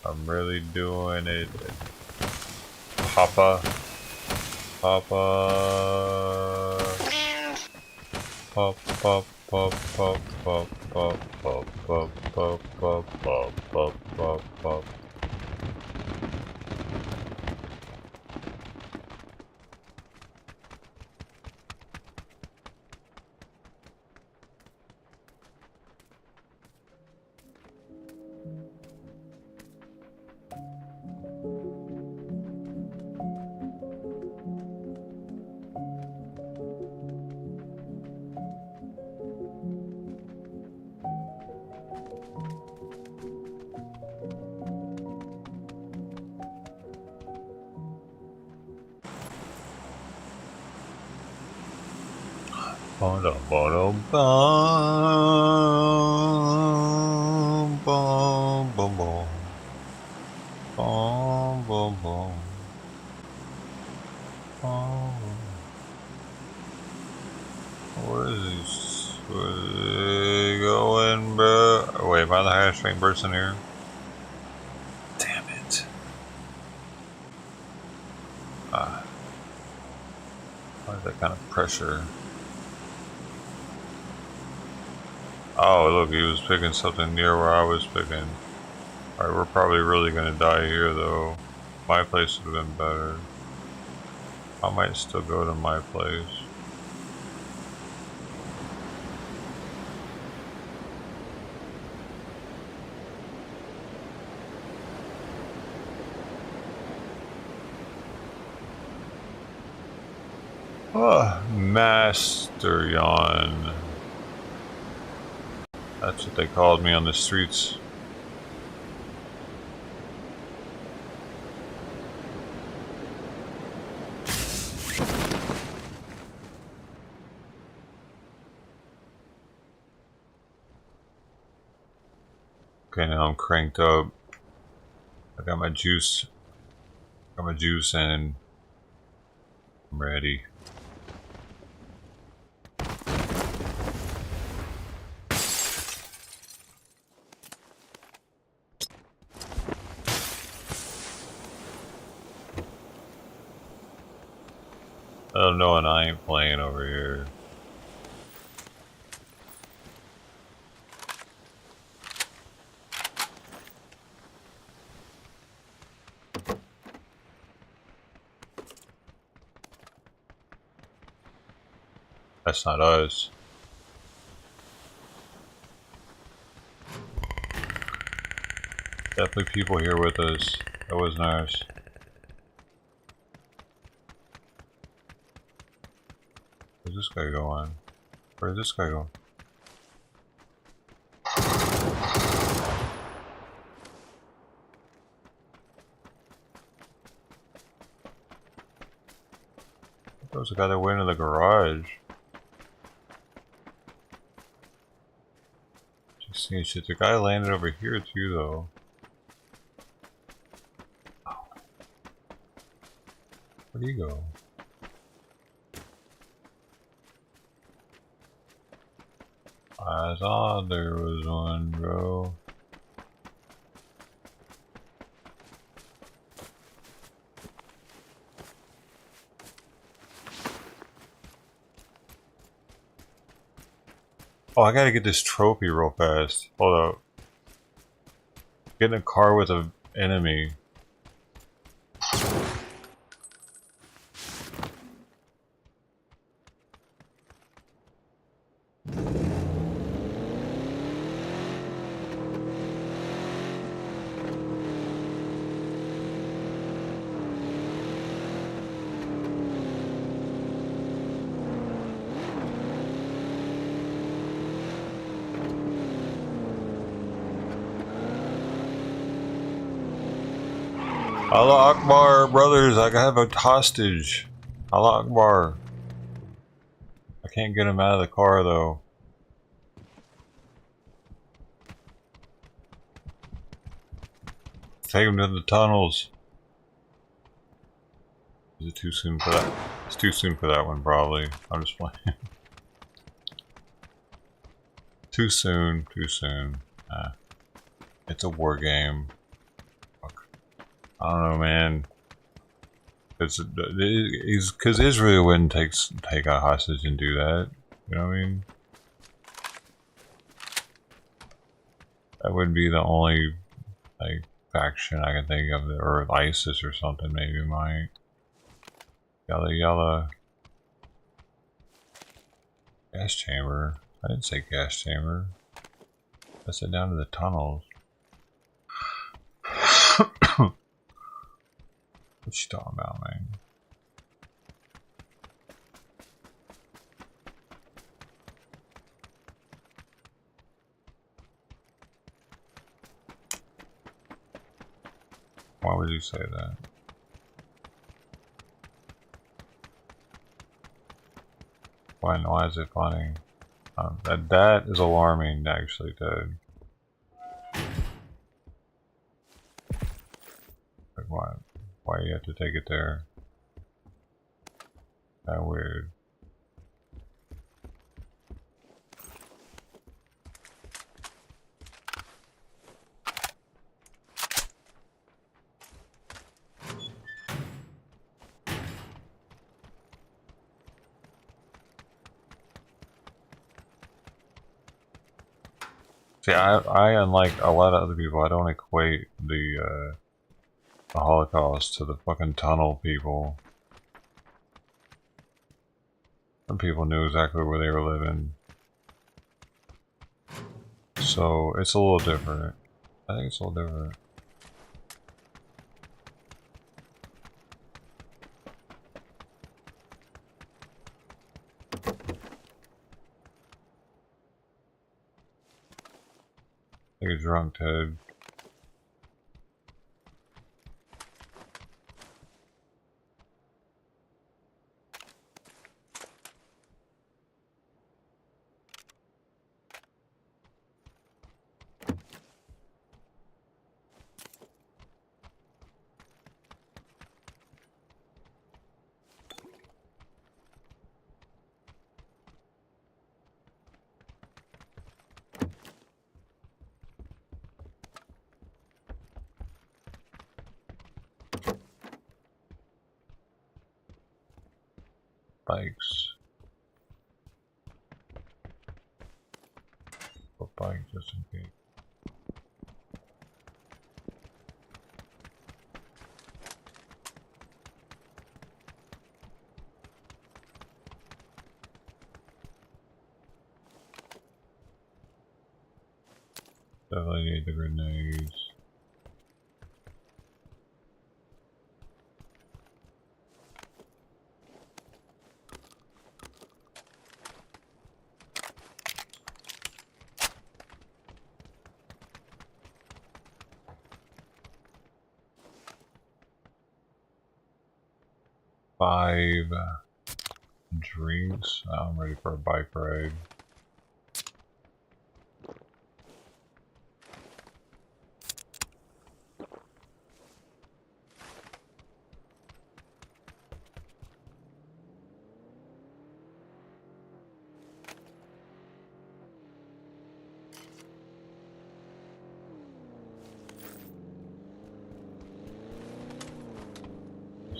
I'm really doing it. Papa. Papa. Pop, pop, pop, pop, pop, pop, pop, pop, pop, pop, pop, pop, pop, pop. Bum bum bum bum bum bum bum. Where is this? Where is it going, bro? Wait, am I the highest ranked person here? Damn it. Why is that kind of pressure? Oh, look, he was picking something near where I was picking. Alright, we're probably really gonna die here, though. My place would have been better. I might still go to my place. Oh, Master Yawn. That's what they called me on the streets. Okay, now I'm cranked up. I got my juice. And I'm ready. Oh no, and I ain't playing over here. That's not us. Definitely people here with us. That was nice. Where's this guy going? Where's this guy going? There was a guy that went in the garage. seeing shit. The guy landed over here too, though. Where'd he go? I thought there was one, bro. Oh, I gotta get this trophy real fast. Hold up. Get in a car with an enemy. Allah Akbar, brothers, I have a hostage. Allah Akbar. I can't get him out of the car though. Take him to the tunnels. Is it too soon for that? It's too soon for that one, probably. I'm just playing. Too soon, too soon. It's a war game. I don't know, man. Because Israel wouldn't take a hostage and do that. You know what I mean? That would be the only like faction I can think of, or ISIS or something maybe might. Yalla yalla. Gas chamber. I didn't say gas chamber. I said down to the tunnels. What you talking about, man? Why would you say that? Why is it funny? That is alarming, actually, dude. Like, why you have to take it there? That weird. See, I unlike a lot of other people, I don't equate the Holocaust to the fucking tunnel people. Some people knew exactly where they were living. So, it's a little different. I think it's a little different. Like a drunk Ted. Bikes. Put bike just in case. Definitely need the grenades. Five drinks. I'm ready for a bike ride.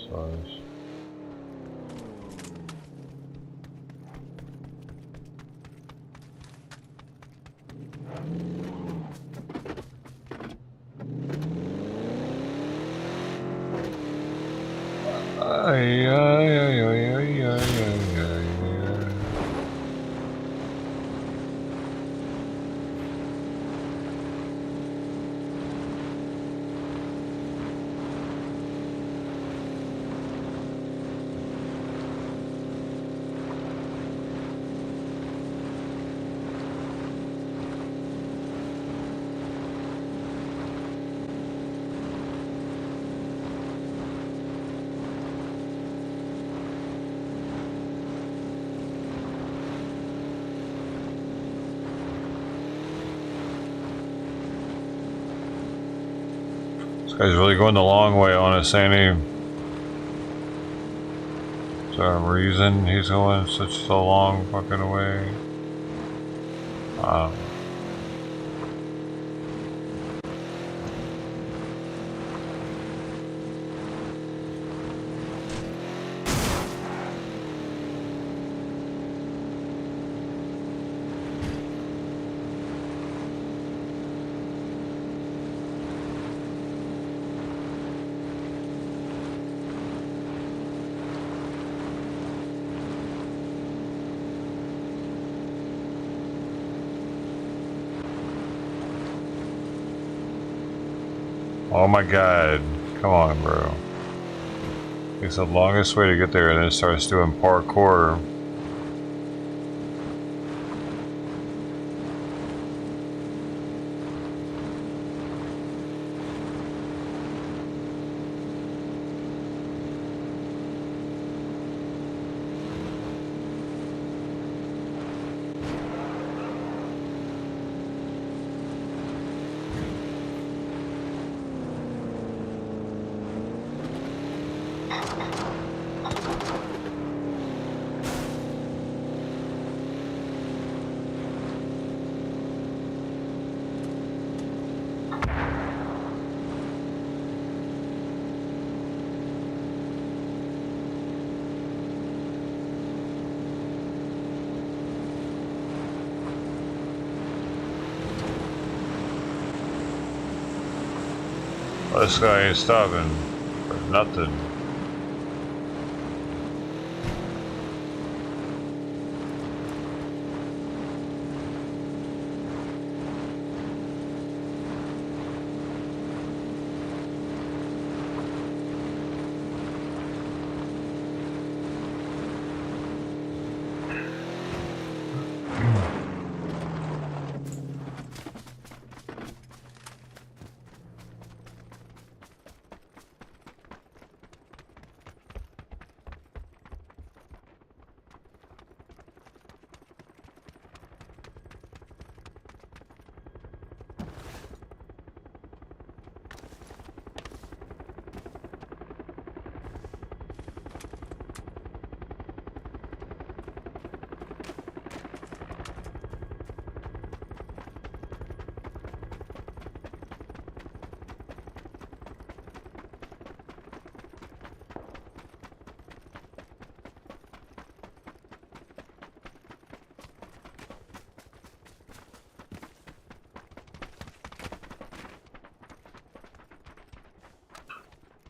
size. Ay, ay, ay, ay, ay, ay, ay, ay. This guy's really going the long way on us, ain't he? Is there a reason he's going such a long fucking way? I don't know. Oh my god, come on, bro. It's the longest way to get there, and then it starts doing parkour. This guy ain't stopping for nothing.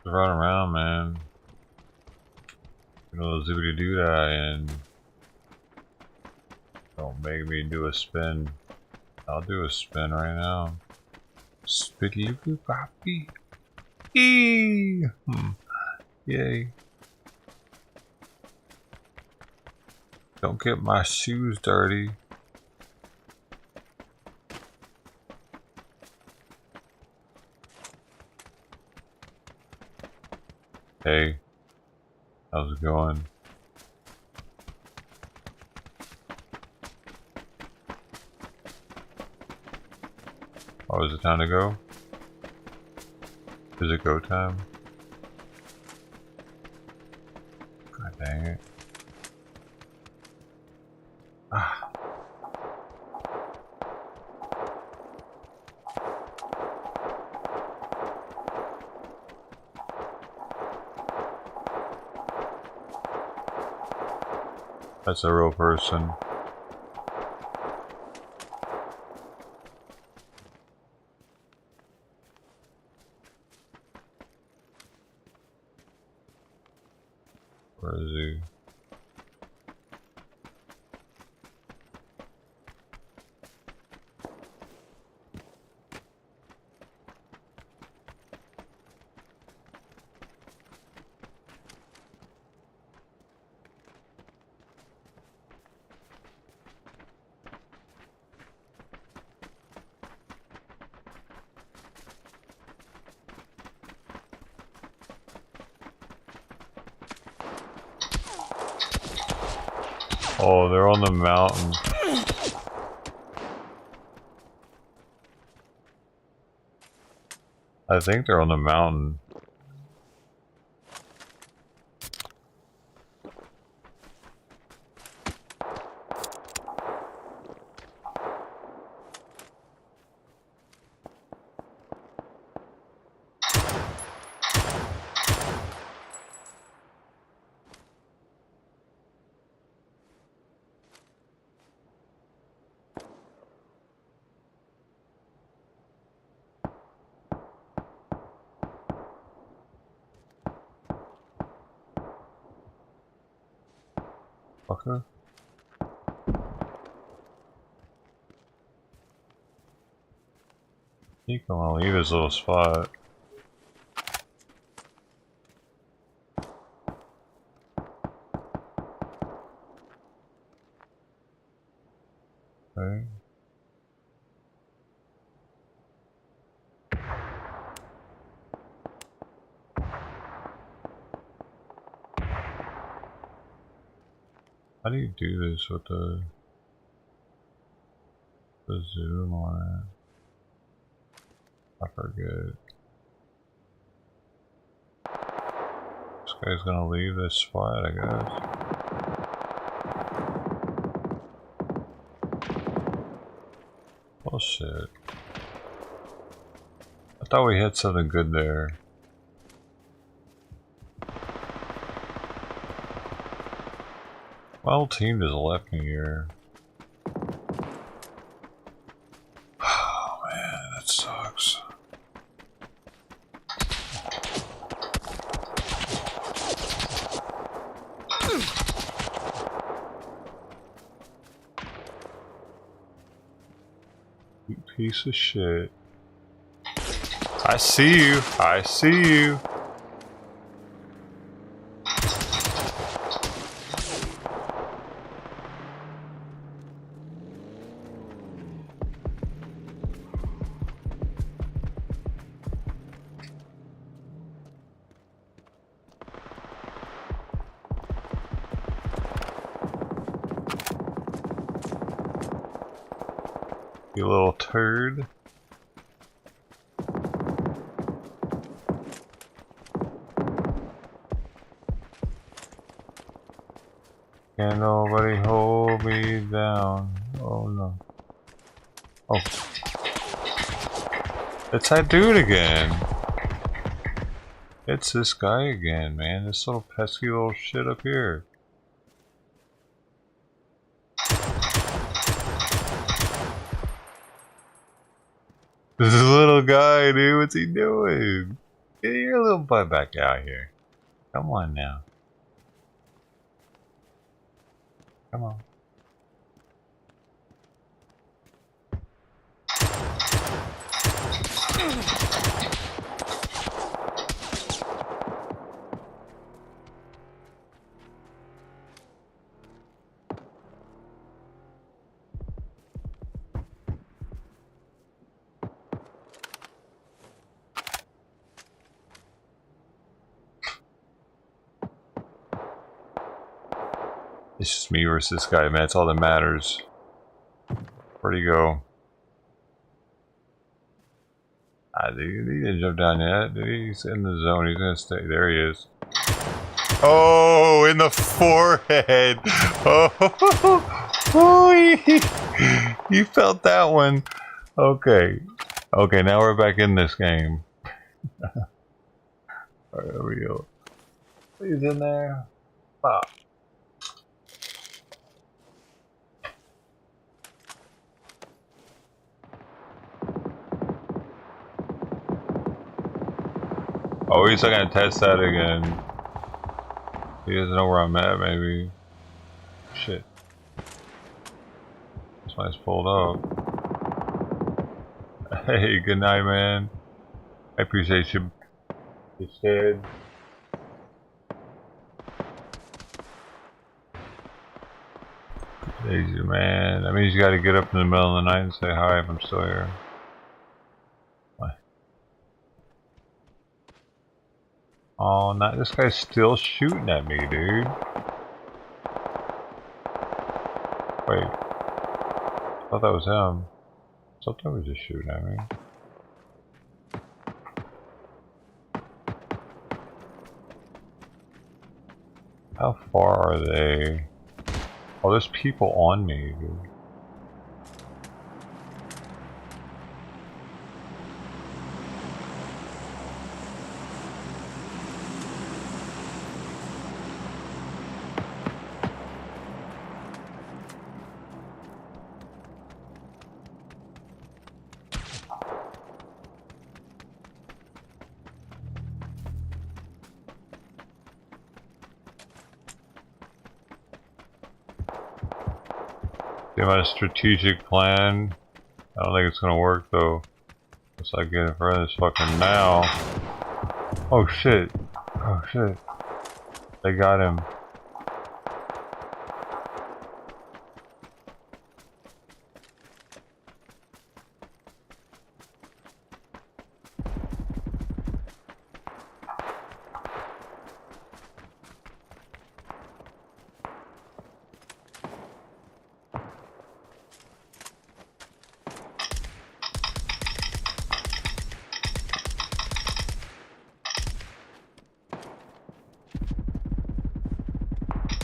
Run around, man. You know, zippity doo dah, and don't make me do a spin. I'll do a spin right now. Spitty boo poppy. Yay! Don't get my shoes dirty. Hey, how's it going? Oh, is it time to go? Is it go time? God dang it. Ah. That's a real person. Where is he? Oh, they're on the mountain. I think they're on the mountain. Fucker. He can wanna leave his little spot. Okay. How do you do this with the zoom on it? I forget. This guy's gonna leave this spot, I guess. Bullshit. I thought we had something good there. My whole team just left me here. Oh man, that sucks. You piece of shit. I see you. I see you. You little turd. Can't nobody hold me down. Oh no. Oh. It's that dude again. It's this guy again, man. This little pesky little shit up here. This little guy, dude, what's he doing? Get your little butt back out here. Come on now. Come on. It's just me versus this guy, man. That's all that matters. Where'd he go? Ah, dude, he didn't jump down yet. Dude, he's in the zone. He's gonna stay. There he is. Oh, in the forehead. Oh, you felt that one. Okay. Okay, now we're back in this game. Alright, there we go. He's in there. Ah. Oh, he's not gonna test that again. He doesn't know where I'm at, maybe. Shit. This one's pulled up. Hey, good night, man. I appreciate you. Instead. Easy, man. That means you gotta get up in the middle of the night and say hi if I'm still here. Bye. Oh, not this guy's still shooting at me, dude. Wait. I thought that was him. Something was just shooting at me. How far are they? Oh, there's people on me, dude. My strategic plan. I don't think it's gonna work though. Unless I get in front of this fucking now. Oh shit. Oh shit. They got him.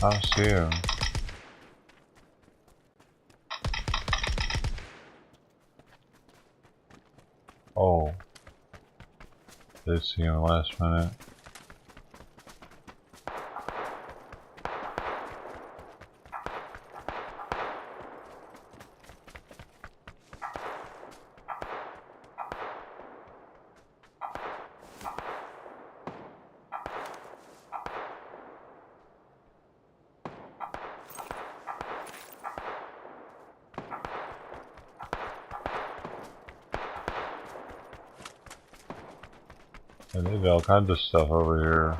I don't see him. Oh. Did see him last minute. And there's all kinds of stuff over here.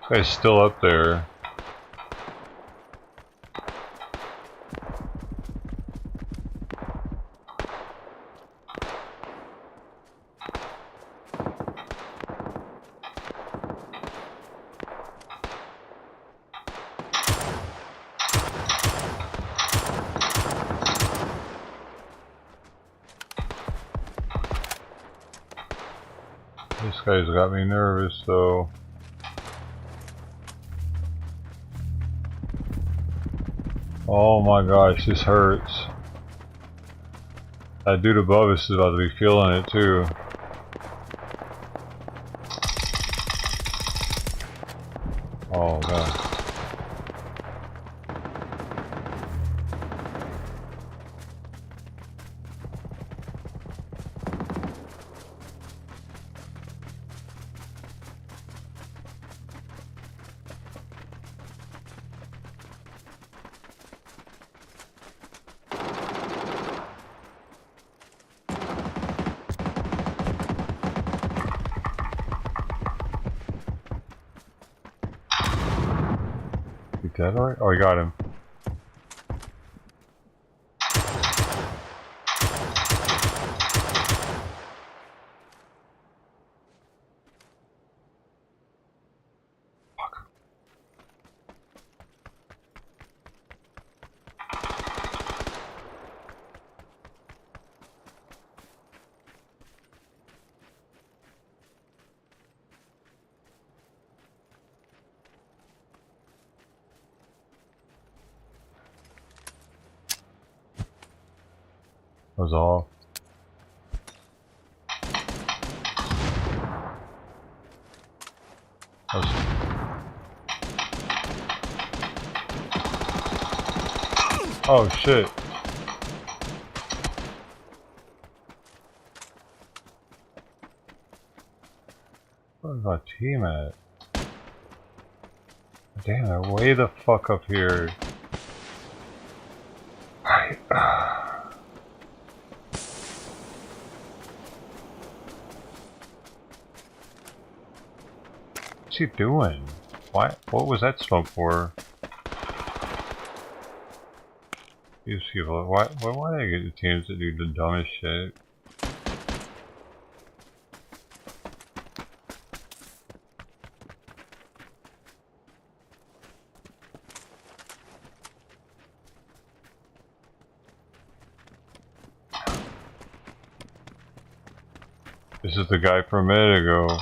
This guy's still up there. This guy's got me nervous though. Oh my gosh, this hurts. That dude above us is about to be feeling it too. Oh god. Dead already? Oh, he got him. Fuck. Was all. Oh shit. Where's my team at? Damn, they're way the fuck up here. What's he doing? What was that smoke for? These people, why do they get the teams that do the dumbest shit? This is the guy from a minute ago.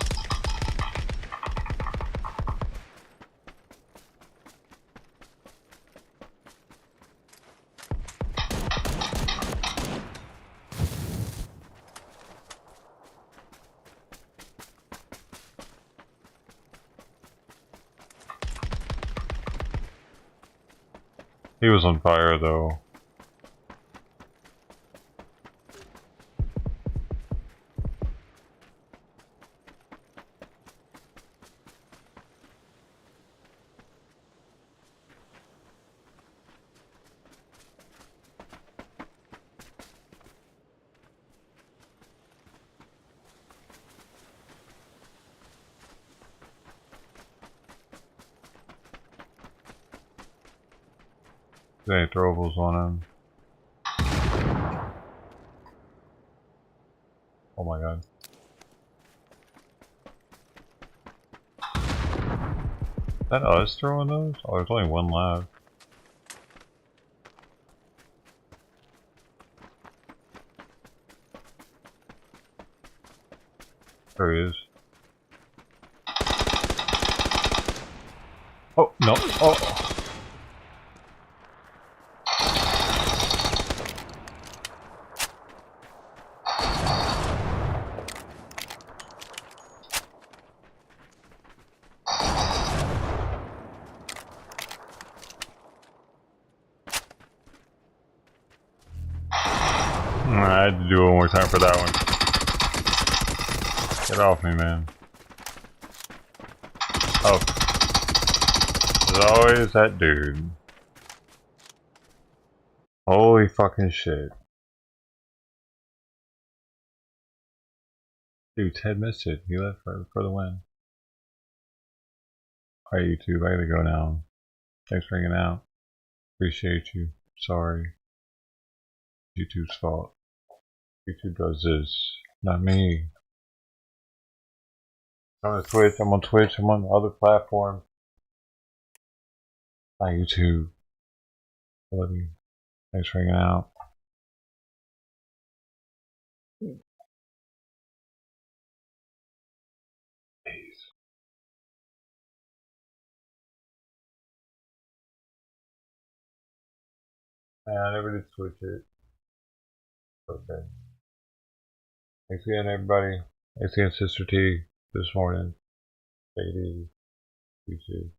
He was on fire though. Any throwables on him. Oh my god. Is that us throwing those? Oh, there's only one left. There he is. Oh, no. Oh. I had to do it one more time for that one. Get off me, man. Oh. There's always that dude. Holy fucking shit. Dude, Ted missed it. He left for the win. Alright, YouTube, I gotta go now. Thanks for hanging out. Appreciate you. Sorry. YouTube's fault. YouTube does this, not me. I'm on Twitch, I'm on other platforms. Hi YouTube. I love you. Thanks for hanging out. Peace. Man, I never did switch it. Okay. Thanks again, everybody. Thanks again, Sister T, this morning. Take it easy. You too.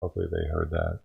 Hopefully they heard that.